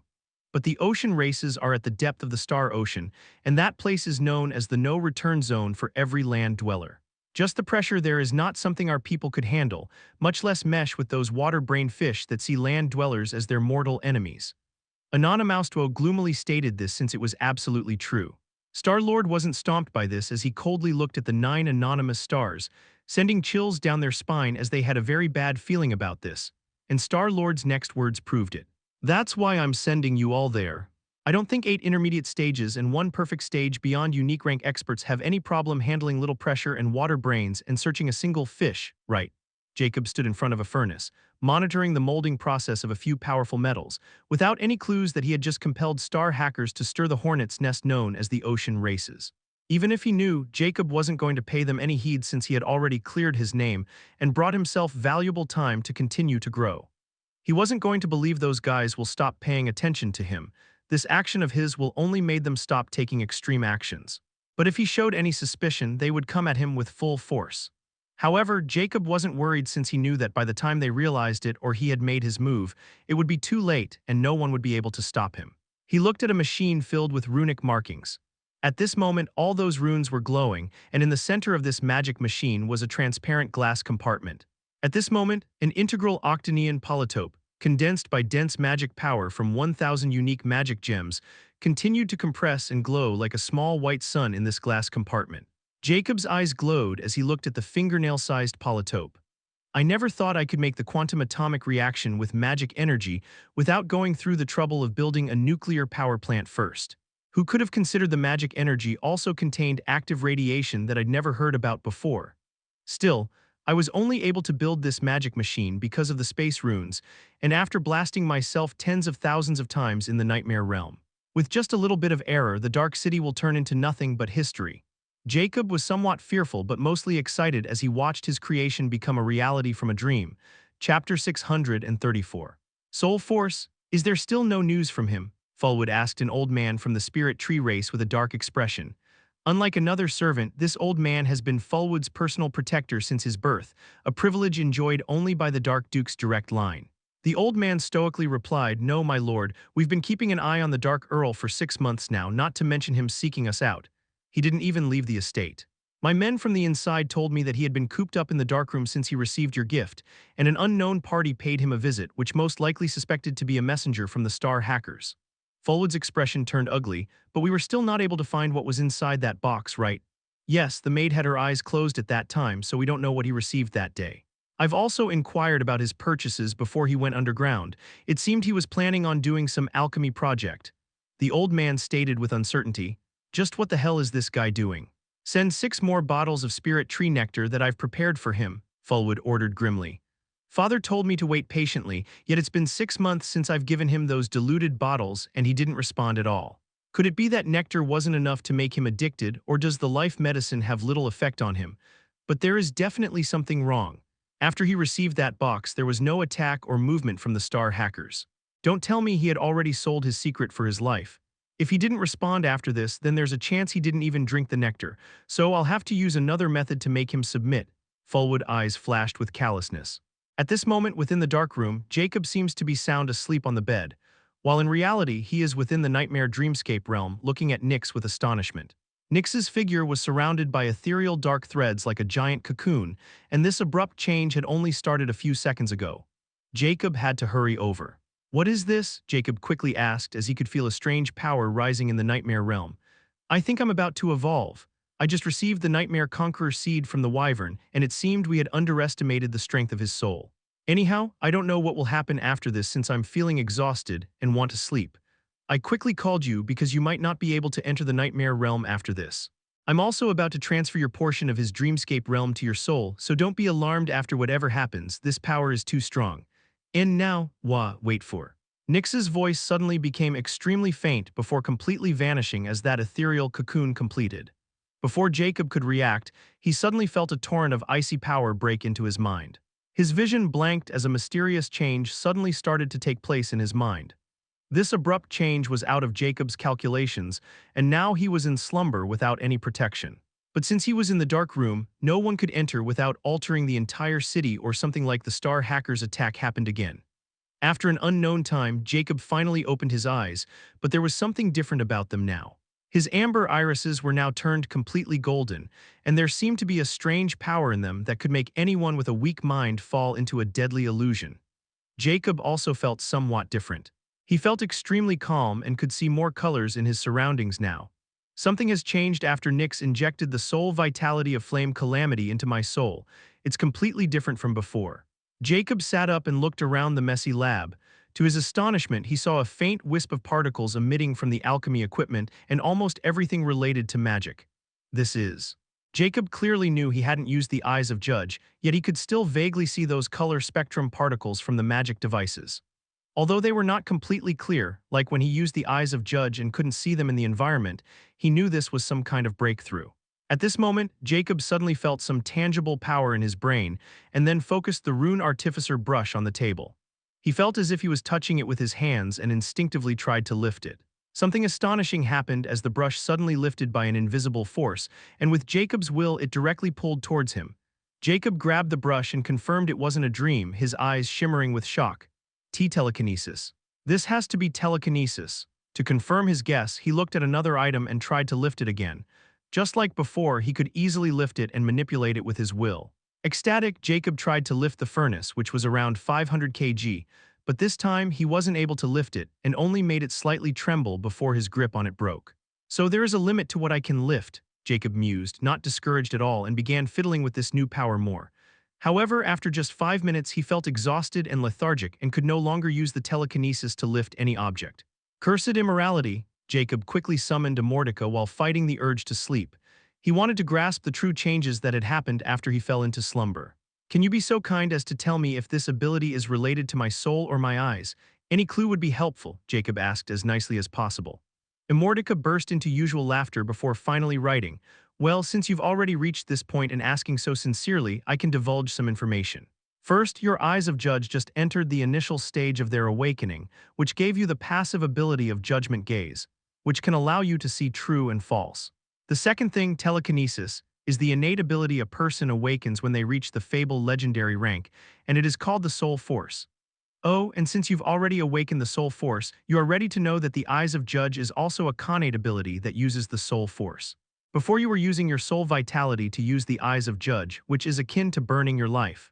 But the ocean races are at the depth of the Star Ocean, and that place is known as the no-return zone for every land dweller. Just the pressure there is not something our people could handle, much less mesh with those water-brained fish that see land dwellers as their mortal enemies. Anonymoustuo gloomily stated this since it was absolutely true. Star-Lord wasn't stomped by this as he coldly looked at the 9 anonymous stars, sending chills down their spine as they had a very bad feeling about this. And Star-Lord's next words proved it. That's why I'm sending you all there. I don't think 8 intermediate stages and 1 perfect stage beyond unique rank experts have any problem handling little pressure and water brains and searching a single fish, right? Jacob stood in front of a furnace, monitoring the molding process of a few powerful metals, without any clues that he had just compelled star hackers to stir the hornet's nest known as the ocean races. Even if he knew, Jacob wasn't going to pay them any heed since he had already cleared his name and brought himself valuable time to continue to grow. He wasn't going to believe those guys will stop paying attention to him. This action of his will only made them stop taking extreme actions. But if he showed any suspicion, they would come at him with full force. However, Jacob wasn't worried since he knew that by the time they realized it or he had made his move, it would be too late and no one would be able to stop him. He looked at a machine filled with runic markings. At this moment, all those runes were glowing, and in the center of this magic machine was a transparent glass compartment. At this moment, an integral octonian polytope, condensed by dense magic power from 1,000 unique magic gems, continued to compress and glow like a small white sun in this glass compartment. Jacob's eyes glowed as he looked at the fingernail-sized polytope. I never thought I could make the quantum atomic reaction with magic energy without going through the trouble of building a nuclear power plant first. Who could have considered the magic energy also contained active radiation that I'd never heard about before? Still, I was only able to build this magic machine because of the space runes, and after blasting myself tens of thousands of times in the nightmare realm. With just a little bit of error, the Dark City will turn into nothing but history. Jacob was somewhat fearful but mostly excited as he watched his creation become a reality from a dream. Chapter 634. Soul Force, is there still no news from him? Fulwood asked an old man from the spirit tree race with a dark expression. Unlike another servant, this old man has been Fulwood's personal protector since his birth, a privilege enjoyed only by the Dark Duke's direct line. The old man stoically replied, "No, my lord, we've been keeping an eye on the Dark Earl for 6 months now, not to mention him seeking us out. He didn't even leave the estate. My men from the inside told me that he had been cooped up in the darkroom since he received your gift, and an unknown party paid him a visit, which most likely suspected to be a messenger from the Star Hackers." Fulwood's expression turned ugly, but we were still not able to find what was inside that box, right? Yes, the maid had her eyes closed at that time, so we don't know what he received that day. I've also inquired about his purchases before he went underground. It seemed he was planning on doing some alchemy project. The old man stated with uncertainty, "Just what the hell is this guy doing?" "Send 6 more bottles of spirit tree nectar that I've prepared for him," Fullwood ordered grimly. "Father told me to wait patiently, yet it's been 6 months since I've given him those diluted bottles and he didn't respond at all. Could it be that nectar wasn't enough to make him addicted, or does the life medicine have little effect on him? But there is definitely something wrong. After he received that box, there was no attack or movement from the star hackers. Don't tell me he had already sold his secret for his life. If he didn't respond after this, then there's a chance he didn't even drink the nectar, so I'll have to use another method to make him submit." Fullwood's eyes flashed with callousness. At this moment within the dark room, Jacob seems to be sound asleep on the bed, while in reality he is within the nightmare dreamscape realm looking at Nyx with astonishment. Nyx's figure was surrounded by ethereal dark threads like a giant cocoon, and this abrupt change had only started a few seconds ago. Jacob had to hurry over. "What is this?" Jacob quickly asked as he could feel a strange power rising in the nightmare realm. "I think I'm about to evolve. I just received the Nightmare Conqueror seed from the Wyvern, and it seemed we had underestimated the strength of his soul. Anyhow, I don't know what will happen after this since I'm feeling exhausted and want to sleep. I quickly called you because you might not be able to enter the nightmare realm after this. I'm also about to transfer your portion of his dreamscape realm to your soul, so don't be alarmed after whatever happens. This power is too strong. And now, wait for." Nyx's voice suddenly became extremely faint before completely vanishing as that ethereal cocoon completed. Before Jacob could react, he suddenly felt a torrent of icy power break into his mind. His vision blanked as a mysterious change suddenly started to take place in his mind. This abrupt change was out of Jacob's calculations, and now he was in slumber without any protection. But since he was in the dark room, no one could enter without altering the entire city, or something like the Star Hackers' attack happened again. After an unknown time, Jacob finally opened his eyes, but there was something different about them now. His amber irises were now turned completely golden, and there seemed to be a strange power in them that could make anyone with a weak mind fall into a deadly illusion. Jacob also felt somewhat different. He felt extremely calm and could see more colors in his surroundings now. "Something has changed after Nyx injected the soul vitality of Flame Calamity into my soul. It's completely different from before." Jacob sat up and looked around the messy lab. To his astonishment, he saw a faint wisp of particles emitting from the alchemy equipment and almost everything related to magic. This is. Jacob clearly knew he hadn't used the eyes of Judge, yet he could still vaguely see those color spectrum particles from the magic devices. Although they were not completely clear, like when he used the eyes of Judge and couldn't see them in the environment, he knew this was some kind of breakthrough. At this moment, Jacob suddenly felt some tangible power in his brain, and then focused the Rune Artificer brush on the table. He felt as if he was touching it with his hands and instinctively tried to lift it. Something astonishing happened as the brush suddenly lifted by an invisible force, and with Jacob's will it directly pulled towards him. Jacob grabbed the brush and confirmed it wasn't a dream, his eyes shimmering with shock. Telekinesis. This has to be telekinesis. To confirm his guess, he looked at another item and tried to lift it again. Just like before, he could easily lift it and manipulate it with his will. Ecstatic, Jacob tried to lift the furnace, which was around 500 kg, but this time he wasn't able to lift it and only made it slightly tremble before his grip on it broke. "So there is a limit to what I can lift," Jacob mused, not discouraged at all, and began fiddling with this new power more. However, after just 5 minutes, he felt exhausted and lethargic and could no longer use the telekinesis to lift any object. Cursed immorality, Jacob quickly summoned Immortality while fighting the urge to sleep. He wanted to grasp the true changes that had happened after he fell into slumber. "Can you be so kind as to tell me if this ability is related to my soul or my eyes? Any clue would be helpful," Jacob asked as nicely as possible. Immortality burst into usual laughter before finally writing, "Well, since you've already reached this point and asking so sincerely, I can divulge some information. First, your eyes of Judge just entered the initial stage of their awakening, which gave you the passive ability of judgment gaze, which can allow you to see true and false. The second thing, telekinesis, is the innate ability a person awakens when they reach the fable legendary rank, and it is called the soul force. Oh, and since you've already awakened the soul force, you are ready to know that the eyes of Judge is also a connate ability that uses the soul force. Before you were using your soul vitality to use the eyes of Judge, which is akin to burning your life.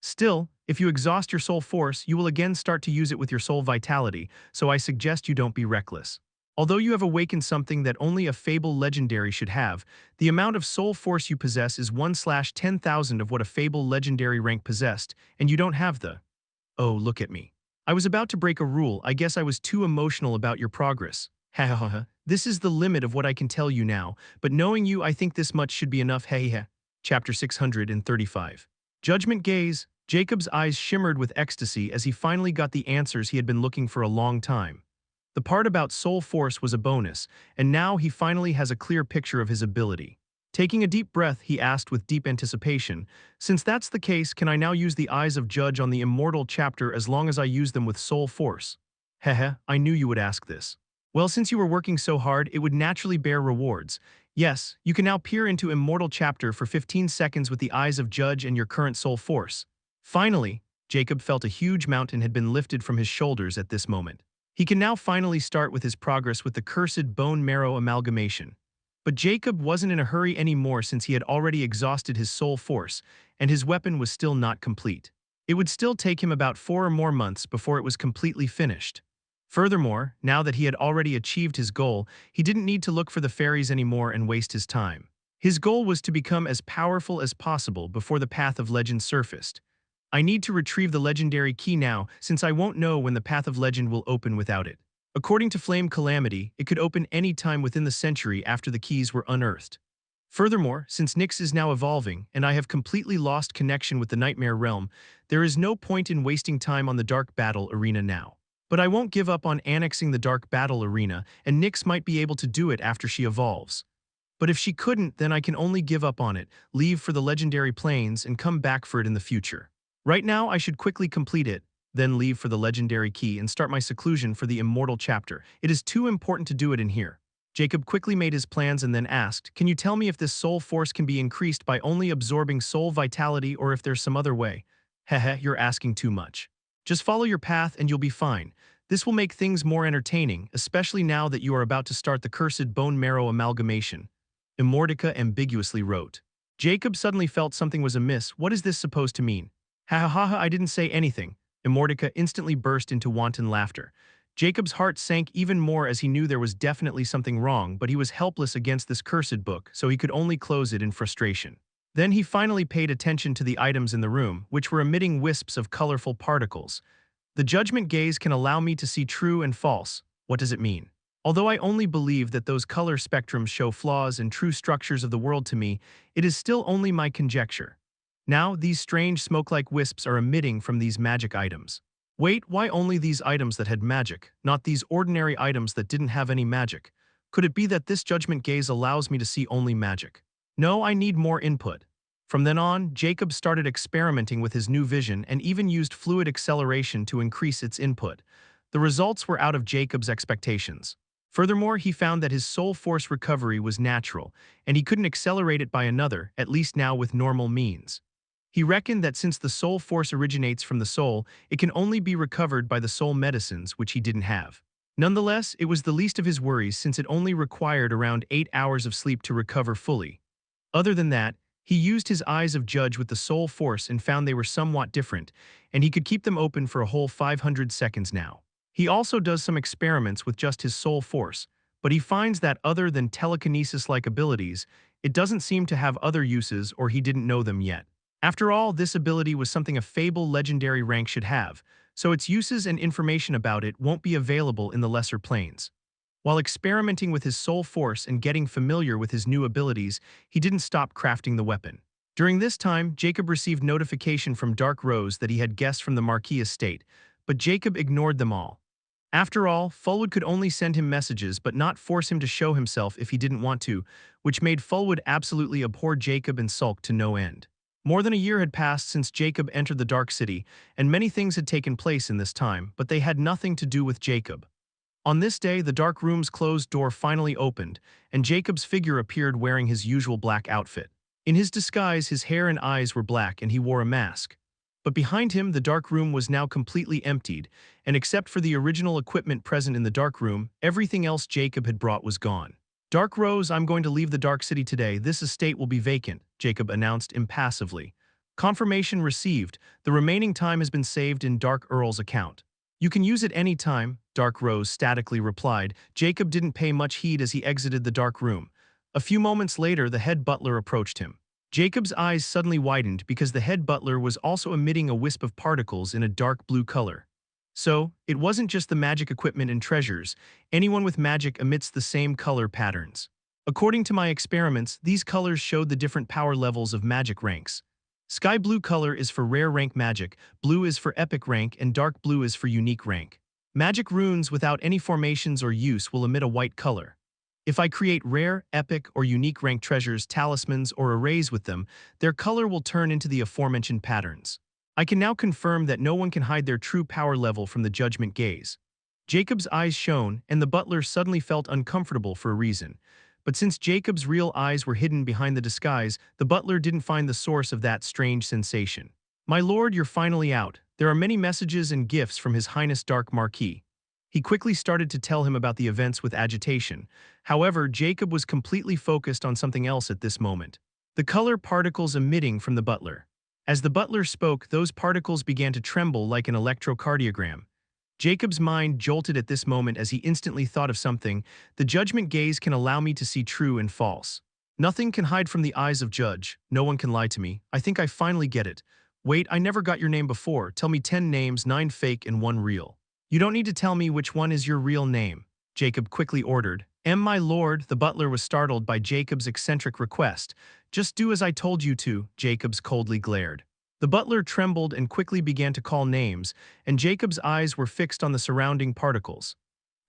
Still, if you exhaust your soul force, you will again start to use it with your soul vitality, so I suggest you don't be reckless. Although you have awakened something that only a fable legendary should have, the amount of soul force you possess is 1/10,000 of what a fable legendary rank possessed, and you don't have the. Oh, look at me. I was about to break a rule. I guess I was too emotional about your progress. Ha ha ha ha. This is the limit of what I can tell you now, but knowing you, I think this much should be enough. Hey ha. Chapter 635. Judgment Gaze. Jacob's eyes shimmered with ecstasy as he finally got the answers he had been looking for a long time. The part about soul force was a bonus, and now he finally has a clear picture of his ability. Taking a deep breath, he asked with deep anticipation, "Since that's the case, can I now use the eyes of Judge on the immortal chapter as long as I use them with soul force?" Heh, I knew you would ask this. Well, since you were working so hard, it would naturally bear rewards. Yes, you can now peer into immortal chapter for 15 seconds with the eyes of Judge and your current soul force. Finally, Jacob felt a huge mountain had been lifted from his shoulders at this moment. He can now finally start with his progress with the cursed bone marrow amalgamation. But Jacob wasn't in a hurry anymore since he had already exhausted his soul force, and his weapon was still not complete. It would still take him about 4 or more months before it was completely finished. Furthermore, now that he had already achieved his goal, he didn't need to look for the fairies anymore and waste his time. His goal was to become as powerful as possible before the Path of Legend surfaced. I need to retrieve the legendary key now, since I won't know when the Path of Legend will open without it. According to Flame Calamity, it could open any time within the century after the keys were unearthed. Furthermore, since Nyx is now evolving, and I have completely lost connection with the Nightmare Realm, there is no point in wasting time on the Dark Battle Arena now. But I won't give up on annexing the Dark Battle Arena, and Nyx might be able to do it after she evolves. But if she couldn't, then I can only give up on it, leave for the Legendary Plains, and come back for it in the future. Right now, I should quickly complete it, then leave for the legendary key and start my seclusion for the immortal chapter. It is too important to do it in here. Jacob quickly made his plans and then asked, "Can you tell me if this soul force can be increased by only absorbing soul vitality or if there's some other way?" Heh, you're asking too much. Just follow your path and you'll be fine. This will make things more entertaining, especially now that you are about to start the cursed bone marrow amalgamation. Immortica ambiguously wrote. Jacob suddenly felt something was amiss. What is this supposed to mean? Ha ha ha, I didn't say anything. Immortica instantly burst into wanton laughter. Jacob's heart sank even more as he knew there was definitely something wrong, but he was helpless against this cursed book, so he could only close it in frustration. Then he finally paid attention to the items in the room, which were emitting wisps of colorful particles. The judgment gaze can allow me to see true and false. What does it mean? Although I only believe that those color spectrums show flaws and true structures of the world to me, it is still only my conjecture. Now, these strange smoke-like wisps are emitting from these magic items. Wait, why only these items that had magic, not these ordinary items that didn't have any magic? Could it be that this judgment gaze allows me to see only magic? No, I need more input. From then on, Jacob started experimenting with his new vision and even used fluid acceleration to increase its input. The results were out of Jacob's expectations. Furthermore, he found that his soul force recovery was natural, and he couldn't accelerate it by another, at least now with normal means. He reckoned that since the soul force originates from the soul, it can only be recovered by the soul medicines, which he didn't have. Nonetheless, it was the least of his worries since it only required around 8 hours of sleep to recover fully. Other than that, he used his eyes of Judge with the soul force and found they were somewhat different, and he could keep them open for a whole 500 seconds now. He also does some experiments with just his soul force, but he finds that other than telekinesis-like abilities, it doesn't seem to have other uses or he didn't know them yet. After all, this ability was something a fable legendary rank should have, so its uses and information about it won't be available in the lesser planes. While experimenting with his soul force and getting familiar with his new abilities, he didn't stop crafting the weapon. During this time, Jacob received notification from Dark Rose that he had guests from the Marquis estate, but Jacob ignored them all. After all, Fulwood could only send him messages but not force him to show himself if he didn't want to, which made Fulwood absolutely abhor Jacob and sulk to no end. More than a year had passed since Jacob entered the Dark City, and many things had taken place in this time, but they had nothing to do with Jacob. On this day, the dark room's closed door finally opened, and Jacob's figure appeared wearing his usual black outfit. In his disguise, his hair and eyes were black and he wore a mask. But behind him, the dark room was now completely emptied, and except for the original equipment present in the dark room, everything else Jacob had brought was gone. Dark Rose, I'm going to leave the Dark City today. This estate will be vacant, Jacob announced impassively. Confirmation received. The remaining time has been saved in Dark Earl's account. "You can use it any time," Dark Rose statically replied. Jacob didn't pay much heed as he exited the dark room. A few moments later, the head butler approached him. Jacob's eyes suddenly widened because the head butler was also emitting a wisp of particles in a dark blue color. So, it wasn't just the magic equipment and treasures. Anyone with magic emits the same color patterns. According to my experiments, these colors showed the different power levels of magic ranks. Sky blue color is for rare rank magic, blue is for epic rank, and dark blue is for unique rank. Magic runes without any formations or use will emit a white color. If I create rare, epic, or unique rank treasures, talismans, or arrays with them, their color will turn into the aforementioned patterns. I can now confirm that no one can hide their true power level from the judgment gaze. Jacob's eyes shone, and the butler suddenly felt uncomfortable for a reason. But since Jacob's real eyes were hidden behind the disguise, the butler didn't find the source of that strange sensation. "My lord, you're finally out. There are many messages and gifts from His Highness Dark Marquis." He quickly started to tell him about the events with agitation. However, Jacob was completely focused on something else at this moment. The color particles emitting from the butler. As the butler spoke, those particles began to tremble like an electrocardiogram. Jacob's mind jolted at this moment as he instantly thought of something. The judgment gaze can allow me to see true and false. Nothing can hide from the eyes of judge. No one can lie to me. I think I finally get it. Wait, I never got your name before. Tell me 10 names, 9 fake and 1 real. You don't need to tell me which one is your real name, Jacob quickly ordered. My lord," the butler was startled by Jacob's eccentric request. "Just do as I told you to," Jacob's coldly glared. The butler trembled and quickly began to call names, and Jacob's eyes were fixed on the surrounding particles.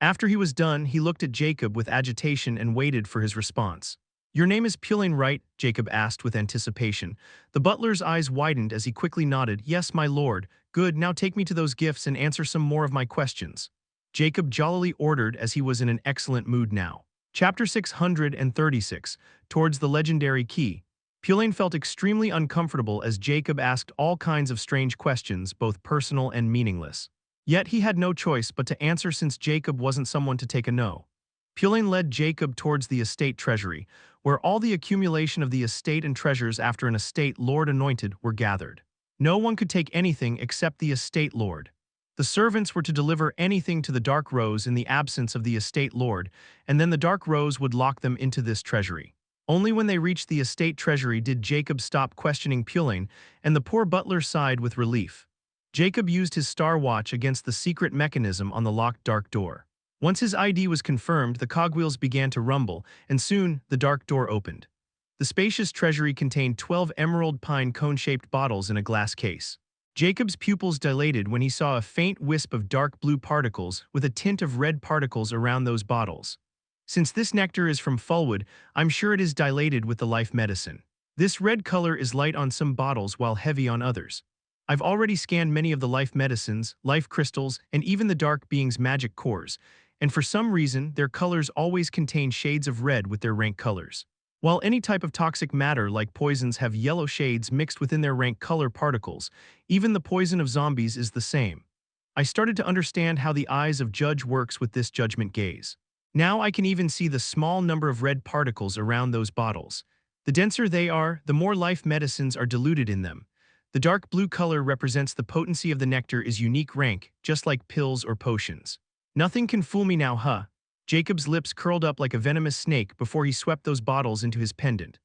After he was done, he looked at Jacob with agitation and waited for his response. "Your name is Pulling, right?" Jacob asked with anticipation. The butler's eyes widened as he quickly nodded. "Yes, my lord." "Good, now take me to those gifts and answer some more of my questions," Jacob jollily ordered as he was in an excellent mood now. Chapter 636, Towards the Legendary Key. Pulling felt extremely uncomfortable as Jacob asked all kinds of strange questions, both personal and meaningless. Yet he had no choice but to answer since Jacob wasn't someone to take a no. Pulling led Jacob towards the estate treasury, where all the accumulation of the estate and treasures after an estate lord anointed were gathered. No one could take anything except the estate lord. The servants were to deliver anything to the Dark Rose in the absence of the estate lord, and then the Dark Rose would lock them into this treasury. Only when they reached the estate treasury did Jacob stop questioning Pulling, and the poor butler sighed with relief. Jacob used his star watch against the secret mechanism on the locked dark door. Once his ID was confirmed, the cogwheels began to rumble, and soon the dark door opened. The spacious treasury contained 12 emerald pine cone-shaped bottles in a glass case. Jacob's pupils dilated when he saw a faint wisp of dark blue particles with a tint of red particles around those bottles. Since this nectar is from Fulwood, I'm sure it is dilated with the life medicine. This red color is light on some bottles while heavy on others. I've already scanned many of the life medicines, life crystals, and even the dark being's magic cores, and for some reason, their colors always contain shades of red with their rank colors. While any type of toxic matter like poisons have yellow shades mixed within their rank color particles, even the poison of zombies is the same. I started to understand how the eyes of Judge works with this judgment gaze. Now I can even see the small number of red particles around those bottles. The denser they are, the more life medicines are diluted in them. The dark blue color represents the potency of the nectar is unique rank, just like pills or potions. Nothing can fool me now, huh? Jacob's lips curled up like a venomous snake before he swept those bottles into his pendant.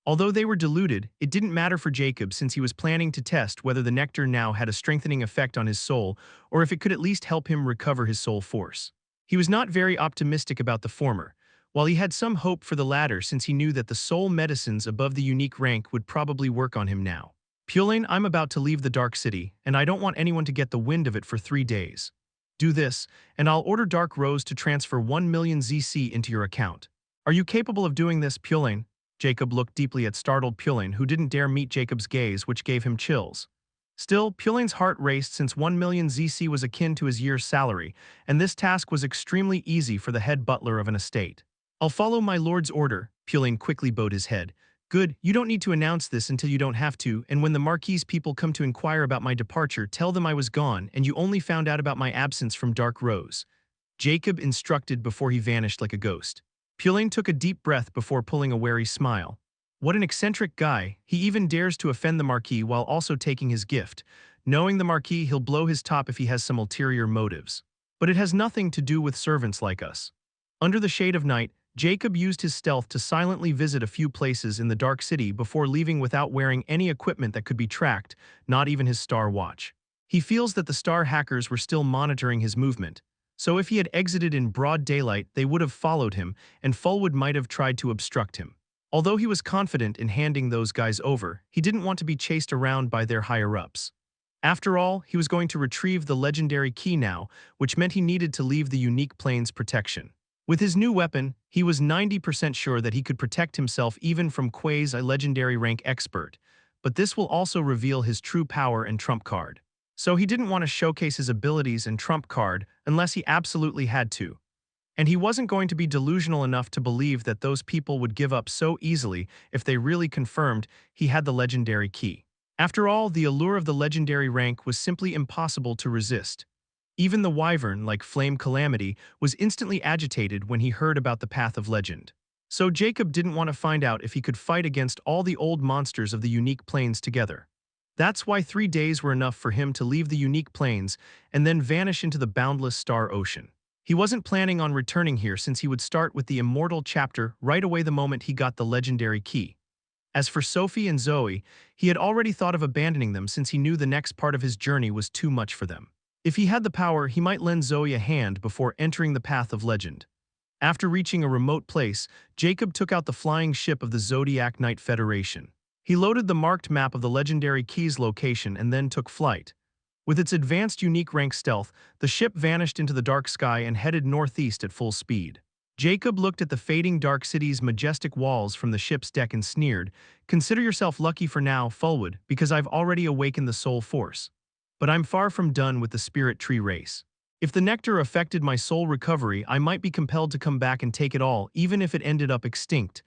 Although they were diluted, it didn't matter for Jacob since he was planning to test whether the nectar now had a strengthening effect on his soul or if it could at least help him recover his soul force. He was not very optimistic about the former, while he had some hope for the latter since he knew that the soul medicines above the unique rank would probably work on him now. Pulling, I'm about to leave the Dark City, and I don't want anyone to get the wind of it for 3 days. Do this, and I'll order Dark Rose to transfer 1 million ZC into your account. Are you capable of doing this, Pulling? Jacob looked deeply at startled Pulling, who didn't dare meet Jacob's gaze, which gave him chills. Still, Pulling's heart raced since 1 million ZC was akin to his year's salary, and this task was extremely easy for the head butler of an estate. I'll follow my lord's order, Pulling quickly bowed his head. Good, you don't need to announce this until you don't have to, and when the Marquis people come to inquire about my departure, tell them I was gone and you only found out about my absence from Dark Rose. Jacob instructed before he vanished like a ghost. Pulling took a deep breath before pulling a wary smile. What an eccentric guy, he even dares to offend the Marquis while also taking his gift. Knowing the Marquis, he'll blow his top if he has some ulterior motives. But it has nothing to do with servants like us. Under the shade of night, Jacob used his stealth to silently visit a few places in the dark city before leaving without wearing any equipment that could be tracked, not even his star watch. He feels that the star hackers were still monitoring his movement, so if he had exited in broad daylight, they would have followed him, and Fullwood might have tried to obstruct him. Although he was confident in handing those guys over, he didn't want to be chased around by their higher-ups. After all, he was going to retrieve the legendary key now, which meant he needed to leave the unique plane's protection. With his new weapon, he was 90% sure that he could protect himself even from Quay's a legendary rank expert, but this will also reveal his true power and trump card. So he didn't want to showcase his abilities and trump card unless he absolutely had to. And he wasn't going to be delusional enough to believe that those people would give up so easily if they really confirmed he had the legendary key. After all, the allure of the legendary rank was simply impossible to resist. Even the wyvern, like Flame Calamity, was instantly agitated when he heard about the Path of Legend. So Jacob didn't want to find out if he could fight against all the old monsters of the unique plains together. That's why 3 days were enough for him to leave the unique plains and then vanish into the boundless star ocean. He wasn't planning on returning here since he would start with the immortal chapter right away the moment he got the legendary key. As for Sophie and Zoe, he had already thought of abandoning them since he knew the next part of his journey was too much for them. If he had the power, he might lend Zoe a hand before entering the Path of Legend. After reaching a remote place, Jacob took out the flying ship of the Zodiac Knight Federation. He loaded the marked map of the legendary key's location and then took flight. With its advanced unique rank stealth, the ship vanished into the dark sky and headed northeast at full speed. Jacob looked at the fading dark city's majestic walls from the ship's deck and sneered, "Consider yourself lucky for now, Fullwood, because I've already awakened the soul force. But I'm far from done with the spirit tree race. If the nectar affected my soul recovery, I might be compelled to come back and take it all, even if it ended up extinct."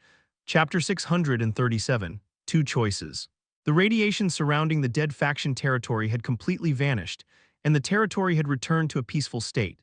Chapter 637, Two Choices. The radiation surrounding the dead faction territory had completely vanished, and the territory had returned to a peaceful state.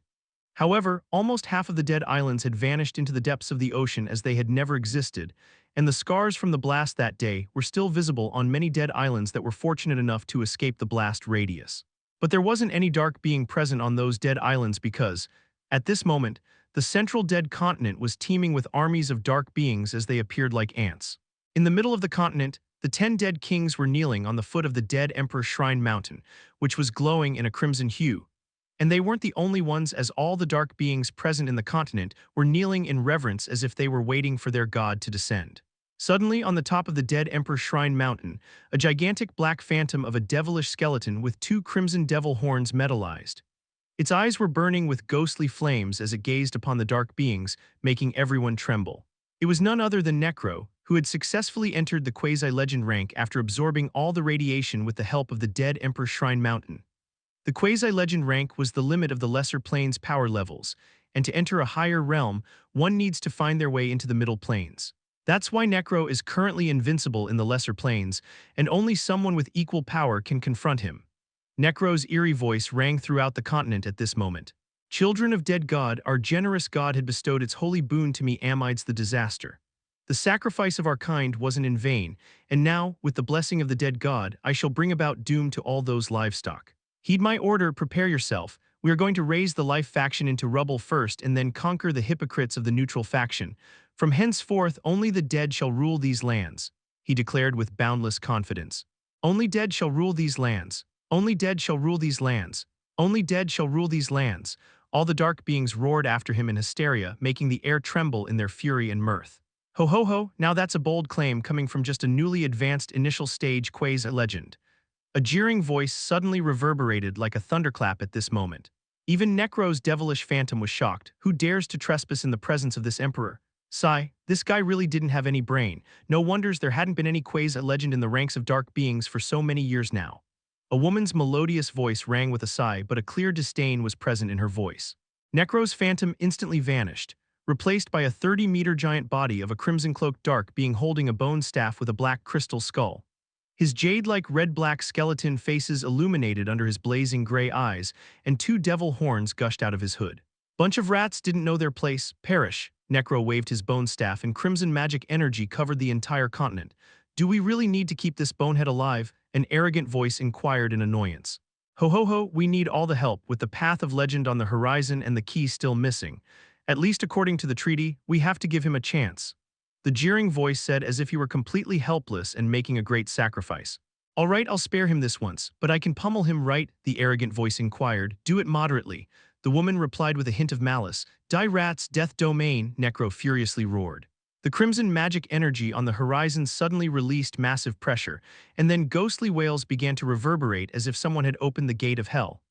However, almost half of the dead islands had vanished into the depths of the ocean as they had never existed, and the scars from the blast that day were still visible on many dead islands that were fortunate enough to escape the blast radius. But there wasn't any dark being present on those dead islands because, at this moment, the central dead continent was teeming with armies of dark beings as they appeared like ants. In the middle of the continent, the 10 dead kings were kneeling on the foot of the dead Emperor's Shrine Mountain, which was glowing in a crimson hue. And they weren't the only ones, as all the dark beings present in the continent were kneeling in reverence as if they were waiting for their god to descend. Suddenly, on the top of the dead Emperor's Shrine Mountain, a gigantic black phantom of a devilish skeleton with 2 crimson devil horns metallized. Its eyes were burning with ghostly flames as it gazed upon the dark beings, making everyone tremble. It was none other than Necro, who had successfully entered the quasi-legend rank after absorbing all the radiation with the help of the dead Emperor's Shrine Mountain. The quasi-legend rank was the limit of the lesser planes power levels, and to enter a higher realm, one needs to find their way into the middle planes. That's why Necro is currently invincible in the lesser planes, and only someone with equal power can confront him. Necro's eerie voice rang throughout the continent at this moment. "Children of dead God, our generous God had bestowed its holy boon to me amides the disaster. The sacrifice of our kind wasn't in vain, and now, with the blessing of the dead God, I shall bring about doom to all those livestock. Heed my order, prepare yourself. We are going to raise the life faction into rubble first and then conquer the hypocrites of the neutral faction. From henceforth, only the dead shall rule these lands," he declared with boundless confidence. "Only dead shall rule these lands. Only dead shall rule these lands. Only dead shall rule these lands." All the dark beings roared after him in hysteria, making the air tremble in their fury and mirth. Ho ho ho, now that's a bold claim coming from just a newly advanced initial stage quasi-legend. A jeering voice suddenly reverberated like a thunderclap at this moment. Even Necro's devilish phantom was shocked. Who dares to trespass in the presence of this emperor? Sigh, this guy really didn't have any brain. No wonders there hadn't been any quasi-legend in the ranks of dark beings for so many years now. A woman's melodious voice rang with a sigh, but a clear disdain was present in her voice. Necro's phantom instantly vanished, replaced by a 30-meter giant body of a crimson-cloaked dark being holding a bone staff with a black crystal skull. His jade-like red-black skeleton faces illuminated under his blazing gray eyes, and 2 devil horns gushed out of his hood. "Bunch of rats didn't know their place. Perish." Necro waved his bone staff and crimson magic energy covered the entire continent. "Do we really need to keep this bonehead alive?" An arrogant voice inquired in annoyance. Ho ho ho, we need all the help with the path of legend on the horizon and the key still missing. At least according to the treaty, we have to give him a chance. The jeering voice said as if he were completely helpless and making a great sacrifice. All right, I'll spare him this once, but I can pummel him right, the arrogant voice inquired. Do it moderately. The woman replied with a hint of malice. Die rats, death domain, Necro furiously roared. The crimson magic energy on the horizon suddenly released massive pressure, and then ghostly wails began to reverberate as if someone had opened the gate of hell.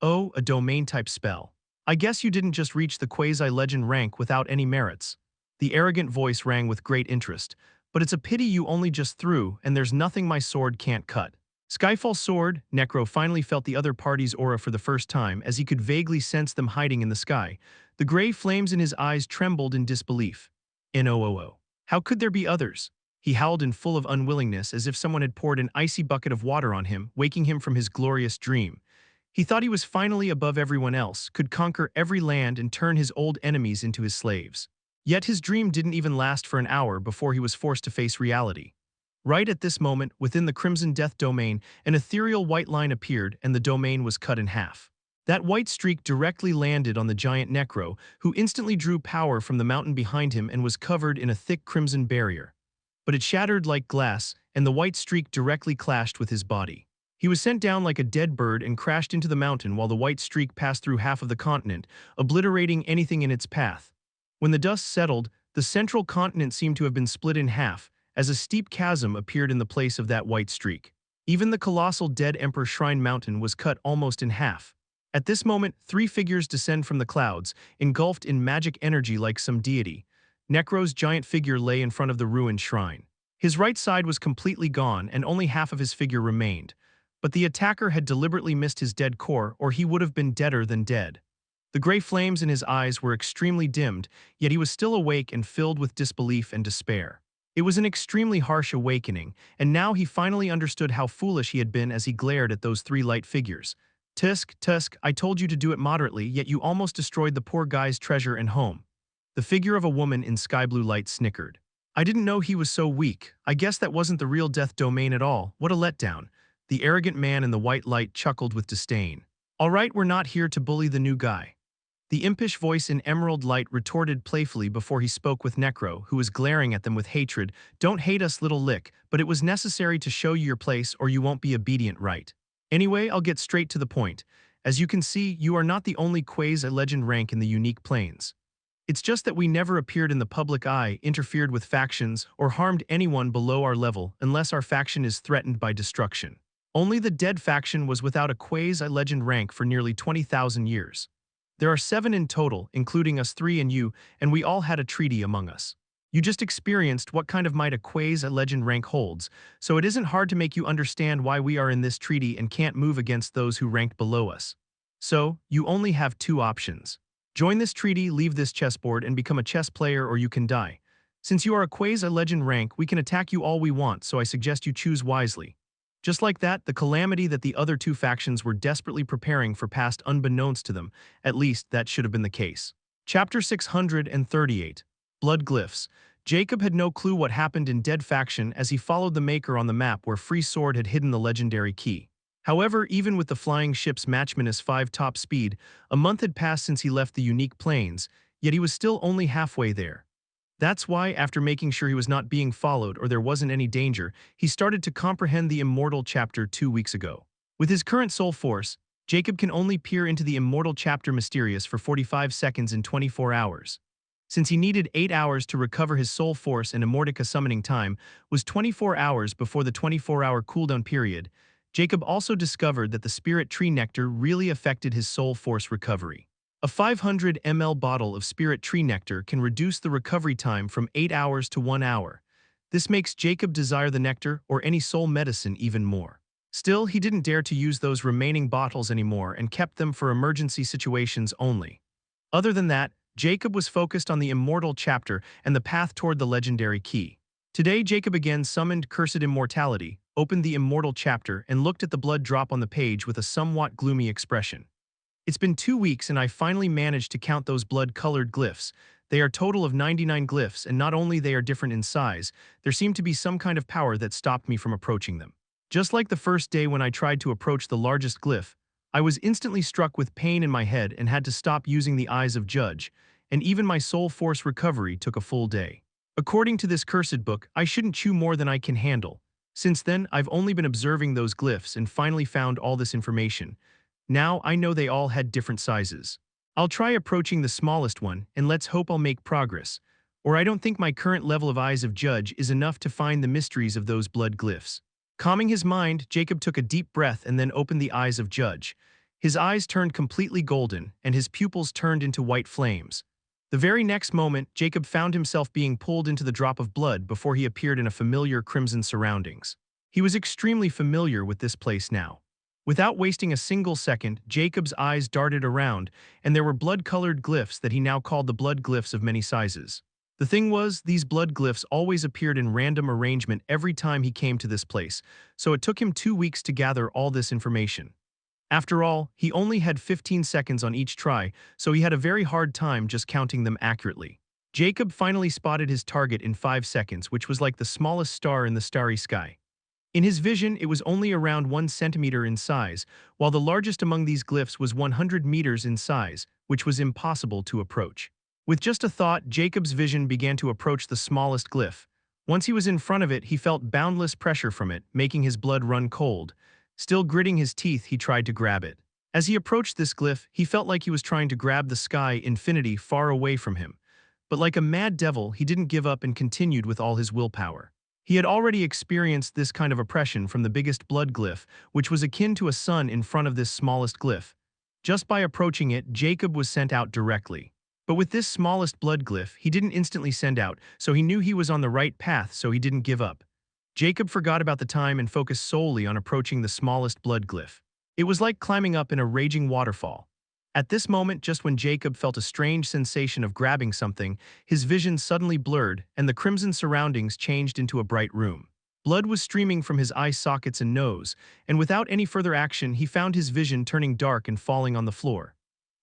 Oh, a domain-type spell. I guess you didn't just reach the quasi-legend rank without any merits. The arrogant voice rang with great interest. But it's a pity you only just threw, and there's nothing my sword can't cut. Skyfall sword, Necro finally felt the other party's aura for the first time as he could vaguely sense them hiding in the sky. The gray flames in his eyes trembled in disbelief. NOOO. How could there be others? He howled in full of unwillingness as if someone had poured an icy bucket of water on him, waking him from his glorious dream. He thought he was finally above everyone else, could conquer every land and turn his old enemies into his slaves. Yet his dream didn't even last for an hour before he was forced to face reality. Right at this moment, within the Crimson Death domain, an ethereal white line appeared and the domain was cut in half. That white streak directly landed on the giant Necro, who instantly drew power from the mountain behind him and was covered in a thick crimson barrier. But it shattered like glass, and the white streak directly clashed with his body. He was sent down like a dead bird and crashed into the mountain while the white streak passed through half of the continent, obliterating anything in its path. When the dust settled, the central continent seemed to have been split in half, as a steep chasm appeared in the place of that white streak. Even the colossal Dead Emperor Shrine Mountain was cut almost in half. At this moment, three figures descend from the clouds, engulfed in magic energy like some deity. Necro's giant figure lay in front of the ruined shrine. His right side was completely gone and only half of his figure remained. But the attacker had deliberately missed his dead core, or he would have been deader than dead. The gray flames in his eyes were extremely dimmed, yet he was still awake and filled with disbelief and despair. It was an extremely harsh awakening, and now he finally understood how foolish he had been as he glared at those three light figures. Tusk, I told you to do it moderately, yet you almost destroyed the poor guy's treasure and home. The figure of a woman in sky blue light snickered. I didn't know he was so weak. I guess that wasn't the real death domain at all. What a letdown. The arrogant man in the white light chuckled with disdain. All right, we're not here to bully the new guy. The impish voice in emerald light retorted playfully before he spoke with Necro, who was glaring at them with hatred. Don't hate us, little lick, but it was necessary to show you your place or you won't be obedient, right? Anyway, I'll get straight to the point. As you can see, you are not the only quasi-legend rank in the unique plains. It's just that we never appeared in the public eye, interfered with factions, or harmed anyone below our level unless our faction is threatened by destruction. Only the dead faction was without a quasi-legend rank for nearly 20,000 years. There are 7 in total, including us 3 and you, and we all had a treaty among us. You just experienced what kind of might a quasi-legend rank holds, so it isn't hard to make you understand why we are in this treaty and can't move against those who ranked below us. So, you only have 2 options. Join this treaty, leave this chessboard, and become a chess player, or you can die. Since you are a quasi-legend rank, we can attack you all we want, so I suggest you choose wisely. Just like that, the calamity that the other 2 factions were desperately preparing for passed unbeknownst to them. At least, that should have been the case. Chapter 638. Blood Glyphs. Jacob had no clue what happened in Dead Faction as he followed the Maker on the map where Free Sword had hidden the legendary key. However, even with the flying ship's Match-5 top speed, a month had passed since he left the unique plains, yet he was still only halfway there. That's why, after making sure he was not being followed or there wasn't any danger, he started to comprehend the Immortal chapter 2 weeks ago. With his current soul force, Jacob can only peer into the Immortal chapter Mysterious for 45 seconds in 24 hours. Since he needed 8 hours to recover his soul force and Immortica summoning time was 24 hours before the 24-hour cooldown period, Jacob also discovered that the Spirit Tree Nectar really affected his soul force recovery. A 500 ml bottle of Spirit Tree Nectar can reduce the recovery time from 8 hours to 1 hour. This makes Jacob desire the nectar or any soul medicine even more. Still, he didn't dare to use those remaining bottles anymore and kept them for emergency situations only. Other than that, Jacob was focused on the Immortal chapter and the path toward the legendary key. Today, Jacob again summoned Cursed Immortality, opened the Immortal chapter, and looked at the blood drop on the page with a somewhat gloomy expression. It's been 2 weeks and I finally managed to count those blood-colored glyphs. They are a total of 99 glyphs, and not only they are different in size, there seemed to be some kind of power that stopped me from approaching them. Just like the first day when I tried to approach the largest glyph, I was instantly struck with pain in my head and had to stop using the eyes of judge, and even my soul force recovery took a full day. According to this cursed book, I shouldn't chew more than I can handle. Since then, I've only been observing those glyphs and finally found all this information. Now I know they all had different sizes. I'll try approaching the smallest one, and let's hope I'll make progress. Or I don't think my current level of eyes of judge is enough to find the mysteries of those blood glyphs. Calming his mind, Jacob took a deep breath and then opened the eyes of judge. His eyes turned completely golden, and his pupils turned into white flames. The very next moment, Jacob found himself being pulled into the drop of blood before he appeared in a familiar crimson surroundings. He was extremely familiar with this place now. Without wasting a single second, Jacob's eyes darted around, and there were blood-colored glyphs that he now called the blood glyphs of many sizes. The thing was, these blood glyphs always appeared in random arrangement every time he came to this place, so it took him 2 weeks to gather all this information. After all, he only had 15 seconds on each try, so he had a very hard time just counting them accurately. Jacob finally spotted his target in 5 seconds, which was like the smallest star in the starry sky. In his vision, it was only around 1 centimeter in size, while the largest among these glyphs was 100 meters in size, which was impossible to approach. With just a thought, Jacob's vision began to approach the smallest glyph. Once he was in front of it, he felt boundless pressure from it, making his blood run cold. Still gritting his teeth, he tried to grab it. As he approached this glyph, he felt like he was trying to grab the sky infinity far away from him. But like a mad devil, he didn't give up and continued with all his willpower. He had already experienced this kind of oppression from the biggest blood glyph, which was akin to a sun in front of this smallest glyph. Just by approaching it, Jacob was sent out directly. But with this smallest blood glyph, he didn't instantly send out, so he knew he was on the right path, so he didn't give up. Jacob forgot about the time and focused solely on approaching the smallest blood glyph. It was like climbing up in a raging waterfall. At this moment, just when Jacob felt a strange sensation of grabbing something, his vision suddenly blurred, and the crimson surroundings changed into a bright room. Blood was streaming from his eye sockets and nose, and without any further action, he found his vision turning dark and falling on the floor.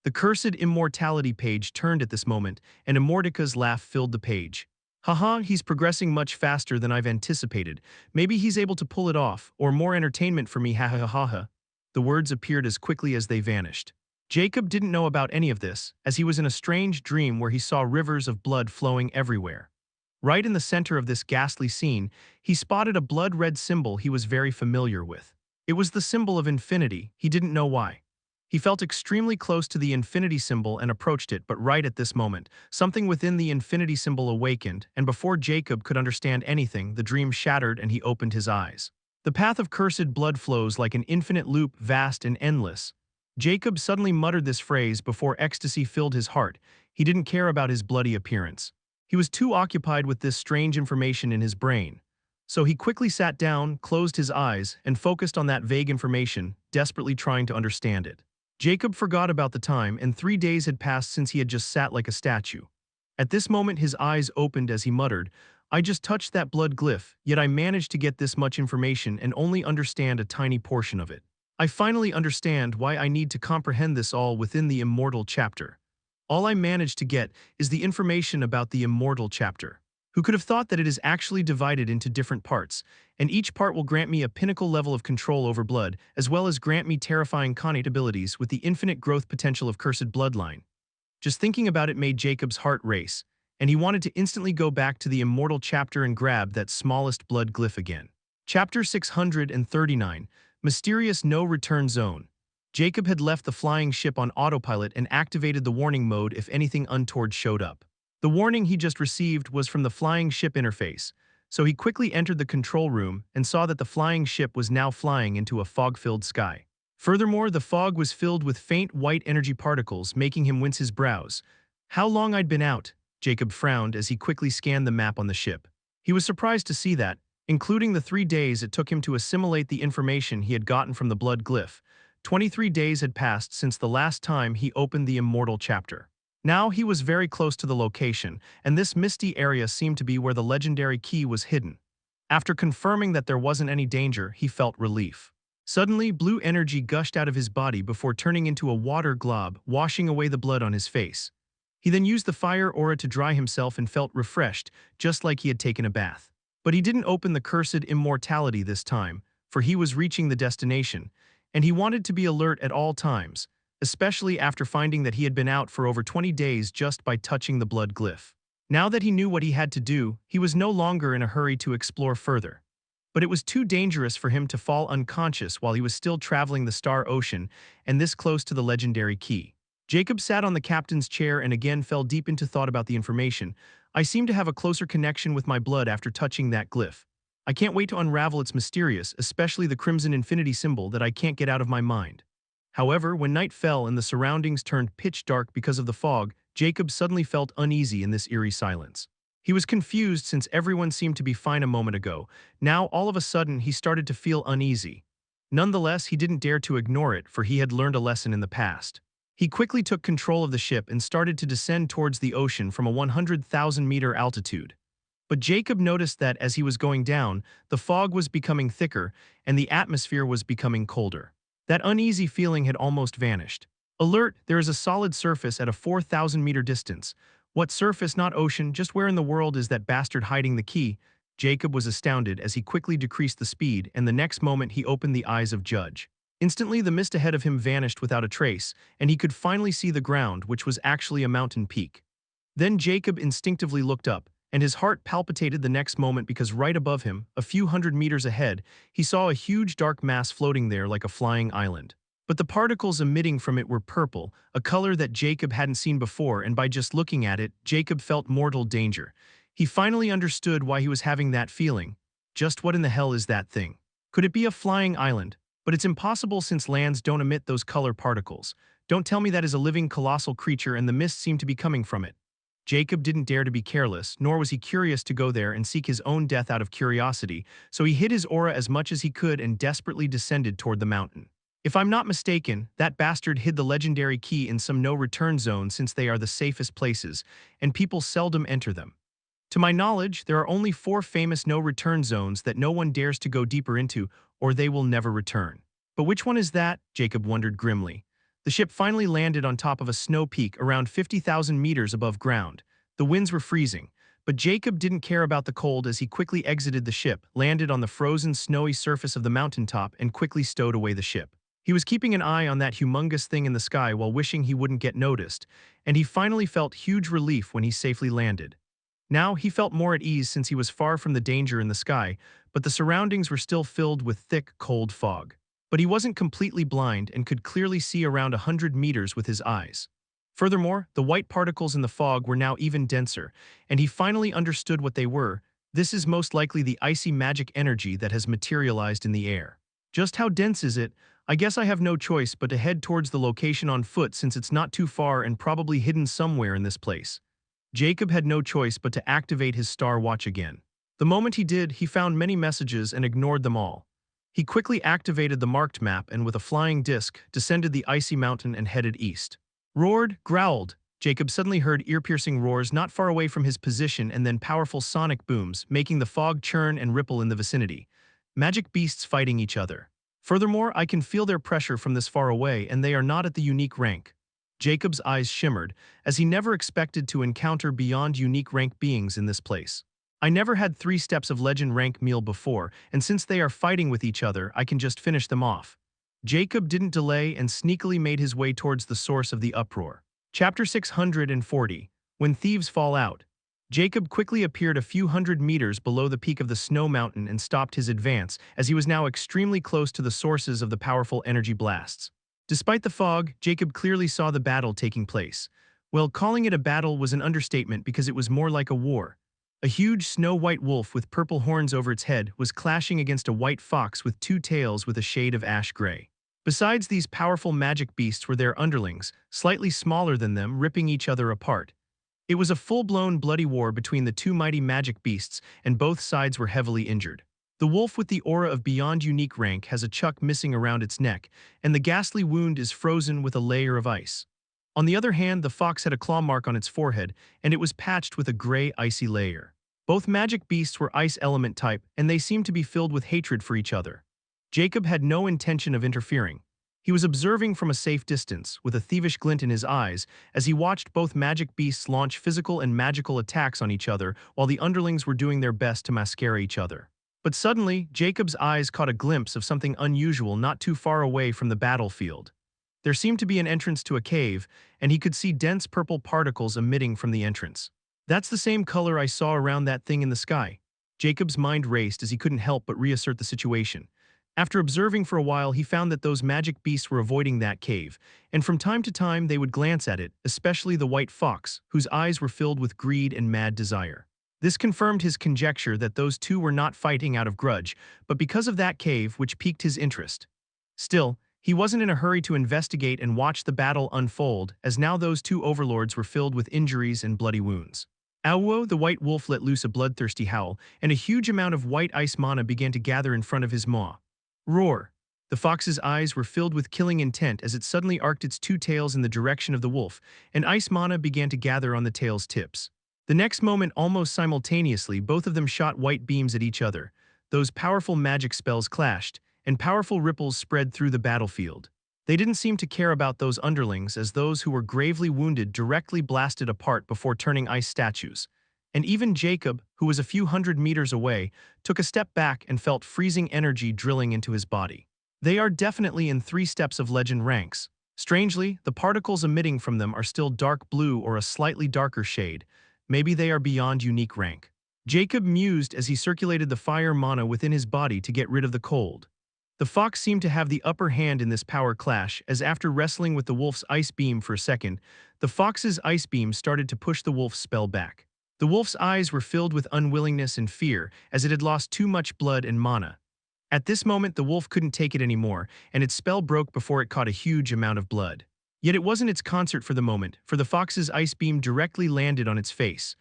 The cursed Immortality page turned at this moment, and Immortica's laugh filled the page. Haha, he's progressing much faster than I've anticipated. Maybe he's able to pull it off, or more entertainment for me, ha ha ha ha. The words appeared as quickly as they vanished. Jacob didn't know about any of this, as he was in a strange dream where he saw rivers of blood flowing everywhere. Right in the center of this ghastly scene, he spotted a blood-red symbol he was very familiar with. It was the symbol of infinity. He didn't know why. He felt extremely close to the infinity symbol and approached it, but right at this moment, something within the infinity symbol awakened, and before Jacob could understand anything, the dream shattered and he opened his eyes. The path of cursed blood flows like an infinite loop, vast and endless. Jacob suddenly muttered this phrase before ecstasy filled his heart. He didn't care about his bloody appearance. He was too occupied with this strange information in his brain. So he quickly sat down, closed his eyes, and focused on that vague information, desperately trying to understand it. Jacob forgot about the time, and 3 days had passed since he had just sat like a statue. At this moment his eyes opened as he muttered, "I just touched that blood glyph, yet I managed to get this much information and only understand a tiny portion of it. I finally understand why I need to comprehend this all within the immortal chapter. All I managed to get is the information about the immortal chapter. Who could have thought that it is actually divided into different parts, and each part will grant me a pinnacle level of control over blood, as well as grant me terrifying connate abilities with the infinite growth potential of cursed bloodline." Just thinking about it made Jacob's heart race, and he wanted to instantly go back to the immortal chapter and grab that smallest blood glyph again. Chapter 639, Mysterious No Return Zone. Jacob had left the flying ship on autopilot and activated the warning mode if anything untoward showed up. The warning he just received was from the flying ship interface, so he quickly entered the control room and saw that the flying ship was now flying into a fog-filled sky. Furthermore, the fog was filled with faint white energy particles, making him wince his brows. How long I'd been out? Jacob frowned as he quickly scanned the map on the ship. He was surprised to see that, including the 3 days it took him to assimilate the information he had gotten from the blood glyph, 23 days had passed since the last time he opened the immortal chapter. Now he was very close to the location, and this misty area seemed to be where the legendary key was hidden. After confirming that there wasn't any danger, he felt relief. Suddenly, blue energy gushed out of his body before turning into a water glob, washing away the blood on his face. He then used the fire aura to dry himself and felt refreshed, just like he had taken a bath. But he didn't open the cursed immortality this time, for he was reaching the destination, and he wanted to be alert at all times, especially after finding that he had been out for over 20 days just by touching the blood glyph. Now that he knew what he had to do, he was no longer in a hurry to explore further. But it was too dangerous for him to fall unconscious while he was still traveling the Star Ocean and this close to the legendary key. Jacob sat on the captain's chair and again fell deep into thought about the information. I seem to have a closer connection with my blood after touching that glyph. I can't wait to unravel its mysterious, especially the crimson infinity symbol that I can't get out of my mind. However, when night fell and the surroundings turned pitch dark because of the fog, Jacob suddenly felt uneasy in this eerie silence. He was confused since everyone seemed to be fine a moment ago. Now, all of a sudden, he started to feel uneasy. Nonetheless, he didn't dare to ignore it, for he had learned a lesson in the past. He quickly took control of the ship and started to descend towards the ocean from a 100,000-meter altitude. But Jacob noticed that as he was going down, the fog was becoming thicker and the atmosphere was becoming colder. That uneasy feeling had almost vanished. Alert, there is a solid surface at a 4,000-meter distance. What surface, not ocean, just where in the world is that bastard hiding the key? Jacob was astounded as he quickly decreased the speed, and the next moment he opened the eyes of Judge. Instantly, the mist ahead of him vanished without a trace, and he could finally see the ground, which was actually a mountain peak. Then Jacob instinctively looked up, and his heart palpitated the next moment because right above him, a few hundred meters ahead, he saw a huge dark mass floating there like a flying island. But the particles emitting from it were purple, a color that Jacob hadn't seen before, and by just looking at it, Jacob felt mortal danger. He finally understood why he was having that feeling. Just what in the hell is that thing? Could it be a flying island? But it's impossible since lands don't emit those color particles. Don't tell me that is a living colossal creature and the mist seemed to be coming from it. Jacob didn't dare to be careless, nor was he curious to go there and seek his own death out of curiosity, so he hid his aura as much as he could and desperately descended toward the mountain. If I'm not mistaken, that bastard hid the legendary key in some no-return zone since they are the safest places, and people seldom enter them. To my knowledge, there are only 4 famous no-return zones that no one dares to go deeper into, or they will never return. But which one is that? Jacob wondered grimly. The ship finally landed on top of a snow peak around 50,000 meters above ground. The winds were freezing, but Jacob didn't care about the cold as he quickly exited the ship, landed on the frozen, snowy surface of the mountaintop, and quickly stowed away the ship. He was keeping an eye on that humongous thing in the sky while wishing he wouldn't get noticed, and he finally felt huge relief when he safely landed. Now he felt more at ease since he was far from the danger in the sky, but the surroundings were still filled with thick, cold fog. But he wasn't completely blind and could clearly see around 100 meters with his eyes. Furthermore, the white particles in the fog were now even denser, and he finally understood what they were. This is most likely the icy magic energy that has materialized in the air. Just how dense is it? I guess I have no choice but to head towards the location on foot since it's not too far and probably hidden somewhere in this place. Jacob had no choice but to activate his Star Watch again. The moment he did, he found many messages and ignored them all. He quickly activated the marked map and with a flying disc, descended the icy mountain and headed east. Roared, growled. Jacob suddenly heard ear-piercing roars not far away from his position and then powerful sonic booms, making the fog churn and ripple in the vicinity. Magic beasts fighting each other. Furthermore, I can feel their pressure from this far away and they are not at the unique rank. Jacob's eyes shimmered, as he never expected to encounter beyond unique rank beings in this place. I never had 3 steps of legend rank meal before, and since they are fighting with each other, I can just finish them off. Jacob didn't delay and sneakily made his way towards the source of the uproar. Chapter 640. When Thieves Fall Out. Jacob quickly appeared a few hundred meters below the peak of the snow mountain and stopped his advance, as he was now extremely close to the sources of the powerful energy blasts. Despite the fog, Jacob clearly saw the battle taking place. Well, calling it a battle was an understatement because it was more like a war. A huge snow-white wolf with purple horns over its head was clashing against a white fox with 2 tails with a shade of ash gray. Besides these powerful magic beasts were their underlings, slightly smaller than them, ripping each other apart. It was a full-blown bloody war between the 2 mighty magic beasts, and both sides were heavily injured. The wolf with the aura of beyond unique rank has a chuck missing around its neck, and the ghastly wound is frozen with a layer of ice. On the other hand, the fox had a claw mark on its forehead, and it was patched with a gray, icy layer. Both magic beasts were ice element type, and they seemed to be filled with hatred for each other. Jacob had no intention of interfering. He was observing from a safe distance, with a thievish glint in his eyes, as he watched both magic beasts launch physical and magical attacks on each other while the underlings were doing their best to mascara each other. But suddenly, Jacob's eyes caught a glimpse of something unusual not too far away from the battlefield. There seemed to be an entrance to a cave, and he could see dense purple particles emitting from the entrance. That's the same color I saw around that thing in the sky. Jacob's mind raced as he couldn't help but reassert the situation. After observing for a while, he found that those magic beasts were avoiding that cave, and from time to time they would glance at it, especially the white fox, whose eyes were filled with greed and mad desire. This confirmed his conjecture that those two were not fighting out of grudge, but because of that cave which piqued his interest. Still, he wasn't in a hurry to investigate and watch the battle unfold, as now those two overlords were filled with injuries and bloody wounds. Auwo, the white wolf, let loose a bloodthirsty howl, and a huge amount of white ice mana began to gather in front of his maw. Roar! The fox's eyes were filled with killing intent as it suddenly arced its two tails in the direction of the wolf, and ice mana began to gather on the tail's tips. The next moment, almost simultaneously, both of them shot white beams at each other. Those powerful magic spells clashed, and powerful ripples spread through the battlefield. They didn't seem to care about those underlings, as those who were gravely wounded directly blasted apart before turning ice statues. And even Jacob, who was a few hundred meters away, took a step back and felt freezing energy drilling into his body. They are definitely in 3 steps of legend ranks. Strangely, the particles emitting from them are still dark blue or a slightly darker shade. Maybe they are beyond unique rank. Jacob mused as he circulated the fire mana within his body to get rid of the cold. The fox seemed to have the upper hand in this power clash, as after wrestling with the wolf's ice beam for a second, the fox's ice beam started to push the wolf's spell back. The wolf's eyes were filled with unwillingness and fear, as it had lost too much blood and mana. At this moment, the wolf couldn't take it anymore, and its spell broke before it caught a huge amount of blood. Yet it wasn't its concert for the moment, for the fox's ice beam directly landed on its face.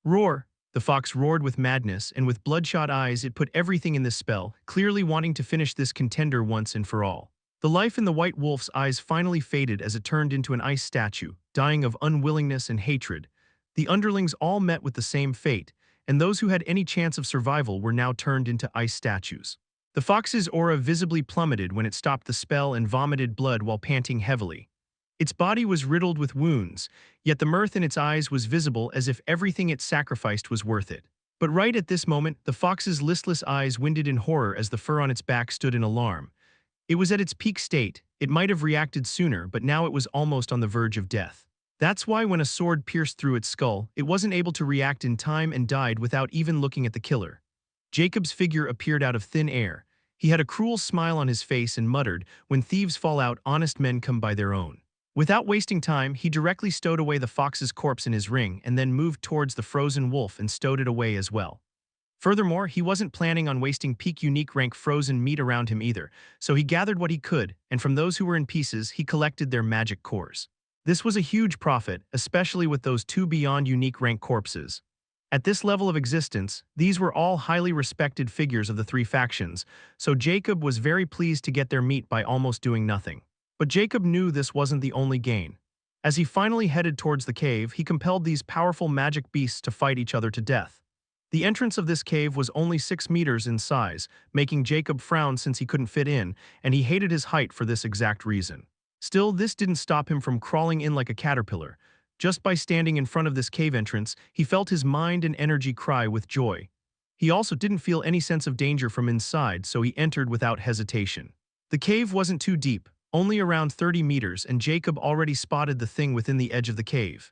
Roar! The fox roared with madness, and with bloodshot eyes it put everything in this spell, clearly wanting to finish this contender once and for all. The life in the white wolf's eyes finally faded as it turned into an ice statue, dying of unwillingness and hatred. The underlings all met with the same fate, and those who had any chance of survival were now turned into ice statues. The fox's aura visibly plummeted when it stopped the spell and vomited blood while panting heavily. Its body was riddled with wounds, yet the mirth in its eyes was visible as if everything it sacrificed was worth it. But right at this moment, the fox's listless eyes winded in horror as the fur on its back stood in alarm. It was at its peak state. It might have reacted sooner, but now it was almost on the verge of death. That's why when a sword pierced through its skull, it wasn't able to react in time and died without even looking at the killer. Jacob's figure appeared out of thin air. He had a cruel smile on his face and muttered, "When thieves fall out, honest men come by their own." Without wasting time, he directly stowed away the fox's corpse in his ring and then moved towards the frozen wolf and stowed it away as well. Furthermore, he wasn't planning on wasting peak unique rank frozen meat around him either, so he gathered what he could, and from those who were in pieces, he collected their magic cores. This was a huge profit, especially with those 2 beyond unique rank corpses. At this level of existence, these were all highly respected figures of the 3 factions, so Jacob was very pleased to get their meat by almost doing nothing. But Jacob knew this wasn't the only gain. As he finally headed towards the cave, he compelled these powerful magic beasts to fight each other to death. The entrance of this cave was only 6 meters in size, making Jacob frown since he couldn't fit in, and he hated his height for this exact reason. Still, this didn't stop him from crawling in like a caterpillar. Just by standing in front of this cave entrance, he felt his mind and energy cry with joy. He also didn't feel any sense of danger from inside, so he entered without hesitation. The cave wasn't too deep, only around 30 meters, and Jacob already spotted the thing within the edge of the cave.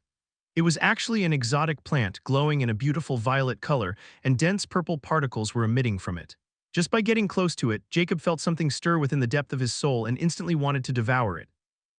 It was actually an exotic plant glowing in a beautiful violet color, and dense purple particles were emitting from it. Just by getting close to it, Jacob felt something stir within the depth of his soul and instantly wanted to devour it.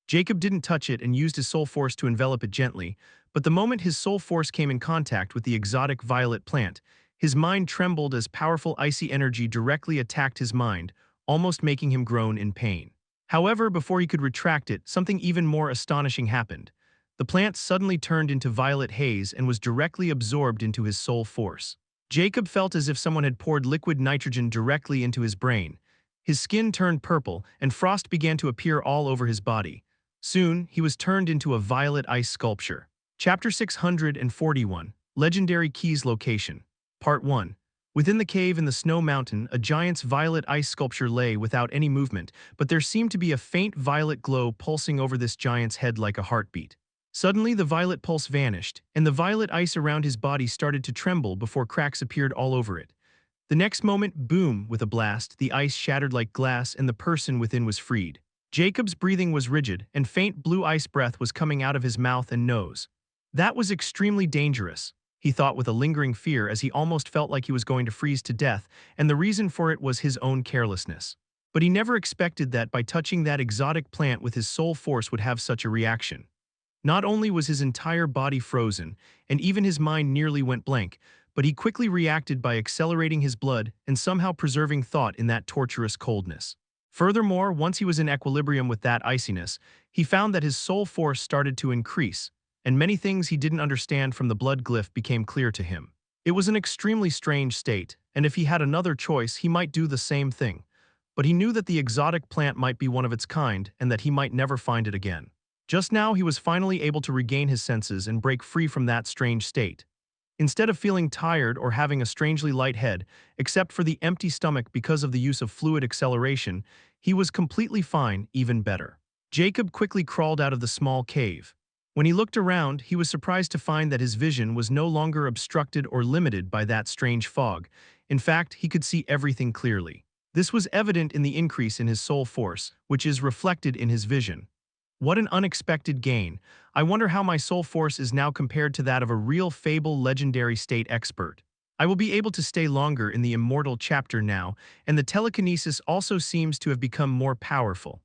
Jacob didn't touch it and used his soul force to envelop it gently, but the moment his soul force came in contact with the exotic violet plant, his mind trembled as powerful icy energy directly attacked his mind, almost making him groan in pain. However, before he could retract it, something even more astonishing happened. The plant suddenly turned into violet haze and was directly absorbed into his soul force. Jacob felt as if someone had poured liquid nitrogen directly into his brain. His skin turned purple, and frost began to appear all over his body. Soon, he was turned into a violet ice sculpture. Chapter 641, Legendary Keys Location. Part 1. Within the cave in the snow mountain, a giant's violet ice sculpture lay without any movement, but there seemed to be a faint violet glow pulsing over this giant's head like a heartbeat. Suddenly, the violet pulse vanished, and the violet ice around his body started to tremble before cracks appeared all over it. The next moment, boom, with a blast, the ice shattered like glass and the person within was freed. Jacob's breathing was rigid, and faint blue ice breath was coming out of his mouth and nose. That was extremely dangerous, he thought with a lingering fear as he almost felt like he was going to freeze to death, and the reason for it was his own carelessness. But he never expected that by touching that exotic plant with his soul force would have such a reaction. Not only was his entire body frozen, and even his mind nearly went blank, but he quickly reacted by accelerating his blood and somehow preserving thought in that torturous coldness. Furthermore, once he was in equilibrium with that iciness, he found that his soul force started to increase, and many things he didn't understand from the blood glyph became clear to him. It was an extremely strange state, and if he had another choice, he might do the same thing. But he knew that the exotic plant might be one of its kind and that he might never find it again. Just now, he was finally able to regain his senses and break free from that strange state. Instead of feeling tired or having a strangely light head, except for the empty stomach because of the use of fluid acceleration, he was completely fine, even better. Jacob quickly crawled out of the small cave. When he looked around, he was surprised to find that his vision was no longer obstructed or limited by that strange fog. In fact, he could see everything clearly. This was evident in the increase in his soul force, which is reflected in his vision. What an unexpected gain. I wonder how my soul force is now compared to that of a real fable legendary state expert. I will be able to stay longer in the immortal chapter now, and the telekinesis also seems to have become more powerful.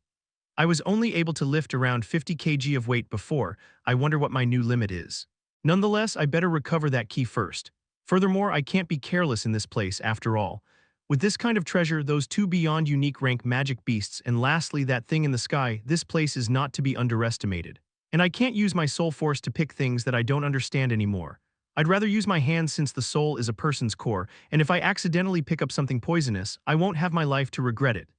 I was only able to lift around 50 kg of weight before. I wonder what my new limit is. Nonetheless, I better recover that key first. Furthermore, I can't be careless in this place after all. With this kind of treasure, those two beyond unique rank magic beasts, and lastly that thing in the sky, this place is not to be underestimated. And I can't use my soul force to pick things that I don't understand anymore. I'd rather use my hands since the soul is a person's core, and if I accidentally pick up something poisonous, I won't have my life to regret it.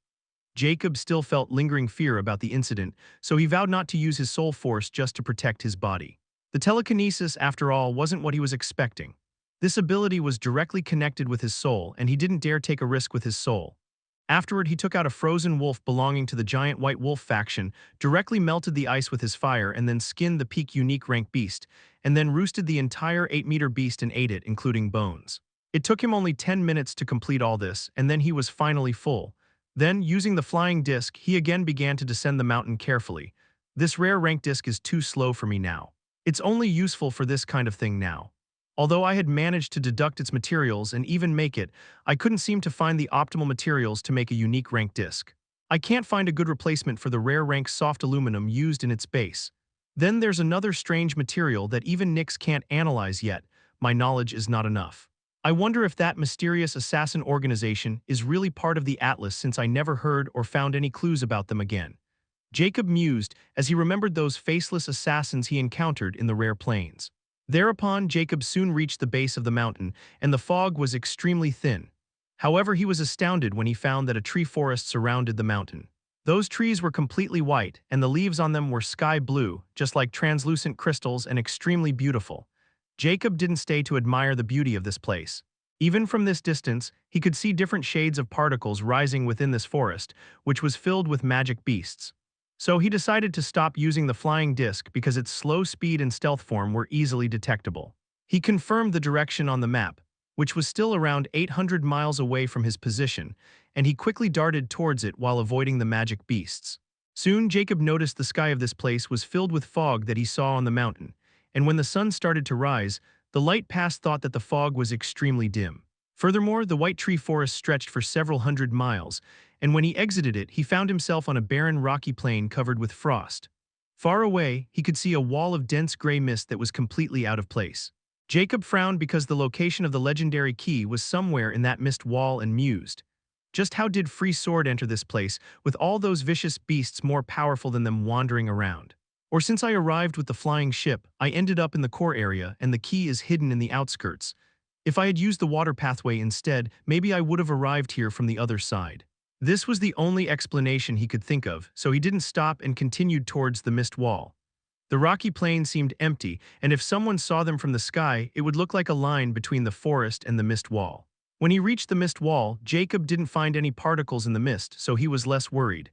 Jacob still felt lingering fear about the incident, so he vowed not to use his soul force just to protect his body. The telekinesis, after all, wasn't what he was expecting. This ability was directly connected with his soul, and he didn't dare take a risk with his soul. Afterward, he took out a frozen wolf belonging to the giant white wolf faction, directly melted the ice with his fire, and then skinned the peak unique rank beast, and then roasted the entire 8-meter beast and ate it, including bones. It took him only 10 minutes to complete all this, and then he was finally full. Then, using the flying disc, he again began to descend the mountain carefully. This rare rank disc is too slow for me now. It's only useful for this kind of thing now. Although I had managed to deduct its materials and even make it, I couldn't seem to find the optimal materials to make a unique rank disc. I can't find a good replacement for the rare rank soft aluminum used in its base. Then there's another strange material that even Nyx can't analyze yet. My knowledge is not enough. I wonder if that mysterious assassin organization is really part of the Atlas since I never heard or found any clues about them again. Jacob mused as he remembered those faceless assassins he encountered in the rare plains. Thereupon, Jacob soon reached the base of the mountain, and the fog was extremely thin. However, he was astounded when he found that a tree forest surrounded the mountain. Those trees were completely white, and the leaves on them were sky blue, just like translucent crystals, and extremely beautiful. Jacob didn't stay to admire the beauty of this place. Even from this distance, he could see different shades of particles rising within this forest, which was filled with magic beasts. So he decided to stop using the flying disc because its slow speed and stealth form were easily detectable. He confirmed the direction on the map, which was still around 800 miles away from his position, and he quickly darted towards it while avoiding the magic beasts. Soon, Jacob noticed the sky of this place was filled with fog that he saw on the mountain, and when the sun started to rise, the light past thought that the fog was extremely dim. Furthermore, the white tree forest stretched for several hundred miles, and when he exited it, he found himself on a barren rocky plain covered with frost. Far away, he could see a wall of dense gray mist that was completely out of place. Jacob frowned because the location of the legendary key was somewhere in that mist wall and mused. Just how did Free Sword enter this place, with all those vicious beasts more powerful than them wandering around? Or since I arrived with the flying ship, I ended up in the core area and the key is hidden in the outskirts. If I had used the water pathway instead, maybe I would have arrived here from the other side. This was the only explanation he could think of, so he didn't stop and continued towards the mist wall. The rocky plain seemed empty, and if someone saw them from the sky, it would look like a line between the forest and the mist wall. When he reached the mist wall, Jacob didn't find any particles in the mist, so he was less worried.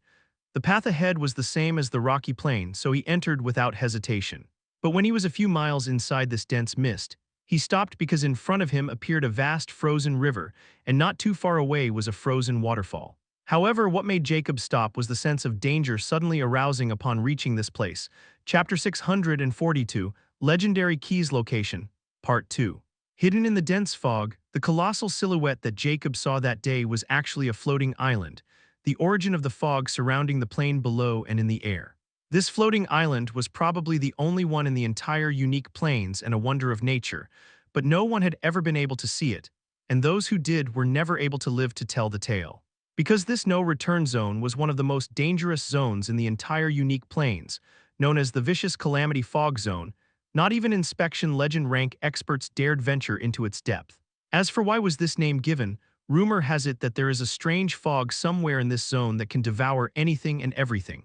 The path ahead was the same as the rocky plain, so he entered without hesitation. But when he was a few miles inside this dense mist, He stopped because in front of him appeared a vast frozen river, and not too far away was a frozen waterfall. However, what made Jacob stop was the sense of danger suddenly arousing upon reaching this place. Chapter 642, Legendary Keys Location, Part 2. Hidden in the dense fog, the colossal silhouette that Jacob saw that day was actually a floating island, the origin of the fog surrounding the plain below and in the air. This floating island was probably the only one in the entire unique plains and a wonder of nature, but no one had ever been able to see it, and those who did were never able to live to tell the tale. Because this no-return zone was one of the most dangerous zones in the entire unique plains, known as the Vicious Calamity Fog Zone, not even inspection legend rank experts dared venture into its depth. As for why was this name given, rumor has it that there is a strange fog somewhere in this zone that can devour anything and everything.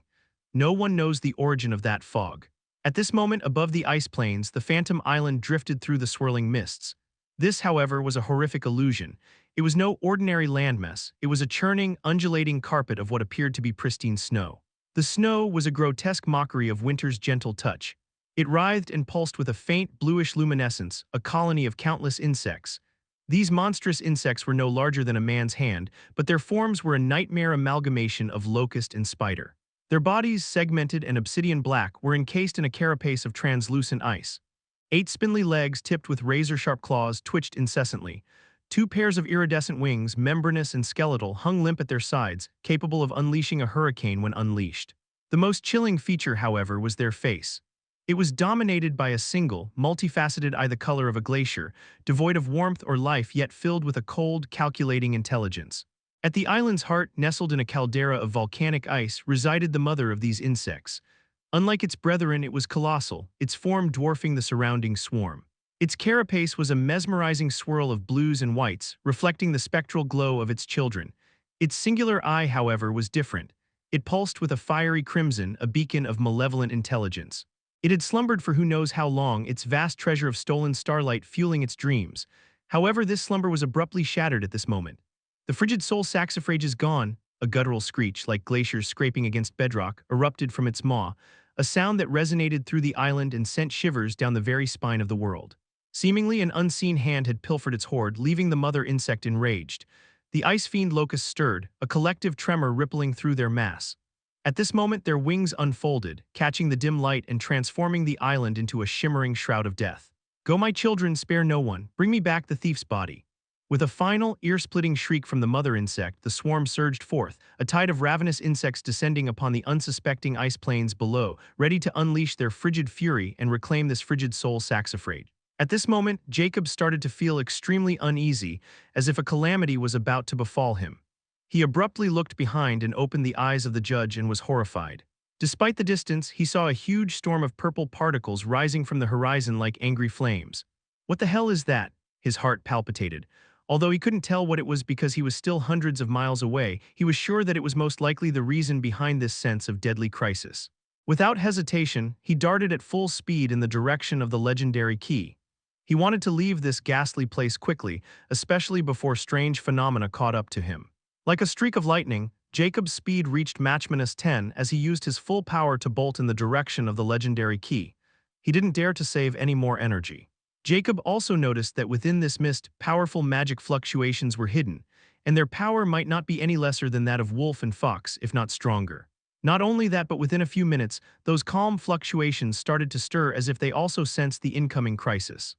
No one knows the origin of that fog. At this moment above the ice plains, the phantom island drifted through the swirling mists. This, however, was a horrific illusion. It was no ordinary landmass, it was a churning, undulating carpet of what appeared to be pristine snow. The snow was a grotesque mockery of winter's gentle touch. It writhed and pulsed with a faint, bluish luminescence, a colony of countless insects. These monstrous insects were no larger than a man's hand, but their forms were a nightmare amalgamation of locust and spider. Their bodies, segmented and obsidian black, were encased in a carapace of translucent ice. 8 spindly legs tipped with razor-sharp claws twitched incessantly. 2 pairs of iridescent wings, membranous and skeletal, hung limp at their sides, capable of unleashing a hurricane when unleashed. The most chilling feature, however, was their face. It was dominated by a single, multifaceted eye the color of a glacier, devoid of warmth or life yet filled with a cold, calculating intelligence. At the island's heart, nestled in a caldera of volcanic ice, resided the mother of these insects. Unlike its brethren, it was colossal, its form dwarfing the surrounding swarm. Its carapace was a mesmerizing swirl of blues and whites, reflecting the spectral glow of its children. Its singular eye, however, was different. It pulsed with a fiery crimson, a beacon of malevolent intelligence. It had slumbered for who knows how long, its vast treasure of stolen starlight fueling its dreams. However, this slumber was abruptly shattered at this moment. The frigid soul saxifrage gone, a guttural screech like glaciers scraping against bedrock erupted from its maw, a sound that resonated through the island and sent shivers down the very spine of the world. Seemingly an unseen hand had pilfered its hoard, leaving the mother insect enraged. The ice fiend locusts stirred, a collective tremor rippling through their mass. At this moment their wings unfolded, catching the dim light and transforming the island into a shimmering shroud of death. "Go, my children, spare no one, bring me back the thief's body." With a final, ear-splitting shriek from the mother insect, the swarm surged forth, a tide of ravenous insects descending upon the unsuspecting ice plains below, ready to unleash their frigid fury and reclaim this frigid soul saxifrage. At this moment, Jacob started to feel extremely uneasy, as if a calamity was about to befall him. He abruptly looked behind and opened the eyes of the judge and was horrified. Despite the distance, he saw a huge storm of purple particles rising from the horizon like angry flames. "What the hell is that?" His heart palpitated. Although he couldn't tell what it was because he was still hundreds of miles away, he was sure that it was most likely the reason behind this sense of deadly crisis. Without hesitation, he darted at full speed in the direction of the legendary key. He wanted to leave this ghastly place quickly, especially before strange phenomena caught up to him. Like a streak of lightning, Jacob's speed reached Matchminus 10 as he used his full power to bolt in the direction of the legendary key. He didn't dare to save any more energy. Jacob also noticed that within this mist, powerful magic fluctuations were hidden, and their power might not be any lesser than that of wolf and fox, if not stronger. Not only that, but within a few minutes, those calm fluctuations started to stir as if they also sensed the incoming crisis.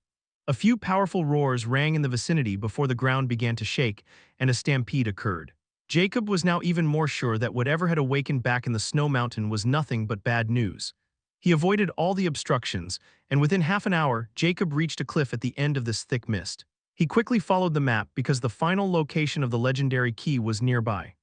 A few powerful roars rang in the vicinity before the ground began to shake, and a stampede occurred. Jacob was now even more sure that whatever had awakened back in the snow mountain was nothing but bad news. He avoided all the obstructions, and within half an hour, Jacob reached a cliff at the end of this thick mist. He quickly followed the map because the final location of the legendary key was nearby.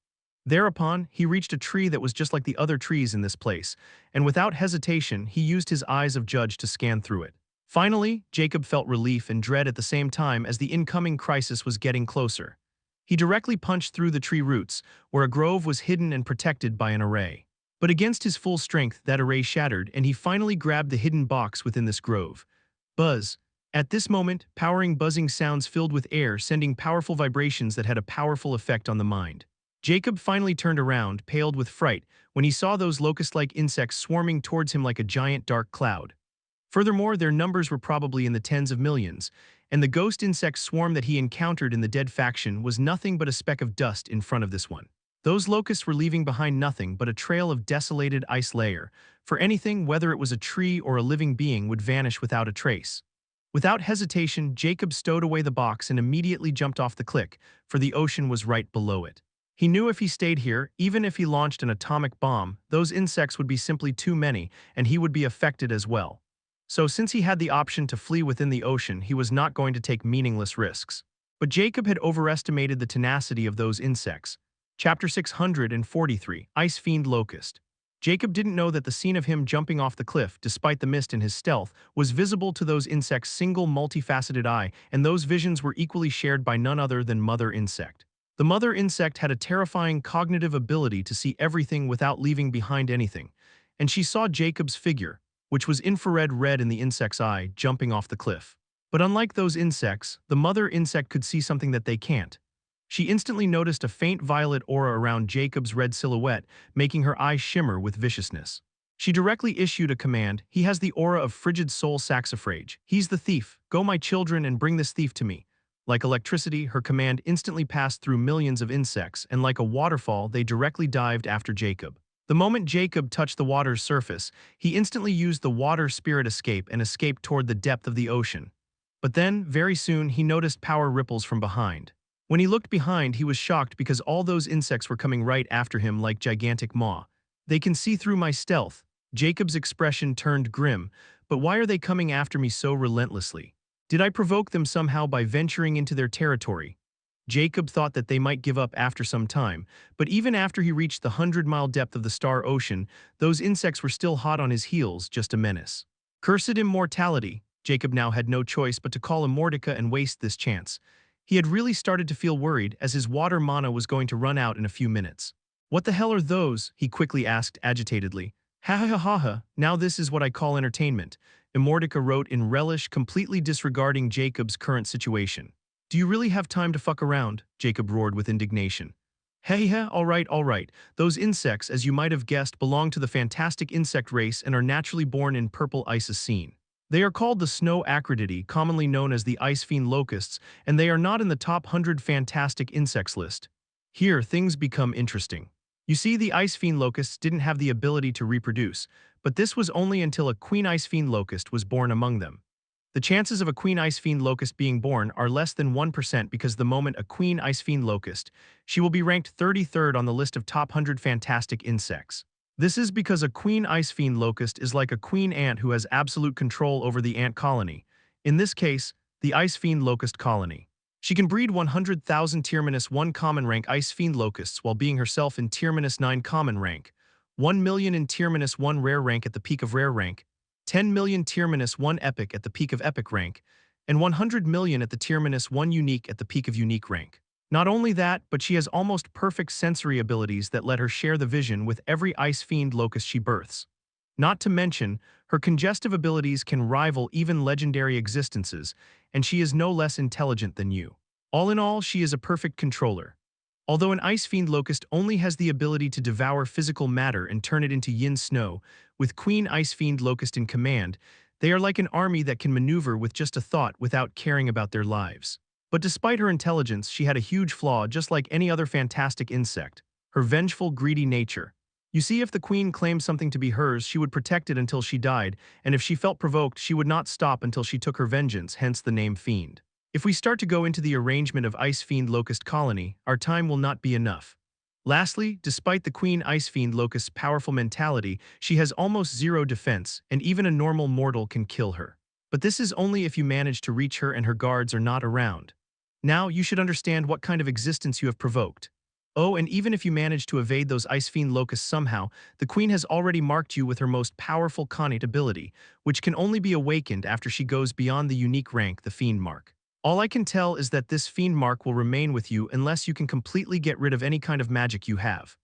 Thereupon, he reached a tree that was just like the other trees in this place, and without hesitation, he used his eyes of judge to scan through it. Finally, Jacob felt relief and dread at the same time as the incoming crisis was getting closer. He directly punched through the tree roots, where a grove was hidden and protected by an array. But against his full strength, that array shattered, and he finally grabbed the hidden box within this grove. Buzz. At this moment, powering buzzing sounds filled with air, sending powerful vibrations that had a powerful effect on the mind. Jacob finally turned around, paled with fright, when he saw those locust-like insects swarming towards him like a giant dark cloud. Furthermore, their numbers were probably in the tens of millions, and the ghost insect swarm that he encountered in the dead faction was nothing but a speck of dust in front of this one. Those locusts were leaving behind nothing but a trail of desolated ice layer, for anything, whether it was a tree or a living being, would vanish without a trace. Without hesitation, Jacob stowed away the box and immediately jumped off the cliff, for the ocean was right below it. He knew if he stayed here, even if he launched an atomic bomb, those insects would be simply too many, and he would be affected as well. So since he had the option to flee within the ocean, he was not going to take meaningless risks. But Jacob had overestimated the tenacity of those insects. Chapter 643, Ice Fiend Locust. Jacob didn't know that the scene of him jumping off the cliff, despite the mist in his stealth, was visible to those insects' single multifaceted eye, and those visions were equally shared by none other than Mother Insect. The Mother Insect had a terrifying cognitive ability to see everything without leaving behind anything, and she saw Jacob's figure, which was infrared red in the insect's eye, jumping off the cliff. But unlike those insects, the Mother Insect could see something that they can't. She instantly noticed a faint violet aura around Jacob's red silhouette, making her eyes shimmer with viciousness. She directly issued a command. He has the aura of frigid soul saxifrage. He's the thief. Go, my children, and bring this thief to me. Like electricity, her command instantly passed through millions of insects, and like a waterfall, they directly dived after Jacob. The moment Jacob touched the water's surface, he instantly used the water spirit escape and escaped toward the depth of the ocean. But then, very soon, he noticed power ripples from behind. When he looked behind, he was shocked because all those insects were coming right after him like gigantic maw. They can see through my stealth. Jacob's expression turned grim. But why are they coming after me so relentlessly? Did I provoke them somehow by venturing into their territory? Jacob thought that they might give up after some time, but even after he reached the 100-mile depth of the Star Ocean, those insects were still hot on his heels, just a menace. Cursed immortality! Jacob now had no choice but to call Immortica and waste this chance. He had really started to feel worried, as his water mana was going to run out in a few minutes. What the hell are those? He quickly asked agitatedly. Ha ha ha ha ha, now this is what I call entertainment, Immortica wrote in relish, completely disregarding Jacob's current situation. Do you really have time to fuck around? Jacob roared with indignation. Hey, all right. Those insects, as you might have guessed, belong to the fantastic insect race and are naturally born in purple Isocene. They are called the snow acrididae, commonly known as the ice fiend locusts, and they are not in the top 100 fantastic insects list. Here, things become interesting. You see, the ice fiend locusts didn't have the ability to reproduce, but this was only until a queen ice fiend locust was born among them. The chances of a queen ice fiend locust being born are less than 1% because the moment a queen ice fiend locust, she will be ranked 33rd on the list of top 100 fantastic insects. This is because a queen ice fiend locust is like a queen ant who has absolute control over the ant colony. In this case, the ice fiend locust colony. She can breed 100,000 tier-1 common rank ice fiend locusts while being herself in tier-9 common rank, 1 million in tier-1 rare rank at the peak of rare rank, 10 million tier-1 epic at the peak of epic rank, and 100 million at the tier-1 unique at the peak of unique rank. Not only that, but she has almost perfect sensory abilities that let her share the vision with every ice fiend locust she births. Not to mention, her congestive abilities can rival even legendary existences, and she is no less intelligent than you. All in all, she is a perfect controller. Although an ice fiend locust only has the ability to devour physical matter and turn it into yin snow, with Queen Ice Fiend Locust in command, they are like an army that can maneuver with just a thought without caring about their lives. But despite her intelligence, she had a huge flaw just like any other fantastic insect: her vengeful, greedy nature. You see, if the queen claimed something to be hers, she would protect it until she died, and if she felt provoked, she would not stop until she took her vengeance, hence the name Fiend. If we start to go into the arrangement of Ice Fiend Locust Colony, our time will not be enough. Lastly, despite the Queen Ice Fiend Locust's powerful mentality, she has almost zero defense, and even a normal mortal can kill her. But this is only if you manage to reach her and her guards are not around. Now, you should understand what kind of existence you have provoked. Oh, and even if you manage to evade those Ice Fiend Locusts somehow, the Queen has already marked you with her most powerful Connate ability, which can only be awakened after she goes beyond the unique rank, the Fiend Mark. All I can tell is that this Fiend Mark will remain with you unless you can completely get rid of any kind of magic you have.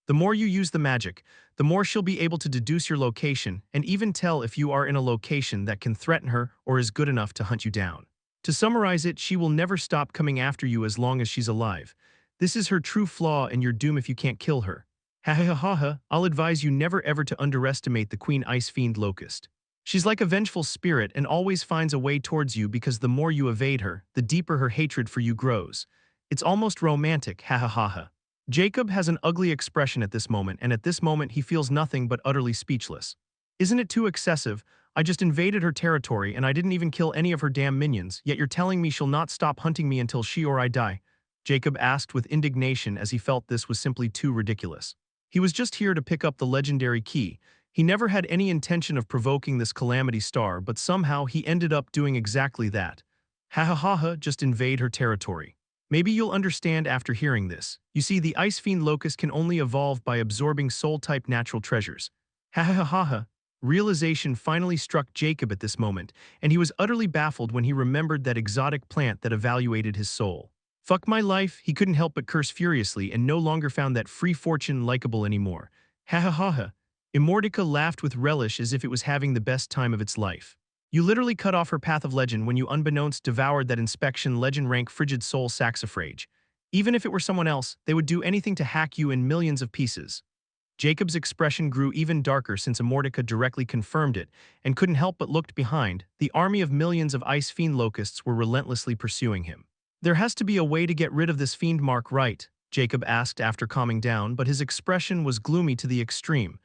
The more you use the magic, the more she'll be able to deduce your location and even tell if you are in a location that can threaten her or is good enough to hunt you down. To summarize it, she will never stop coming after you as long as she's alive. This is her true flaw and your doom if you can't kill her. Ha ha ha ha, I'll advise you never ever to underestimate the Queen Ice Fiend Locust. She's like a vengeful spirit and always finds a way towards you because the more you evade her, the deeper her hatred for you grows. It's almost romantic, ha ha ha ha. Jacob has an ugly expression at this moment, and at this moment he feels nothing but utterly speechless. Isn't it too excessive? I just invaded her territory and I didn't even kill any of her damn minions, yet you're telling me she'll not stop hunting me until she or I die? Jacob asked with indignation as he felt this was simply too ridiculous. He was just here to pick up the legendary key. He never had any intention of provoking this calamity star, but somehow he ended up doing exactly that. Ha ha ha ha, just invade her territory. Maybe you'll understand after hearing this. You see, the Ice Fiend Locust can only evolve by absorbing soul-type natural treasures. Ha ha ha ha ha. Realization finally struck Jacob at this moment, and he was utterly baffled when he remembered that exotic plant that evaluated his soul. Fuck my life, he couldn't help but curse furiously and no longer found that free fortune likable anymore. Ha ha ha ha. Immortality laughed with relish as if it was having the best time of its life. You literally cut off her path of legend when you unbeknownst devoured that inspection legend rank frigid soul saxifrage. Even if it were someone else, they would do anything to hack you in millions of pieces. Jacob's expression grew even darker since Immortality directly confirmed it, and couldn't help but looked behind. The army of millions of Ice Fiend Locusts were relentlessly pursuing him. There has to be a way to get rid of this fiend mark, right? Jacob asked after calming down, but his expression was gloomy to the extreme.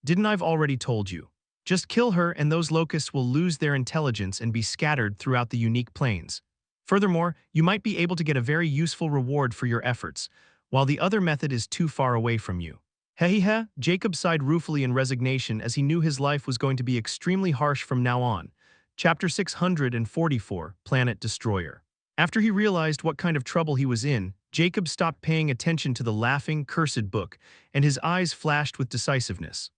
Didn't I've already told you? Just kill her and those locusts will lose their intelligence and be scattered throughout the unique plains. Furthermore, you might be able to get a very useful reward for your efforts, while the other method is too far away from you. Heh, Jacob sighed ruefully in resignation as he knew his life was going to be extremely harsh from now on. Chapter 644, Planet Destroyer. After he realized what kind of trouble he was in, Jacob stopped paying attention to the laughing, cursed book, and his eyes flashed with decisiveness.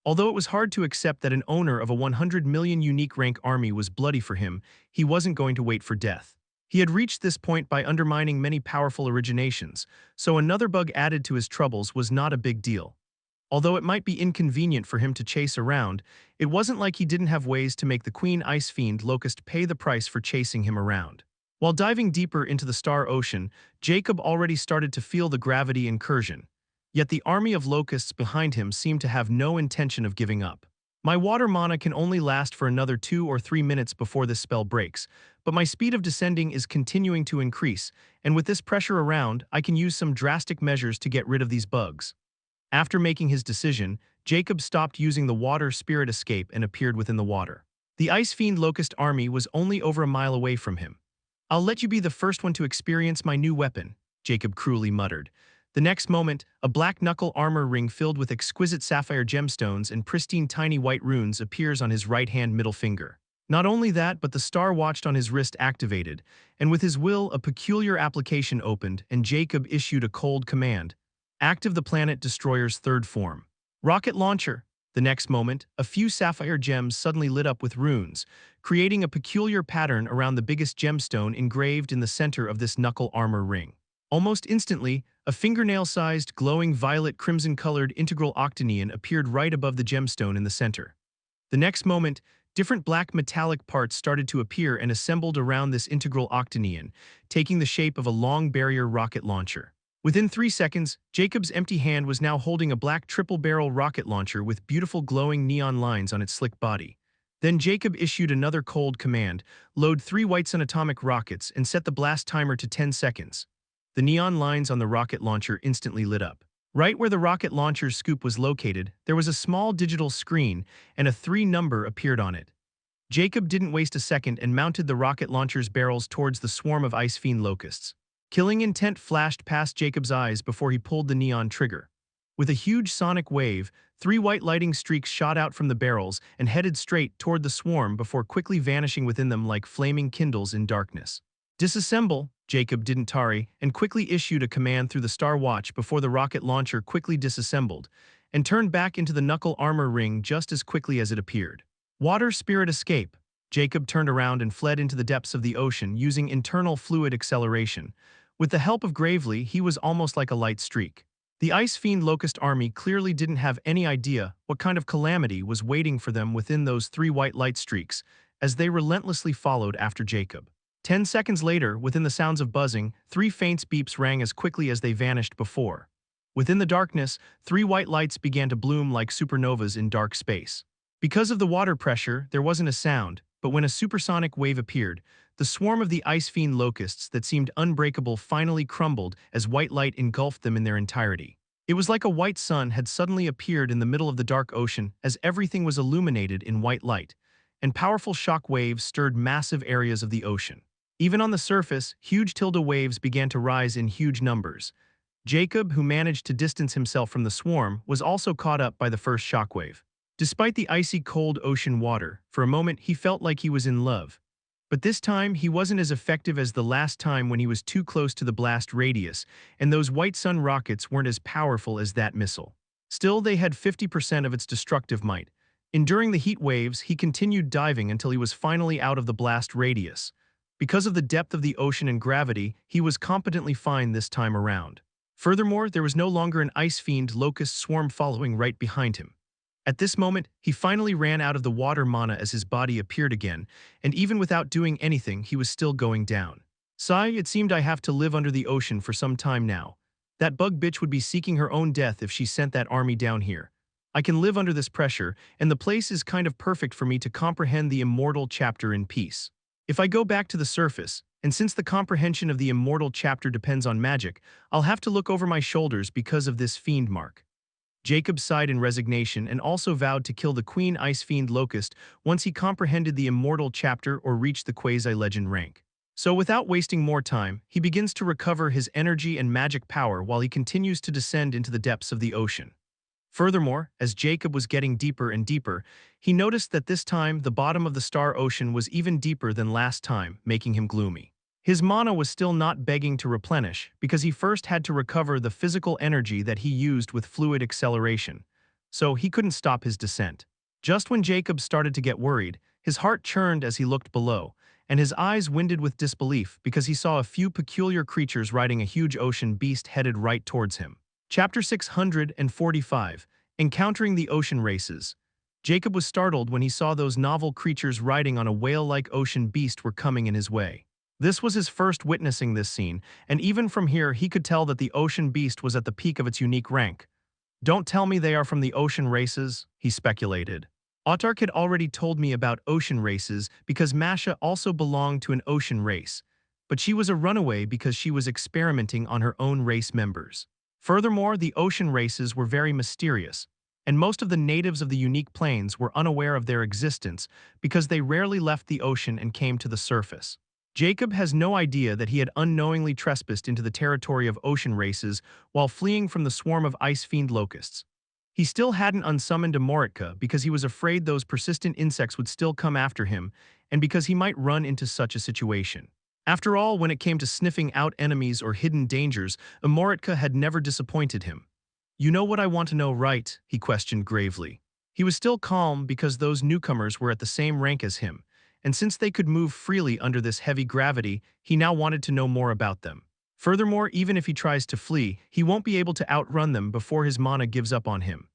Although it was hard to accept that an owner of a 100 million unique rank army was bloody for him, he wasn't going to wait for death. He had reached this point by undermining many powerful originations, so another bug added to his troubles was not a big deal. Although it might be inconvenient for him to chase around, it wasn't like he didn't have ways to make the Queen Ice Fiend Locust pay the price for chasing him around. While diving deeper into the star ocean, Jacob already started to feel the gravity incursion. Yet the army of locusts behind him seemed to have no intention of giving up. My water mana can only last for another 2 or 3 minutes before this spell breaks, but my speed of descending is continuing to increase, and with this pressure around, I can use some drastic measures to get rid of these bugs. After making his decision, Jacob stopped using the water spirit escape and appeared within the water. The Ice Fiend Locust army was only over a mile away from him. I'll let you be the first one to experience my new weapon, Jacob cruelly muttered. The next moment, a black knuckle armor ring filled with exquisite sapphire gemstones and pristine tiny white runes appears on his right-hand middle finger. Not only that, but the star watched on his wrist activated, and with his will, a peculiar application opened, and Jacob issued a cold command. Active the Planet Destroyer's third form. Rocket launcher. The next moment, a few sapphire gems suddenly lit up with runes, creating a peculiar pattern around the biggest gemstone engraved in the center of this knuckle armor ring. Almost instantly, a fingernail-sized, glowing violet-crimson-colored integral octanion appeared right above the gemstone in the center. The next moment, different black metallic parts started to appear and assembled around this integral octanion, taking the shape of a long barrier rocket launcher. Within 3 seconds, Jacob's empty hand was now holding a black triple-barrel rocket launcher with beautiful glowing neon lines on its slick body. Then Jacob issued another cold command, load 3 white sun atomic rockets and set the blast timer to 10 seconds. The neon lines on the rocket launcher instantly lit up. Right where the rocket launcher's scoop was located, there was a small digital screen, and a 3 number appeared on it. Jacob didn't waste a second and mounted the rocket launcher's barrels towards the swarm of Ice Fiend locusts. Killing intent flashed past Jacob's eyes before he pulled the neon trigger. With a huge sonic wave, 3 white lighting streaks shot out from the barrels and headed straight toward the swarm before quickly vanishing within them like flaming kindles in darkness. Disassemble, Jacob didn't tarry, and quickly issued a command through the Star Watch before the rocket launcher quickly disassembled, and turned back into the knuckle armor ring just as quickly as it appeared. Water spirit escape. Jacob turned around and fled into the depths of the ocean using internal fluid acceleration. With the help of Gravely, he was almost like a light streak. The Ice Fiend Locust army clearly didn't have any idea what kind of calamity was waiting for them within those 3 white light streaks, as they relentlessly followed after Jacob. 10 seconds later, within the sounds of buzzing, 3 faint beeps rang as quickly as they vanished before. Within the darkness, 3 white lights began to bloom like supernovas in dark space. Because of the water pressure, there wasn't a sound, but when a supersonic wave appeared, the swarm of the ice fiend locusts that seemed unbreakable finally crumbled as white light engulfed them in their entirety. It was like a white sun had suddenly appeared in the middle of the dark ocean as everything was illuminated in white light, and powerful shock waves stirred massive areas of the ocean. Even on the surface, huge tilde waves began to rise in huge numbers. Jacob, who managed to distance himself from the swarm, was also caught up by the first shockwave. Despite the icy cold ocean water, for a moment he felt like he was in love. But this time, he wasn't as effective as the last time when he was too close to the blast radius, and those white sun rockets weren't as powerful as that missile. Still, they had 50% of its destructive might. Enduring the heat waves, he continued diving until he was finally out of the blast radius. Because of the depth of the ocean and gravity, he was competently fine this time around. Furthermore, there was no longer an ice fiend locust swarm following right behind him. At this moment, he finally ran out of the water mana as his body appeared again, and even without doing anything, he was still going down. Sigh, it seemed I have to live under the ocean for some time now. That bug bitch would be seeking her own death if she sent that army down here. I can live under this pressure, and the place is kind of perfect for me to comprehend the immortal chapter in peace. If I go back to the surface, and since the comprehension of the immortal chapter depends on magic, I'll have to look over my shoulders because of this fiend mark. Jacob sighed in resignation and also vowed to kill the Queen Ice Fiend Locust once he comprehended the immortal chapter or reached the quasi-legend rank. So without wasting more time, he begins to recover his energy and magic power while he continues to descend into the depths of the ocean. Furthermore, as Jacob was getting deeper and deeper, he noticed that this time the bottom of the star ocean was even deeper than last time, making him gloomy. His mana was still not begging to replenish because he first had to recover the physical energy that he used with fluid acceleration, so he couldn't stop his descent. Just when Jacob started to get worried, his heart churned as he looked below, and his eyes winded with disbelief because he saw a few peculiar creatures riding a huge ocean beast headed right towards him. Chapter 645, Encountering the Ocean Races. Jacob was startled when he saw those novel creatures riding on a whale-like ocean beast were coming in his way. This was his first witnessing this scene, and even from here he could tell that the ocean beast was at the peak of its unique rank. Don't tell me they are from the ocean races, he speculated. Autark had already told me about ocean races because Masha also belonged to an ocean race, but she was a runaway because she was experimenting on her own race members. Furthermore, the ocean races were very mysterious, and most of the natives of the unique plains were unaware of their existence because they rarely left the ocean and came to the surface. Jacob has no idea that he had unknowingly trespassed into the territory of ocean races while fleeing from the swarm of ice fiend locusts. He still hadn't unsummoned Immortality because he was afraid those persistent insects would still come after him and because he might run into such a situation. After all, when it came to sniffing out enemies or hidden dangers, Immortality had never disappointed him. "You know what I want to know, right?" he questioned gravely. He was still calm because those newcomers were at the same rank as him, and since they could move freely under this heavy gravity, he now wanted to know more about them. Furthermore, even if he tries to flee, he won't be able to outrun them before his mana gives up on him.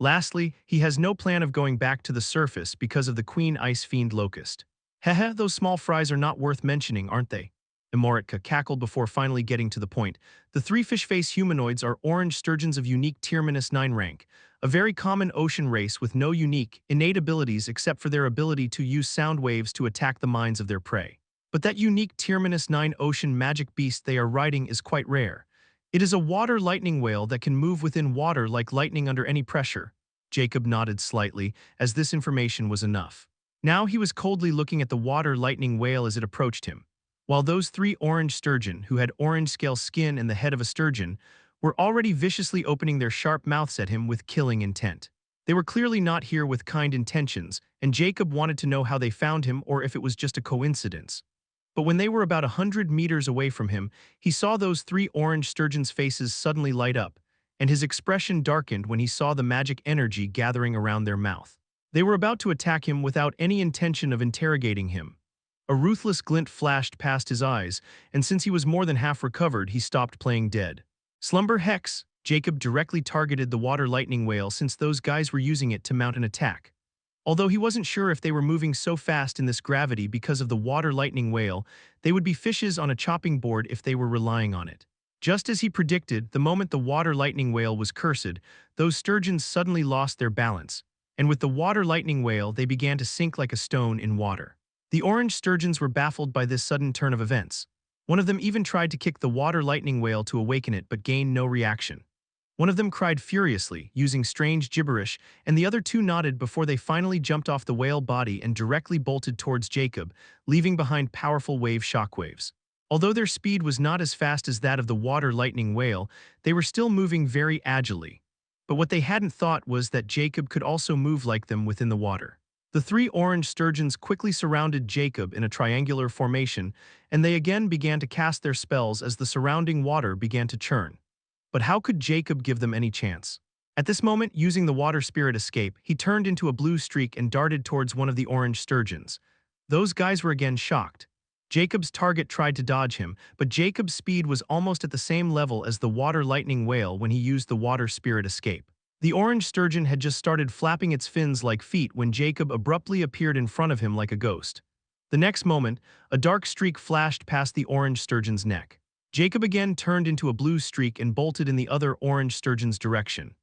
Lastly, he has no plan of going back to the surface because of the Queen Ice Fiend Locust. Heh, those small fries are not worth mentioning, aren't they? Immortality cackled before finally getting to the point. The three fish-face humanoids are orange sturgeons of unique Tier-9 rank, a very common ocean race with no unique, innate abilities except for their ability to use sound waves to attack the minds of their prey. But that unique Tier-9 ocean magic beast they are riding is quite rare. It is a water lightning whale that can move within water like lightning under any pressure. Jacob nodded slightly, as this information was enough. Now he was coldly looking at the water lightning whale as it approached him, while those three orange sturgeon, who had orange-scale skin and the head of a sturgeon, were already viciously opening their sharp mouths at him with killing intent. They were clearly not here with kind intentions, and Jacob wanted to know how they found him or if it was just a coincidence. But when they were about 100 meters away from him, he saw those three orange sturgeons' faces suddenly light up, and his expression darkened when he saw the magic energy gathering around their mouth. They were about to attack him without any intention of interrogating him. A ruthless glint flashed past his eyes, and since he was more than half recovered, he stopped playing dead. Slumber Hex, Jacob directly targeted the water lightning whale since those guys were using it to mount an attack. Although he wasn't sure if they were moving so fast in this gravity because of the water lightning whale, they would be fishes on a chopping board if they were relying on it. Just as he predicted, the moment the water lightning whale was cursed, those sturgeons suddenly lost their balance, and with the water lightning whale they began to sink like a stone in water. The orange sturgeons were baffled by this sudden turn of events. One of them even tried to kick the water lightning whale to awaken it but gained no reaction. One of them cried furiously, using strange gibberish, and the other two nodded before they finally jumped off the whale body and directly bolted towards Jacob, leaving behind powerful wave shockwaves. Although their speed was not as fast as that of the water lightning whale, they were still moving very agilely. But what they hadn't thought was that Jacob could also move like them within the water. The three orange sturgeons quickly surrounded Jacob in a triangular formation, and they again began to cast their spells as the surrounding water began to churn. But how could Jacob give them any chance? At this moment, using the water spirit escape, he turned into a blue streak and darted towards one of the orange sturgeons. Those guys were again shocked. Jacob's target tried to dodge him, but Jacob's speed was almost at the same level as the water lightning whale when he used the water spirit escape. The orange sturgeon had just started flapping its fins like feet when Jacob abruptly appeared in front of him like a ghost. The next moment, a dark streak flashed past the orange sturgeon's neck. Jacob again turned into a blue streak and bolted in the other orange sturgeon's direction.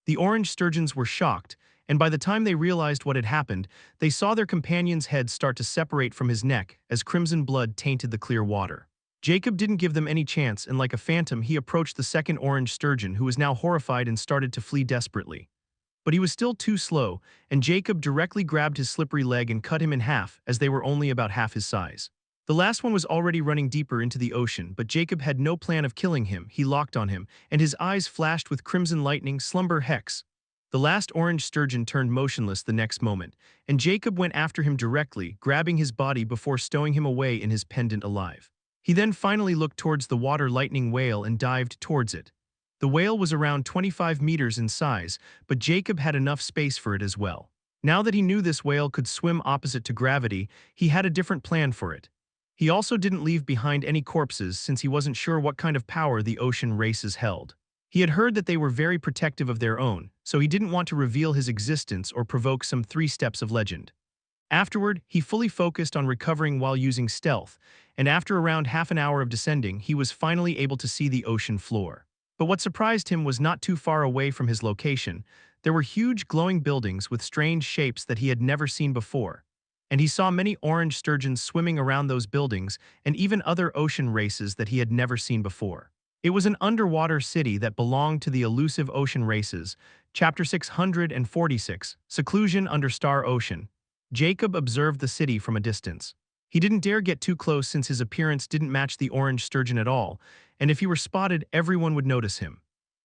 The orange sturgeons were shocked, and by the time they realized what had happened, they saw their companion's head start to separate from his neck as crimson blood tainted the clear water. Jacob didn't give them any chance, and like a phantom he approached the second orange sturgeon, who was now horrified and started to flee desperately. But he was still too slow, and Jacob directly grabbed his slippery leg and cut him in half, as they were only about half his size. The last one was already running deeper into the ocean, but Jacob had no plan of killing him. He locked on him, and his eyes flashed with crimson lightning. Slumber hex. The last orange sturgeon turned motionless the next moment, and Jacob went after him directly, grabbing his body before stowing him away in his pendant alive. He then finally looked towards the water lightning whale and dived towards it. The whale was around 25 meters in size, but Jacob had enough space for it as well. Now that he knew this whale could swim opposite to gravity, he had a different plan for it. He also didn't leave behind any corpses since he wasn't sure what kind of power the ocean races held. He had heard that they were very protective of their own, so he didn't want to reveal his existence or provoke some 3 steps of legend. Afterward, he fully focused on recovering while using stealth, and after around half an hour of descending, he was finally able to see the ocean floor. But what surprised him was not too far away from his location. There were huge glowing buildings with strange shapes that he had never seen before. And he saw many orange sturgeons swimming around those buildings and even other ocean races that he had never seen before. It was an underwater city that belonged to the elusive ocean races. Chapter 646, Seclusion Under Star Ocean. Jacob observed the city from a distance. He didn't dare get too close since his appearance didn't match the orange sturgeon at all, and if he were spotted, everyone would notice him.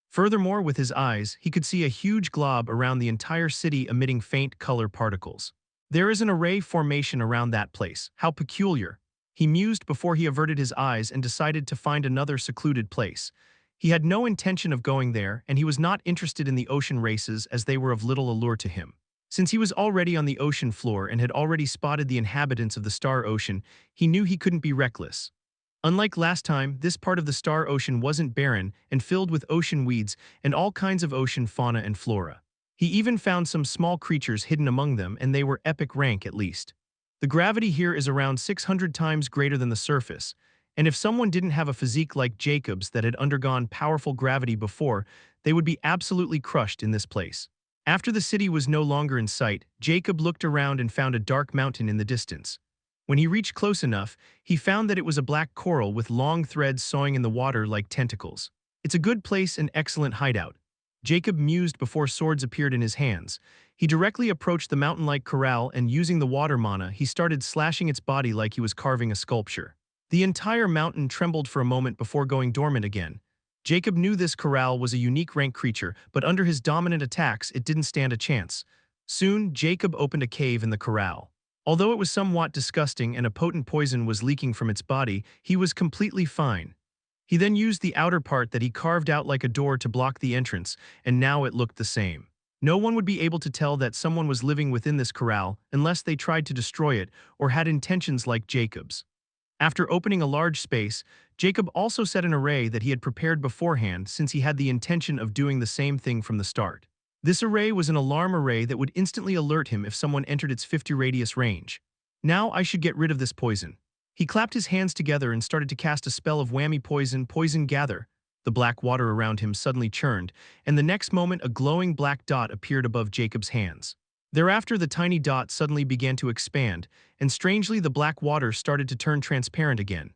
Furthermore, with his eyes, he could see a huge glob around the entire city emitting faint color particles. There is an array formation around that place. How peculiar. He mused before he averted his eyes and decided to find another secluded place. He had no intention of going there, and he was not interested in the ocean races as they were of little allure to him. Since he was already on the ocean floor and had already spotted the inhabitants of the Star Ocean, he knew he couldn't be reckless. Unlike last time, this part of the Star Ocean wasn't barren and filled with ocean weeds and all kinds of ocean fauna and flora. He even found some small creatures hidden among them, and they were epic rank at least. The gravity here is around 600 times greater than the surface, and if someone didn't have a physique like Jacob's that had undergone powerful gravity before, they would be absolutely crushed in this place. After the city was no longer in sight, Jacob looked around and found a dark mountain in the distance. When he reached close enough, he found that it was a black coral with long threads sawing in the water like tentacles. It's a good place and excellent hideout. Jacob mused before swords appeared in his hands. He directly approached the mountain-like corral and using the water mana, he started slashing its body like he was carving a sculpture. The entire mountain trembled for a moment before going dormant again. Jacob knew this corral was a unique rank creature, but under his dominant attacks, it didn't stand a chance. Soon, Jacob opened a cave in the corral. Although it was somewhat disgusting and a potent poison was leaking from its body, he was completely fine. He then used the outer part that he carved out like a door to block the entrance, and now it looked the same. No one would be able to tell that someone was living within this corral unless they tried to destroy it or had intentions like Jacob's. After opening a large space, Jacob also set an array that he had prepared beforehand since he had the intention of doing the same thing from the start. This array was an alarm array that would instantly alert him if someone entered its 50 radius range. Now I should get rid of this poison. He clapped his hands together and started to cast a spell of whammy poison gather. The black water around him suddenly churned, and the next moment a glowing black dot appeared above Jacob's hands. Thereafter, the tiny dot suddenly began to expand, and strangely the black water started to turn transparent again.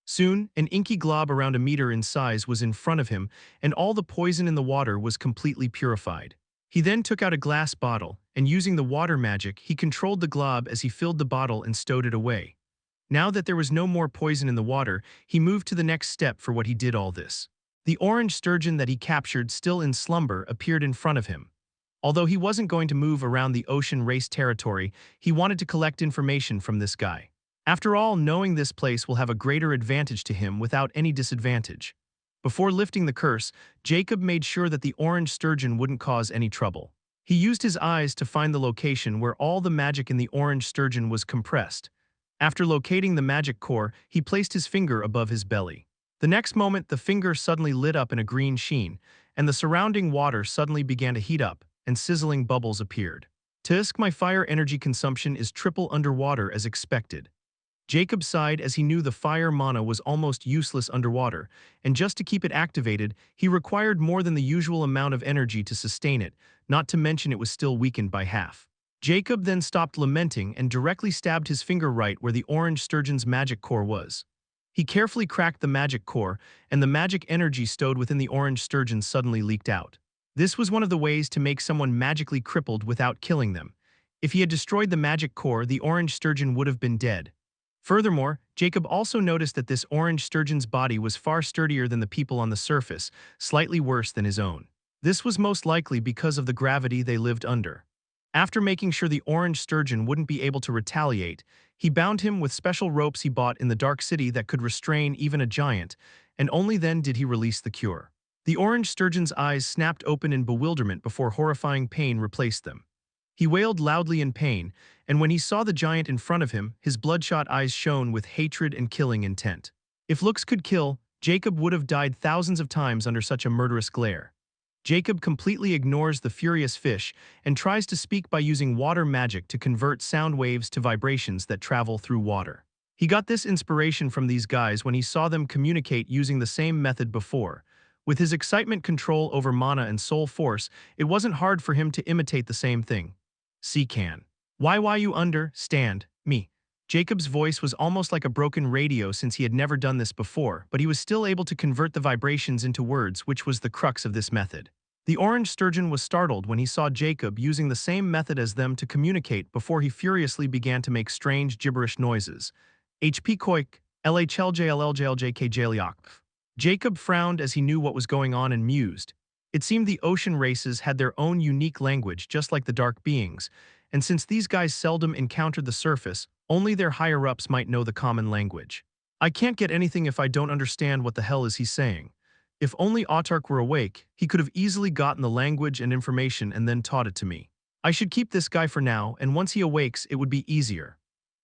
Soon, an inky glob around a meter in size was in front of him, and all the poison in the water was completely purified. He then took out a glass bottle, and using the water magic, he controlled the glob as he filled the bottle and stowed it away. Now that there was no more poison in the water, he moved to the next step for what he did all this. The orange sturgeon that he captured still in slumber appeared in front of him. Although he wasn't going to move around the ocean race territory, he wanted to collect information from this guy. After all, knowing this place will have a greater advantage to him without any disadvantage. Before lifting the curse, Jacob made sure that the orange sturgeon wouldn't cause any trouble. He used his eyes to find the location where all the magic in the orange sturgeon was compressed. After locating the magic core, he placed his finger above his belly. The next moment, the finger suddenly lit up in a green sheen, and the surrounding water suddenly began to heat up, and sizzling bubbles appeared. Tisk, my fire energy consumption is triple underwater as expected. Jacob sighed as he knew the fire mana was almost useless underwater, and just to keep it activated, he required more than the usual amount of energy to sustain it, not to mention it was still weakened by half. Jacob then stopped lamenting and directly stabbed his finger right where the orange sturgeon's magic core was. He carefully cracked the magic core, and the magic energy stowed within the orange sturgeon suddenly leaked out. This was one of the ways to make someone magically crippled without killing them. If he had destroyed the magic core, the orange sturgeon would have been dead. Furthermore, Jacob also noticed that this orange sturgeon's body was far sturdier than the people on the surface, slightly worse than his own. This was most likely because of the gravity they lived under. After making sure the orange sturgeon wouldn't be able to retaliate, he bound him with special ropes he bought in the Dark City that could restrain even a giant, and only then did he release the cure. The orange sturgeon's eyes snapped open in bewilderment before horrifying pain replaced them. He wailed loudly in pain, and when he saw the giant in front of him, his bloodshot eyes shone with hatred and killing intent. If looks could kill, Jacob would have died thousands of times under such a murderous glare. Jacob completely ignores the furious fish and tries to speak by using water magic to convert sound waves to vibrations that travel through water. He got this inspiration from these guys when he saw them communicate using the same method before. With his excitement control over mana and soul force, it wasn't hard for him to imitate the same thing. Can. Why you understand me? Jacob's voice was almost like a broken radio since he had never done this before, but he was still able to convert the vibrations into words, which was the crux of this method. The orange sturgeon was startled when he saw Jacob using the same method as them to communicate before he furiously began to make strange gibberish noises. HP koik, LHLJLLJLJKJLJOK. Jacob frowned as he knew what was going on and mused. It seemed the ocean races had their own unique language just like the dark beings, and since these guys seldom encountered the surface, only their higher-ups might know the common language. I can't get anything if I don't understand what the hell is he saying. If only Autark were awake, he could have easily gotten the language and information and then taught it to me. I should keep this guy for now, and once he awakes, it would be easier.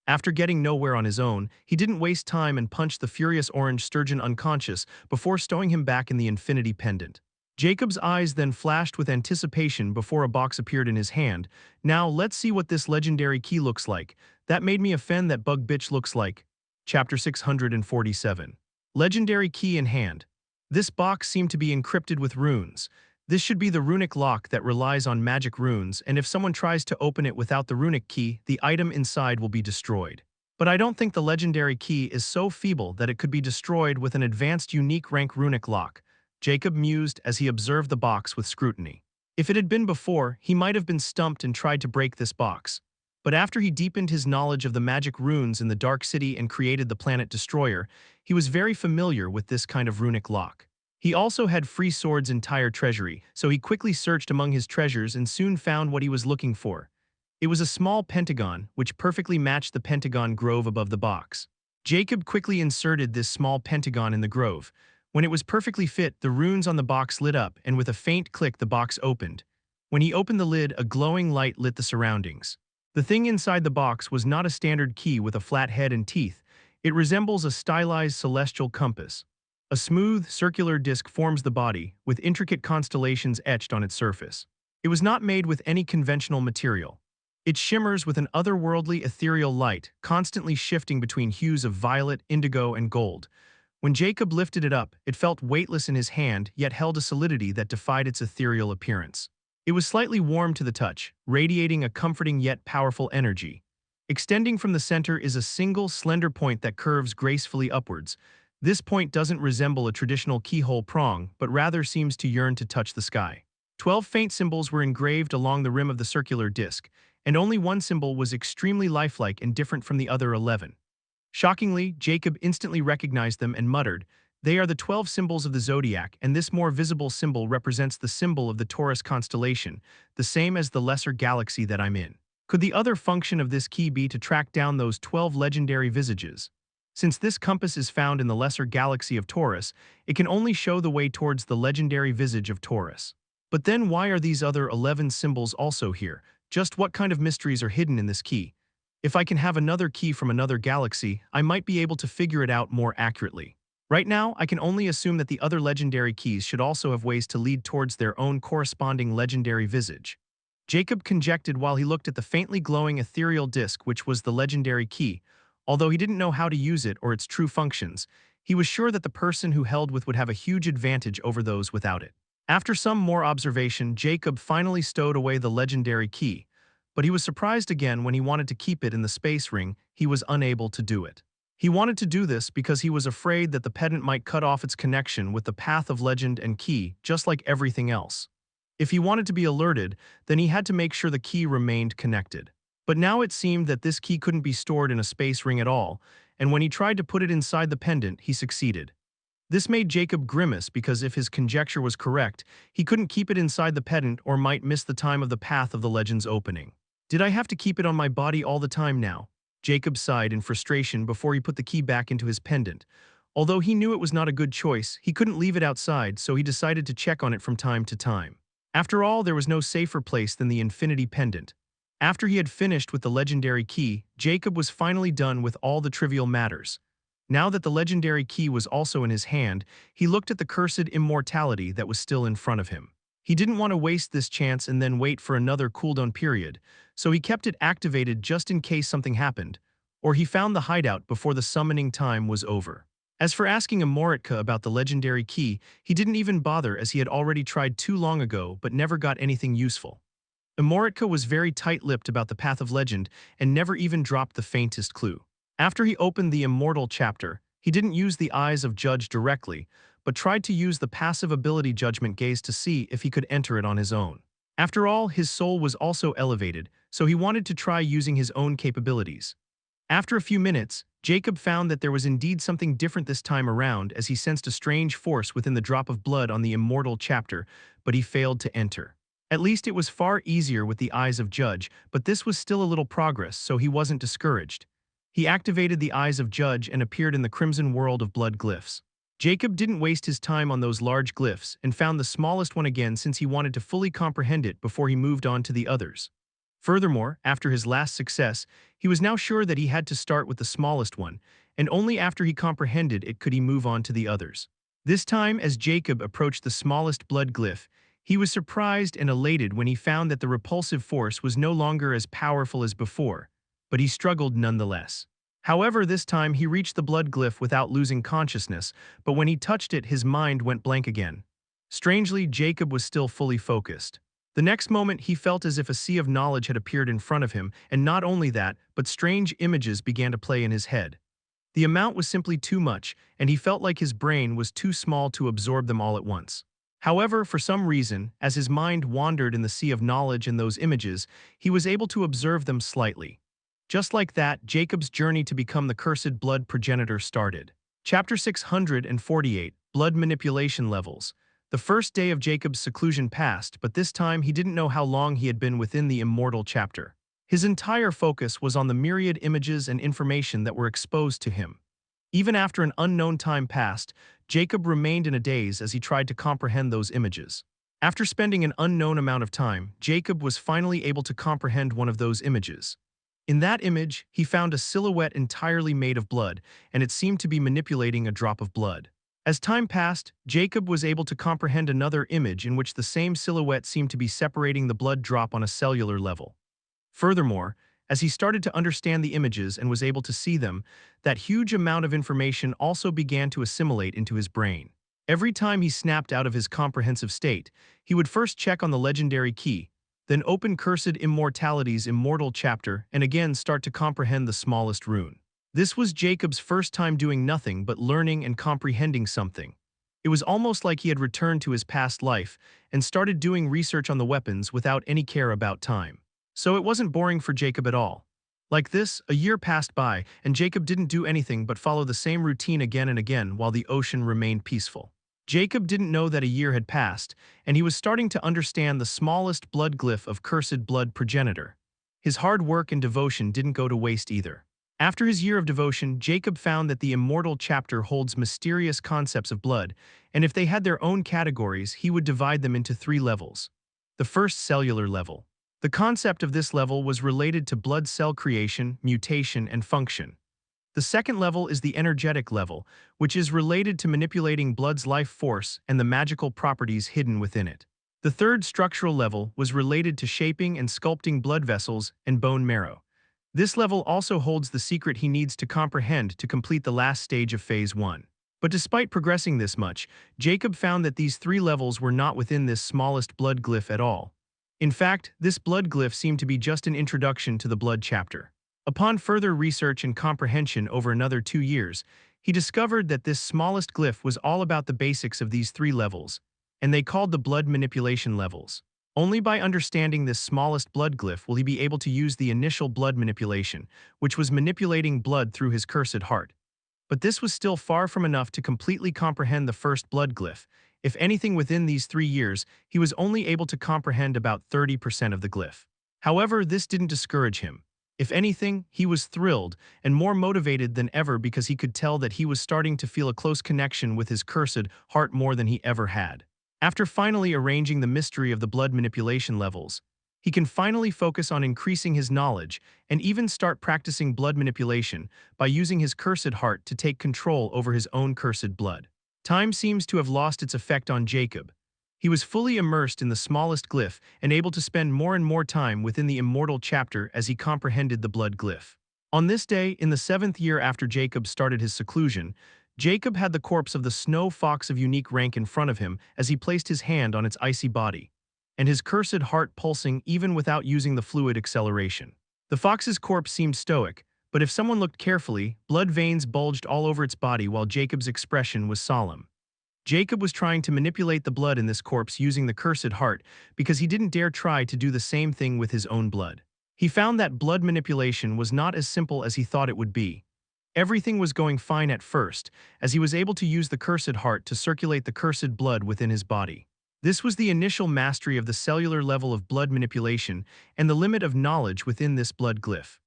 After getting nowhere on his own, he didn't waste time and punched the furious orange sturgeon unconscious before stowing him back in the infinity pendant. Jacob's eyes then flashed with anticipation before a box appeared in his hand. Now, let's see what this legendary key looks like. That made me offend that bug bitch looks like. Chapter 647. Legendary key in hand. This box seemed to be encrypted with runes. This should be the runic lock that relies on magic runes, and if someone tries to open it without the runic key, the item inside will be destroyed. But I don't think the legendary key is so feeble that it could be destroyed with an advanced unique rank runic lock. Jacob mused as he observed the box with scrutiny. If it had been before, he might have been stumped and tried to break this box. But after he deepened his knowledge of the magic runes in the Dark City and created the Planet Destroyer, he was very familiar with this kind of runic lock. He also had free sword's entire treasury, so he quickly searched among his treasures and soon found what he was looking for. It was a small pentagon, which perfectly matched the pentagon grove above the box. Jacob quickly inserted this small pentagon in the grove. When it was perfectly fit, the runes on the box lit up, and with a faint click the box opened. When he opened the lid, a glowing light lit the surroundings. The thing inside the box was not a standard key with a flat head and teeth. It resembles a stylized celestial compass. A smooth, circular disc forms the body, with intricate constellations etched on its surface. It was not made with any conventional material. It shimmers with an otherworldly ethereal light, constantly shifting between hues of violet, indigo, and gold. When Jacob lifted it up, it felt weightless in his hand, yet held a solidity that defied its ethereal appearance. It was slightly warm to the touch, radiating a comforting yet powerful energy. Extending from the center is a single, slender point that curves gracefully upwards. This point doesn't resemble a traditional keyhole prong, but rather seems to yearn to touch the sky. 12 faint symbols were engraved along the rim of the circular disc, and only one symbol was extremely lifelike and different from the other 11. Shockingly, Jacob instantly recognized them and muttered, "They are the 12 symbols of the zodiac, and this more visible symbol represents the symbol of the Taurus constellation, the same as the lesser galaxy that I'm in. Could the other function of this key be to track down those 12 legendary visages? Since this compass is found in the lesser galaxy of Taurus, it can only show the way towards the legendary visage of Taurus. But then why are these other 11 symbols also here? Just what kind of mysteries are hidden in this key? If I can have another key from another galaxy, I might be able to figure it out more accurately. Right now, I can only assume that the other legendary keys should also have ways to lead towards their own corresponding legendary visage." Jacob conjectured while he looked at the faintly glowing ethereal disk which was the legendary key. Although he didn't know how to use it or its true functions, he was sure that the person who held with would have a huge advantage over those without it. After some more observation, Jacob finally stowed away the legendary key, but he was surprised again when he wanted to keep it in the space ring. He was unable to do it. He wanted to do this because he was afraid that the pendant might cut off its connection with the path of legend and key, just like everything else. If he wanted to be alerted, then he had to make sure the key remained connected. But now it seemed that this key couldn't be stored in a space ring at all, and when he tried to put it inside the pendant, he succeeded. This made Jacob grimace because if his conjecture was correct, he couldn't keep it inside the pendant or might miss the time of the path of the legend's opening. "Did I have to keep it on my body all the time now?" Jacob sighed in frustration before he put the key back into his pendant. Although he knew it was not a good choice, he couldn't leave it outside, so he decided to check on it from time to time. After all, there was no safer place than the infinity pendant. After he had finished with the legendary key, Jacob was finally done with all the trivial matters. Now that the legendary key was also in his hand, he looked at the cursed immortality that was still in front of him. He didn't want to waste this chance and then wait for another cooldown period, so he kept it activated just in case something happened, or he found the hideout before the summoning time was over. As for asking Immortality about the legendary key, he didn't even bother as he had already tried too long ago but never got anything useful. Immortality was very tight-lipped about the path of legend and never even dropped the faintest clue. After he opened the Immortal chapter, he didn't use the eyes of Judge directly, but tried to use the passive ability Judgment Gaze to see if he could enter it on his own. After all, his soul was also elevated, so he wanted to try using his own capabilities. After a few minutes, Jacob found that there was indeed something different this time around as he sensed a strange force within the drop of blood on the Immortal chapter, but he failed to enter. At least it was far easier with the eyes of Judge, but this was still a little progress, so he wasn't discouraged. He activated the eyes of Judge and appeared in the crimson world of blood glyphs. Jacob didn't waste his time on those large glyphs and found the smallest one again since he wanted to fully comprehend it before he moved on to the others. Furthermore, after his last success, he was now sure that he had to start with the smallest one, and only after he comprehended it could he move on to the others. This time, as Jacob approached the smallest blood glyph, he was surprised and elated when he found that the repulsive force was no longer as powerful as before, but he struggled nonetheless. However, this time he reached the blood glyph without losing consciousness, but when he touched it, his mind went blank again. Strangely, Jacob was still fully focused. The next moment, he felt as if a sea of knowledge had appeared in front of him, and not only that, but strange images began to play in his head. The amount was simply too much, and he felt like his brain was too small to absorb them all at once. However, for some reason, as his mind wandered in the sea of knowledge and those images, he was able to observe them slightly. Just like that, Jacob's journey to become the cursed blood progenitor started. Chapter 648, Blood Manipulation Levels. The first day of Jacob's seclusion passed, but this time he didn't know how long he had been within the Immortal chapter. His entire focus was on the myriad images and information that were exposed to him. Even after an unknown time passed, Jacob remained in a daze as he tried to comprehend those images. After spending an unknown amount of time, Jacob was finally able to comprehend one of those images. In that image, he found a silhouette entirely made of blood, and it seemed to be manipulating a drop of blood. As time passed, Jacob was able to comprehend another image in which the same silhouette seemed to be separating the blood drop on a cellular level. Furthermore, as he started to understand the images and was able to see them, that huge amount of information also began to assimilate into his brain. Every time he snapped out of his comprehensive state, he would first check on the legendary key, then open cursed Immortality's immortal chapter and again start to comprehend the smallest rune. This was Jacob's first time doing nothing but learning and comprehending something. It was almost like he had returned to his past life and started doing research on the weapons without any care about time. So it wasn't boring for Jacob at all. Like this, a year passed by, and Jacob didn't do anything but follow the same routine again and again while the ocean remained peaceful. Jacob didn't know that a year had passed, and he was starting to understand the smallest blood glyph of cursed blood progenitor. His hard work and devotion didn't go to waste either. After his year of devotion, Jacob found that the immortal chapter holds mysterious concepts of blood, and if they had their own categories, he would divide them into 3 levels. The first, cellular level. The concept of this level was related to blood cell creation, mutation, and function. The second level is the energetic level, which is related to manipulating blood's life force and the magical properties hidden within it. The third, structural level, was related to shaping and sculpting blood vessels and bone marrow. This level also holds the secret he needs to comprehend to complete the last stage of Phase 1. But despite progressing this much, Jacob found that these 3 levels were not within this smallest blood glyph at all. In fact, this blood glyph seemed to be just an introduction to the blood chapter. Upon further research and comprehension over another 2 years, he discovered that this smallest glyph was all about the basics of these 3 levels, and they called the blood manipulation levels. Only by understanding this smallest blood glyph will he be able to use the initial blood manipulation, which was manipulating blood through his cursed heart. But this was still far from enough to completely comprehend the first blood glyph. If anything, within these 3 years, he was only able to comprehend about 30% of the glyph. However, this didn't discourage him. If anything, he was thrilled and more motivated than ever because he could tell that he was starting to feel a close connection with his cursed heart more than he ever had. After finally arranging the mystery of the blood manipulation levels, he can finally focus on increasing his knowledge and even start practicing blood manipulation by using his cursed heart to take control over his own cursed blood. Time seems to have lost its effect on Jacob. He was fully immersed in the smallest glyph and able to spend more and more time within the immortal chapter as he comprehended the blood glyph. On this day, in the 7th year after Jacob started his seclusion, Jacob had the corpse of the snow fox of unique rank in front of him as he placed his hand on its icy body, and his cursed heart pulsing even without using the fluid acceleration. The fox's corpse seemed stoic, but if someone looked carefully, blood veins bulged all over its body while Jacob's expression was solemn. Jacob was trying to manipulate the blood in this corpse using the cursed heart because he didn't dare try to do the same thing with his own blood. He found that blood manipulation was not as simple as he thought it would be. Everything was going fine at first, as he was able to use the cursed heart to circulate the cursed blood within his body. This was the initial mastery of the cellular level of blood manipulation and the limit of knowledge within this blood glyph.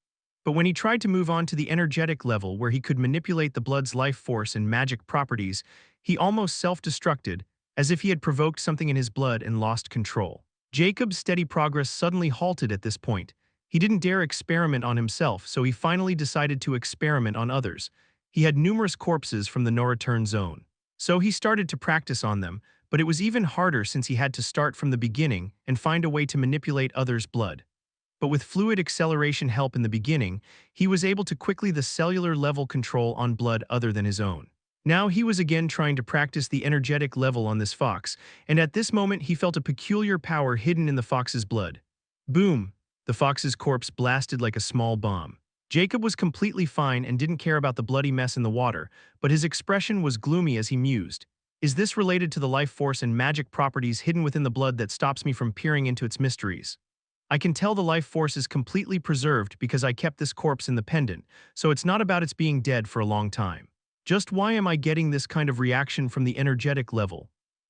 But when he tried to move on to the energetic level where he could manipulate the blood's life force and magic properties, he almost self-destructed, as if he had provoked something in his blood and lost control. Jacob's steady progress suddenly halted at this point. He didn't dare experiment on himself, so he finally decided to experiment on others. He had numerous corpses from the no-return zone. So he started to practice on them, but it was even harder since he had to start from the beginning and find a way to manipulate others' blood. But with fluid acceleration help in the beginning, he was able to quickly the cellular level control on blood other than his own. Now he was again trying to practice the energetic level on this fox, and at this moment he felt a peculiar power hidden in the fox's blood. Boom! The fox's corpse blasted like a small bomb. Jacob was completely fine and didn't care about the bloody mess in the water, but his expression was gloomy as he mused. Is this related to the life force and magic properties hidden within the blood that stops me from peering into its mysteries? I can tell the life force is completely preserved because I kept this corpse in the pendant, so it's not about its being dead for a long time. Just why am I getting this kind of reaction from the energetic level?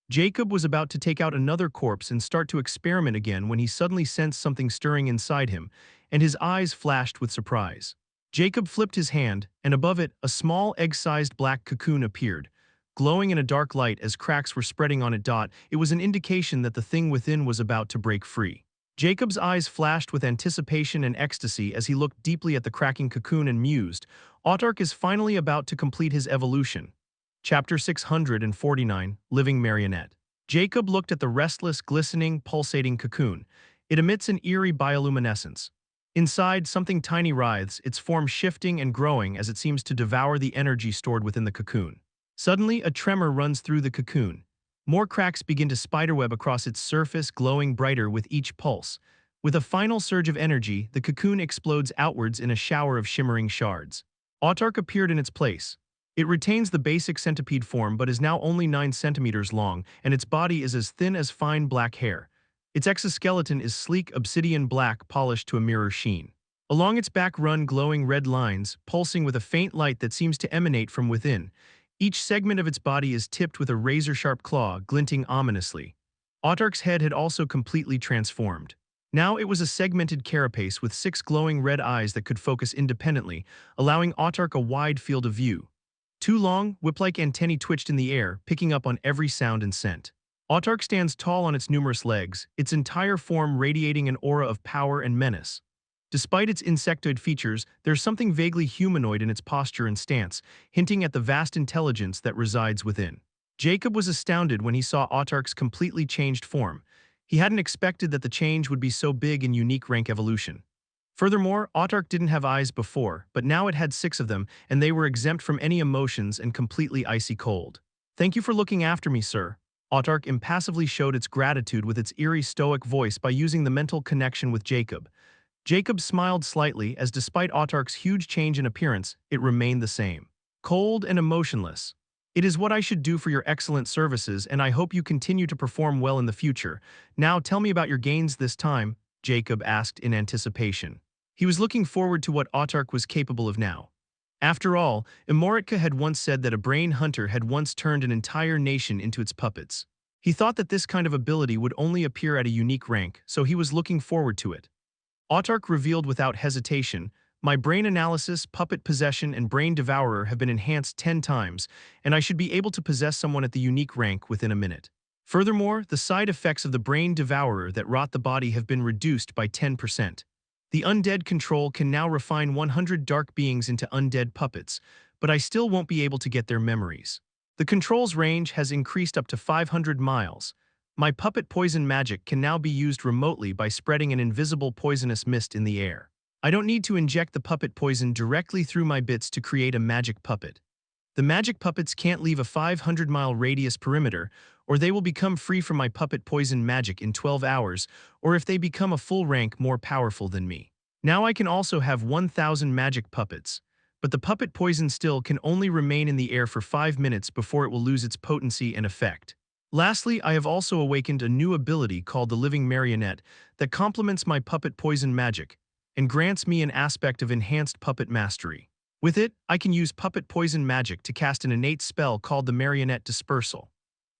Jacob was about to take out another corpse and start to experiment again when he suddenly sensed something stirring inside him, and his eyes flashed with surprise. Jacob flipped his hand, and above it, a small egg-sized black cocoon appeared, glowing in a dark light as cracks were spreading on it. It was an indication that the thing within was about to break free. Jacob's eyes flashed with anticipation and ecstasy as he looked deeply at the cracking cocoon and mused, Autarch is finally about to complete his evolution. Chapter 649, Living Marionette. Jacob looked at the restless, glistening, pulsating cocoon. It emits an eerie bioluminescence. Inside, something tiny writhes, its form shifting and growing as it seems to devour the energy stored within the cocoon. Suddenly, a tremor runs through the cocoon. More cracks begin to spiderweb across its surface, glowing brighter with each pulse. With a final surge of energy, the cocoon explodes outwards in a shower of shimmering shards. Autark appeared in its place. It retains the basic centipede form but is now only 9 centimeters long, and its body is as thin as fine black hair. Its exoskeleton is sleek obsidian black polished to a mirror sheen. Along its back run glowing red lines, pulsing with a faint light that seems to emanate from within. Each segment of its body is tipped with a razor-sharp claw, glinting ominously. Autark's head had also completely transformed. Now it was a segmented carapace with 6 glowing red eyes that could focus independently, allowing Autark a wide field of view. 2 long, whip-like antennae twitched in the air, picking up on every sound and scent. Autark stands tall on its numerous legs, its entire form radiating an aura of power and menace. Despite its insectoid features, there's something vaguely humanoid in its posture and stance, hinting at the vast intelligence that resides within. Jacob was astounded when he saw Autark's completely changed form. He hadn't expected that the change would be so big in unique rank evolution. Furthermore, Autark didn't have eyes before, but now it had 6 of them, and they were exempt from any emotions and completely icy cold. "Thank you for looking after me, sir." Autark impassively showed its gratitude with its eerie stoic voice by using the mental connection with Jacob. Jacob smiled slightly as despite Autark's huge change in appearance, it remained the same. Cold and emotionless. "It is what I should do for your excellent services, and I hope you continue to perform well in the future. Now tell me about your gains this time," Jacob asked in anticipation. He was looking forward to what Autark was capable of now. After all, Immortality had once said that a brain hunter had once turned an entire nation into its puppets. He thought that this kind of ability would only appear at a unique rank, so he was looking forward to it. Autark revealed without hesitation, "My brain analysis, puppet possession, and brain devourer have been enhanced 10 times, and I should be able to possess someone at the unique rank within a minute. Furthermore, the side effects of the brain devourer that rot the body have been reduced by 10%. The undead control can now refine 100 dark beings into undead puppets, but I still won't be able to get their memories. The control's range has increased up to 500 miles. My puppet poison magic can now be used remotely by spreading an invisible poisonous mist in the air. I don't need to inject the puppet poison directly through my bits to create a magic puppet. The magic puppets can't leave a 500-mile radius perimeter, or they will become free from my puppet poison magic in 12 hours, or if they become a full rank more powerful than me. Now I can also have 1,000 magic puppets, but the puppet poison still can only remain in the air for 5 minutes before it will lose its potency and effect. Lastly, I have also awakened a new ability called the Living Marionette that complements my puppet poison magic and grants me an aspect of enhanced puppet mastery. With it, I can use puppet poison magic to cast an innate spell called the Marionette Dispersal.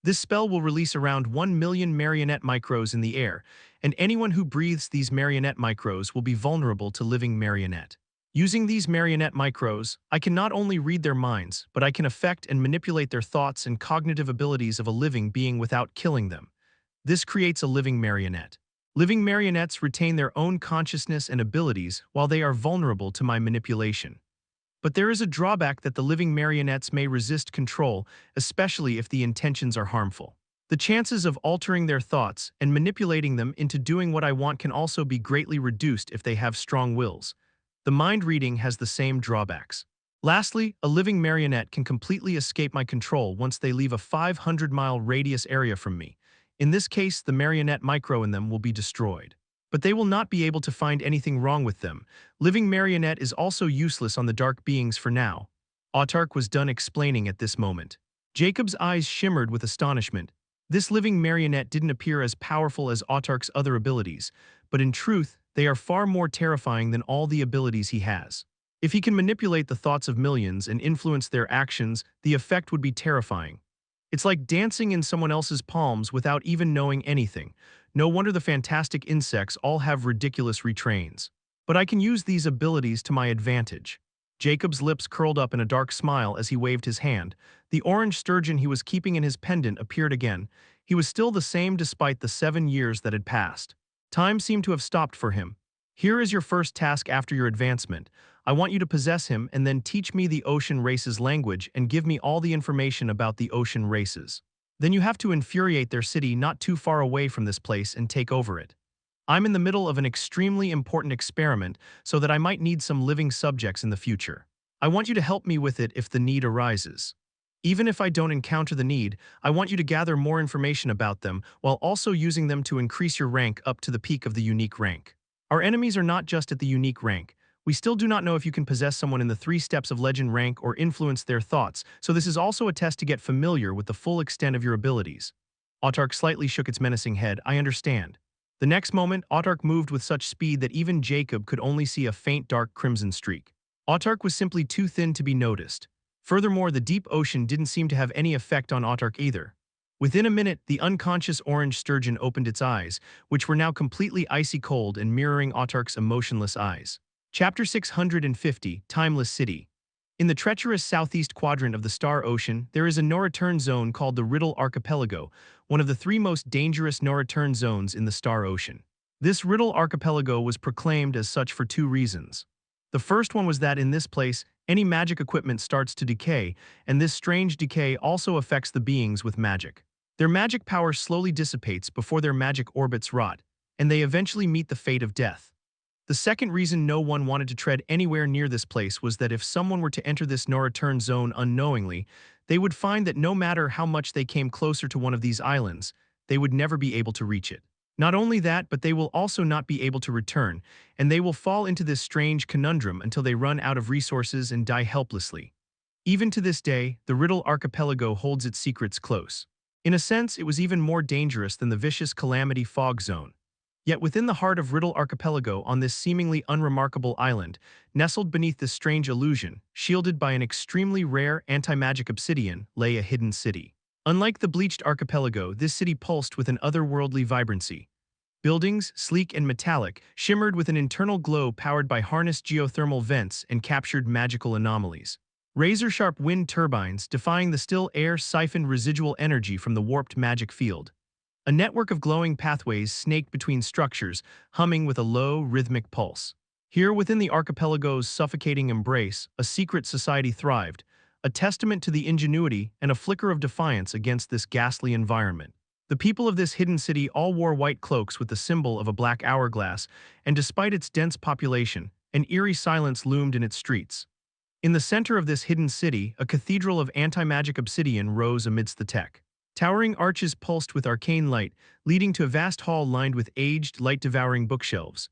This spell will release around 1 million marionette micros in the air, and anyone who breathes these marionette micros will be vulnerable to living marionette. Using these marionette micros, I can not only read their minds, but I can affect and manipulate their thoughts and cognitive abilities of a living being without killing them. This creates a living marionette. Living marionettes retain their own consciousness and abilities while they are vulnerable to my manipulation. But there is a drawback that the living marionettes may resist control, especially if the intentions are harmful. The chances of altering their thoughts and manipulating them into doing what I want can also be greatly reduced if they have strong wills. The mind reading has the same drawbacks. Lastly, a living marionette can completely escape my control once they leave a 500-mile radius area from me. In this case, the marionette micro in them will be destroyed. But they will not be able to find anything wrong with them. Living marionette is also useless on the dark beings for now. Autark was done explaining at this moment. Jacob's eyes shimmered with astonishment. This living marionette didn't appear as powerful as Autark's other abilities, but in truth, they are far more terrifying than all the abilities he has. If he can manipulate the thoughts of millions and influence their actions, the effect would be terrifying. It's like dancing in someone else's palms without even knowing anything. No wonder the fantastic insects all have ridiculous retrains. But I can use these abilities to my advantage. Jacob's lips curled up in a dark smile as he waved his hand. The orange sturgeon he was keeping in his pendant appeared again. He was still the same despite the 7 years that had passed. Time seemed to have stopped for him. "Here is your first task after your advancement. I want you to possess him and then teach me the ocean races language and give me all the information about the ocean races. Then you have to infuriate their city not too far away from this place and take over it. I'm in the middle of an extremely important experiment so that I might need some living subjects in the future. I want you to help me with it if the need arises." Even if I don't encounter the need, I want you to gather more information about them while also using them to increase your rank up to the peak of the unique rank. Our enemies are not just at the unique rank. We still do not know if you can possess someone in the 3 steps of legend rank or influence their thoughts, so this is also a test to get familiar with the full extent of your abilities. Autark slightly shook its menacing head. I understand. The next moment, Autark moved with such speed that even Jacob could only see a faint dark crimson streak. Autark was simply too thin to be noticed. Furthermore, the deep ocean didn't seem to have any effect on Autark either. Within a minute, the unconscious orange sturgeon opened its eyes, which were now completely icy cold and mirroring Autark's emotionless eyes. Chapter 650, Timeless City. In the treacherous southeast quadrant of the Star Ocean, there is a no-return zone called the Riddle Archipelago, one of the 3 most dangerous no-return zones in the Star Ocean. This Riddle Archipelago was proclaimed as such for 2 reasons. The first one was that in this place, any magic equipment starts to decay, and this strange decay also affects the beings with magic. Their magic power slowly dissipates before their magic orbits rot, and they eventually meet the fate of death. The second reason no one wanted to tread anywhere near this place was that if someone were to enter this no-return zone unknowingly, they would find that no matter how much they came closer to one of these islands, they would never be able to reach it. Not only that, but they will also not be able to return, and they will fall into this strange conundrum until they run out of resources and die helplessly. Even to this day, the Riddle Archipelago holds its secrets close. In a sense, it was even more dangerous than the vicious Calamity Fog Zone. Yet within the heart of Riddle Archipelago, on this seemingly unremarkable island, nestled beneath this strange illusion, shielded by an extremely rare anti-magic obsidian, lay a hidden city. Unlike the bleached archipelago, this city pulsed with an otherworldly vibrancy. Buildings, sleek and metallic, shimmered with an internal glow powered by harnessed geothermal vents and captured magical anomalies. Razor-sharp wind turbines, defying the still air, siphoned residual energy from the warped magic field. A network of glowing pathways snaked between structures, humming with a low, rhythmic pulse. Here within the archipelago's suffocating embrace, a secret society thrived, a testament to the ingenuity and a flicker of defiance against this ghastly environment. The people of this hidden city all wore white cloaks with the symbol of a black hourglass, and despite its dense population, an eerie silence loomed in its streets. In the center of this hidden city, a cathedral of anti-magic obsidian rose amidst the tech. Towering arches pulsed with arcane light, leading to a vast hall lined with aged, light-devouring bookshelves.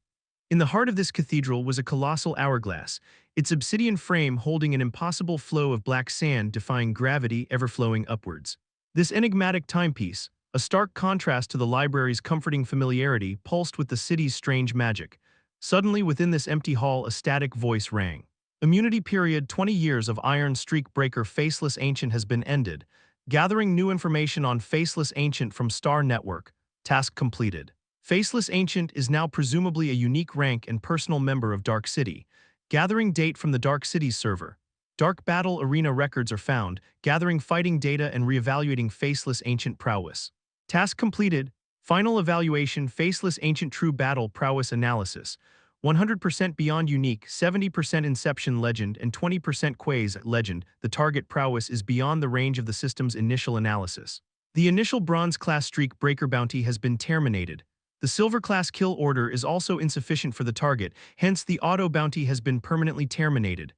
In the heart of this cathedral was a colossal hourglass, its obsidian frame holding an impossible flow of black sand defying gravity ever flowing upwards. This enigmatic timepiece, a stark contrast to the library's comforting familiarity, pulsed with the city's strange magic. Suddenly, within this empty hall, a static voice rang. Immunity period 20 years of Iron Streak Breaker Faceless Ancient has been ended. Gathering new information on Faceless Ancient from Star Network. Task completed. Faceless Ancient is now presumably a unique rank and personal member of Dark City. Gathering date from the Dark City's server. Dark Battle Arena records are found, gathering fighting data and reevaluating Faceless Ancient prowess. Task completed. Final evaluation Faceless Ancient True Battle Prowess Analysis. 100% Beyond Unique, 70% Inception Legend, and 20% Quasi Legend. The target prowess is beyond the range of the system's initial analysis. The initial Bronze-class Streak Breaker bounty has been terminated. The Silver-class kill order is also insufficient for the target, hence the auto bounty has been permanently terminated.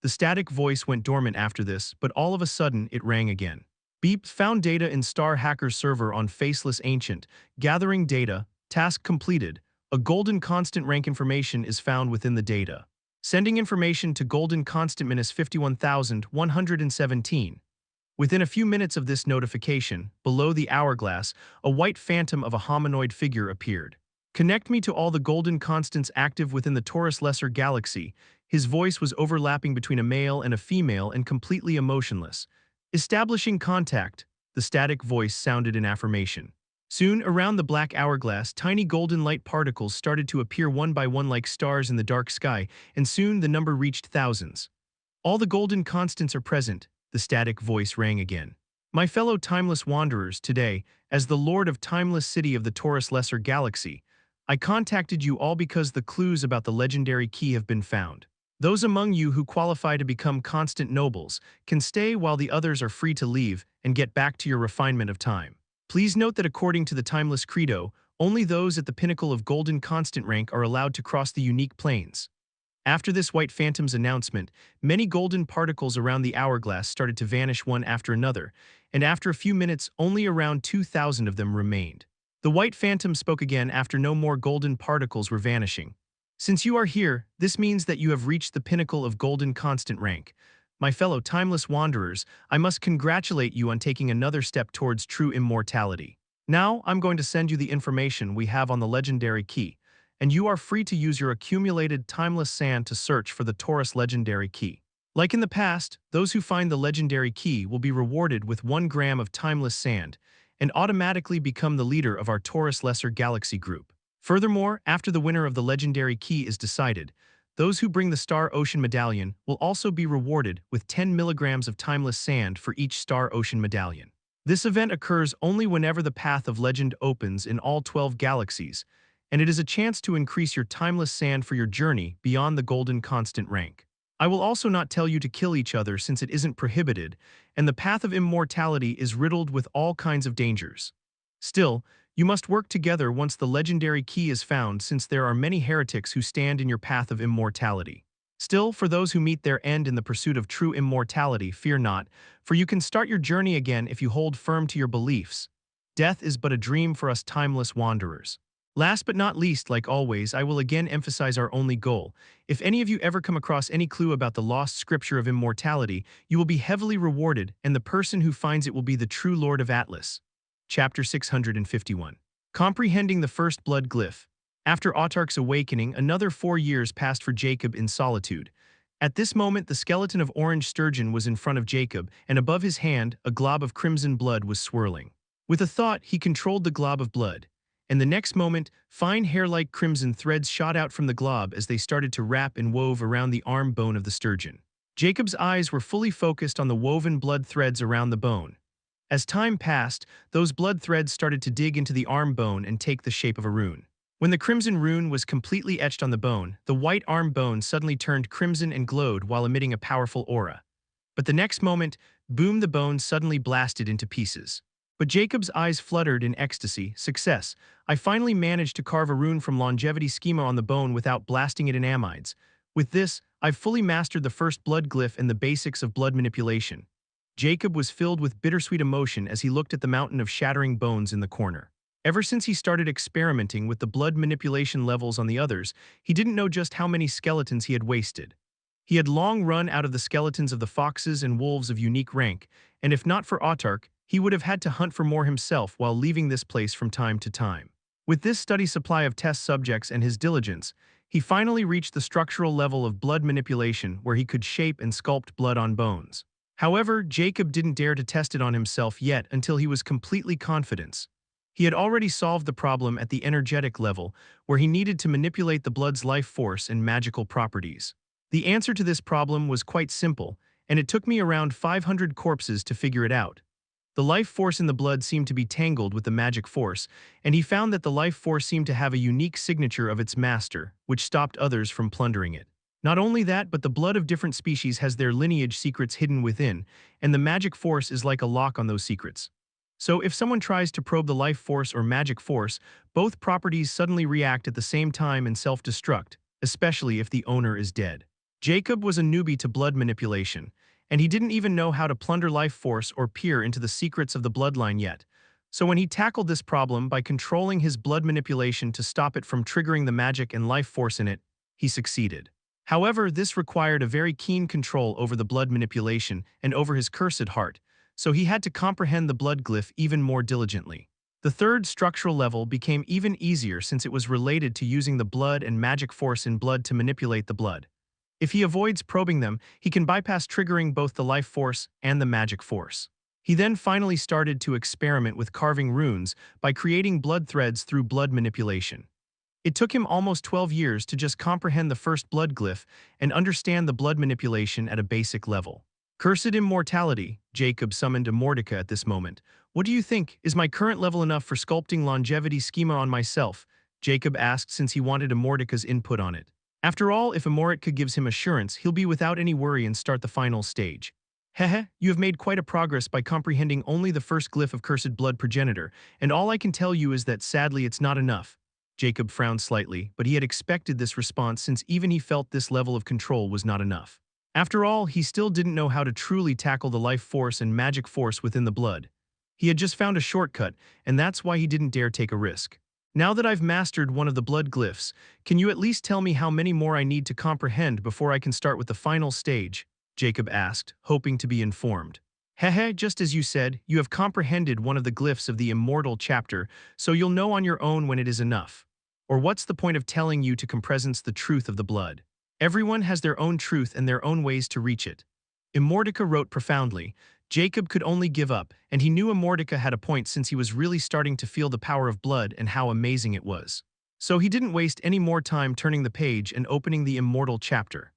The static voice went dormant after this, but all of a sudden it rang again. Beep found data in Star Hacker's server on Faceless Ancient. Gathering data. Task completed. A golden constant rank information is found within the data. Sending information to golden constant -51,117. Within a few minutes of this notification, below the hourglass, a white phantom of a hominoid figure appeared. Connect me to all the golden constants active within the Taurus Lesser Galaxy. His voice was overlapping between a male and a female and completely emotionless. Establishing contact, the static voice sounded in affirmation. Soon, around the black hourglass, tiny golden light particles started to appear one by one like stars in the dark sky, and soon the number reached thousands. All the golden constants are present, the static voice rang again. My fellow timeless wanderers, today, as the Lord of Timeless City of the Taurus Lesser Galaxy, I contacted you all because the clues about the legendary key have been found. Those among you who qualify to become constant nobles can stay while the others are free to leave and get back to your refinement of time. Please note that according to the Timeless Credo, only those at the pinnacle of Golden Constant rank are allowed to cross the unique plains. After this white phantom's announcement, many golden particles around the hourglass started to vanish one after another, and after a few minutes, only around 2,000 of them remained. The white phantom spoke again after no more golden particles were vanishing. Since you are here, this means that you have reached the pinnacle of golden constant rank. My fellow timeless wanderers, I must congratulate you on taking another step towards true immortality. Now, I'm going to send you the information we have on the legendary key, and you are free to use your accumulated timeless sand to search for the Taurus legendary key. Like in the past, those who find the legendary key will be rewarded with 1 gram of timeless sand and automatically become the leader of our Taurus Lesser Galaxy group. Furthermore, after the winner of the legendary key is decided, those who bring the Star Ocean Medallion will also be rewarded with 10 milligrams of timeless sand for each Star Ocean Medallion. This event occurs only whenever the Path of Legend opens in all 12 galaxies, and it is a chance to increase your timeless sand for your journey beyond the golden constant rank. I will also not tell you to kill each other since it isn't prohibited, and the path of immortality is riddled with all kinds of dangers. Still, you must work together once the legendary key is found, since there are many heretics who stand in your path of immortality. Still, for those who meet their end in the pursuit of true immortality, fear not, for you can start your journey again if you hold firm to your beliefs. Death is but a dream for us timeless wanderers. Last but not least, like always, I will again emphasize our only goal. If any of you ever come across any clue about the lost scripture of immortality, you will be heavily rewarded, and the person who finds it will be the true Lord of Atlas. Chapter 651. Comprehending the First Blood Glyph. After Autarch's awakening, another 4 years passed for Jacob in solitude. At this moment, the skeleton of Orange Sturgeon was in front of Jacob, and above his hand, a glob of crimson blood was swirling. With a thought, he controlled the glob of blood, and the next moment, fine hair-like crimson threads shot out from the glob as they started to wrap and wove around the arm bone of the sturgeon. Jacob's eyes were fully focused on the woven blood threads around the bone. As time passed, those blood threads started to dig into the arm bone and take the shape of a rune. When the crimson rune was completely etched on the bone, the white arm bone suddenly turned crimson and glowed while emitting a powerful aura. But the next moment, boom, the bone suddenly blasted into pieces. But Jacob's eyes fluttered in ecstasy. Success! I finally managed to carve a rune from longevity schema on the bone without blasting it in amides. With this, I've fully mastered the first blood glyph and the basics of blood manipulation. Jacob was filled with bittersweet emotion as he looked at the mountain of shattering bones in the corner. Ever since he started experimenting with the blood manipulation levels on the others, he didn't know just how many skeletons he had wasted. He had long run out of the skeletons of the foxes and wolves of unique rank, and if not for Autarch, he would have had to hunt for more himself while leaving this place from time to time. With this steady supply of test subjects and his diligence, he finally reached the structural level of blood manipulation where he could shape and sculpt blood on bones. However, Jacob didn't dare to test it on himself yet until he was completely confident. He had already solved the problem at the energetic level, where he needed to manipulate the blood's life force and magical properties. The answer to this problem was quite simple, and it took me around 500 corpses to figure it out. The life force in the blood seemed to be tangled with the magic force, and he found that the life force seemed to have a unique signature of its master, which stopped others from plundering it. Not only that, but the blood of different species has their lineage secrets hidden within, and the magic force is like a lock on those secrets. So if someone tries to probe the life force or magic force, both properties suddenly react at the same time and self-destruct, especially if the owner is dead. Jacob was a newbie to blood manipulation, and he didn't even know how to plunder life force or peer into the secrets of the bloodline yet. So when he tackled this problem by controlling his blood manipulation to stop it from triggering the magic and life force in it, he succeeded. However, this required a very keen control over the blood manipulation and over his cursed heart, so he had to comprehend the blood glyph even more diligently. The third structural level became even easier since it was related to using the blood and magic force in blood to manipulate the blood. If he avoids probing them, he can bypass triggering both the life force and the magic force. He then finally started to experiment with carving runes by creating blood threads through blood manipulation. It took him almost 12 years to just comprehend the first blood glyph and understand the blood manipulation at a basic level. Cursed immortality, Jacob summoned Immortica at this moment. What do you think? Is my current level enough for sculpting longevity schema on myself? Jacob asked since he wanted Immortica's input on it. After all, if Immortica gives him assurance, he'll be without any worry and start the final stage. Hehe, you have made quite a progress by comprehending only the first glyph of Cursed Blood Progenitor, and all I can tell you is that sadly it's not enough. Jacob frowned slightly, but he had expected this response since even he felt this level of control was not enough. After all, he still didn't know how to truly tackle the life force and magic force within the blood. He had just found a shortcut, and that's why he didn't dare take a risk. Now that I've mastered one of the blood glyphs, can you at least tell me how many more I need to comprehend before I can start with the final stage? Jacob asked, hoping to be informed. Hehe, just as you said, you have comprehended one of the glyphs of the immortal chapter, so you'll know on your own when it is enough. Or what's the point of telling you to compresence the truth of the blood? Everyone has their own truth and their own ways to reach it. Immortica wrote profoundly. Jacob could only give up, and he knew Immortica had a point since he was really starting to feel the power of blood and how amazing it was. So he didn't waste any more time turning the page and opening the immortal chapter.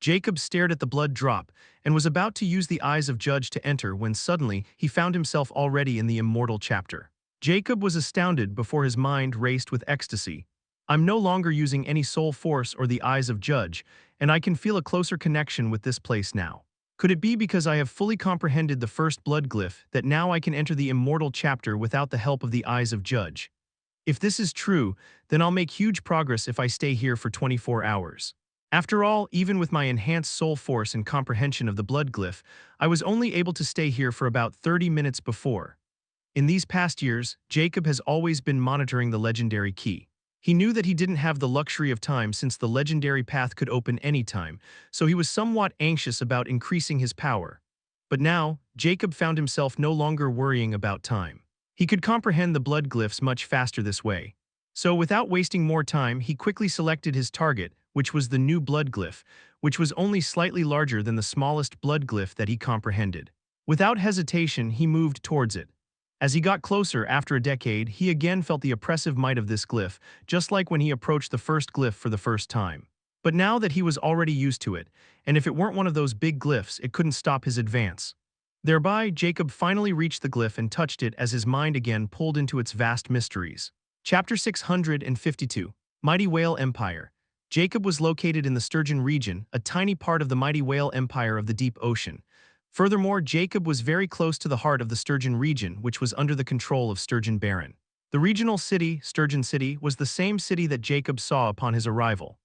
Jacob stared at the blood drop and was about to use the eyes of Judge to enter when suddenly he found himself already in the immortal chapter. Jacob was astounded before his mind raced with ecstasy. I'm no longer using any soul force or the eyes of Judge, and I can feel a closer connection with this place now. Could it be because I have fully comprehended the first blood glyph that now I can enter the immortal chapter without the help of the eyes of Judge? If this is true, then I'll make huge progress if I stay here for 24 hours. After all, even with my enhanced soul force and comprehension of the blood glyph, I was only able to stay here for about 30 minutes before. In these past years, Jacob has always been monitoring the legendary key. He knew that he didn't have the luxury of time since the legendary path could open anytime, so he was somewhat anxious about increasing his power. But now, Jacob found himself no longer worrying about time. He could comprehend the blood glyphs much faster this way. So without wasting more time, he quickly selected his target, which was the new blood glyph, which was only slightly larger than the smallest blood glyph that he comprehended. Without hesitation, he moved towards it. As he got closer after a decade, he again felt the oppressive might of this glyph, just like when he approached the first glyph for the first time. But now that he was already used to it, and if it weren't one of those big glyphs, it couldn't stop his advance. Thereby, Jacob finally reached the glyph and touched it as his mind again pulled into its vast mysteries. Chapter 652. Mighty Whale Empire. Jacob was located in the Sturgeon region, a tiny part of the mighty whale empire of the deep ocean. Furthermore, Jacob was very close to the heart of the Sturgeon region, which was under the control of Sturgeon Baron. The regional city, Sturgeon City, was the same city that Jacob saw upon his arrival.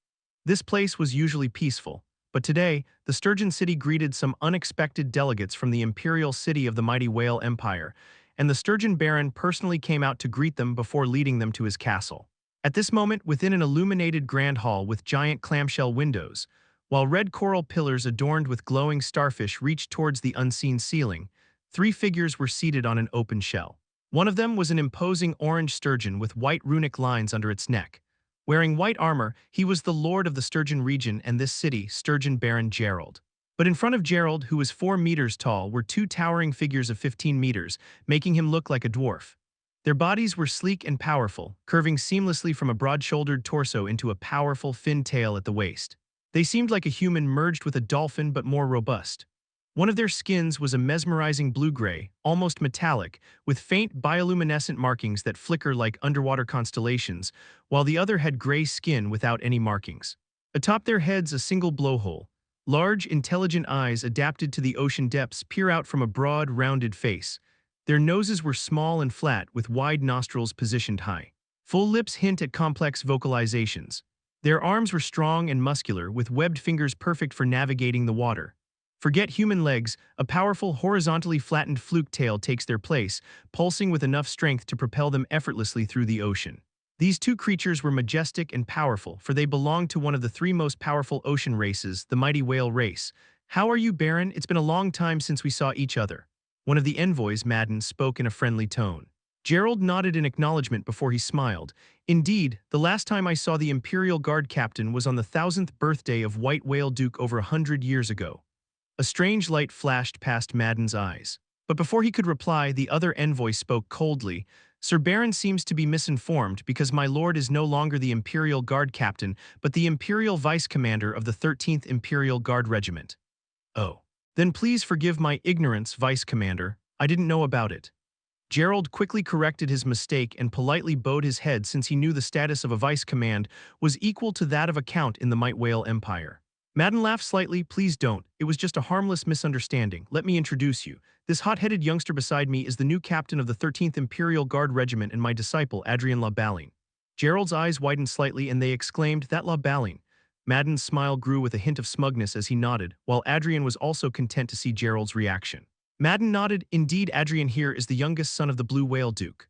This place was usually peaceful, but today, the Sturgeon City greeted some unexpected delegates from the imperial city of the mighty whale empire, and the Sturgeon Baron personally came out to greet them before leading them to his castle. At this moment, within an illuminated grand hall with giant clamshell windows, while red coral pillars adorned with glowing starfish reached towards the unseen ceiling, 3 figures were seated on an open shell. One of them was an imposing orange sturgeon with white runic lines under its neck. Wearing white armor, he was the lord of the Sturgeon region and this city, Sturgeon Baron Gerald. But in front of Gerald, who was 4 meters tall, were 2 towering figures of 15 meters, making him look like a dwarf. Their bodies were sleek and powerful, curving seamlessly from a broad-shouldered torso into a powerful fin tail at the waist. They seemed like a human merged with a dolphin but more robust. One of their skins was a mesmerizing blue-gray, almost metallic, with faint bioluminescent markings that flicker like underwater constellations, while the other had gray skin without any markings. Atop their heads, a single blowhole. Large, intelligent eyes adapted to the ocean depths peer out from a broad, rounded face. Their noses were small and flat, with wide nostrils positioned high. Full lips hint at complex vocalizations. Their arms were strong and muscular, with webbed fingers perfect for navigating the water. Forget human legs, a powerful, horizontally flattened fluke tail takes their place, pulsing with enough strength to propel them effortlessly through the ocean. These 2 creatures were majestic and powerful, for they belonged to one of the 3 most powerful ocean races, the mighty whale race. "How are you, Baron? It's been a long time since we saw each other." One of the envoys, Madden, spoke in a friendly tone. Gerald nodded in acknowledgement before he smiled. "Indeed, the last time I saw the Imperial Guard captain was on the 1000th birthday of White Whale Duke over 100 years ago." A strange light flashed past Madden's eyes. But before he could reply, the other envoy spoke coldly. "Sir Baron seems to be misinformed because my lord is no longer the Imperial Guard captain, but the Imperial Vice Commander of the 13th Imperial Guard Regiment." "Oh. Then please forgive my ignorance, Vice Commander. I didn't know about it." Gerald quickly corrected his mistake and politely bowed his head since he knew the status of a vice command was equal to that of a count in the Might Whale Empire. Madden laughed slightly. "Please don't. It was just a harmless misunderstanding. Let me introduce you. This hot-headed youngster beside me is the new captain of the 13th Imperial Guard Regiment and my disciple, Adrian La Balline." Gerald's eyes widened slightly and they exclaimed, "That La Balling." Madden's smile grew with a hint of smugness as he nodded, while Adrian was also content to see Gerald's reaction. Madden nodded. "Indeed, Adrian here is the youngest son of the Blue Whale Duke."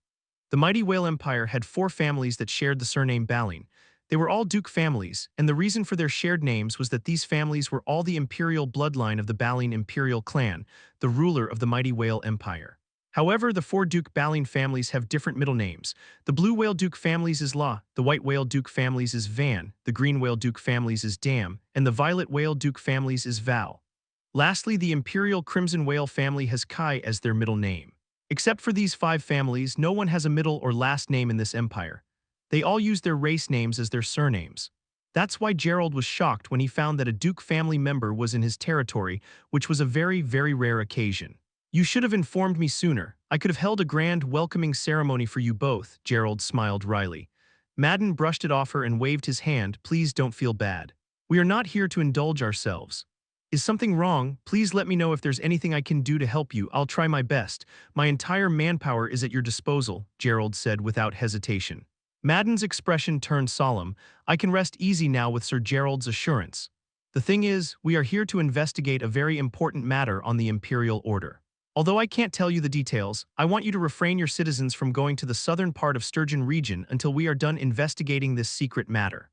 The mighty Whale Empire had 4 families that shared the surname Balling. They were all Duke families, and the reason for their shared names was that these families were all the imperial bloodline of the Balling imperial clan, the ruler of the mighty Whale Empire. However, the 4 Duke Balling families have different middle names. The Blue Whale Duke families is La, the White Whale Duke families is Van, the Green Whale Duke families is Dam, and the Violet Whale Duke families is Val. Lastly, the Imperial Crimson Whale family has Kai as their middle name. Except for these 5 families, no one has a middle or last name in this empire. They all use their race names as their surnames. That's why Gerald was shocked when he found that a Duke family member was in his territory, which was a very, very rare occasion. "You should have informed me sooner. I could have held a grand welcoming ceremony for you both," Gerald smiled wryly. Madden brushed it off her and waved his hand. "Please don't feel bad. We are not here to indulge ourselves. Is something wrong? Please let me know if there's anything I can do to help you. I'll try my best. My entire manpower is at your disposal," Gerald said without hesitation. Madden's expression turned solemn. "I can rest easy now with Sir Gerald's assurance. The thing is, we are here to investigate a very important matter on the Imperial Order. Although I can't tell you the details, I want you to refrain your citizens from going to the southern part of Sturgeon region until we are done investigating this secret matter."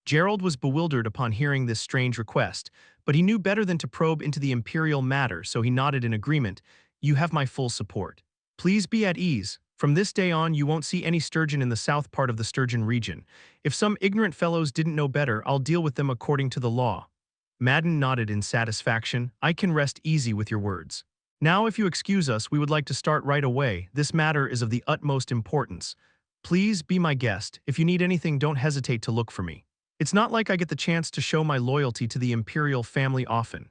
Gerald was bewildered upon hearing this strange request, but he knew better than to probe into the imperial matter, so he nodded in agreement. "You have my full support. Please be at ease. From this day on, you won't see any sturgeon in the south part of the Sturgeon region. If some ignorant fellows didn't know better, I'll deal with them according to the law." Madden nodded in satisfaction. "I can rest easy with your words. Now, if you excuse us, we would like to start right away. This matter is of the utmost importance. Please be my guest. If you need anything, don't hesitate to look for me. It's not like I get the chance to show my loyalty to the imperial family often."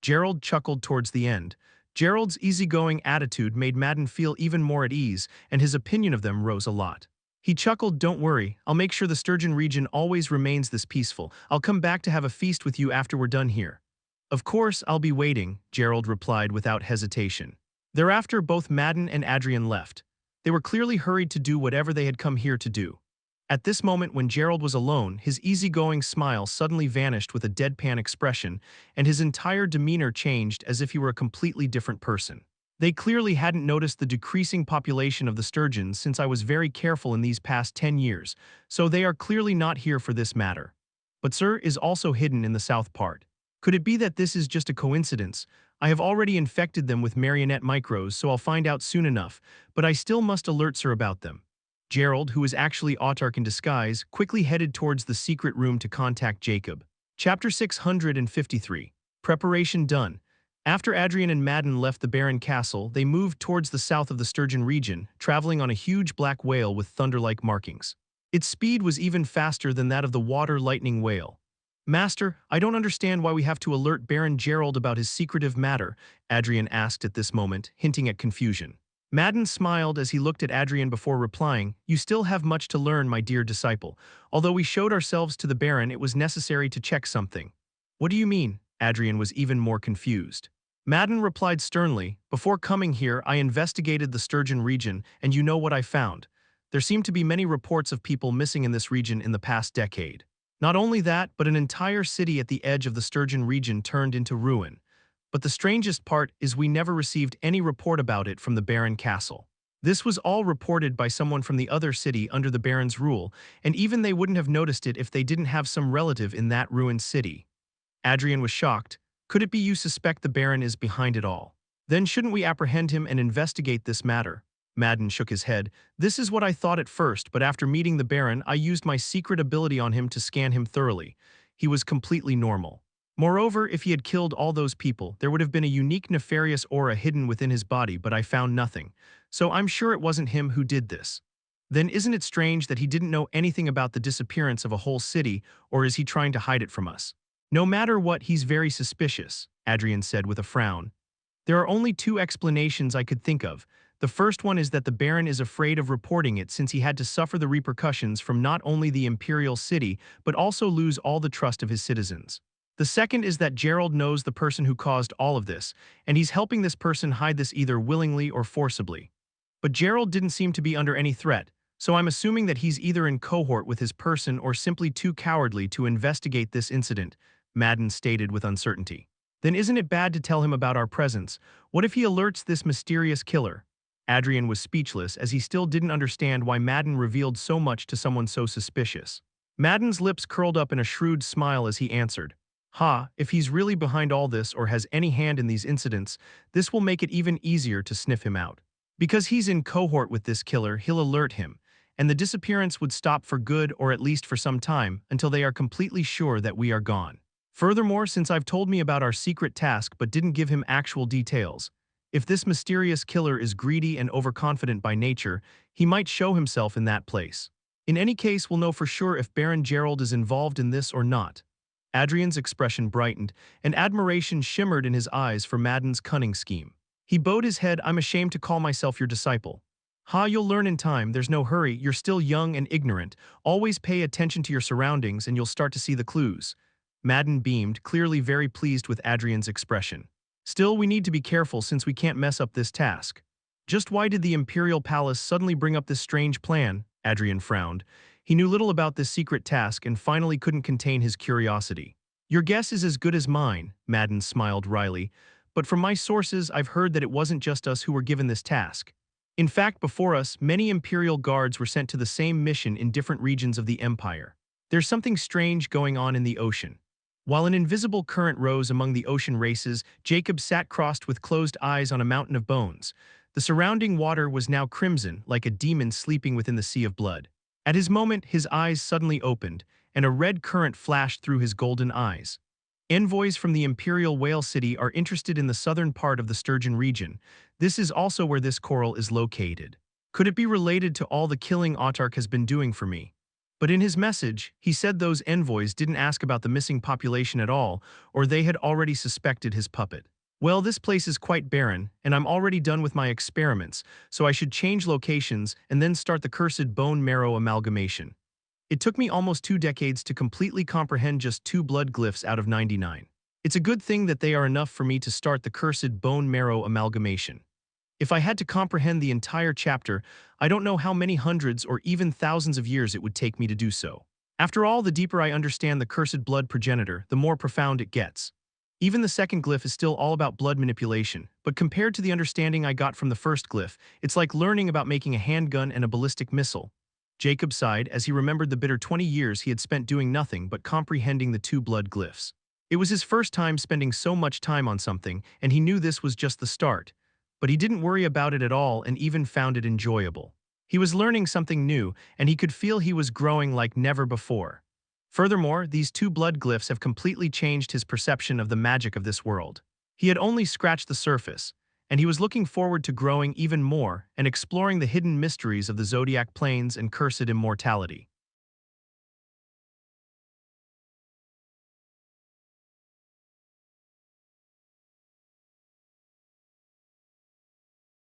Gerald chuckled towards the end. Gerald's easygoing attitude made Madden feel even more at ease, and his opinion of them rose a lot. He chuckled, "Don't worry, I'll make sure the Sturgeon region always remains this peaceful. I'll come back to have a feast with you after we're done here." "Of course, I'll be waiting," Gerald replied without hesitation. Thereafter, both Madden and Adrian left. They were clearly hurried to do whatever they had come here to do. At this moment, when Gerald was alone, his easygoing smile suddenly vanished with a deadpan expression, and his entire demeanor changed as if he were a completely different person. "They clearly hadn't noticed the decreasing population of the sturgeons since I was very careful in these past 10 years, so they are clearly not here for this matter. But Sir is also hidden in the south part. Could it be that this is just a coincidence? I have already infected them with marionette micros, so I'll find out soon enough, but I still must alert Sir about them." Gerald, who was actually Autarch in disguise, quickly headed towards the secret room to contact Jacob. Chapter 653. Preparation done. After Adrian and Madden left the barren castle, they moved towards the south of the Sturgeon region, traveling on a huge black whale with thunder-like markings. Its speed was even faster than that of the water lightning whale. "Master, I don't understand why we have to alert Baron Gerald about his secretive matter," Adrian asked at this moment, hinting at confusion. Madden smiled as he looked at Adrian before replying, "You still have much to learn, my dear disciple. Although we showed ourselves to the Baron, it was necessary to check something." "What do you mean?" Adrian was even more confused. Madden replied sternly, "Before coming here, I investigated the Sturgeon region, and you know what I found. There seem to be many reports of people missing in this region in the past decade. Not only that, but an entire city at the edge of the Sturgeon region turned into ruin. But the strangest part is we never received any report about it from the Baron Castle. This was all reported by someone from the other city under the Baron's rule, and even they wouldn't have noticed it if they didn't have some relative in that ruined city." Adrian was shocked. "Could it be you suspect the Baron is behind it all? Then shouldn't we apprehend him and investigate this matter?" Madden shook his head. "This is what I thought at first, but after meeting the Baron, I used my secret ability on him to scan him thoroughly. He was completely normal. Moreover, if he had killed all those people, there would have been a unique nefarious aura hidden within his body, but I found nothing. So I'm sure it wasn't him who did this." "Then isn't it strange that he didn't know anything about the disappearance of a whole city, or is he trying to hide it from us?" "No matter what, he's very suspicious," Adrian said with a frown. "There are only 2 explanations I could think of. The first one is that the Baron is afraid of reporting it since he had to suffer the repercussions from not only the Imperial City, but also lose all the trust of his citizens. The second is that Gerald knows the person who caused all of this, and he's helping this person hide this either willingly or forcibly. But Gerald didn't seem to be under any threat, So I'm assuming that he's either in cohort with his person or simply too cowardly to investigate this incident, Madden stated with uncertainty. Then isn't it bad to tell him about our presence? What if he alerts this mysterious killer? Adrian was speechless as he still didn't understand why Madden revealed so much to someone so suspicious. Madden's lips curled up in a shrewd smile as he answered. Ha, if he's really behind all this or has any hand in these incidents, this will make it even easier to sniff him out. Because he's in cohort with this killer, he'll alert him, and the disappearance would stop for good or at least for some time until they are completely sure that we are gone. Furthermore, since I've told me about our secret task but didn't give him actual details, if this mysterious killer is greedy and overconfident by nature, he might show himself in that place. In any case, we'll know for sure if Baron Gerald is involved in this or not. Adrian's expression brightened, and admiration shimmered in his eyes for Madden's cunning scheme. He bowed his head. I'm ashamed to call myself your disciple. Ha, you'll learn in time, there's no hurry, you're still young and ignorant. Always pay attention to your surroundings and you'll start to see the clues. Madden beamed, clearly very pleased with Adrian's expression. Still, we need to be careful since we can't mess up this task. Just why did the Imperial Palace suddenly bring up this strange plan? Adrian frowned. He knew little about this secret task and finally couldn't contain his curiosity. Your guess is as good as mine, Madden smiled wryly, but from my sources I've heard that it wasn't just us who were given this task. In fact, before us, many Imperial guards were sent to the same mission in different regions of the Empire. There's something strange going on in the ocean. While an invisible current rose among the ocean races, Jacob sat crossed with closed eyes on a mountain of bones. The surrounding water was now crimson, like a demon sleeping within the sea of blood. At his moment, his eyes suddenly opened, and a red current flashed through his golden eyes. Envoys from the Imperial Whale City are interested in the southern part of the Sturgeon region. This is also where this coral is located. Could it be related to all the killing Autarch has been doing for me? But in his message, he said those envoys didn't ask about the missing population at all, or they had already suspected his puppet. Well, this place is quite barren, and I'm already done with my experiments, so I should change locations and then start the cursed bone marrow amalgamation. It took me almost 2 decades to completely comprehend just 2 blood glyphs out of 99. It's a good thing that they are enough for me to start the cursed bone marrow amalgamation. If I had to comprehend the entire chapter, I don't know how many hundreds or even thousands of years it would take me to do so. After all, the deeper I understand the cursed blood progenitor, the more profound it gets. Even the second glyph is still all about blood manipulation, but compared to the understanding I got from the first glyph, it's like learning about making a handgun and a ballistic missile. Jacob sighed as he remembered the bitter 20 years he had spent doing nothing but comprehending the 2 blood glyphs. It was his first time spending so much time on something, and he knew this was just the start. But he didn't worry about it at all and even found it enjoyable. He was learning something new, and he could feel he was growing like never before. Furthermore, these 2 blood glyphs have completely changed his perception of the magic of this world. He had only scratched the surface, and he was looking forward to growing even more and exploring the hidden mysteries of the Zodiac Plains and cursed immortality.